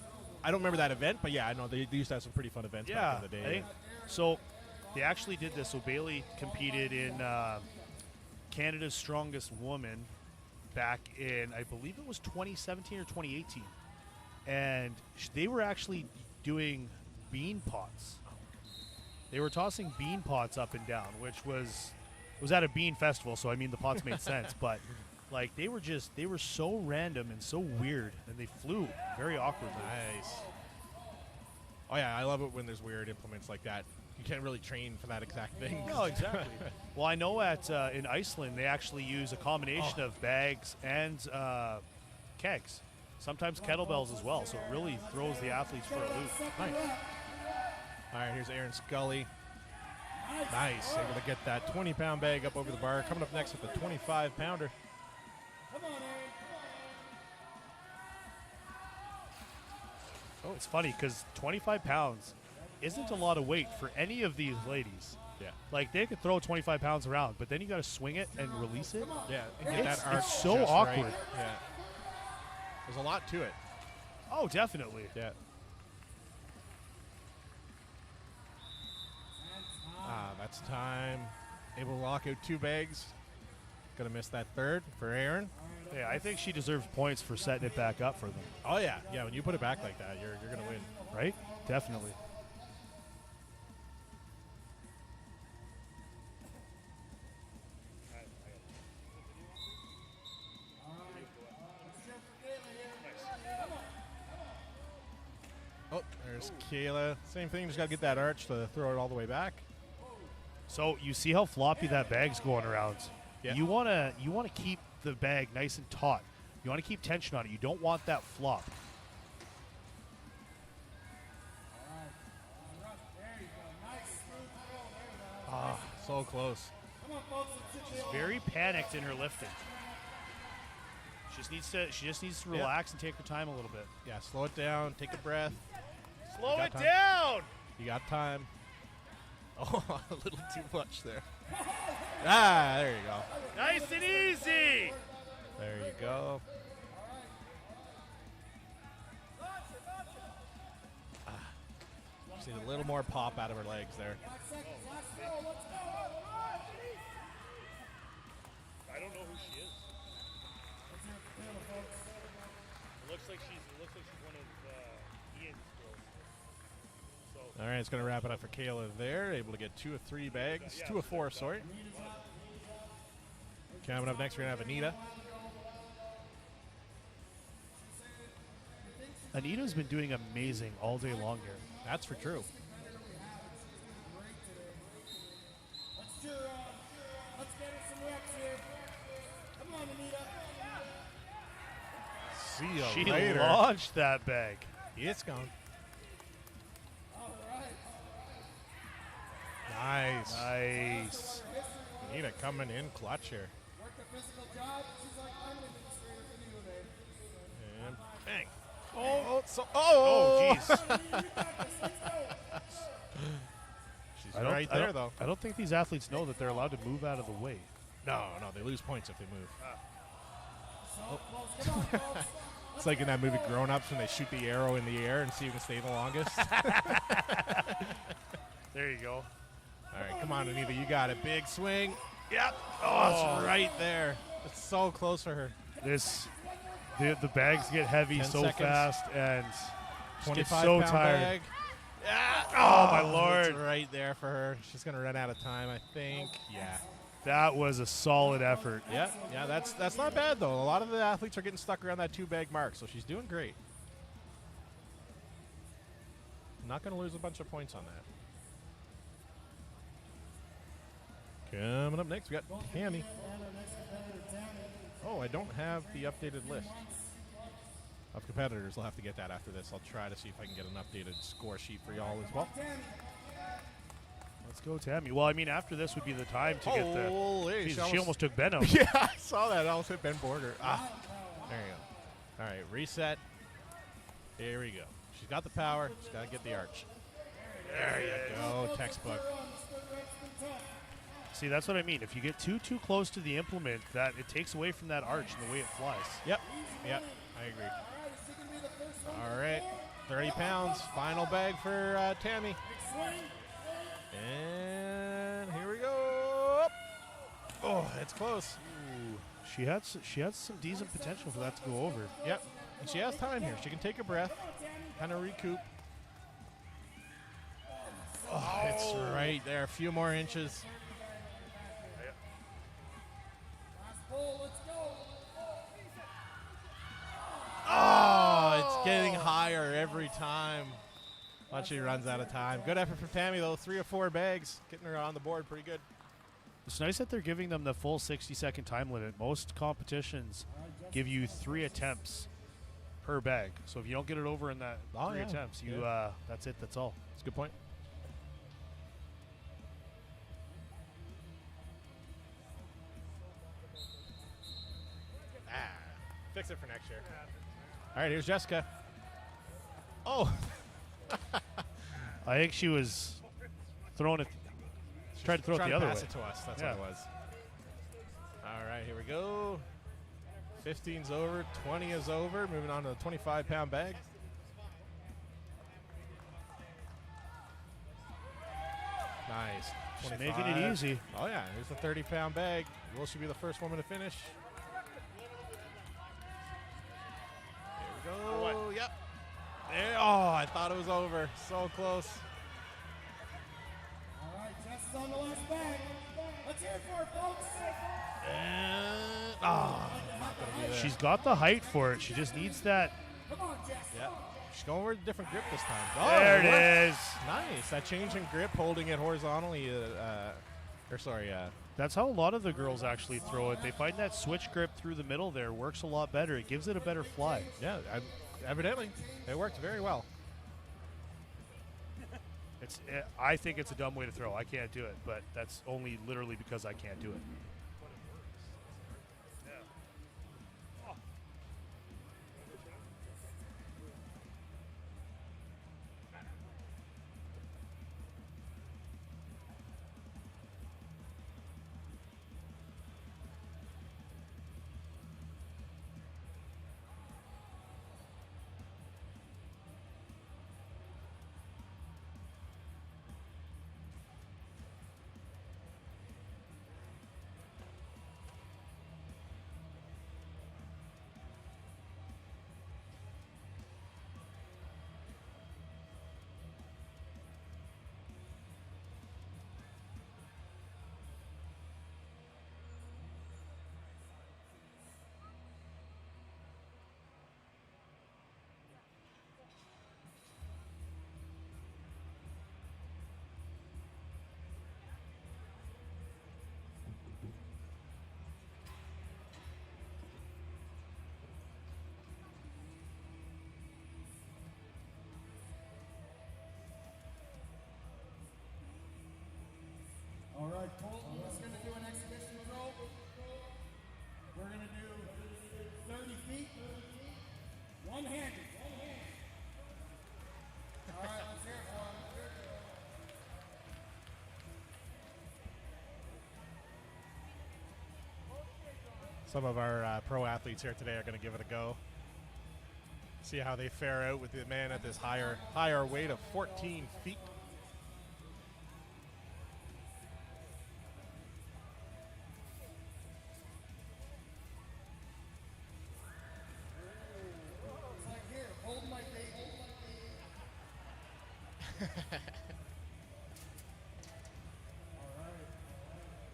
don't remember that event, but yeah, I know they used to have some pretty fun events back in the day. I think, so they actually did this. So Bailey competed in Canada's Strongest Woman back in, I believe it was 2017 or 2018. And they were actually doing bean pots. They were tossing bean pots up and down, which was at a bean festival, so I mean the pots made sense, but like they were so random and so weird, and they flew very awkwardly. Nice. Oh yeah, I love it when there's weird implements like that. You can't really train for that exact thing. No, exactly. Well, I know in Iceland they actually use a combination of bags and kegs, sometimes kettlebells as well. So it really throws the athletes for a loop. Nice. All right, here's Aaron Scully. Nice, able to get that 20-pound bag up over the bar. Coming up next with the 25-pounder. Come on, Aaron. Oh, it's funny because 25 pounds isn't a lot of weight for any of these ladies. Yeah. Like, they could throw 25 pounds around, but then you got to swing it and release it. Yeah, and get that arch It's so just awkward. right. Yeah. There's a lot to it. Oh, definitely. Yeah. That's time. Able to lock out 2 bags. Gonna miss that third for Aaron. Yeah, I think she deserves points for setting it back up for them. Oh yeah, yeah. When you put it back like that, you're gonna win. Right? Definitely. Oh, there's Kayla. Same thing. Just gotta get that arch to throw it all the way back. So you see how floppy that bag's going around. Yeah. You wanna keep the bag nice and taut. You want to keep tension on it. You don't want that flop. Ah, so close. She's very panicked in her lifting. She just needs to relax and take her time a little bit. Yeah, slow it down. Take a breath. Slow got it time. down. You got time. Oh, a little too much there. Ah, there you go. Nice and easy. There you go. Just need a little more pop out of her legs there. I don't know who she is. It looks like she's one of Ian's girls. So All right, it's going to wrap it up for Kayla there. Able to get 2 of 3 bags. 2 of 4, sorry. Coming up next, we're going to have Anita. Anita's been doing amazing all day long here. That's for true. Let's get her some reps here. Come on, Anita. See you She later. launched that bag. It's gone. All right. Nice. Nice. Anita coming in clutch here. Work a physical job. She's like, I'm an administrator for you today. And bang. Oh, Oh, jeez. She's right there, though. I don't think these athletes know that they're allowed to move out of the way. No, they lose points if they move. It's like in that movie Grown Ups when they shoot the arrow in the air and see who can stay the longest. There you go. All right, come on, Anita. You got it. Big swing. Yep. Oh, it's right there. It's so close for her. The bags get heavy 10 so seconds. fast, and she gets 25 so pound tired. bag. Yeah. Oh, my Lord. It's right there for her. She's going to run out of time, I think. Yeah. That was a solid effort. Yeah, that's not bad, though. A lot of the athletes are getting stuck around that 2-bag mark, so she's doing great. Not going to lose a bunch of points on that. Coming up next, we got Tammy. Oh, I don't have the updated list of competitors. I'll have to get that after this. I'll try to see if I can get an updated score sheet for y'all as well. Let's go, Tammy. Well, I mean, after this would be the time to get the... Holy, Jeez, she almost took Ben out. Yeah, I saw that. I almost hit Ben Border. Ah, there you go. All right, reset. Here we go. She's got the power. She's got to get the arch. There you go. Textbook. See, that's what I mean. If you get too close to the implement, that it takes away from that arch and the way it flies. Yep, I agree. All right, 30 pounds. Final bag for Tammy. And here we go. Oh, it's close. Ooh, she had some decent potential for that to go over. Yep, and she has time here. She can take a breath, kind of recoup. Oh, it's right there. A few more inches. Oh, it's getting higher every time. Once she runs out of time. Good effort from Tammy, though. 3 or 4 bags. Getting her on the board pretty good. It's nice that they're giving them the full 60-second time limit. Most competitions give you 3 attempts per bag. So if you don't get it over in that 3 attempts, that's it. That's all. That's a good point. Fix it for next year. All right, here's Jessica. Oh, I think she was throwing it. She tried to throw it trying the to other pass way. it to us. That's Yeah. what it was. All right, here we go. 15's over. 20 is over. Moving on to the 25-pound bag. Nice. She's 25. making it easy. Oh, yeah. Here's the 30-pound bag. Will she be the first woman to finish? Here we go. What? Yep. There. Oh, I thought it was over. So close. All right, Jess is on the last bag. Let's hear it for her, folks. And, oh, not gonna be there. She's got the height for it. She just needs that. Come on, Jess. Yeah. She's going for a different grip this time. Oh, There it worked. is. Nice. That change in grip, holding it horizontally. That's how a lot of the girls actually throw it. They find that switch grip through the middle there works a lot better. It gives it a better fly. Yeah, evidently. It worked very well. I think it's a dumb way to throw. I can't do it, but that's only literally because I can't do it. All right, Colton is going to do an exhibition throw. We're going to do 30 feet, one-handed. All right, let's hear it for him. Some of our pro athletes here today are going to give it a go. See how they fare out with the man at this higher weight of 14 feet. It's like, here, hold my baby. All right.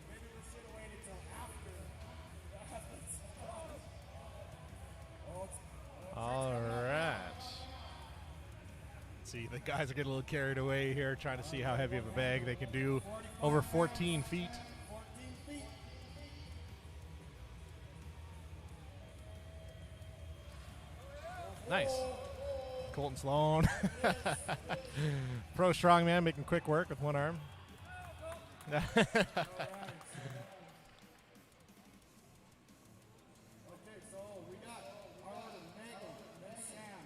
Maybe we should have waited till after. All right. See, the guys are getting a little carried away here, trying to see how heavy of a bag they can do. Over 14 feet. 14 feet. Nice. Colton Sloan. Pro strongman making quick work with one arm. Okay, so we got Arlen, Megan, then Sam.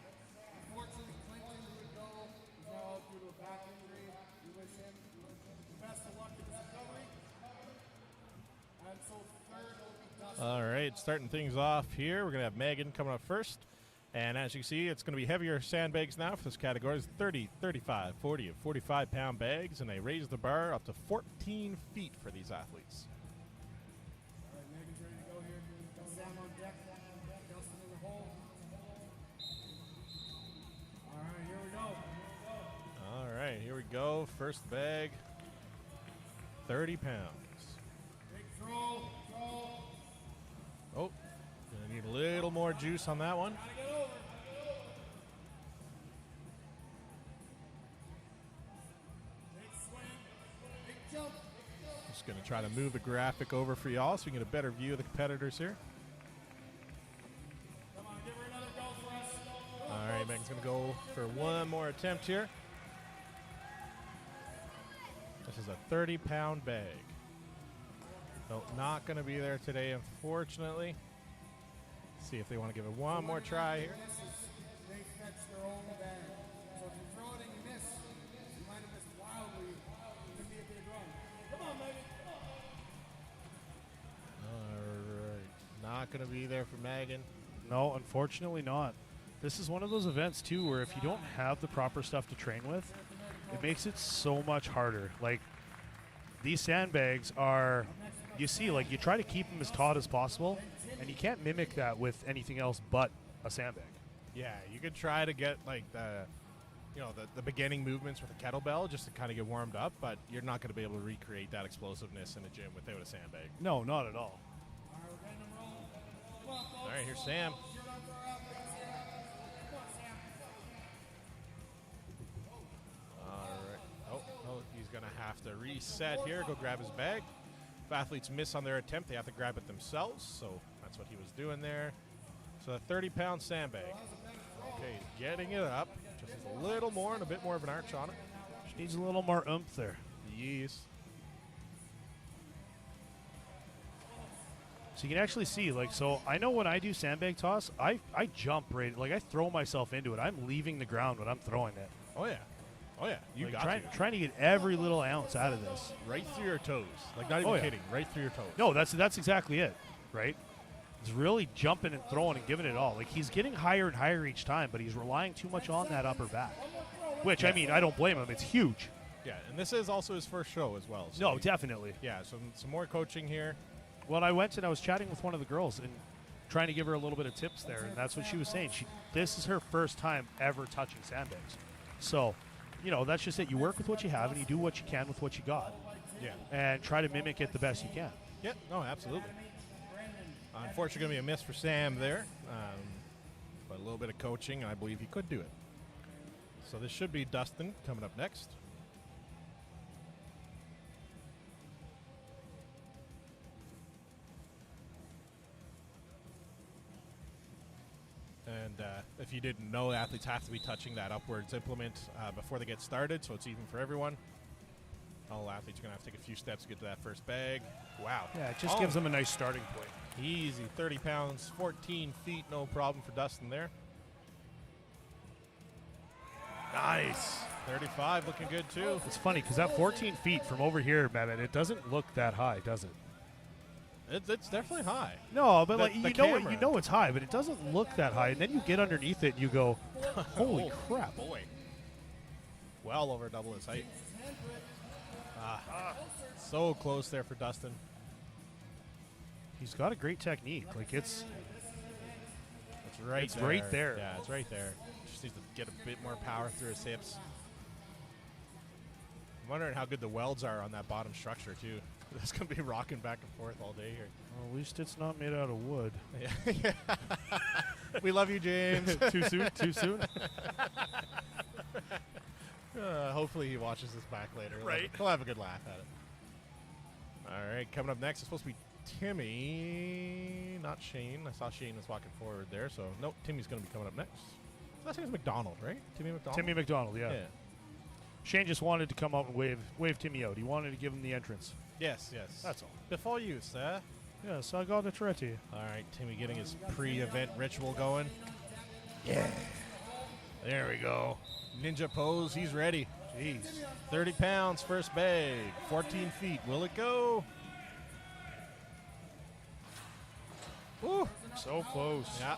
Unfortunately, Clinton would go. He's now out due to a back injury. We wish him the best of luck in his recovery. And so third will be Dustin. All right, starting things off here. We're going to have Megan coming up first. And as you can see, it's going to be heavier sandbags now for this category. It's 30, 35, 40, and 45-pound bags, and they raise the bar up to 14 feet for these athletes. All right, Megan's ready to go here. Sam on deck. Dustin in the hole. All right, here we go. All right, here we go. First bag, 30 pounds. Big throw. Oh, gonna need a little more juice on that one. Gotta get over. Big swing. Big jump. Just gonna try to move the graphic over for y'all so we can get a better view of the competitors here. Come on, give her another go for us. All right, Megan's gonna go for one more attempt here. This is a 30-pound bag. So not gonna be there today, unfortunately. See if they want to give it one more try here. They fetch their own bag. Not going to be there for Megan. No, unfortunately not. This is one of those events, too, where if you don't have the proper stuff to train with, it makes it so much harder. Like, these sandbags are, you see, like, you try to keep them as taut as possible, and you can't mimic that with anything else but a sandbag. Yeah, you could try to get, like, the beginning movements with a kettlebell just to kind of get warmed up, but you're not going to be able to recreate that explosiveness in a gym without a sandbag. No, not at all. All right, here's Sam. All right. Oh, he's going to have to reset here, go grab his bag. If athletes miss on their attempt, they have to grab it themselves, so that's what he was doing there. So a 30-pound sandbag. Okay, getting it up. Just a little more and a bit more of an arch on it. Just needs a little more oomph there. Yes. So you can actually see, like, so I know when I do sandbag toss, I jump right, like I throw myself into it. I'm leaving the ground when I'm throwing it. Oh, yeah. Oh, yeah. You Like, got trying to get every little ounce out of this. right through your toes. Like, not even Oh, yeah. kidding. Right through your toes. No, that's exactly it, right? He's really jumping and throwing and giving it all. Like, he's getting higher and higher each time, but he's relying too much on that upper back. Which, I mean, I don't blame him. It's huge. Yeah, and this is also his first show as well. So No, definitely. Yeah, some more coaching here. Well, I went and I was chatting with one of the girls and trying to give her a little bit of tips there, and that's what she was saying. This is her first time ever touching sandbags. So, that's just it. You work with what you have, and you do what you can with what you got. Yeah. And try to mimic it the best you can. Yep. No, absolutely. Unfortunately, going to be a miss for Sam there. But a little bit of coaching, and I believe he could do it. So this should be Dustin coming up next. And if you didn't know, athletes have to be touching that upwards implement before they get started, so it's even for everyone. All athletes are going to have to take a few steps to get to that first bag. Wow. Yeah, it just gives them a nice starting point. Easy, 30 pounds, 14 feet, no problem for Dustin there. Nice. 35, looking good too. It's funny because that 14 feet from over here, man, it doesn't look that high, does it? It's definitely high. No, but The you camera. know it's high, but it doesn't look that high. And then you get underneath it and you go, holy crap. Boy. Well over double his height. So close there for Dustin. He's got a great technique. Like it's right It's there. right there. Yeah, it's right there. Just needs to get a bit more power through his hips. I'm wondering how good the welds are on that bottom structure, too. That's going to be rocking back and forth all day here. Well, at least it's not made out of wood. Yeah. We love you, James. Too soon? Too soon? Hopefully he watches this back later. Right. He'll have a good laugh at it. All right, coming up next is supposed to be Timmy, not Shane. I saw Shane was walking forward there, so nope, Timmy's going to be coming up next. Last name's McDonald, right? Timmy McDonald? Timmy McDonald, yeah. Yeah. Shane just wanted to come out and wave Timmy out. He wanted to give him the entrance. Yes. That's all. Before you, sir. Yes, I got it ready. All right, Timmy getting his pre-event ritual going. Yeah. There we go. Ninja pose, he's ready. Jeez. 30 pounds, first bag. 14 feet. Will it go? Woo. So close. Yeah.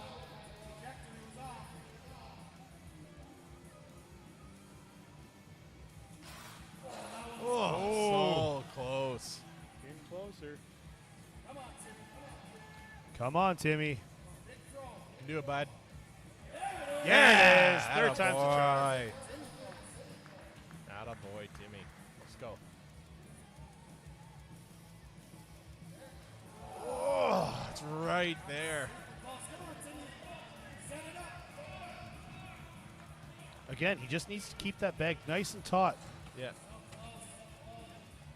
Oh, so close. Getting closer. Come on, Timmy. You can do it, bud. Yeah, it is. Third time's the attaboy. charm. Attaboy, Timmy. Let's go. Oh, it's right there. Again, he just needs to keep that bag nice and taut. Yeah.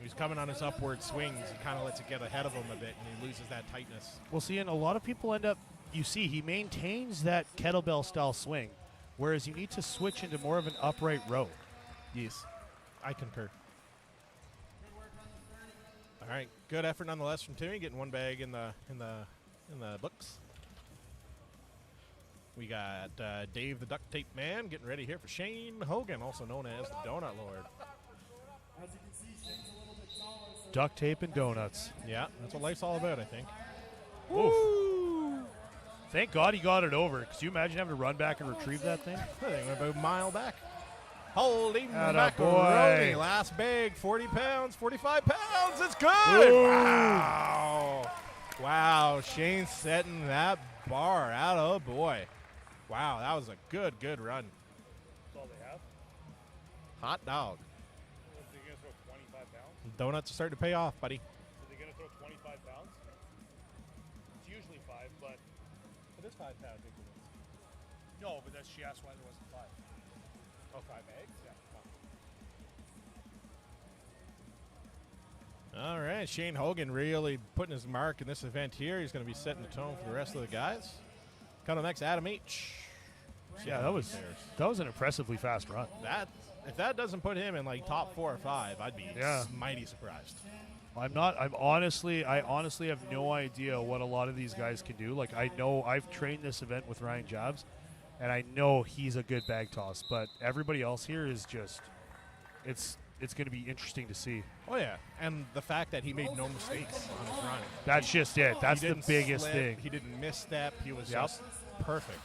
He's coming on his upward swings. He kind of lets it get ahead of him a bit, and he loses that tightness. Well, see, and a lot of people end up, you see, he maintains that kettlebell-style swing, whereas you need to switch into more of an upright row. Yes, I concur. All right, good effort nonetheless from Timmy, getting one bag in the books. We got Dave the Duct Tape Man getting ready here for Shane Hogan, also known as the Donut Lord. As you can see, Shane's a little bit taller, so Duct tape and donuts. Yeah, that's what life's all about, I think. Woo! Thank God he got it over. Could you imagine having to run back and retrieve that thing? I think we're about a mile back. Holy Atta macaroni. boy. Last bag, 40 pounds, 45 pounds. It's good. Ooh. Wow. Wow. Shane setting that bar. Atta boy. Wow, that was a good run. That's all they have. Hot dog. Are they going to throw 25 pounds? Donuts are starting to pay off, buddy. Are they going to throw 25 pounds? It's usually 5, but. It is 5 pound increments. No, but she asked why there wasn't 5. Oh, 5 eggs? Yeah. All right, Shane Hogan really putting his mark in this event here. He's going to be setting the tone for the rest of the guys. Coming up next, Adam H. Yeah, that was an impressively fast run. That if that doesn't put him in like top 4 or 5, I'd be mighty surprised. I honestly have no idea what a lot of these guys can do. Like, I know I've trained this event with Ryan Jobs, and I know he's a good bag toss, but everybody else here is just, it's going to be interesting to see. Oh yeah, and the fact that he made no mistakes on his run. That's just it. That's He the didn't biggest slip, thing. He didn't misstep. He was Yep. just perfect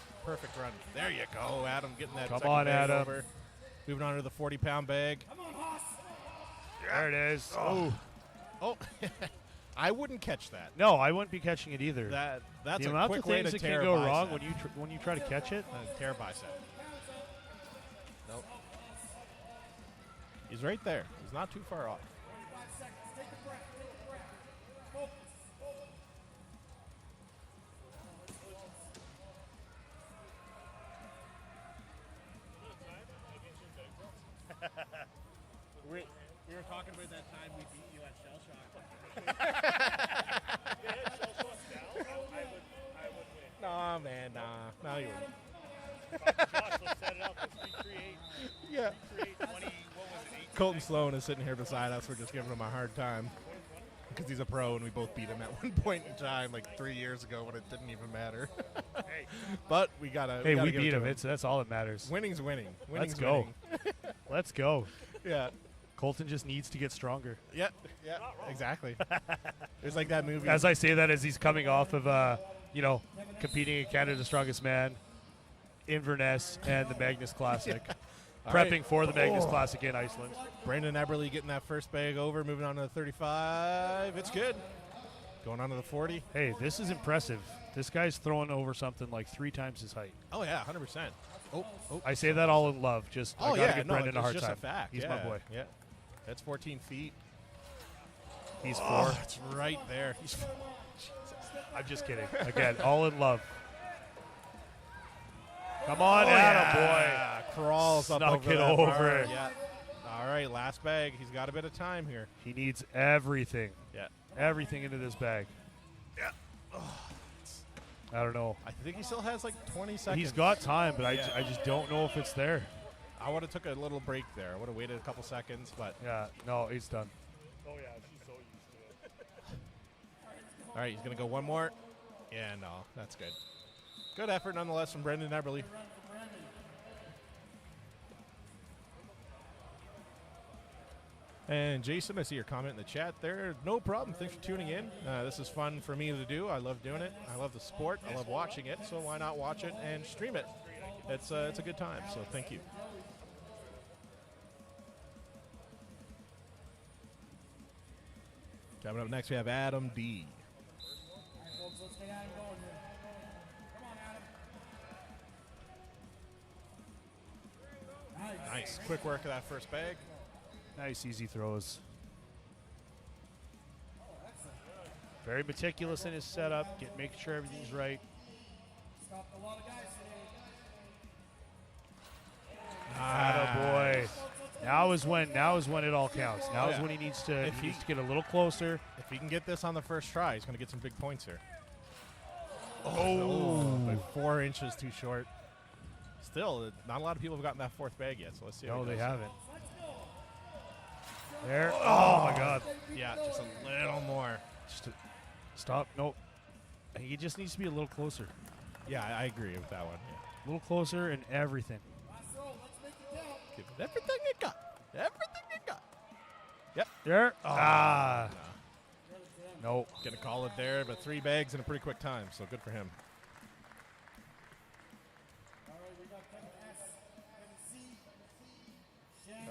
run. There you go, Adam, getting that Come second on, bag Adam. over. Moving on to the 40-pound bag. There it is. Oh, I wouldn't catch that. No, I wouldn't be catching it either. That's the a amount quick of way things to that tear can a go wrong bicep. when you try to catch it. Tear a bicep. Nope. He's right there. He's not too far off. We were talking about that time we beat you at Shell Shock. Nah, man, nah. No, you wouldn't. Josh, let's set it up. Let's recreate. Yeah. Create 20, what was it, 8? Colton Sloan is sitting here beside us. We're just giving him a hard time because he's a pro and we both beat him at one point in time, like 3 years ago, when it didn't even matter. Hey. But we gotta. Hey, gotta we give it beat to him. That's all that matters. Winning's winning. Let's Winning's go. winning. Let's go. Yeah. Colton just needs to get stronger. Yeah. Yeah. Exactly. It's like that movie. As I say that, as he's coming off of, competing in Canada's Strongest Man, Inverness, and the Magnus Classic. All Prepping right. for the Magnus Classic in Iceland. Brandon Eberle getting that first bag over, moving on to the 35. It's good. Going on to the 40. Hey, this is impressive. This guy's throwing over something like 3 times his height. Oh, yeah, 100%. Oh. I say that all in love. Just I gotta give Brendan a hard it's just time. a fact. He's yeah. my boy. Yeah. That's 14 feet. He's 4. Oh, it's right there. He's I'm just kidding. Again, all in love. Come on, yeah. Crawls up Snuck over it that over. bar. Yeah. All right, last bag. He's got a bit of time here. He needs everything. Yeah. Everything into this bag. Yeah. I don't know. I think he still has like 20 seconds. He's got time, but Yeah. I just don't know if it's there. I would have took a little break there. I would have waited a couple seconds, but Yeah, no, he's done. Oh, yeah, she's so used to it. all right, he's going to go one more. Yeah, no, that's good. Good effort nonetheless from Brendan Eberle. And Jason, I see your comment in the chat there. No problem. Thanks for tuning in. This is fun for me to do. I love doing it. I love the sport. I love watching it. So why not watch it and stream it? It's a good time. So thank you. Coming up next, we have Adam D. Nice. Quick work of that first bag. Nice, easy throws. Very meticulous in his setup, making sure everything's right. Attaboy. Now is when it all counts. Now is when he needs to get a little closer. If he can get this on the first try, he's going to get some big points here. But 4 inches too short. Still, not a lot of people have gotten that fourth bag yet, so let's see how No, he they does. haven't. There. Oh, my God. Yeah, just a little more. Stop. Nope. He just needs to be a little closer. Yeah, I agree with that one. Yeah. A little closer and everything. Give it everything you got. Everything you got. Yep. There. Nope. Gonna call it there, but 3 bags in a pretty quick time, so good for him.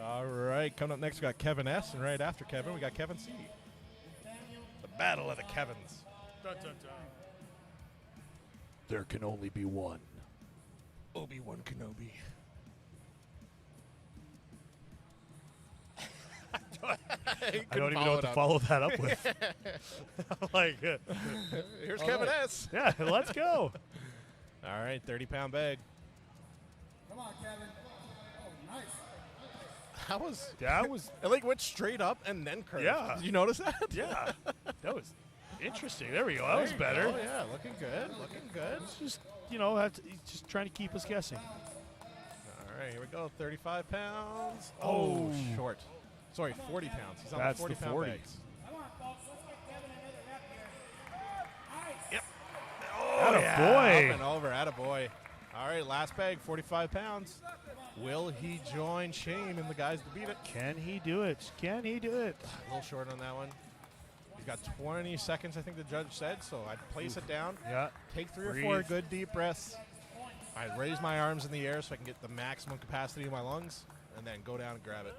All right, coming up next, we got Kevin S. And right after Kevin, we got Kevin C. The battle of the Kevins. Dun, dun, dun. There can only be one. Obi-Wan Kenobi. I don't even know what to follow that up with. like, Here's Kevin S. yeah, let's go. All right, 30-pound bag. Come on, Kevin. Oh, nice. That was. It like went straight up and then curved. Yeah. Did you notice that? Yeah, that was interesting. There we go. That was better. Oh yeah, looking good. Looking good. It's just, he's just trying to keep us guessing. All right, here we go. 35 pounds. Oh, short. Sorry, 40 pounds. He's on That's the the 40-pound 40. bags. Come on, folks. Let's get Kevin another rep here. Nice. Yep. Atta boy. Up and over. Attaboy. All right, last bag, 45 pounds. Will he join Shane and the guys to beat it? Can he do it? Can he do it? A little short on that one. He's got 20 seconds, I think the judge said, so I'd place it down. Yeah. Take 3 or Breathe. 4 good deep breaths. I'd raise my arms in the air so I can get the maximum capacity in my lungs, and then go down and grab it.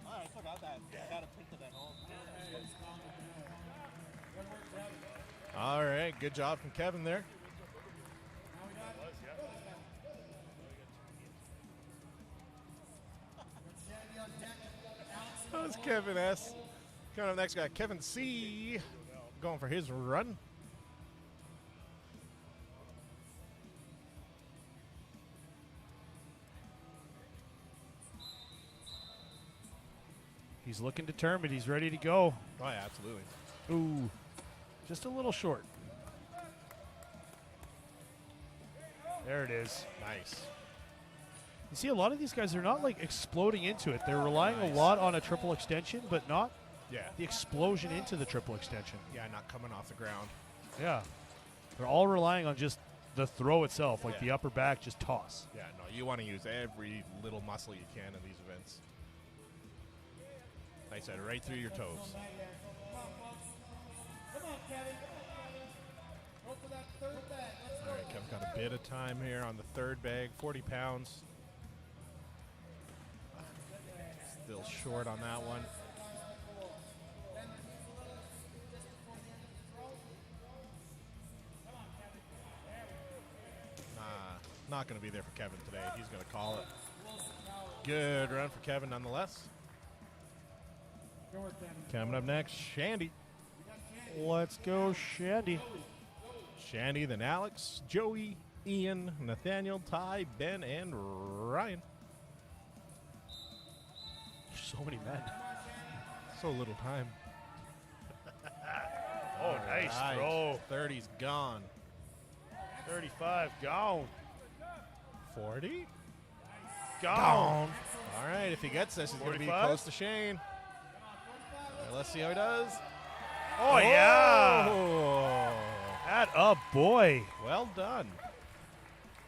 I forgot that. I got a print of that home. All right, good job from Kevin there. That was Kevin S. Coming up next, we got Kevin C. Going for his run. He's looking determined. He's ready to go. Oh, yeah, absolutely. Ooh, just a little short. There it is. Nice. You see, a lot of these guys, they're not like exploding into it. They're relying a lot on a triple extension, but not Yeah. the explosion into the triple extension. Yeah, not coming off the ground. Yeah. They're all relying on just the throw itself, like Yeah. the upper back, just toss. Yeah, no, you want to use every little muscle you can in these events. Like I said, right through your toes. Come on, Kevin. Go for that third bag. Let's All right, Kevin's got a bit of time here on the third bag, 40 pounds. Still short on that one. Not going to be there for Kevin today. He's going to call it. Good run for Kevin nonetheless. Coming up next, Shandy. Let's go, Shandy. Shandy, then Alex, Joey, Ian, Nathaniel, Ty, Ben, and Ryan. So many men. So little time. Oh, nice throw. 30's gone. 35, gone. 40? Gone. All right, if he gets this, he's going to be 45? close to Shane. All right, let's see how he does. Oh, yeah. Oh, That a boy. well done.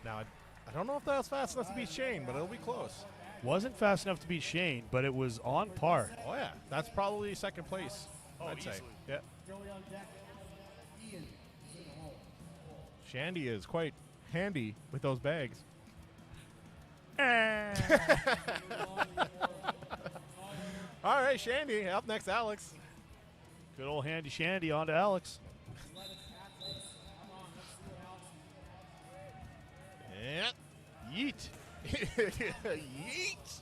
Now, I don't know if that was fast enough to beat Shane, but it'll be close. Wasn't fast enough to beat Shane, but it was on par. Oh, yeah. That's probably second place, I'd say. easily. Yeah. Shandy is quite handy with those bags. All right, Shandy. Up next, Alex. Good old handy Shandy on to Alex. Yeah. Yeet. Yeet.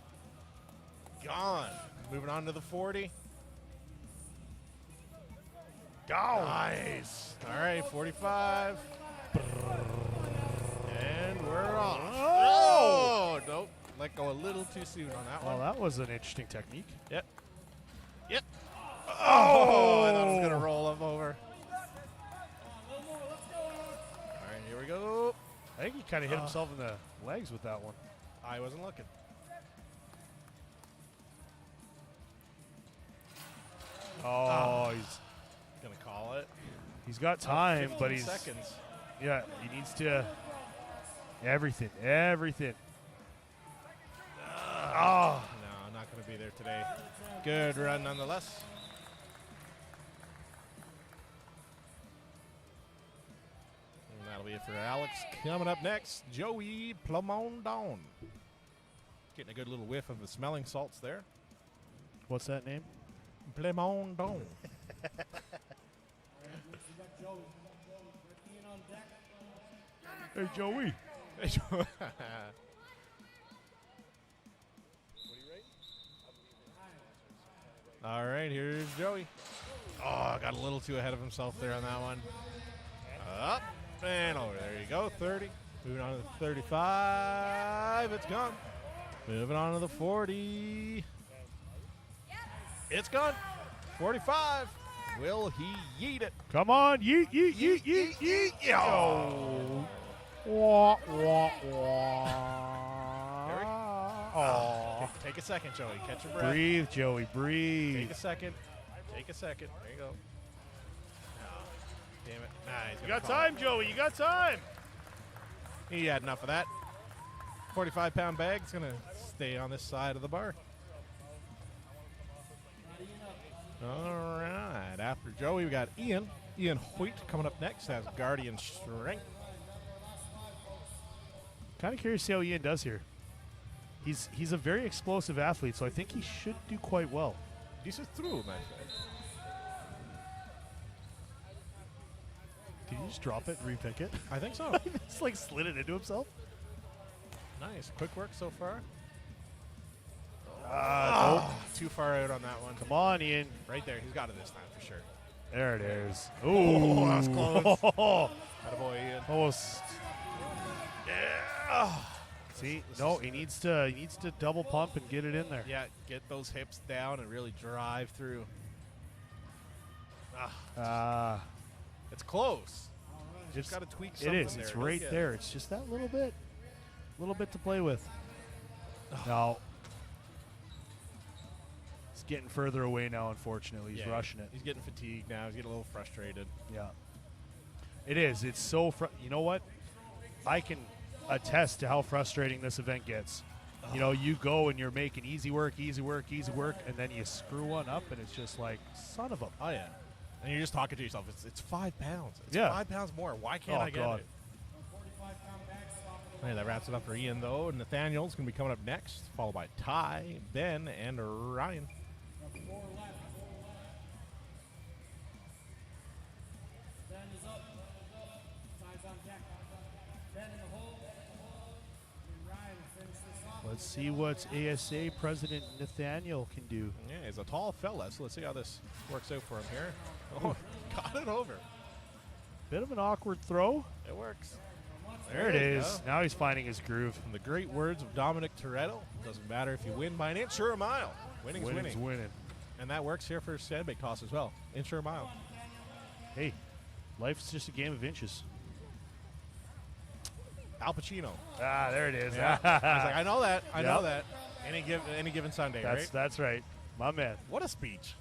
Gone. Moving on to the 40. Gone. Nice. All right, 45. And we're off. Oh! Nope. Let go a little too soon on that Well, one. that was an interesting technique. Yep. Yep. Oh, I thought it was going to roll up over. All right, here we go. I think he kind of hit himself in the legs with that one. I wasn't looking. Oh, he's Going to call it. he's got time, 15 but he's seconds. yeah, he needs to everything. Oh, No, not going to be there today. Good run nonetheless. And that'll be Actually, for Alex, coming up next, Joey Plamondon. Getting a good little whiff of the smelling salts there. What's that name? Plamondon. Hey, Joey. All right, here's Joey. Oh, got a little too ahead of himself there on that one. Up and over. There you go, 30. Moving on to the 35. It's gone. Moving on to the 40. It's gone. 45. Will he yeet it? Come on, yeet, yeet, yeet, yeet, yeet. Oh. Wah, wah, wah. Oh. Take a second, Joey. Catch your breath. Breathe, Joey, breathe. Take a second. Take a second. There you go. Oh, damn it. Nah, he's You gonna got call time, it. Joey. You got time. He had enough of that. 45-pound bag's going to stay on this side of the bar. All right. After Joey, we got Ian. Ian Hoyt coming up next has Guardian Strength. Kind of curious to see how Ian does here. He's a very explosive athlete, so I think he should do quite well. This is true, my friend. Did he just drop it and repick it? I think so. It's like slid it into himself. Nice. Quick work so far. Nope. Too far out on that one. Come on, Ian. Right there. He's got it this time for sure. There it is. Oh, that was close. Oh, Attaboy, Ian. almost. Yeah. See, no, he needs to double pump and get it in there. Yeah, get those hips down and really drive through. It's close. Just got to tweak something. It is. It's right there. It's just that little bit to play with. No. He's getting further away now, unfortunately. He's rushing it. He's getting fatigued now. He's getting a little frustrated. Yeah. It is. It's so you know what? I can attest to how frustrating this event gets. You know, you go and you're making easy work, and then you screw one up, and it's just like, son of a. Oh, yeah. And you're just talking to yourself. It's 5 pounds. It's Yeah. 5 pounds more. Why can't I get God. it? Hey, that wraps it up for Ian, though. Nathaniel's going to be coming up next, followed by Ty, Ben, and Ryan. Let's see what ASA President Nathaniel can do. Yeah, he's a tall fella, so let's see how this works out for him here. Oh, got it over. Bit of an awkward throw. It works. There it is. Now he's finding his groove. In the great words of Dominic Toretto, doesn't matter if you win by an inch or a mile. Winning's winning. And that works here for sandbag toss as well. Inch or a mile. Hey, life's just a game of inches. Al Pacino. There it is. Yeah. I was like, I know that. I know that. Any given Sunday, right? That's right. My man. What a speech.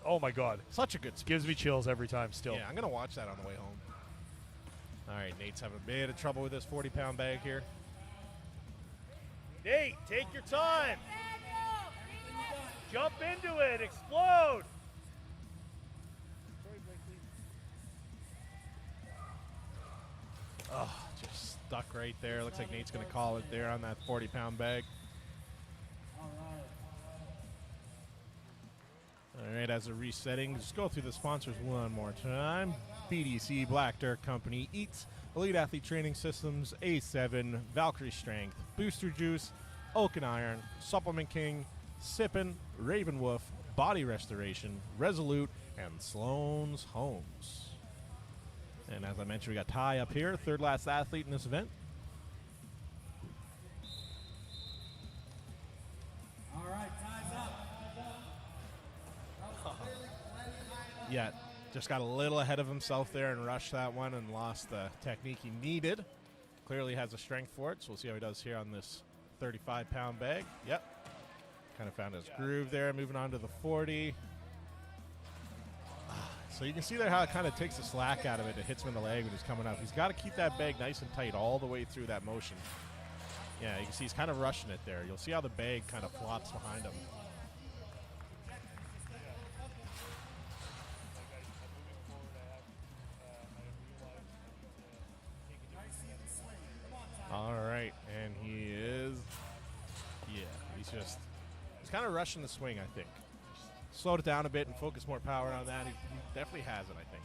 Oh, my God. Such a good speech. Gives me chills every time still. Yeah, I'm going to watch that on the way home. All right, Nate's having a bit of trouble with this 40-pound bag here. Nate, take your time. Jump into it. Explode. Oh, just stuck right there. Looks like Nate's going to call it there on that 40-pound bag. All right, as a resetting, just go through the sponsors one more time. BDC, Black Dirt Company, Eats, Elite Athlete Training Systems, A7, Valkyrie Strength, Booster Juice, Oak and Iron, Supplement King, Sippin', Raven Wolf, Body Restoration, Resolute, and Sloan's Homes. And as I mentioned, we got Ty up here, third last athlete in this event. All right, time's up. Yeah, just got a little ahead of himself there and rushed that one and lost the technique he needed. Clearly has the strength for it, so we'll see how he does here on this 35-pound bag. Yep. Kind of found his groove there, moving on to the 40. So you can see there how it kind of takes the slack out of it. It hits him in the leg when he's coming up. He's got to keep that bag nice and tight all the way through that motion. Yeah, you can see he's kind of rushing it there. You'll see how the bag kind of flops behind him. He's kind of rushing the swing, I think. Slowed it down a bit and focus more power on that. He definitely has it, I think.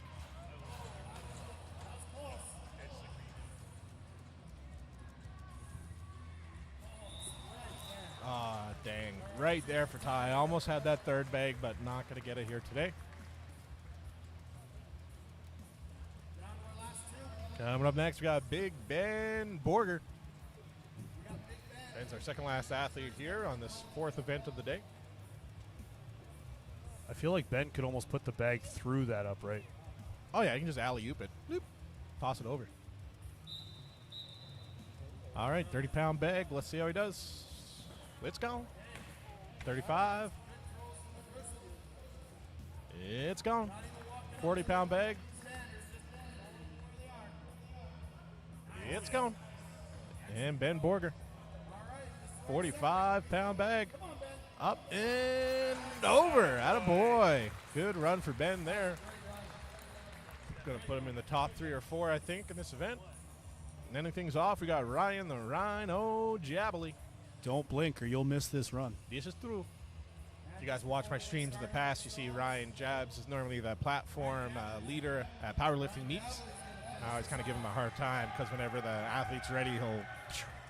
Ah, dang. Right there for Ty. Almost had that third bag, but not going to get it here today. Coming up next, we got Big Ben Borger. Ben's our second last athlete here on this fourth event of the day. I feel like Ben could almost put the bag through that upright. Oh, yeah, you can just alley-oop it. Bloop. Toss it over. All right, 30-pound bag. Let's see how he does. It's gone. 35. It's gone. 40-pound bag. It's gone. And Ben Borger. 45-pound bag. Up and over. Attaboy. Good run for Ben there. Going to put him in the top 3 or 4, I think, in this event. And ending things off, we got Ryan the Rhino Jabbly. Don't blink or you'll miss this run. This is through. If you guys watch my streams in the past, you see Ryan Jabs is normally the platform leader at powerlifting meets. I always kind of give him a hard time because whenever the athlete's ready, he'll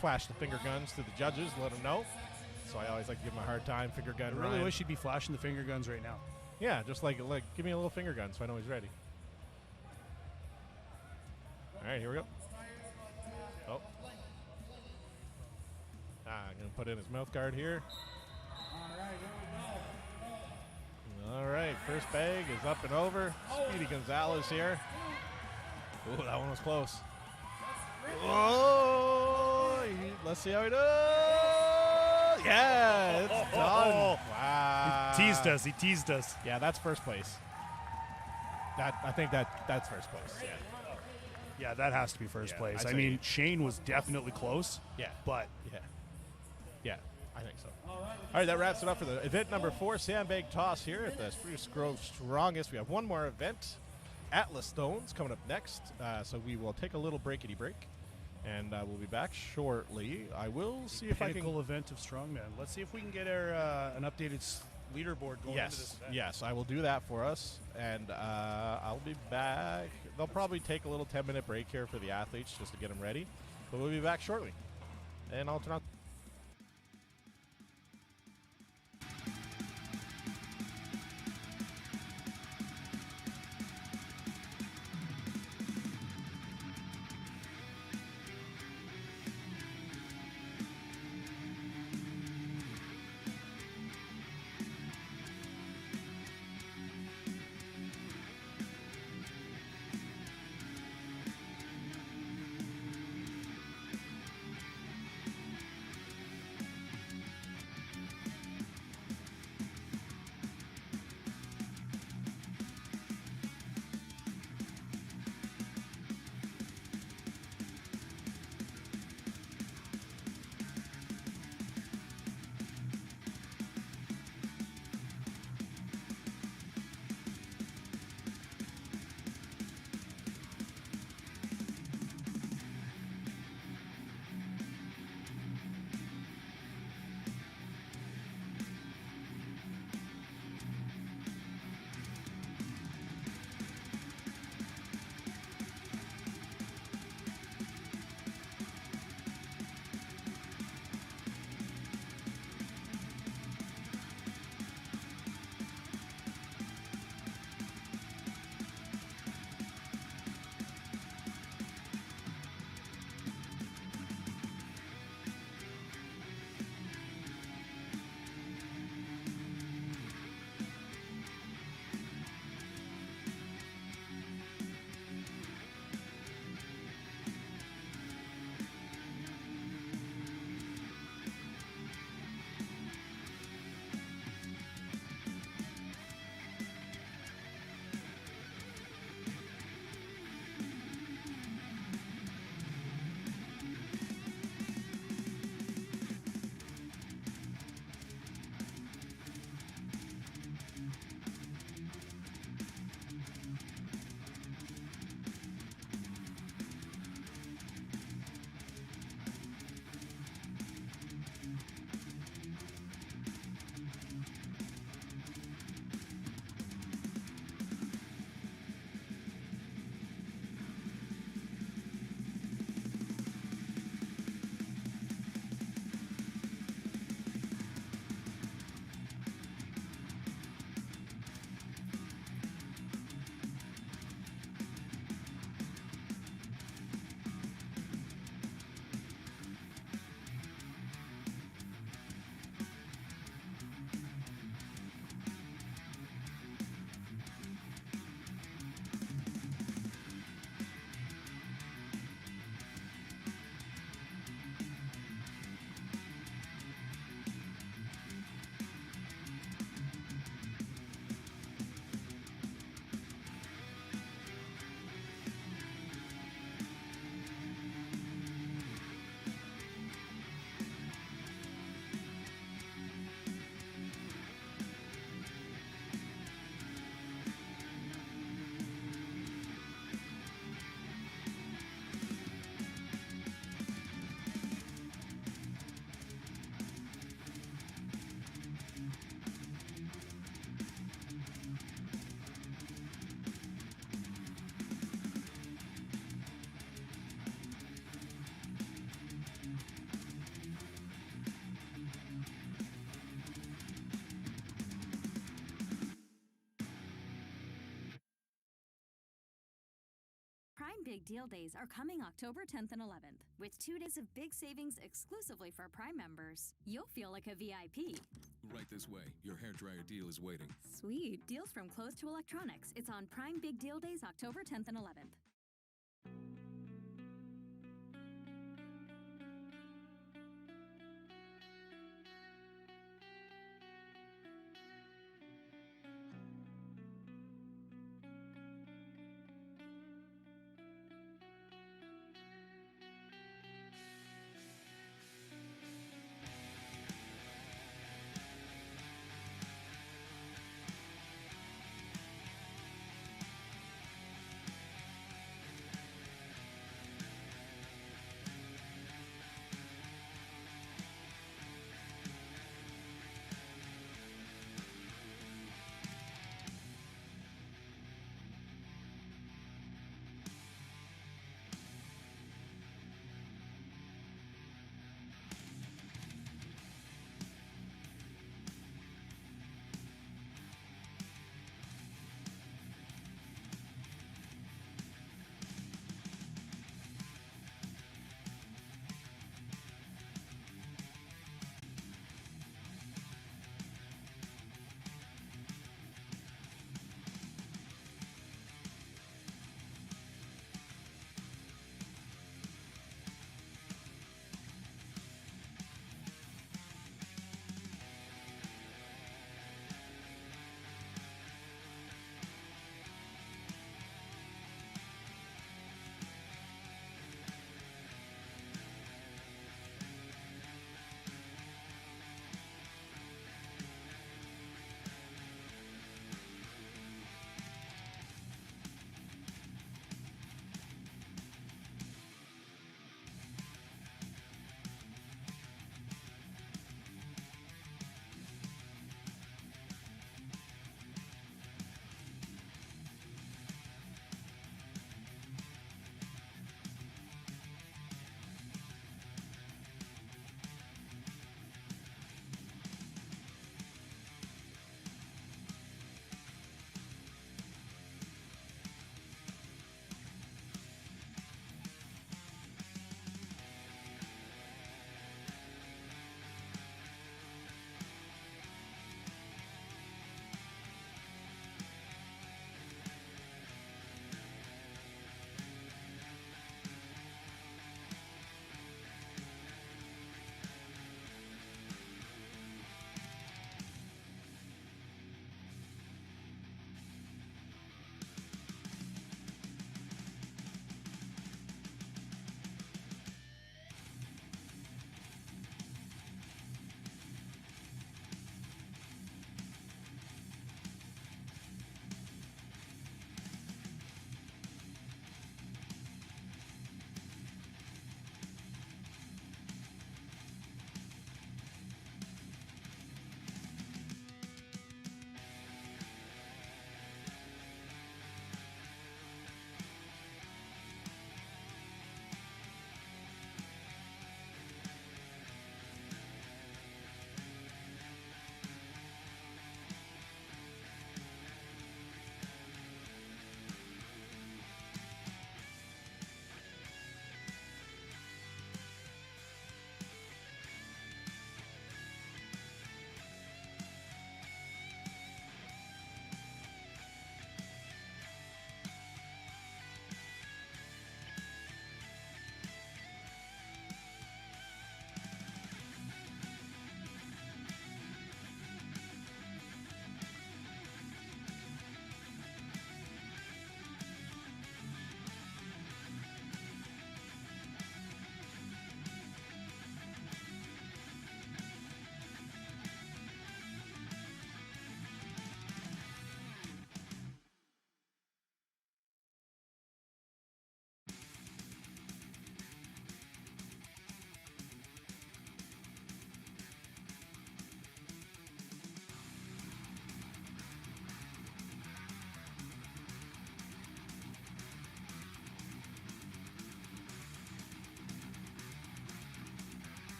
flash the finger guns to the judges, let them know. So I always like to give him a hard time, finger gun I really Ryan. wish he'd be flashing the finger guns right now. Yeah, just like give me a little finger gun so I know he's ready. All right, here we go. Oh. I'm going to put in his mouth guard here. All right, first bag is up and over. Speedy Gonzalez here. Ooh, that one was close. Oh, let's see how he does. Yeah, it's done. Wow. He teased us. He teased us. Yeah, that's first place. I think that's first place. Yeah. Yeah, that has to be first Yeah, place. I'd I say- mean, Shane was definitely close. Yeah. But Yeah, I think so. All right, that wraps it up for the event number 4, sandbag toss here at the Spruce Grove Strongest. We have one more event, Atlas Stones, coming up next. So we will take a little breakity break, and we'll be back shortly. I will see if I can. pinnacle event of strongman. Let's see if we can get our an updated leaderboard going into this event. Yes, I will do that for us, and I'll be back. They'll probably take a little 10-minute break here for the athletes just to get them ready, but we'll be back shortly. And I'll turn on. Prime Big Deal Days are coming October 10th and 11th, with 2 days of big savings exclusively for Prime members. You'll feel like a VIP. Right this way. Your hairdryer deal is waiting. Sweet. Deals from clothes to electronics. It's on Prime Big Deal Days October 10th and 11th.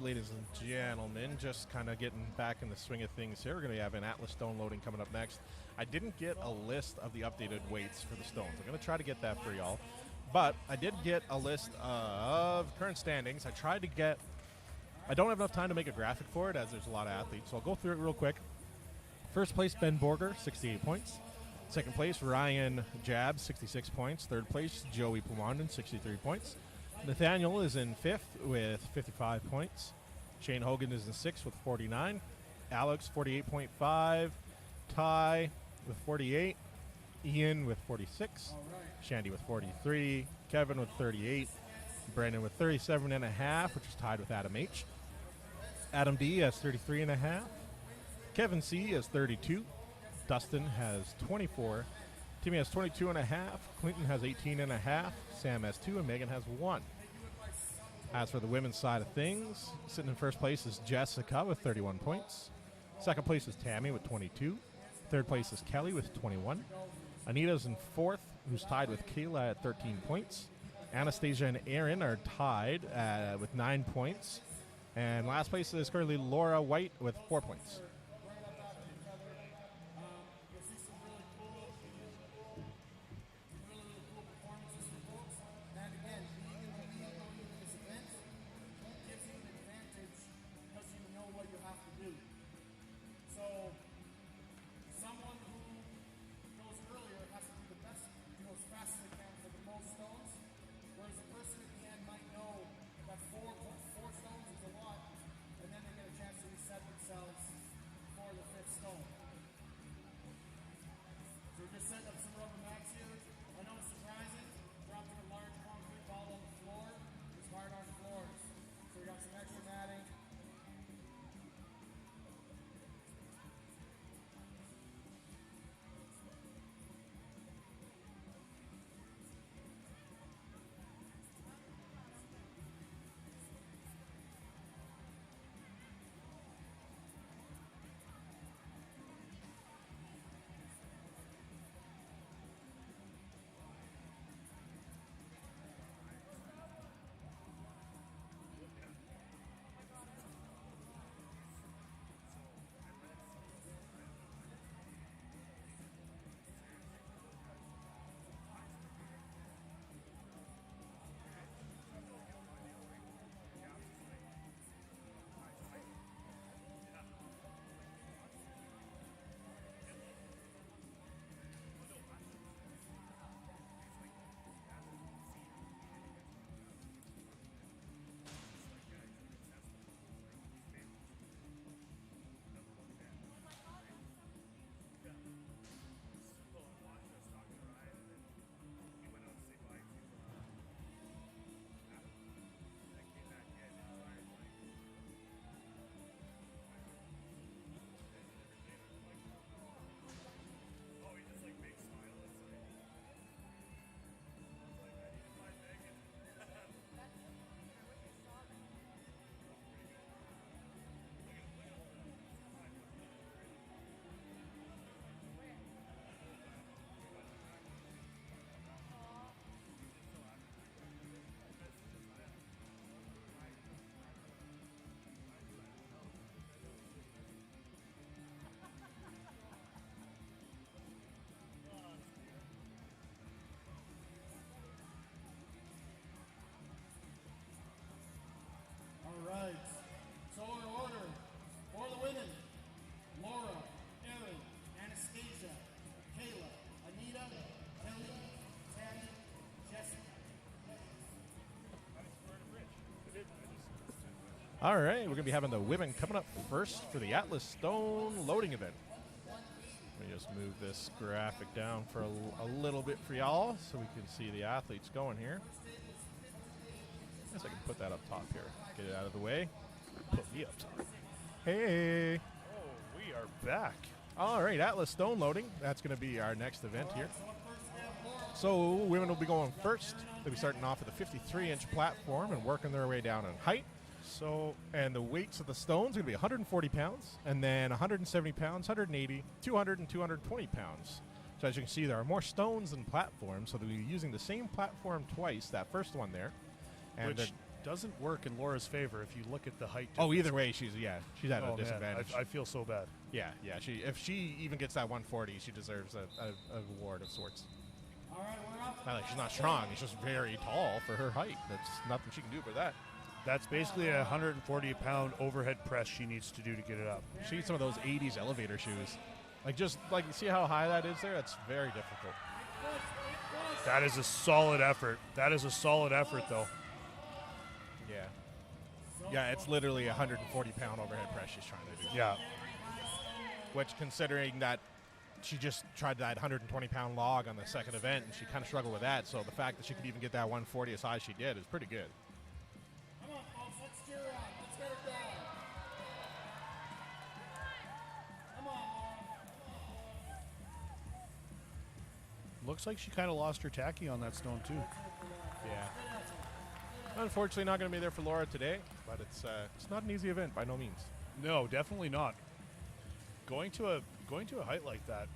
ladies and gentlemen. Just kind of getting back in the swing of things here. We're going to have an Atlas stone loading coming up next. I didn't get a list of the updated weights for the stones. I'm going to try to get that for y'all. But I did get a list of current standings. I don't have enough time to make a graphic for it as there's a lot of athletes, so I'll go through it real quick. First place, Ben Borger, 68 points. Second place, Ryan Jab, 66 points. Third place, Joey Plumondon, 63 points. Nathaniel is in fifth with 55 points. Shane Hogan is in sixth with 49. Alex, 48.5. Ty with 48. Ian with 46. Shandy with 43. Kevin with 38. Brandon with 37.5, which is tied with Adam H. Adam D has 33.5. Kevin C has 32. Dustin has 24. Timmy has 22.5. Clinton has 18.5. Sam has 2, and Megan has 1. As for the women's side of things, sitting in first place is Jessica with 31 points. Second place is Tammy with 22. Third place is Kelly with 21. Anita's in fourth, who's tied with Kayla at 13 points. Anastasia and Aaron are tied with 9 points. And last place is currently Laura White with 4 points. All right, we're going to be having the women coming up first for the Atlas Stone loading event. Let me just move this graphic down for a little bit for y'all so we can see the athletes going here. I guess I can put that up top here. Get it out of the way. Put me up top. Hey. Oh, we are back. All right, Atlas Stone loading. That's going to be our next event here. So women will be going first. They'll be starting off with a 53-inch platform and working their way down in height. And the weights of the stones are going to be 140 pounds, and then 170 pounds, 180, 200, and 220 pounds. So as you can see, there are more stones than platforms, so they'll be using the same platform twice, that first one there. And Which doesn't work in Laura's favor if you look at the height Oh, difference. either way, she's at Oh, a man, disadvantage. I feel so bad. Yeah. If she even gets that 140, she deserves a award of sorts. Not like she's not strong; it's just very tall for her height. That's nothing she can do about that. That's basically a 140-pound overhead press she needs to do to get it up. She needs some of those 80s elevator shoes. You see how high that is there? That's very difficult. That is a solid effort. Though. Yeah. Yeah, it's literally a 140-pound overhead press she's trying to do. Yeah. Which, considering that she just tried that 120-pound log on the second event, and she kind of struggled with that, so the fact that she could even get that 140 as high as she did is pretty good. Come on, folks, let's cheer on. Let's get her going. Come on, Looks like she kind of lost her tacky on that stone, too. Yeah. Unfortunately, not going to be there for Laura today, but it's not an easy event by no means. No, definitely not. Going to a height like that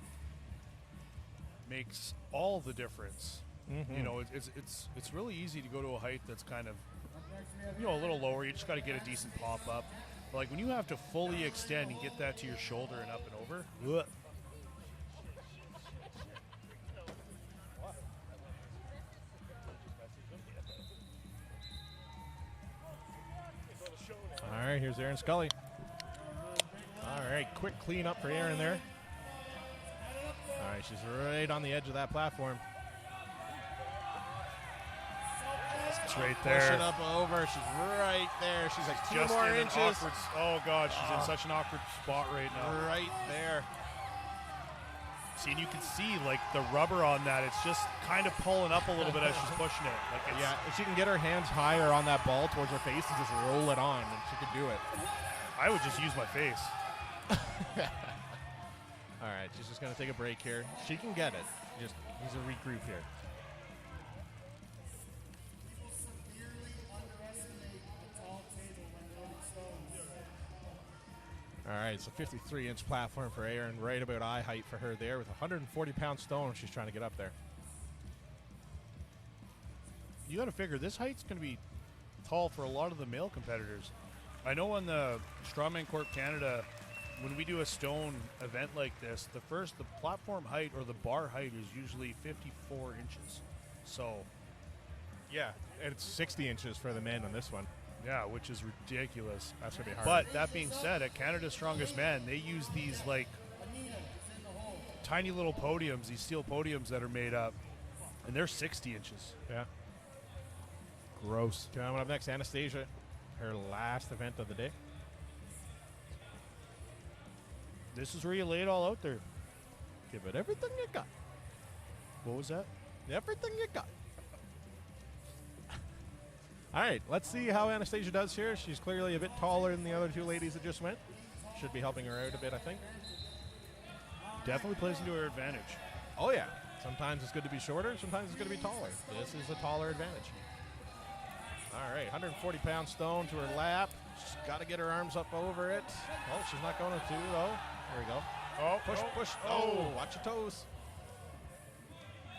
makes all the difference. Mm-hmm. You know, it's really easy to go to a height that's kind of, you know, a little lower. You just got to get a decent pop up. But like when you have to fully extend and get that to your shoulder and up and over. Ugh. All right, here's Aaron Scully. All right, quick clean up for Aaron there. All right, she's right on the edge of that platform. It's right there. Pushing up over. She's right there. She's like two Just more in an inches. awkward, oh God, she's in such an awkward spot right now. Right there. See, and you can see like the rubber on that. It's just kind of pulling up a little bit as she's pushing it. Like it's, Yeah, if she can get her hands higher on that ball towards her face and just roll it on, and she could do it. I would just use my face. All right, she's just going to take a break here. She can get it. Just needs to regroup here. All right, it's a 53-inch platform for Aaron, right about eye height for her there with a 140-pound stone she's trying to get up there. You got to figure this height's going to be tall for a lot of the male competitors. I know on the Strongman Corp Canada, when we do a stone event like this, the platform height or the bar height is usually 54 inches. So, yeah, and it's 60 inches for the men on this one. yeah, which is ridiculous. That's going to be hard. But that being said, at Canada's Strongest Man, they use these like tiny little podiums, these steel podiums that are made up, and they're 60 inches. Yeah. Gross. Coming up next, Anastasia, her last event of the day. This is where you lay it all out there. Give it everything you got. What was that? Everything you got. All right, let's see how Anastasia does here. She's clearly a bit taller than the other two ladies that just went. Should be helping her out a bit, I think. Definitely plays into her advantage. Oh, yeah. Sometimes it's good to be shorter. Sometimes it's good to be taller. This is a taller advantage. All right, 140-pound stone to her lap. She's got to get her arms up over it. Oh, she's not going to, though. There we go. Oh, Push. Oh, watch your toes.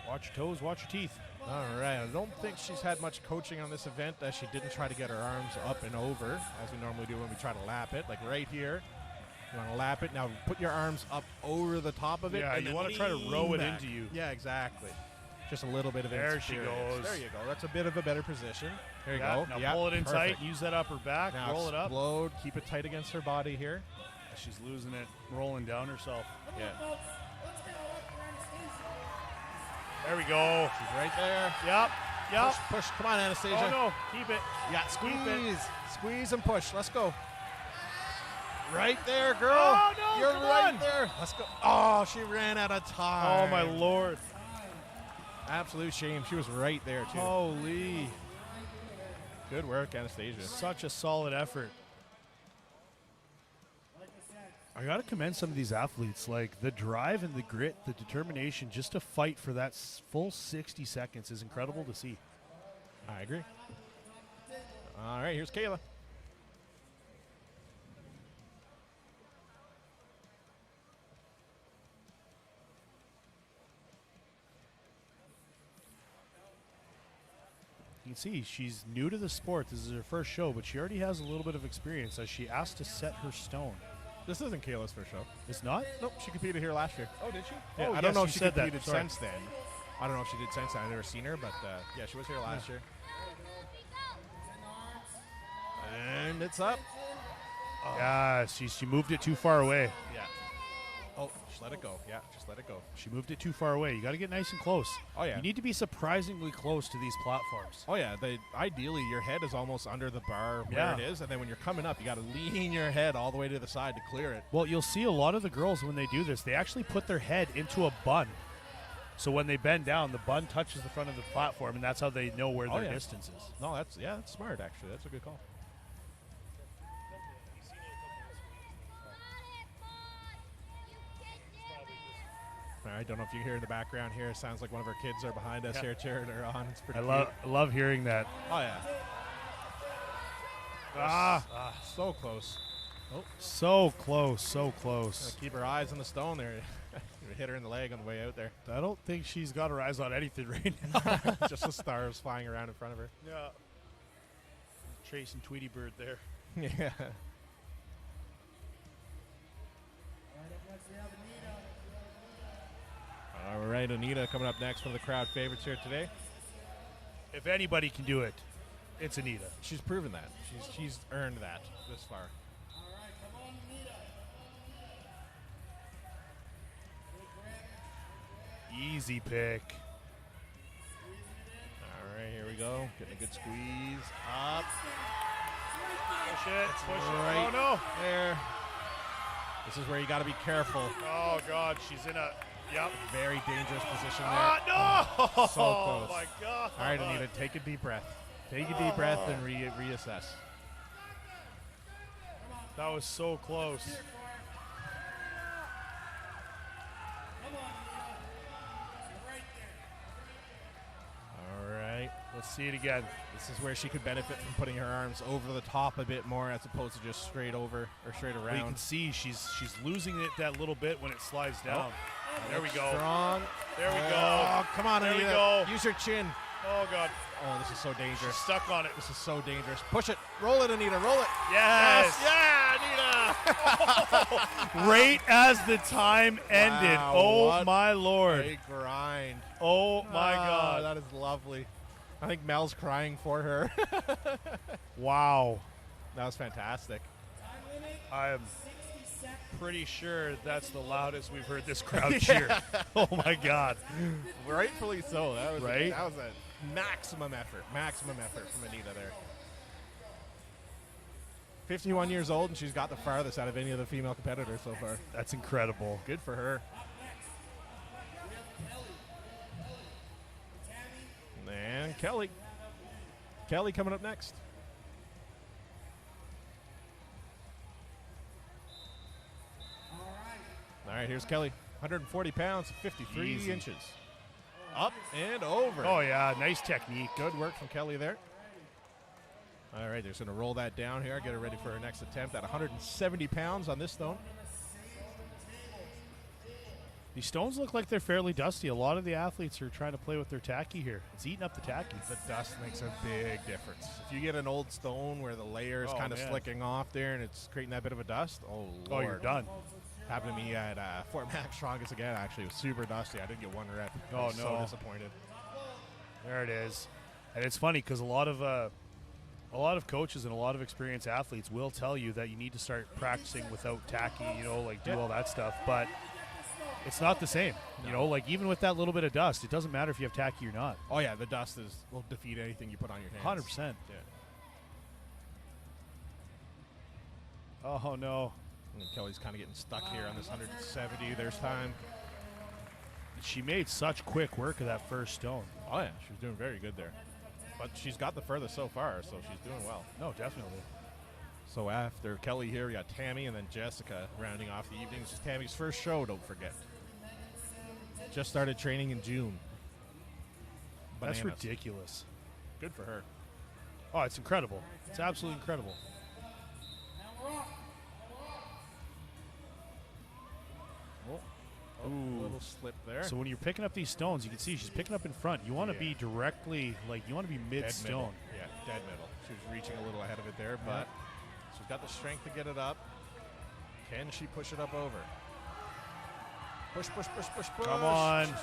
Watch your toes, watch your teeth. All right, I don't think she's had much coaching on this event as she didn't try to get her arms up and over as we normally do when we try to lap it. Like right here, you want to lap it. Now put your arms up over the top of it. Yeah, and you then want to try to row lean it back. into you. Yeah, exactly. Just a little bit of There she experience. goes. There you go. That's a bit of a better position. There you Yeah, go. now pull it in perfect. tight, use that upper back, Now roll it up. explode. Keep it tight against her body here. She's losing it, rolling down herself. Yeah. There we go. She's right there. Yep. Push. Come on, Anastasia. Oh no, keep it. Yeah, Keep it. Squeeze and push. Let's go. Right there, girl. Oh, no, You're come right on. there. Let's go. Oh, she ran out of time. Oh my lord. Absolute shame. She was right there, too. Holy. Good work, Anastasia. Such a solid effort. I got to commend some of these athletes. Like the drive and the grit, the determination just to fight for that full 60 seconds is incredible to see. I agree. All right, here's Kayla. can see she's new to the sport. This is her first show, but she already has a little bit of experience as she asked to set her stone. This isn't Kayla's first show. It's not? Nope, she competed here last year. Oh, did she? Yeah, oh, I don't know if you she said competed that. Sorry. since then. I don't know if she did since then. I've never seen her, but yeah, she was here last year. And it's up. Oh. Yeah, she moved it too far away. Yeah. Oh, just let it go. Yeah, just let it go. She moved it too far away. You got to get nice and close. Oh, yeah. You need to be surprisingly close to these platforms. Oh, yeah. Ideally, your head is almost under the bar where Yeah. it is, and then when you're coming up, you got to lean your head all the way to the side to clear it. Well, you'll see a lot of the girls when they do this, they actually put their head into a bun. So when they bend down, the bun touches the front of the platform, and that's how they know where their distance is. No, that's smart, actually. That's a good call. I don't know if you hear in the background here. It sounds like one of our kids are behind us here cheering her on. It's pretty I love hearing that. Oh, yeah. So close. Oh, so close, so close. Gotta keep her eyes on the stone there. Hit her in the leg on the way out there. I don't think she's got her eyes on anything right now. Just the stars flying around in front of her. Yeah. Chasing Tweety Bird there. Yeah. All right, Anita coming up next, one of the crowd favorites here today. If anybody can do it, it's Anita. She's proven that. She's earned that this far. Easy pick. All right, here we go. Getting a good squeeze. Up. Push it. Push Right it. Oh, no. There. This is where you got to be careful. Oh, God. She's in a Very dangerous position there. Oh, no. So close. Oh, my God. All right, Anita, take a deep breath. Take a deep breath and reassess. That was so close. All right. Let's see it again. This is where she could benefit from putting her arms over the top a bit more as opposed to just straight over or straight Well, around. you can see she's losing it that little bit when it slides down. There we go. Strong. There we go. Oh, come on, There we Anita. go. Use your chin. Oh, God. Oh, this is so dangerous. She's stuck on it. This is so dangerous. Push it. Roll it, Anita. Roll it. Yes. Yeah, Anita. Right as the time ended. Wow, Oh, what my Lord. a grind. Oh, my Ah, God. That is lovely. I think Mel's crying for her. Wow. That was fantastic. I'm pretty sure that's the loudest we've heard this crowd cheer. Oh, my God. Rightfully so. That was Right? That was a maximum effort. Maximum effort from Anita there. 51 years old, and she's got the farthest out of any of the female competitors so far. That's incredible. Good for her. And Kelly. Kelly coming up next. All right, here's Kelly. 140 pounds, 53 Easy. inches. Up and over. Oh, yeah. Nice technique. Good work from Kelly there. All right, they're just going to roll that down here. Get her ready for her next attempt at 170 pounds on this stone. These stones look like they're fairly dusty. A lot of the athletes are trying to play with their tacky here. It's eating up the tacky. The dust makes a big difference. If you get an old stone where the layer is Oh, kind of man. slicking off there and it's creating that bit of a dust, oh, Oh, Lord. you're done. Happened to me at Fort Mac Strongest again, actually. It was super dusty. I didn't get one rep. I Oh, was no. so disappointed. There it is. And it's funny because a lot of coaches and a lot of experienced athletes will tell you that you need to start practicing without tacky, like do all that stuff. But it's not the same. Like even with that little bit of dust, it doesn't matter if you have tacky or not. Oh, yeah, the dust will defeat anything you put on your hands. 100%. Yeah. Oh, no. And Kelly's kind of getting stuck here on this 170. There's time. She made such quick work of that first stone. Oh, yeah, she was doing very good there. But she's got the furthest so far, so she's doing well. No, definitely. So after Kelly here, we got Tammy and then Jessica rounding off the evening. This is Tammy's first show, don't forget. Just started training in June. That's Bananas. ridiculous. Good for her. Oh, it's incredible. It's absolutely incredible. Ooh, little slip there. So when you're picking up these stones, you can see she's picking up in front. You want to be directly, like, you want to be mid-stone. Yeah, dead middle. She was reaching a little ahead of it there, but she's got the strength to get it up. Can she push it up over? Push, push, push, push, push. Come on. She's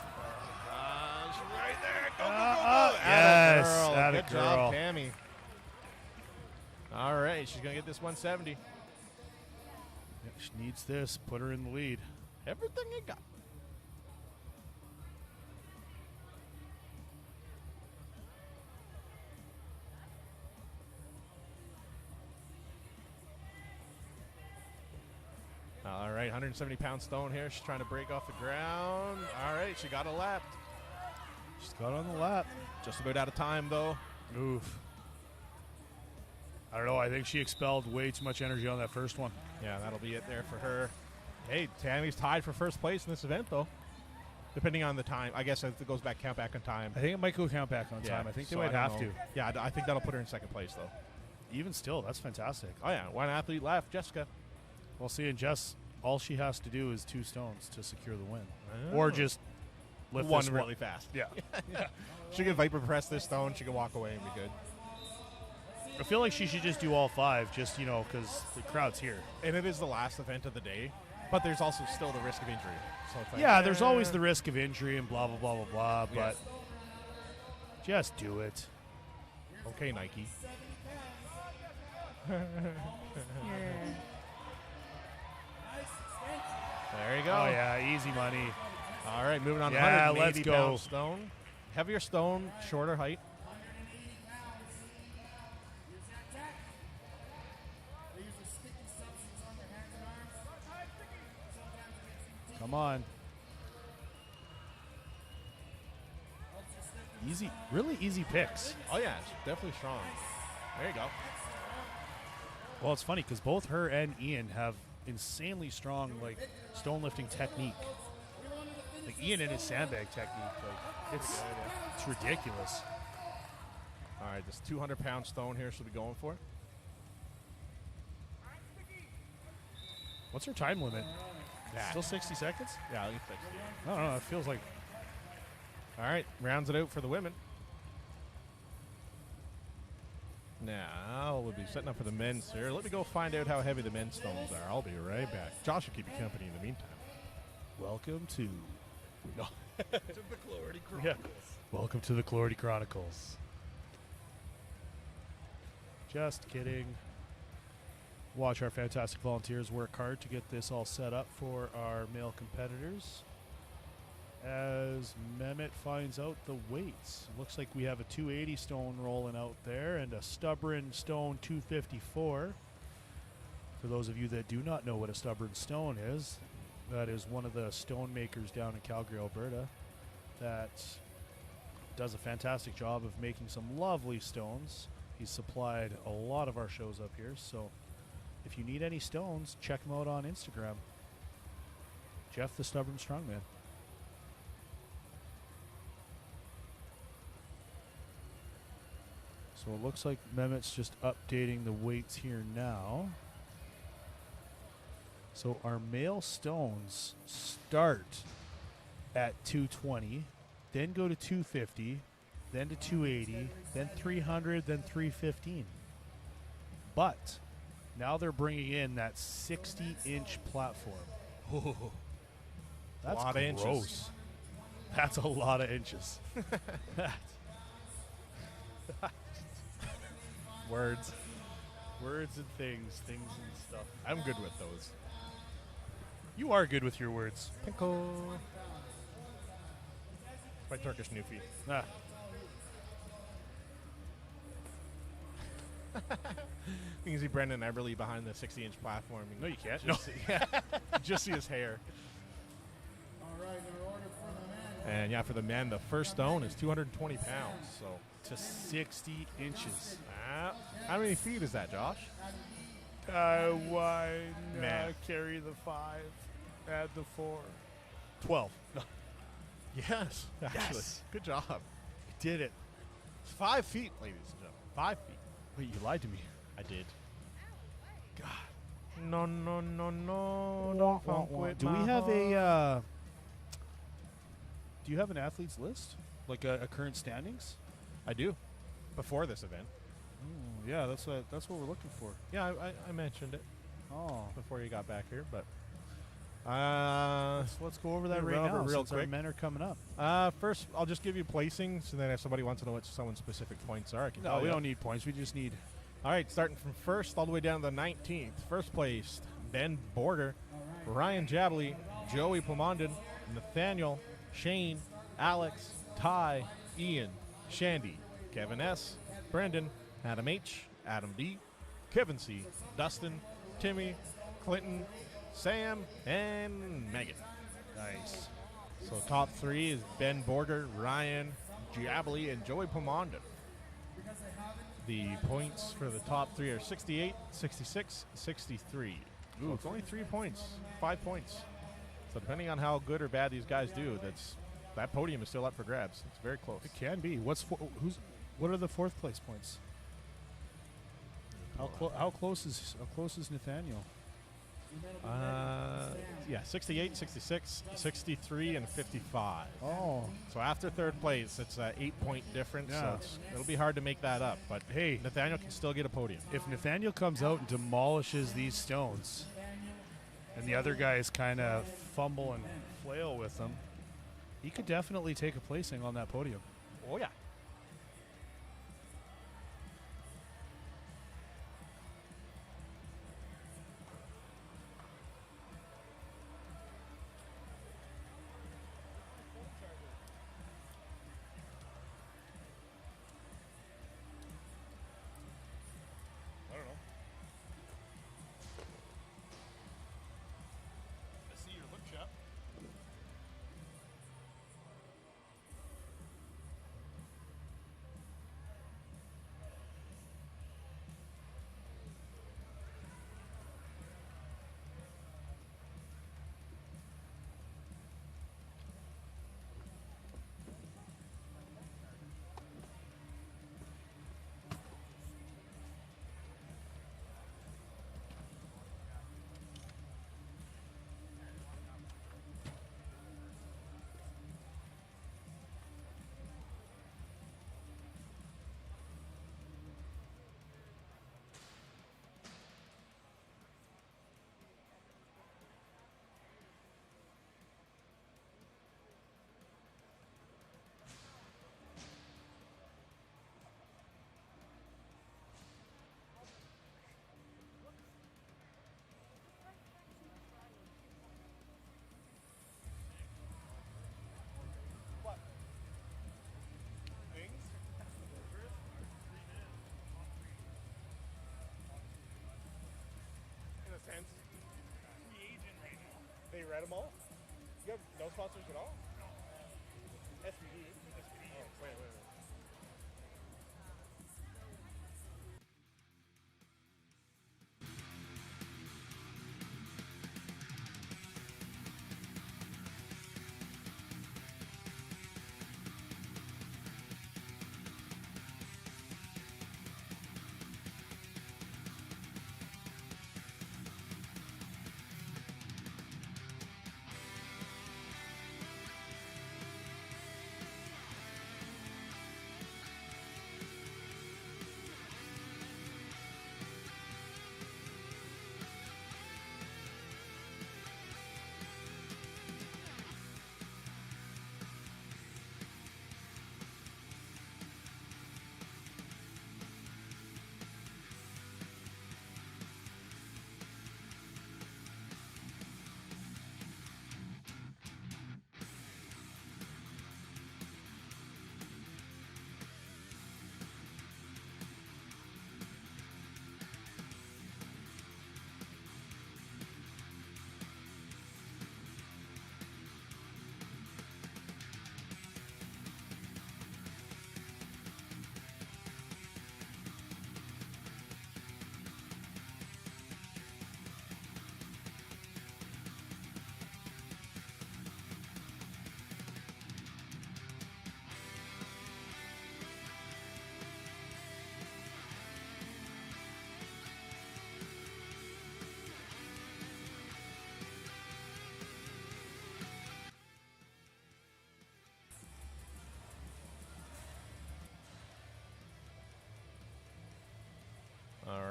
right there. Go, go, go, go. Yes. Atta Atta Good girl. job, Tammy. All right, she's going to get this 170. She needs this. Put her in the lead. Everything you got. All right, 170-pound stone here. She's trying to break off the ground. All right, she got a lap. She's got on the lap. Just about out of time, though. Oof. I don't know. I think she expelled way too much energy on that first one. Yeah, that'll be it there for her. Hey, Tammy's tied for first place in this event, though. Depending on the time. I guess it goes back, count back on time. I think it might go count back on time. I think they might have to. Yeah, I think that'll put her in second place, though. Even still, that's fantastic. Oh, yeah. One athlete left, Jessica. Well, see, and Jess, all she has to do is 2 stones to secure the win. Or just lift one this really fast. Yeah. Yeah. She can Viper press this stone. She can walk away and be good. I feel like she should just do all 5, just, because the crowd's here. And it is the last event of the day, but there's also still the risk of injury. So it's like, Yeah, there's always the risk of injury and blah, blah, blah, blah, blah, but just do it. Okay, Nike. There you go. Oh, yeah, easy money. All right, moving on to Yeah, 180 let's go. pound stone. Heavier stone, shorter height. Come on. Easy, really easy picks. Oh, yeah, it's definitely strong. There you go. Well, it's funny because both her and Ian have insanely strong, stone lifting technique. Like, Ian and his sandbag technique, it's ridiculous. All right, this 200-pound stone here she'll be going for. What's her time limit? Yeah. Still 60 seconds? Yeah, I think 60. I don't know. It feels like. All right, rounds it out for the women. Now we'll be setting up for the men's here. Let me go find out how heavy the men's stones are. I'll be right back. Josh will keep you company in the meantime. Welcome to. No. To the Clarity Chronicles. Yeah. Welcome to the Clarity Chronicles. Just kidding. Watch our fantastic volunteers work hard to get this all set up for our male competitors. As Mehmet finds out the weights. Looks like we have a 280 stone rolling out there and a stubborn stone 254. For those of you that do not know what a stubborn stone is, that is one of the stone makers down in Calgary, Alberta, that does a fantastic job of making some lovely stones. He's supplied a lot of our shows up here, so if you need any stones, check him out on Instagram. Jeff the Stubborn Strongman. So it looks like Mehmet's just updating the weights here now. So our male stones start at 220, then go to 250, then to 280, then 300, then 315. But now they're bringing in that 60-inch platform. Oh, That's lot of inches. gross. That's a lot of inches. Words. Words and things and stuff. I'm good with those. You are good with your words. Pinko. It's my Turkish Newfie. Ah. You can see Brendan Eberle behind the 60-inch platform. No, you can't. Just see, just see his hair. All right, in order for the men. And yeah, for the men, the first stone is 220 pounds. So To 60 inches. how many feet is that, Josh? Why Man. carry the 5, add the 4. 12. Yes, actually. Yes. Good job. I did it. It's 5 feet, ladies and gentlemen. 5 feet. Wait, you lied to me. I did. God. No, no, no, no. Don't funk with Do we my have heart. Do you have an athletes list, like a current standings? I do. Before this event. Oh, yeah, that's what we're looking for. Yeah, I mentioned it Oh, before you got back here, but let's go over that we right run over now. real Since our quick. men are coming up. First, I'll just give you placings, and then if somebody wants to know what someone's specific points are, I can No, tell we you. don't need points. We just need. All right, starting from first all the way down to the 19th. First place, Ben Borger, Ryan Jabley, Joey Plamondon, Nathaniel, Shane, Alex, Ty, Ian, Shandy, Kevin S., Brendan, Adam H., Adam D., Kevin C., Dustin, Timmy, Clinton, Sam, and Megan. Nice. So top three is Ben Borger, Ryan Jabley, and Joey Plamondon. The points for the top three are 68, 66, 63. So it's only 3 points, 5 points. So depending on how good or bad these guys do, that podium is still up for grabs. It's very close. It can be. What are the fourth place points? How close is Nathaniel? Yeah, 68, 66, 63, and 55. Oh, So after third place, it's an 8-point difference. Yeah. So it'll be hard to make that up. But hey, Nathaniel can still get a podium. if Nathaniel comes out and demolishes these stones, and the other guys kind of fumble and flail with them, he could definitely take a placing on that podium. Oh, yeah. I don't know. I see your hook shot. They read them all? You have no sponsors at all? No. SPD? SPD. Oh, wait.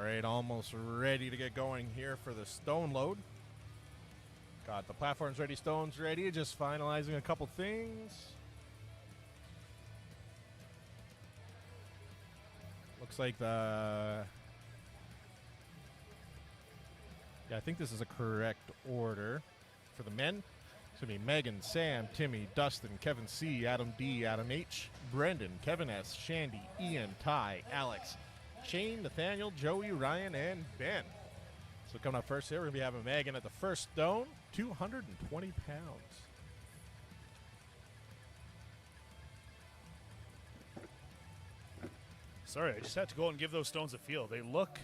right, almost ready to get going here for the stone load. Got the platforms ready, stones ready, just finalizing a couple things. Looks like the... Yeah, I think this is a correct order. For the men, it's going to be Megan, Sam, Timmy, Dustin, Kevin C, Adam D, Adam H, Brendan, Kevin S, Shandy, Ian, Ty, Alex, Shane, Nathaniel, Joey, Ryan, and Ben. So coming up first here, we're going to be having Megan at the first stone, 220 pounds. Sorry, I just had to go and give those stones a feel. They look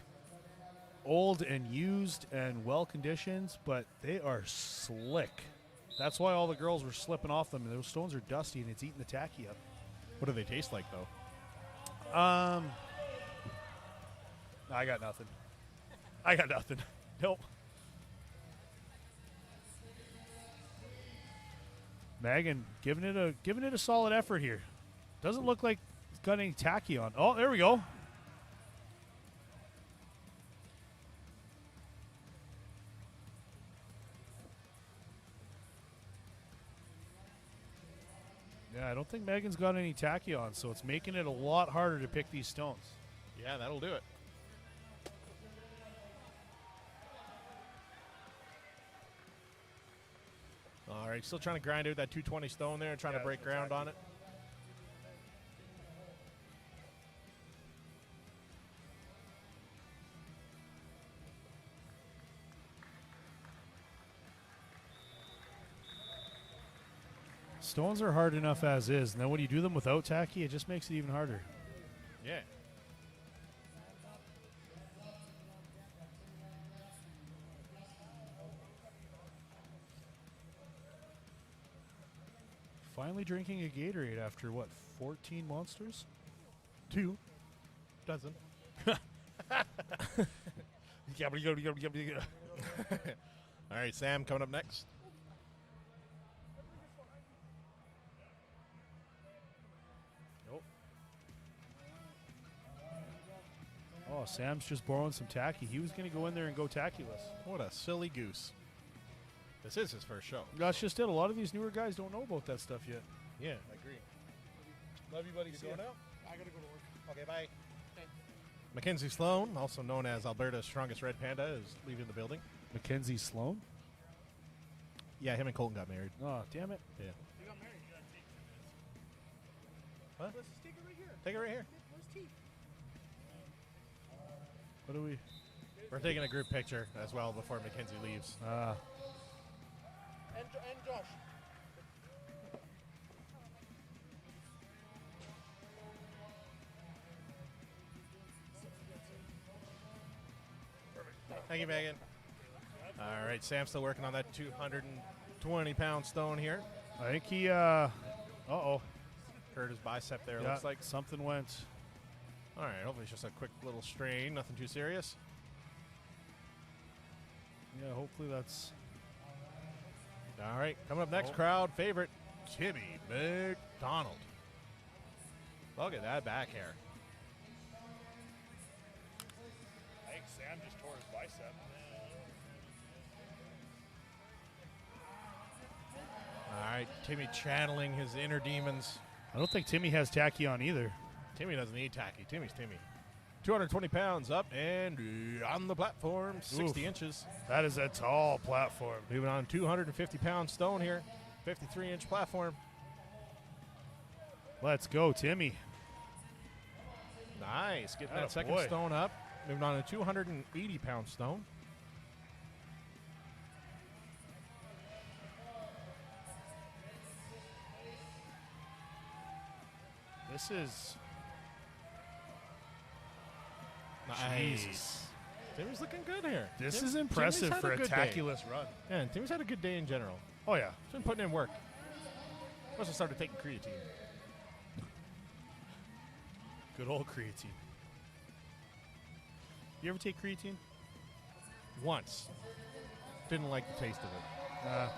old and used and well conditioned, but they are slick. That's why all the girls were slipping off them. Those stones are dusty and it's eating the tacky up. What do they taste like, though? I got nothing. I got nothing. Nope. Megan giving it a solid effort here. Doesn't look like it's got any tacky on. Oh, there we go. Yeah, I don't think Megan's got any tacky on, so it's making it a lot harder to pick these stones. Yeah, that'll do it. All right, still trying to grind out that 220 stone there and trying to break ground on it. Stones are hard enough as is, and then when you do them without tacky, it just makes it even harder. Yeah. Finally drinking a Gatorade after, what, 14 monsters? 2 dozen. All right, Sam coming up next. Nope. Oh, Sam's just borrowing some tacky. He was going to go in there and go tacky-less. What a silly goose. This is his first show. That's just it. A lot of these newer guys don't know about that stuff yet. Yeah, I agree. Love you, buddy. See See you ya. now. I gotta go to work. Okay, bye. Mackenzie Sloan, also known as Alberta's strongest red panda, is leaving the building. Mackenzie Sloan? Yeah, him and Colton got married. Oh, damn it. Yeah. You got married. You gotta take it. What? Let's just take it right here. Take it right here. Where's T? What do we... We're taking a group picture as well before Mackenzie leaves. And Josh. Thank you, Megan. All right, Sam's still working on that 220-pound stone here. I think he, uh-oh. Hurt his bicep there, Yeah, looks like. something went. All right, hopefully it's just a quick little strain, nothing too serious. Yeah, hopefully that's... All right, coming up next, crowd favorite, Timmy McDonald. Look at that back hair. I think Sam just tore his bicep. All right, Timmy channeling his inner demons. I don't think Timmy has tacky on either. Timmy doesn't need tacky. Timmy's Timmy. 220 pounds up and on the platform, 60 Oof. inches. That is a tall platform. Moving on, 250-pound stone here, 53-inch platform. Let's go, Timmy. Nice, getting that Atta second boy. stone up. Moving on, a 280-pound stone. This is... Nice. Jesus. Timmy's looking good here. This Tim- is impressive Timmy's had for a good day. tacky-less run. Yeah, and Timmy's had a good day in general. Oh, yeah. He's been putting in work. Must have started taking creatine. Good old creatine. You ever take creatine? Once. Didn't like the taste of it.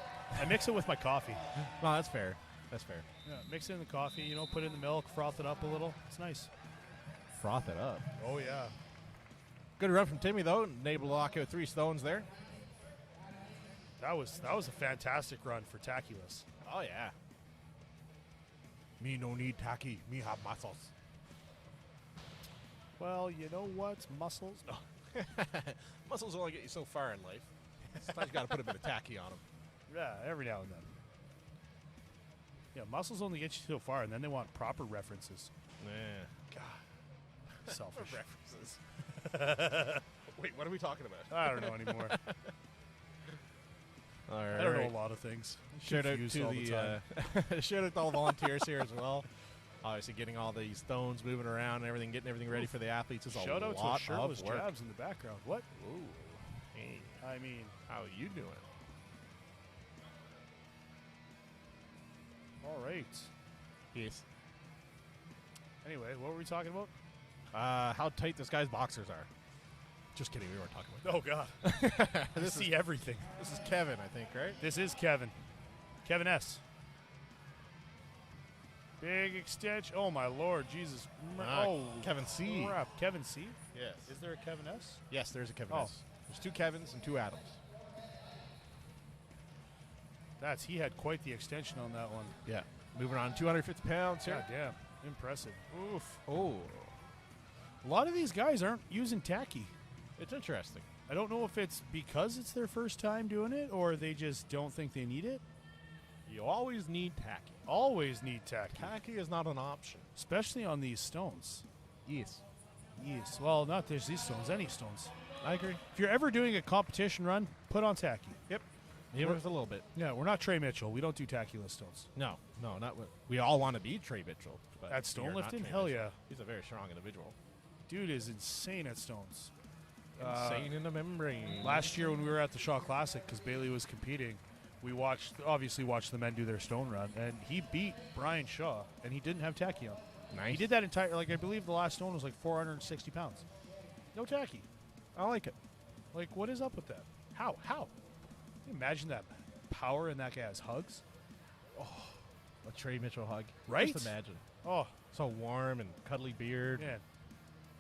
I mix it with my coffee. No, that's fair. That's fair. Yeah, mix it in the coffee, you know, put it in the milk, froth it up a little. It's nice. Froth it up. Oh, yeah. Good run from Timmy, though. Able to lock out 3 stones there. That was a fantastic run for Tackuless. Oh, yeah. Me no need tacky. Me have muscles. Well, you know what? Muscles. No. Muscles only get you so far in life. Sometimes you got to put a bit of tacky on them. Yeah, every now and then. Yeah, muscles only get you so far, and then they want proper references. Yeah. God. Selfish. References. Wait, what are we talking about? I don't know anymore. All right. I don't know a lot of things. Shout out Confused to all the time. shout out to all the volunteers here as well. Obviously, getting all these stones moving around and everything, getting everything ready for the athletes is Shout a out lot to shirtless of work. Jabs in the background. What? Ooh. Hey, I mean, how you doing? all right. Yes. Anyway, what were we talking about? How tight this guy's boxers are. Just kidding. We weren't talking about Oh, God. that. I see everything. This is Kevin, I think, right? This is Kevin. Kevin S. Big extension. Oh, my Lord. Jesus. Kevin C. Crap. Kevin C? Yes. Is there a Kevin S? Yes, there's a Kevin Oh. S. There's 2 Kevins and 2 Adams. He had quite the extension on that one. Yeah. Moving on, 250 pounds here. God damn. Impressive. Oof. Oh. A lot of these guys aren't using tacky. It's interesting. I don't know if it's because it's their first time doing it or they just don't think they need it. You always need tacky. Always need tacky. Tacky is not an option. Especially on these stones. Yes. Yes. Well, not just these stones, any stones. I agree. If you're ever doing a competition run, put on tacky. Yep. Even if it's a little bit. Yeah, we're not Trey Mitchell. We don't do tackuless stones. No, not what we all want to be Trey Mitchell. But At stone you're not lifting? Trey Hell Mitchell. yeah. He's a very strong individual. Dude is insane at stones. Insane in the membrane. Last year when we were at the Shaw Classic, because Bailey was competing, we obviously watched the men do their stone run, and he beat Brian Shaw, and he didn't have tacky on. Nice. He did that entire, I believe the last stone was 460 pounds. No tacky. I like it. What is up with that? How? Can you imagine that power in that guy's hugs? A Trey Mitchell hug. Right? Just imagine. Oh, So warm and cuddly beard. man.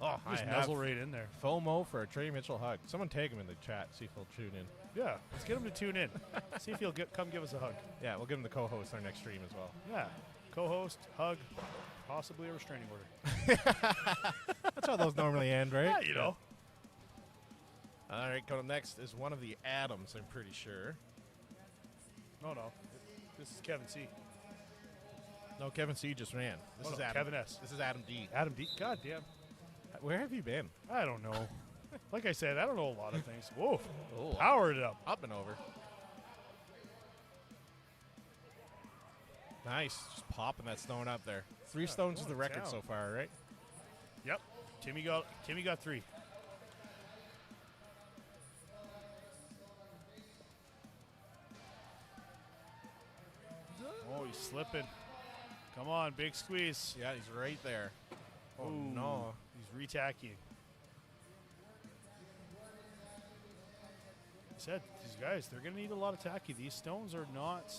Oh, Just I nuzzle have right in there. FOMO for a Trey Mitchell hug. Someone tag him in the chat. See if he'll tune in. Yeah, let's get him to tune in. See if he'll come give us a hug. Yeah, we'll give him the co-host our next stream as well. Yeah, co-host, hug, possibly a restraining order. That's how those normally end, right? Yeah, you know. All right, coming up next is one of the Adams, I'm pretty sure. No. This is Kevin C. No, Kevin C. just ran. This is Adam. Kevin S. This is Adam D. Adam D. God damn. Where have you been? I don't know. Like I said, I don't know a lot of things. Whoa. Oh, Powered it up. Up and over. Nice. Just popping that stone up there. 3 stones is the going record down. so far, right? Yep. Timmy got 3. Oh, he's slipping. Come on, big squeeze. Yeah, he's right there. Oh, Ooh, no. He's retacking. I said, these guys, they're going to need a lot of tacky. These stones are not...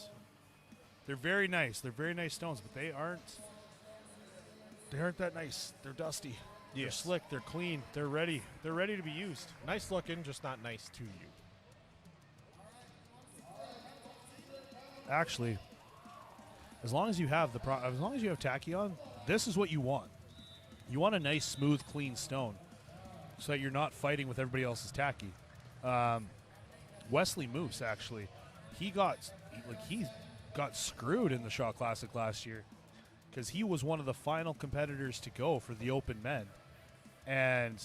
They're very nice. They're very nice stones, but they aren't that nice. They're dusty. They're Yes. slick. They're clean. They're ready. They're ready to be used. Nice looking, just not nice to you. Actually, as long as you have as long as you have tacky on, this is what you want. You want a nice, smooth, clean stone, so that you're not fighting with everybody else's tacky. Wesley Moose actually, he got screwed in the Shaw Classic last year because he was one of the final competitors to go for the Open Men, and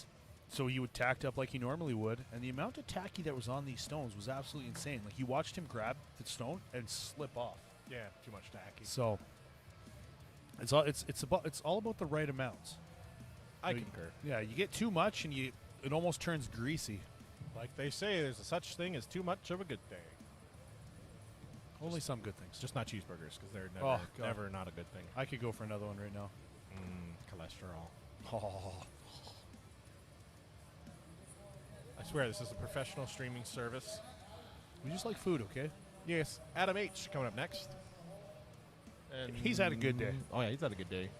so he would tacked up like he normally would, and the amount of tacky that was on these stones was absolutely insane. Like, you watched him grab the stone and slip off. Yeah, too much tacky. So it's all about the right amount. I concur. Yeah, you get too much and it almost turns greasy. Like they say, there's a such thing as too much of a good thing. Only some good things. Just not cheeseburgers, because they're Oh, God. never not a good thing. I could go for another one right now. Cholesterol. Oh. I swear, this is a professional streaming service. We just like food, okay? Yes. Adam H. coming up next. And He's had a good day. Oh, yeah, he's had a good day.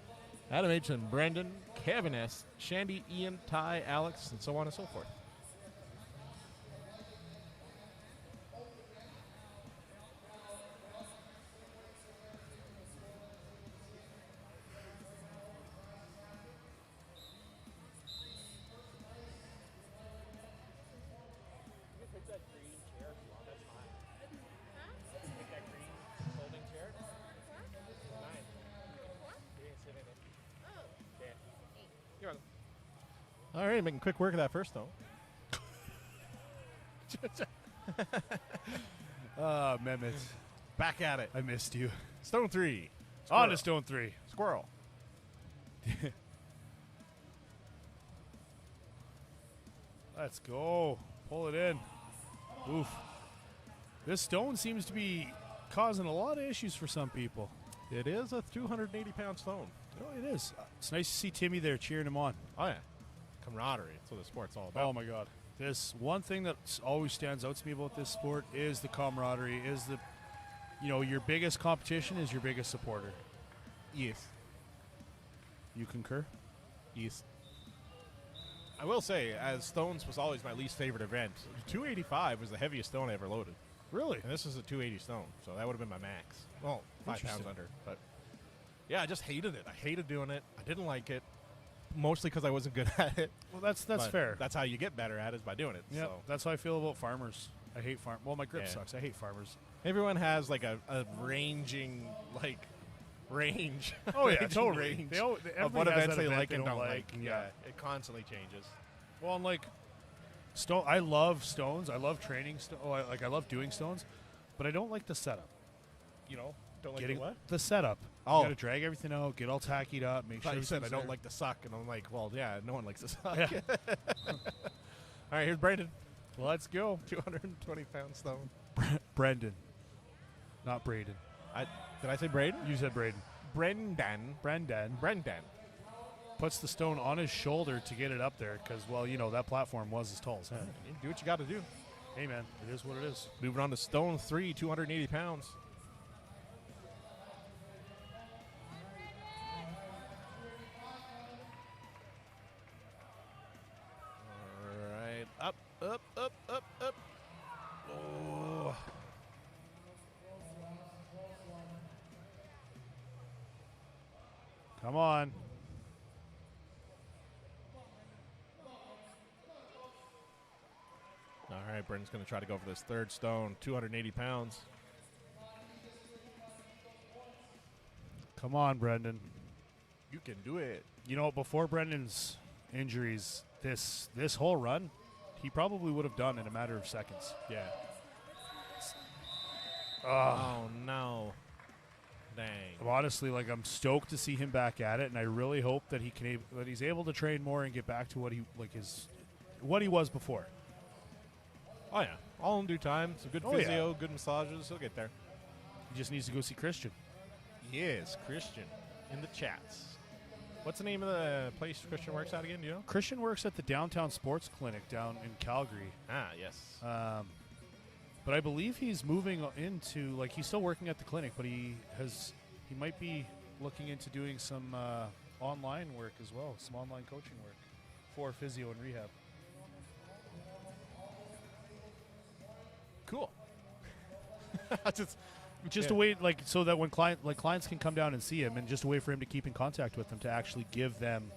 Adam H. and Brendan Kevin S., Shandy, Ian, Ty, Alex, and so on and so forth. All right, making quick work of that first stone. Mehmet. Back at it. I missed you. Stone 3. On to stone 3. Squirrel. Let's go. Pull it in. Oof. This stone seems to be causing a lot of issues for some people. It is a 280-pound stone. Oh, it is. It's nice to see Timmy there cheering him on. Oh, yeah. Camaraderie. That's what the sport's all about. Oh, my God. This one thing that always stands out to me about this sport is the camaraderie, is the, your biggest competition is your biggest supporter. Yes. You concur? Yes. I will say, as stones was always my least favorite event, 285 was the heaviest stone I ever loaded. Really? And this is a 280 stone, so that would have been my max. Well, 5 pounds under. But, yeah, I just hated it. I hated doing it. I didn't like it. Mostly because I wasn't good at it. Well, that's fair. That's how you get better at it, is by doing it. Yeah, so. that's how I feel about farmers. I hate farm. Well, my grip sucks. I hate farmers. Everyone has like a ranging range. Oh yeah, ranging totally. Range Of what events they event like they and don't like. like. Yeah, it constantly changes. Well, and stone. I love stones. I love training. I love doing stones, but I don't like the setup. Don't like Getting the what? The setup. Oh. You got to drag everything out, get all tackied up, make sure. You said I don't like the suck, and I'm like, well, yeah, no one likes the suck. Yeah. All right, here's Brandon. Let's go. 220-pound stone. Brendan, not Braden. Did I say Braden? You said Braden. Brendan. Puts the stone on his shoulder to get it up there because, that platform was as tall as him. Do what you got to do. Hey, man, it is what it is. Moving on to stone 3, 280 pounds. Up. Oh. Come on. All right, Brendan's going to try to go for this third stone, 280 pounds. Come on, Brendan. You can do it. Before Brendan's injuries, this whole run, he probably would have done in a matter of seconds. Yeah. Oh, no. Dang. Honestly, I'm stoked to see him back at it, and I really hope that he's able to train more and get back to what he was before. Oh, yeah. All in due time. Some good physio, good massages. He'll get there. He just needs to go see Christian. Yes, Christian in the chats. What's the name of the place Christian works at again? Do you know? Christian works at the Downtown Sports Clinic down in Calgary. Ah, yes. But I believe he's moving into, he's still working at the clinic, but he might be looking into doing some online work as well, some online coaching work for physio and rehab. Cool. Just a way, so that when clients can come down and see him, and just a way for him to keep in contact with them, to actually give them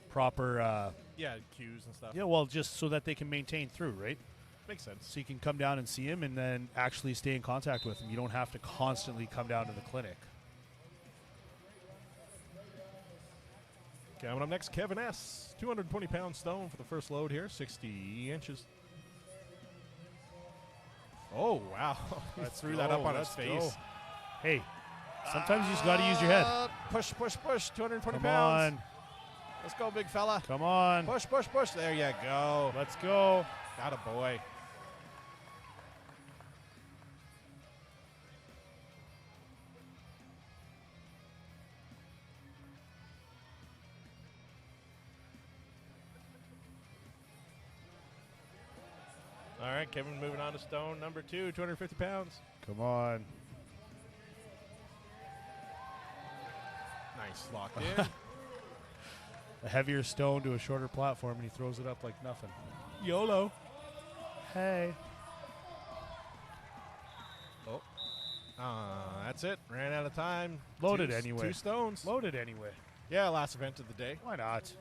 proper cues and stuff. Yeah, well, just so that they can maintain through, right? Makes sense. So you can come down and see him and then actually stay in contact with him. You don't have to constantly come down to the clinic. Coming up next, Kevin S. 220-pound stone for the first load here, 60 inches. Oh, wow. He threw that up on his face. Go. Hey, sometimes you just got to use your head. Push, 220 Come pounds. on. Let's go, big fella. Come on. Push. There you go. Let's go. Got a boy. All right, Kevin moving on to stone number 2, 250 pounds. Come on. Nice, locked in. a heavier stone to a shorter platform, and he throws it up like nothing. YOLO. Hey. Oh. That's it. Ran out of time. Loaded anyway. 2 stones. Loaded anyway. Yeah, last event of the day. Why not?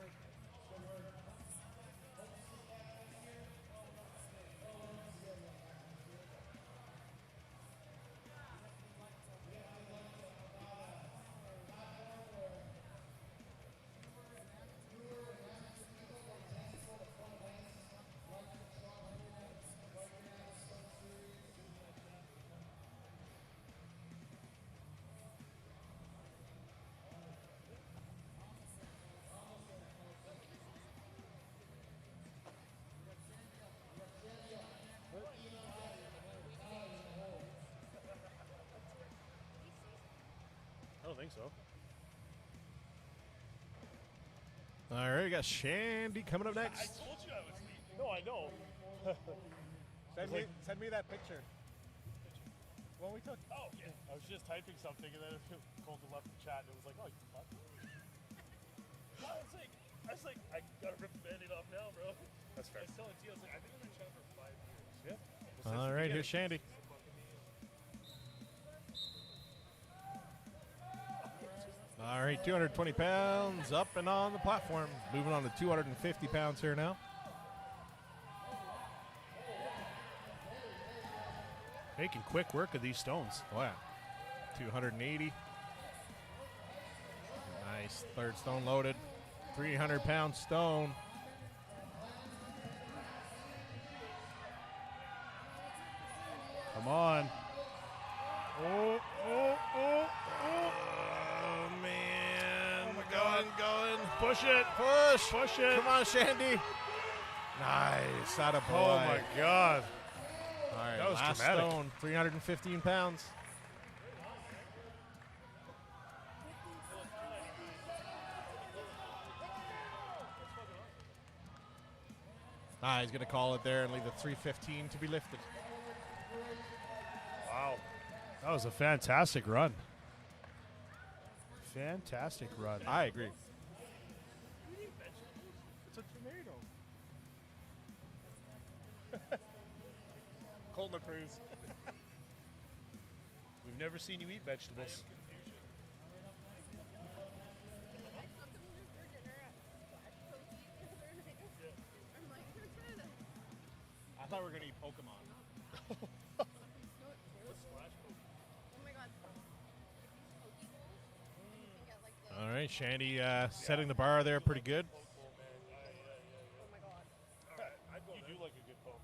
I don't think so. All right, we got Shandy coming up I next. told you I was deep. No, I know. Send me that picture. One we took. Oh, yeah. I was just typing something, and then Colton left the chat, and it was like, oh, you fuck. I was like, I gotta rip the band-aid off now, bro. That's fair. I was telling T, I was like, I've been in that chat for 5 years. Yeah. All right, here's Shandy. All right, 220 pounds up and on the platform. Moving on to 250 pounds here now. Making quick work of these stones. Oh, yeah. 280. Nice. Third stone loaded. 300-pound stone. Come on. Oh, man. Going. Push it. Push it. Come on, Shandy. Nice. Atta boy. Oh, my God. All right, That was last dramatic. stone, 315 pounds. He's going to call it there and leave the 315 to be lifted. Wow. That was a fantastic run. Fantastic run. I agree. It's a tomato. Colton approves. We've never seen you eat vegetables. I thought we were gonna eat Pokemon. All right, Shandy setting the bar there pretty good. You do like a good poke.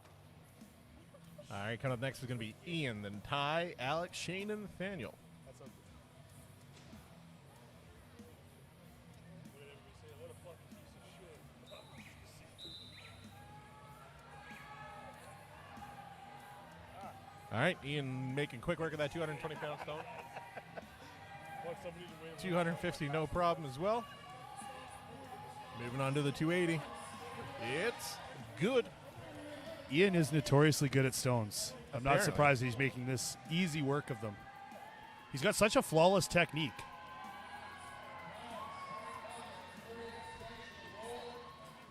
All right, coming up next is going to be Ian, then Ty, Alex, Shane, and Nathaniel. That's okay. What did everybody say? What a fucking piece of shit. All right, Ian making quick work of that 220-pound stone. Want somebody to win. 250, no problem as well. Moving on to the 280. It's good. Ian is notoriously good at stones. I'm not Apparently. surprised he's making this easy work of them. He's got such a flawless technique.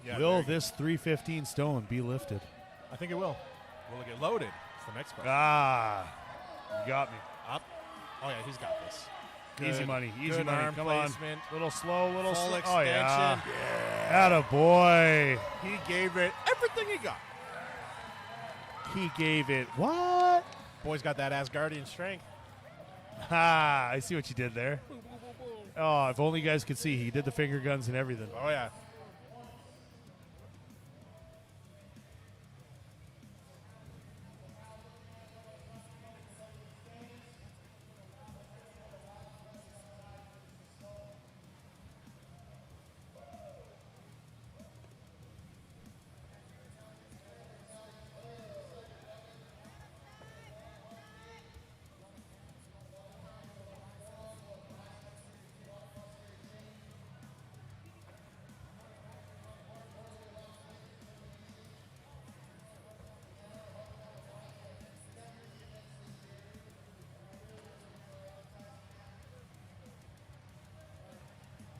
Yeah, Will very this 315 stone be lifted? good. I think it will. Will it get loaded? It's the next question. Ah, you got me. Up. Oh, yeah, he's got this. Easy Good. money. Easy Good money. arm Come placement. on. Little slow, little Full slow. extension. Oh, yeah. Atta boy. He gave it everything he got. He gave it what? Boy's got that Asgardian strength. Ha! I see what you did there. Oh, if only you guys could see. He did the finger guns and everything. Oh, yeah.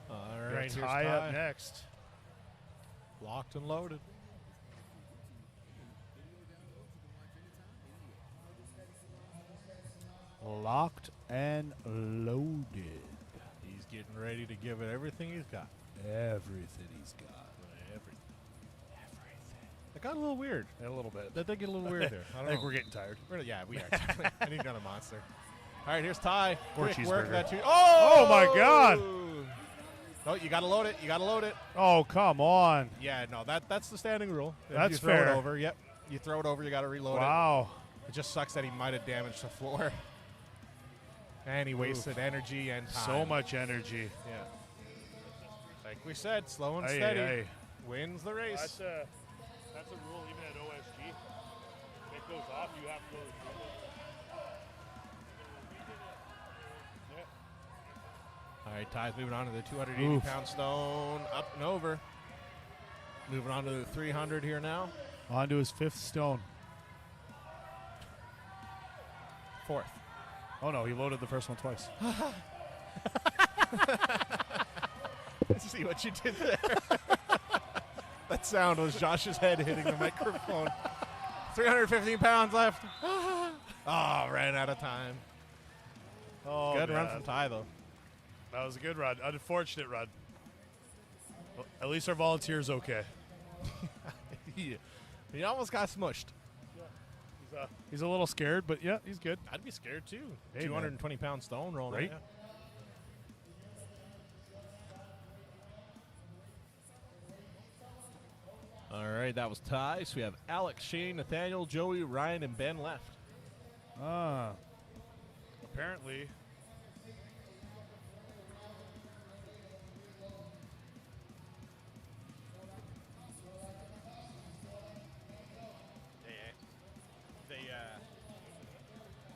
All right, here's Tie up Ty. next. Locked and loaded. Locked and loaded. He's getting ready to give it everything he's got. Everything he's got. Everything. It got a little weird. A little bit. That did get a little weird there. I I don't think know. we're getting tired. Yeah, we are. Definitely. I need another monster. All right, here's Ty. Or Quick work cheeseburger. that two. Oh, my God. No, you got to load it. You got to load it. Oh, come on. Yeah, no, that's the standing rule. If That's you throw fair. it over. Yep. You throw it over, you got to reload Wow. it. It just sucks that he might have damaged the floor. And he wasted energy and time. So much energy. Yeah. Like we said, slow and Aye, steady aye. wins the race. That's a rule even at OSG. If it goes off, you have to go. All right, Ty's moving on to the 280-pound stone, up and over. Moving on to the 300 here now. On to his 5th stone. 4th. Oh, no, he loaded the first one twice. Let's see what you did there. That sound was Josh's head hitting the microphone. 315 pounds left. Oh, ran out of time. Oh, Good run man. from Ty, though. That was a good run. Unfortunate run. Well, at least our volunteer's okay. He almost got smushed. He's a little scared, but yeah, he's good. I'd be scared, too. Hey, 220-pound stone rolling. Right? Yeah. All right, that was Ty. So we have Alex, Shane, Nathaniel, Joey, Ryan, and Ben left. Apparently.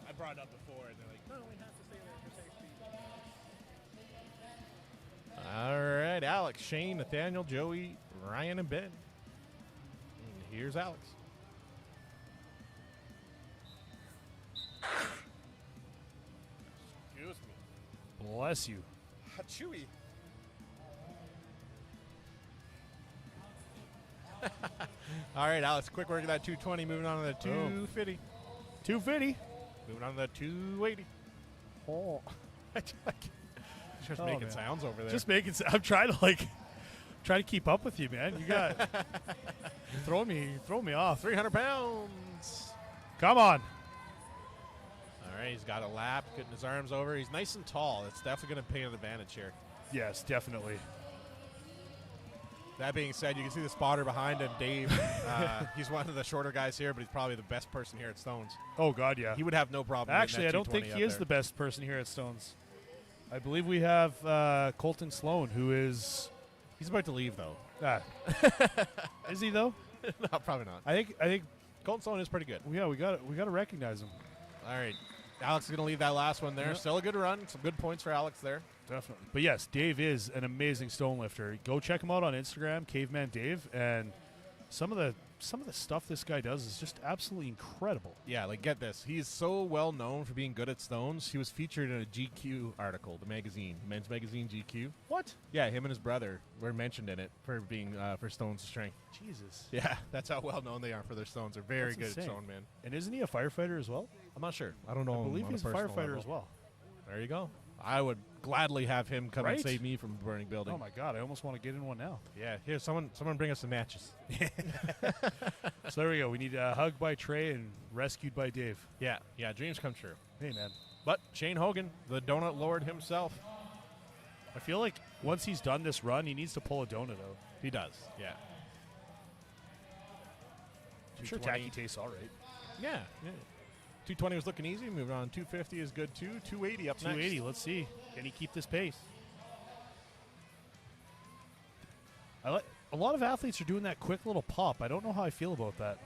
I brought it up before, and they're like, no, we have to stay there for safety. All right, Alex, Shane, Nathaniel, Joey, Ryan, and Ben. And here's Alex. Excuse me. Bless you. Chewy. All right, Alex, quick work of that 220, moving on to the 250. 250. Moving on to the 280. Oh. Just Oh, making man. sounds over there. Just making. I'm trying to keep up with you, man. You got throw me off. 300 pounds. Come on. All right, he's got a lap, getting his arms over. He's nice and tall. It's definitely going to pay an advantage here. Yes, definitely. That being said, you can see the spotter behind him, Dave. He's one of the shorter guys here, but he's probably the best person here at Stones. Oh, God, yeah. He would have no problem. Actually, I getting don't that think 220 he up is there. the best person here at Stones. I believe we have Colton Sloan, who is. He's about to leave, though. Is he though? No, probably not. I think Colton Sloan is pretty good. Yeah, we got to recognize him. All right, Alex is going to leave that last one there. Yep. Still a good run. Some good points for Alex there. Definitely. But yes, Dave is an amazing stone lifter. Go check him out on Instagram, Caveman Dave, and some of the stuff this guy does is just absolutely incredible. Yeah, like get this. He's so well known for being good at stones. He was featured in a GQ article, the magazine, men's magazine GQ. What? Yeah, him and his brother were mentioned in it for being for stones strength. Jesus. Yeah, that's how well known they are for their stones. They're very That's good insane. at stone, man. And isn't he a firefighter as well? I'm not sure. I don't know. I believe him on he's a personal firefighter level. as well. There you go. I would gladly have him come and Right? save me from a burning building. Oh my God, I almost want to get in one now. Yeah, here, someone bring us some matches. So there we go. We need hugged by Trey and rescued by Dave. Yeah, dreams come true. Hey, man. But Shane Hogan, the donut lord himself, I feel like once he's done this run, he needs to pull a donut out. he does. Yeah. I'm sure 220. tacky tastes all right. Yeah. 220 was looking easy. Moving on. 250 is good too. 280 up 280. next. Let's see. Can he keep this pace? A lot of athletes are doing that quick little pop. I don't know how I feel about that.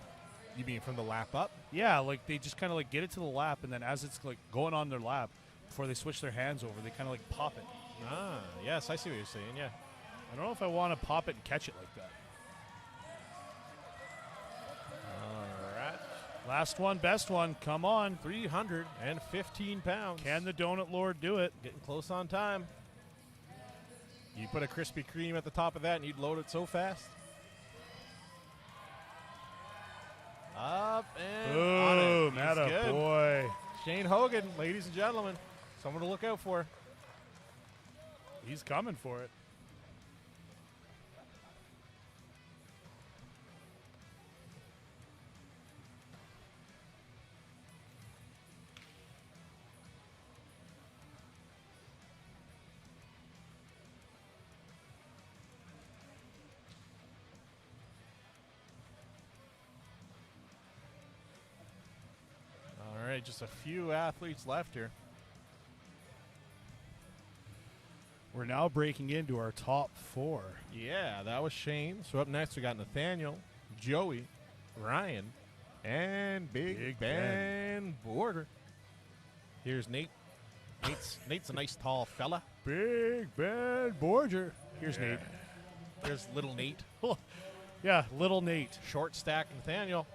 You mean from the lap up? Yeah, like they just kind of like get it to the lap, and then as it's like going on their lap, before they switch their hands over, they kind of like pop it. Ah, yes, I see what you're saying. Yeah. I don't know if I want to pop it and catch it like that. All right. Last one, best one. Come on. 315 pounds. Can the Donut Lord do it? Getting close on time. You put a Krispy Kreme at the top of that, and you'd load it so fast. Up and on it. Boom. He's Atta good. boy. Shane Hogan, ladies and gentlemen. Someone to look out for. He's coming for it. All right, just a few athletes left here. We're now breaking into our top 4. Yeah, that was Shane. So up next we got Nathaniel, Joey, Ryan, and Big Ben Border. Here's Nate. Nate's a nice tall fella. Big Ben Borger. Here's Nate. There's little Nate. Yeah, little Nate. Short stack Nathaniel.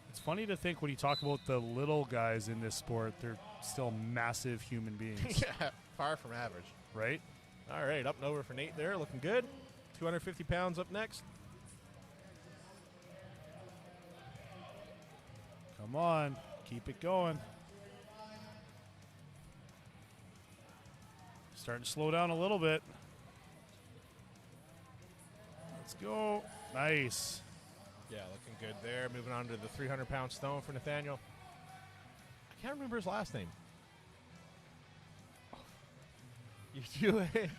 It's funny to think when you talk about the little guys in this sport, they're still massive human beings. Yeah, far from average. Right? All right, up and over for Nate there. Looking good. 250 pounds up next. Come on. Keep it going. Starting to slow down a little bit. Let's go. Nice. Yeah, looking good there. Moving on to the 300-pound stone for Nathaniel. I can't remember his last name. You do it.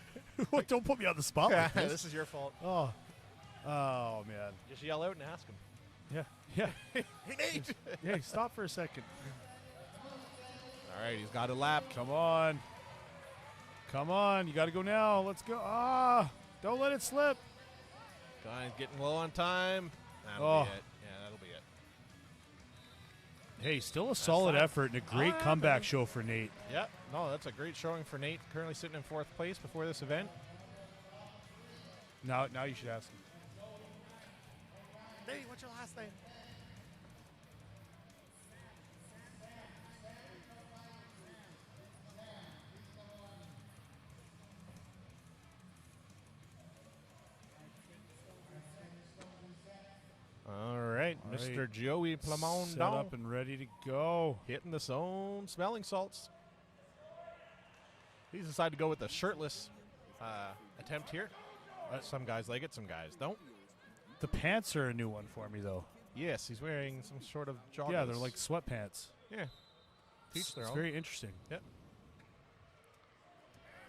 What? Don't put me on the spot like this. This is your fault. Oh, man. Just yell out and ask him. Yeah. Hey, Nate! Hey, stop for a second. All right, he's got a lap. Come on. Come on. You got to go now. Let's go. Don't let it slip. Guy's getting low on time. That'll Oh. be it. Yeah, that'll be it. Hey, still a solid effort and a great comeback show for Nate. Yep. No, that's a great showing for Nate. Currently sitting in 4th place before this event. Now you should ask him. Nate, what's your last name? All right, Mr. Joey Set Plamondon up and ready to go. hitting the zone smelling salts. He's decided to go with the shirtless attempt here. Some guys like it, some guys don't. The pants are a new one for me, though. Yes, he's wearing some sort of joggers. Yeah, they're like sweatpants. Yeah. Teach their It's own. very interesting. Yep.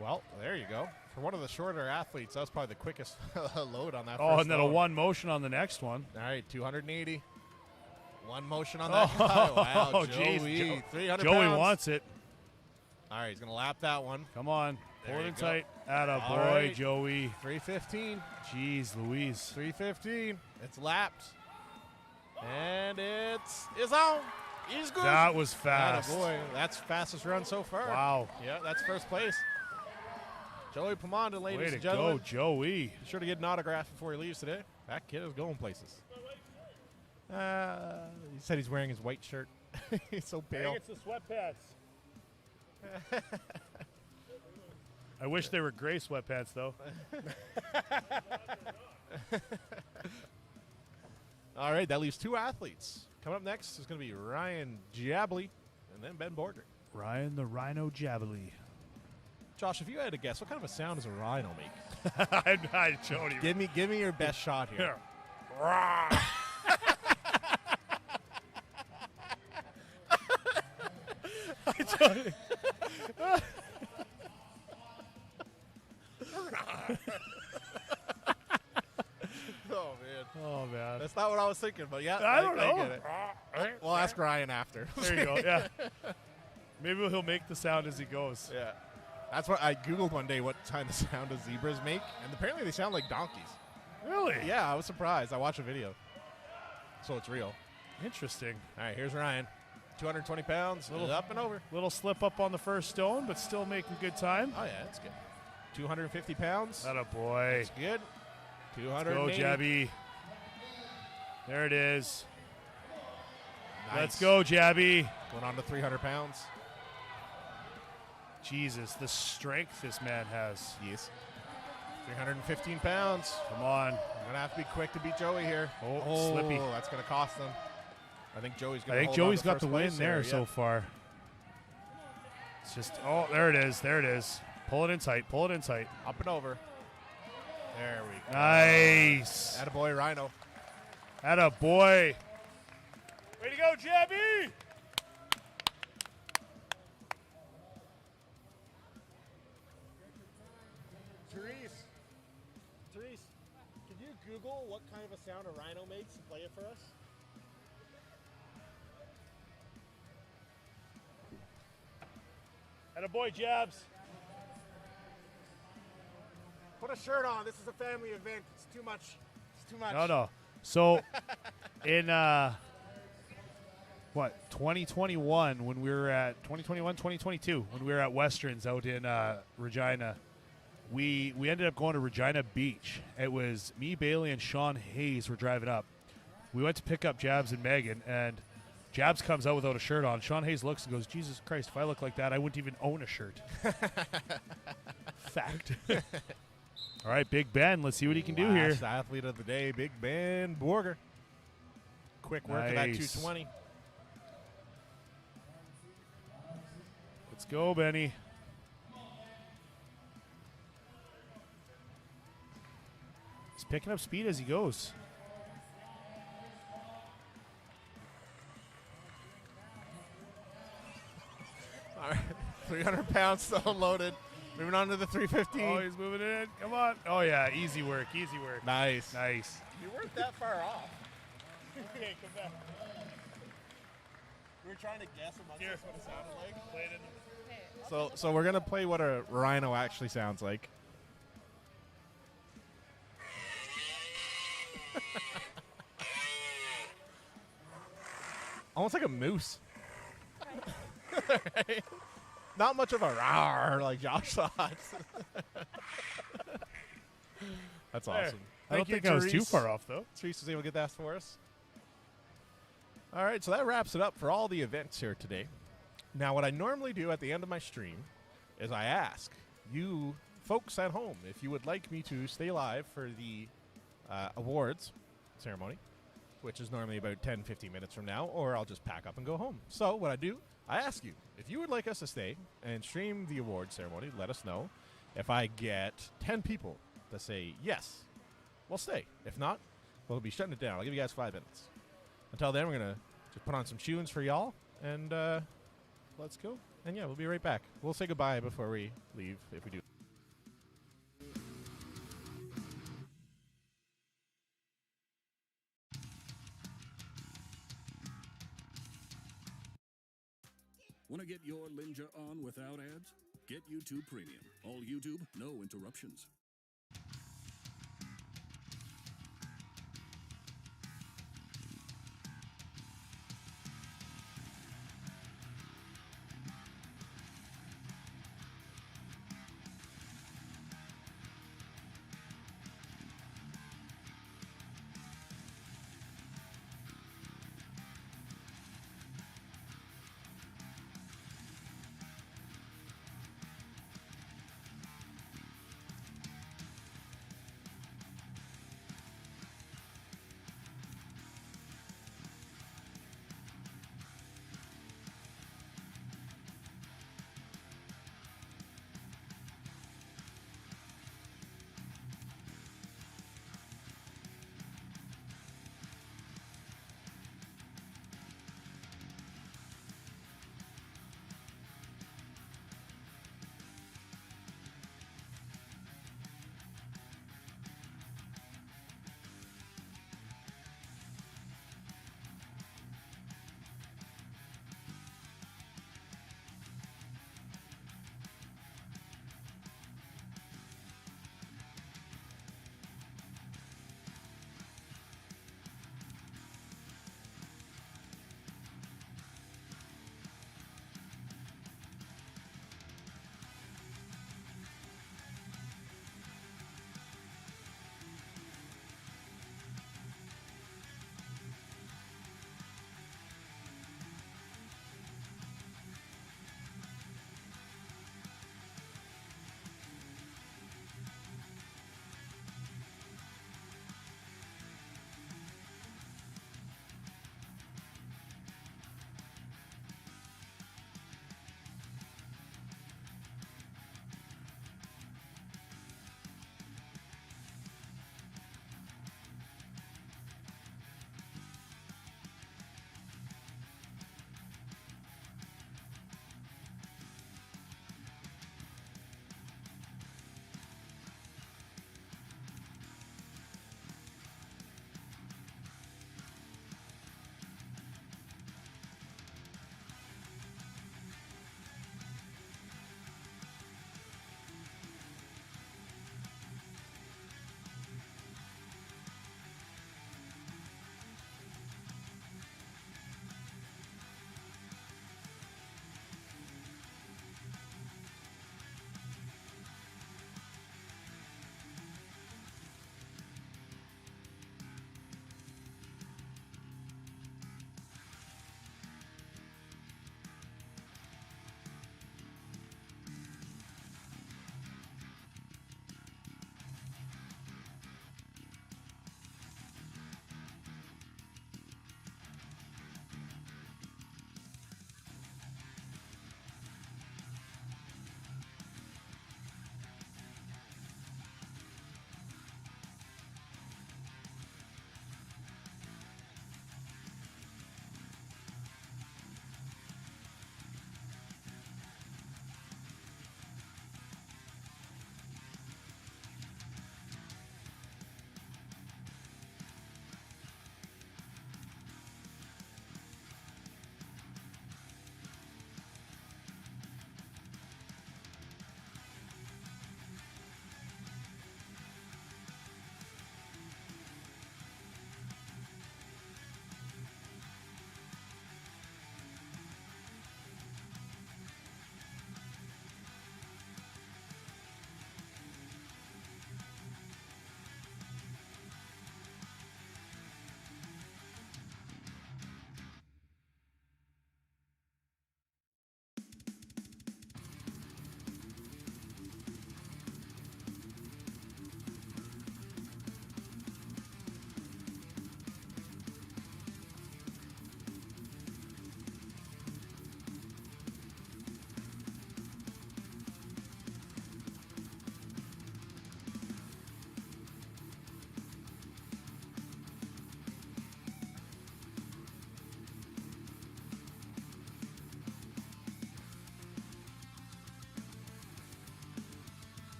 Well, there you go. For one of the shorter athletes, that was probably the quickest load on that. Oh, first and then a load. one motion on the next one. All right, 280. One motion on that guy. Wow, jeez. Joey. 300 Joey pounds. wants it. All right, he's going to lap that one. Come on. There Pull it you in go. tight. Atta All boy, right. Joey. 315. Jeez Louise. 315. It's lapped. And it's on. He's good. That was fast. Boy, that's fastest run so far. Wow. Yeah, that's first place. Joey Plamondon, ladies Way to and gentlemen. go, Joey. Be sure to get an autograph before he leaves today. That kid is going places. He said he's wearing his white shirt. He's so I pale. think it's the sweatpants. I wish they were gray sweatpants, though. All right, that leaves 2 athletes. Coming up next is going to be Ryan Jabley and then Ben Borger. Ryan the Rhino Javelin. Josh, if you had to guess, what kind of a sound does a rhino make? I showed you. Give me your best shot here. Oh, man. Oh, man. That's not what I was thinking, but yeah. I don't know. get it. We'll ask Ryan after. There you go. Yeah. Maybe he'll make the sound as he goes. Yeah. That's what I Googled one day what kind of sound do zebras make, and apparently they sound like donkeys. Really? Yeah, I was surprised. I watched a video. So it's real. Interesting. All right, here's Ryan. 220 pounds, up and over. Little slip up on the first stone, but still making good time. Oh, yeah, that's good. 250 pounds. Atta boy. That's good. Go, 280. Jabby. There it is. Nice. Let's go, Jabby. Going on to 300 pounds. Jesus, the strength this man has. Yes. 315 pounds. Come on. I'm gonna have to be quick to beat Joey here. Oh, slippy. That's gonna cost them. I think Joey's gonna. I think hold Joey's on to got first the win place there here, so yeah. far. It's just, oh, there it is. There it is. Pull it in tight. Pull it in tight. Up and over. There we go. Nice. Attaboy, Rhino. Attaboy. Way to go, Jabby. Therese, could you Google what kind of a sound a rhino makes and play it for us? Attaboy, Jabs. Put a shirt on. This is a family event. It's too much. It's too much. No. So, in, 2021, when we were at 2022, when we were at Westerns out in Regina, we ended up going to Regina Beach. It was me, Bailey, and Sean Hayes were driving up. We went to pick up Jabs and Megan, and Jabs comes out without a shirt on. Sean Hayes looks and goes, Jesus Christ, if I look like that, I wouldn't even own a shirt. Fact. All right, Big Ben, let's see what he can do here. Last athlete of the day, Big Ben Borger. Quick work of that Nice. 220. Let's go, Benny. He's picking up speed as he goes. All right, 300 pounds still loaded. Moving on to the 315. Oh, he's moving in. Come on. Oh, yeah, easy work, easy work. Nice. Nice. You weren't that far off. Okay, come back. We were trying to guess amongst us what it sounded like. Play it in So we're gonna play what a rhino actually sounds like. Almost like a moose. Right? Not much of a roar like Josh thought. That's awesome. I don't think I was too far off, though. Therese was able to get that for us. All right, so that wraps it up for all the events here today. Now, what I normally do at the end of my stream is I ask you folks at home if you would like me to stay live for the awards ceremony, which is normally about 10-15 minutes from now, or I'll just pack up and go home. So what I do, I ask you, if you would like us to stay and stream the award ceremony, let us know. If I get 10 people that say yes, we'll stay. If not, we'll be shutting it down. I'll give you guys 5 minutes. Until then, we're going to just put on some tunes for y'all, and let's go. And yeah, we'll be right back. We'll say goodbye before we leave, if we do. Want to get your Linja on without ads? Get YouTube Premium. All YouTube, no interruptions.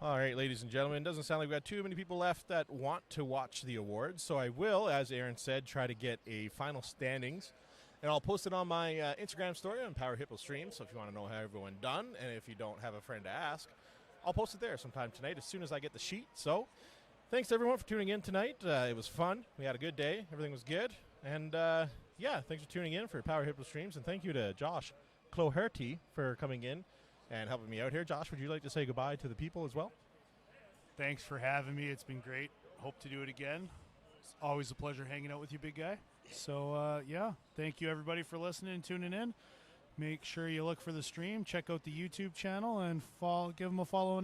All right, ladies and gentlemen, doesn't sound like we've got too many people left that want to watch the awards, so I will, as Aaron said, try to get a final standings, and I'll post it on my Instagram story on Power Hippo Stream, so if you want to know how everyone done, and if you don't have a friend to ask, I'll post it there sometime tonight as soon as I get the sheet. So thanks, everyone, for tuning in tonight. It was fun. We had a good day. Everything was good. And, yeah, thanks for tuning in for Power Hippo Streams, and thank you to Josh Cloherty for coming in and helping me out here. Josh, would you like to say goodbye to the people as well? Thanks for having me. It's been great. Hope to do it again. It's always a pleasure hanging out with you, big guy. So, yeah, thank you, everybody, for listening and tuning in. Make sure you look for the stream. Check out the YouTube channel and give them a follow.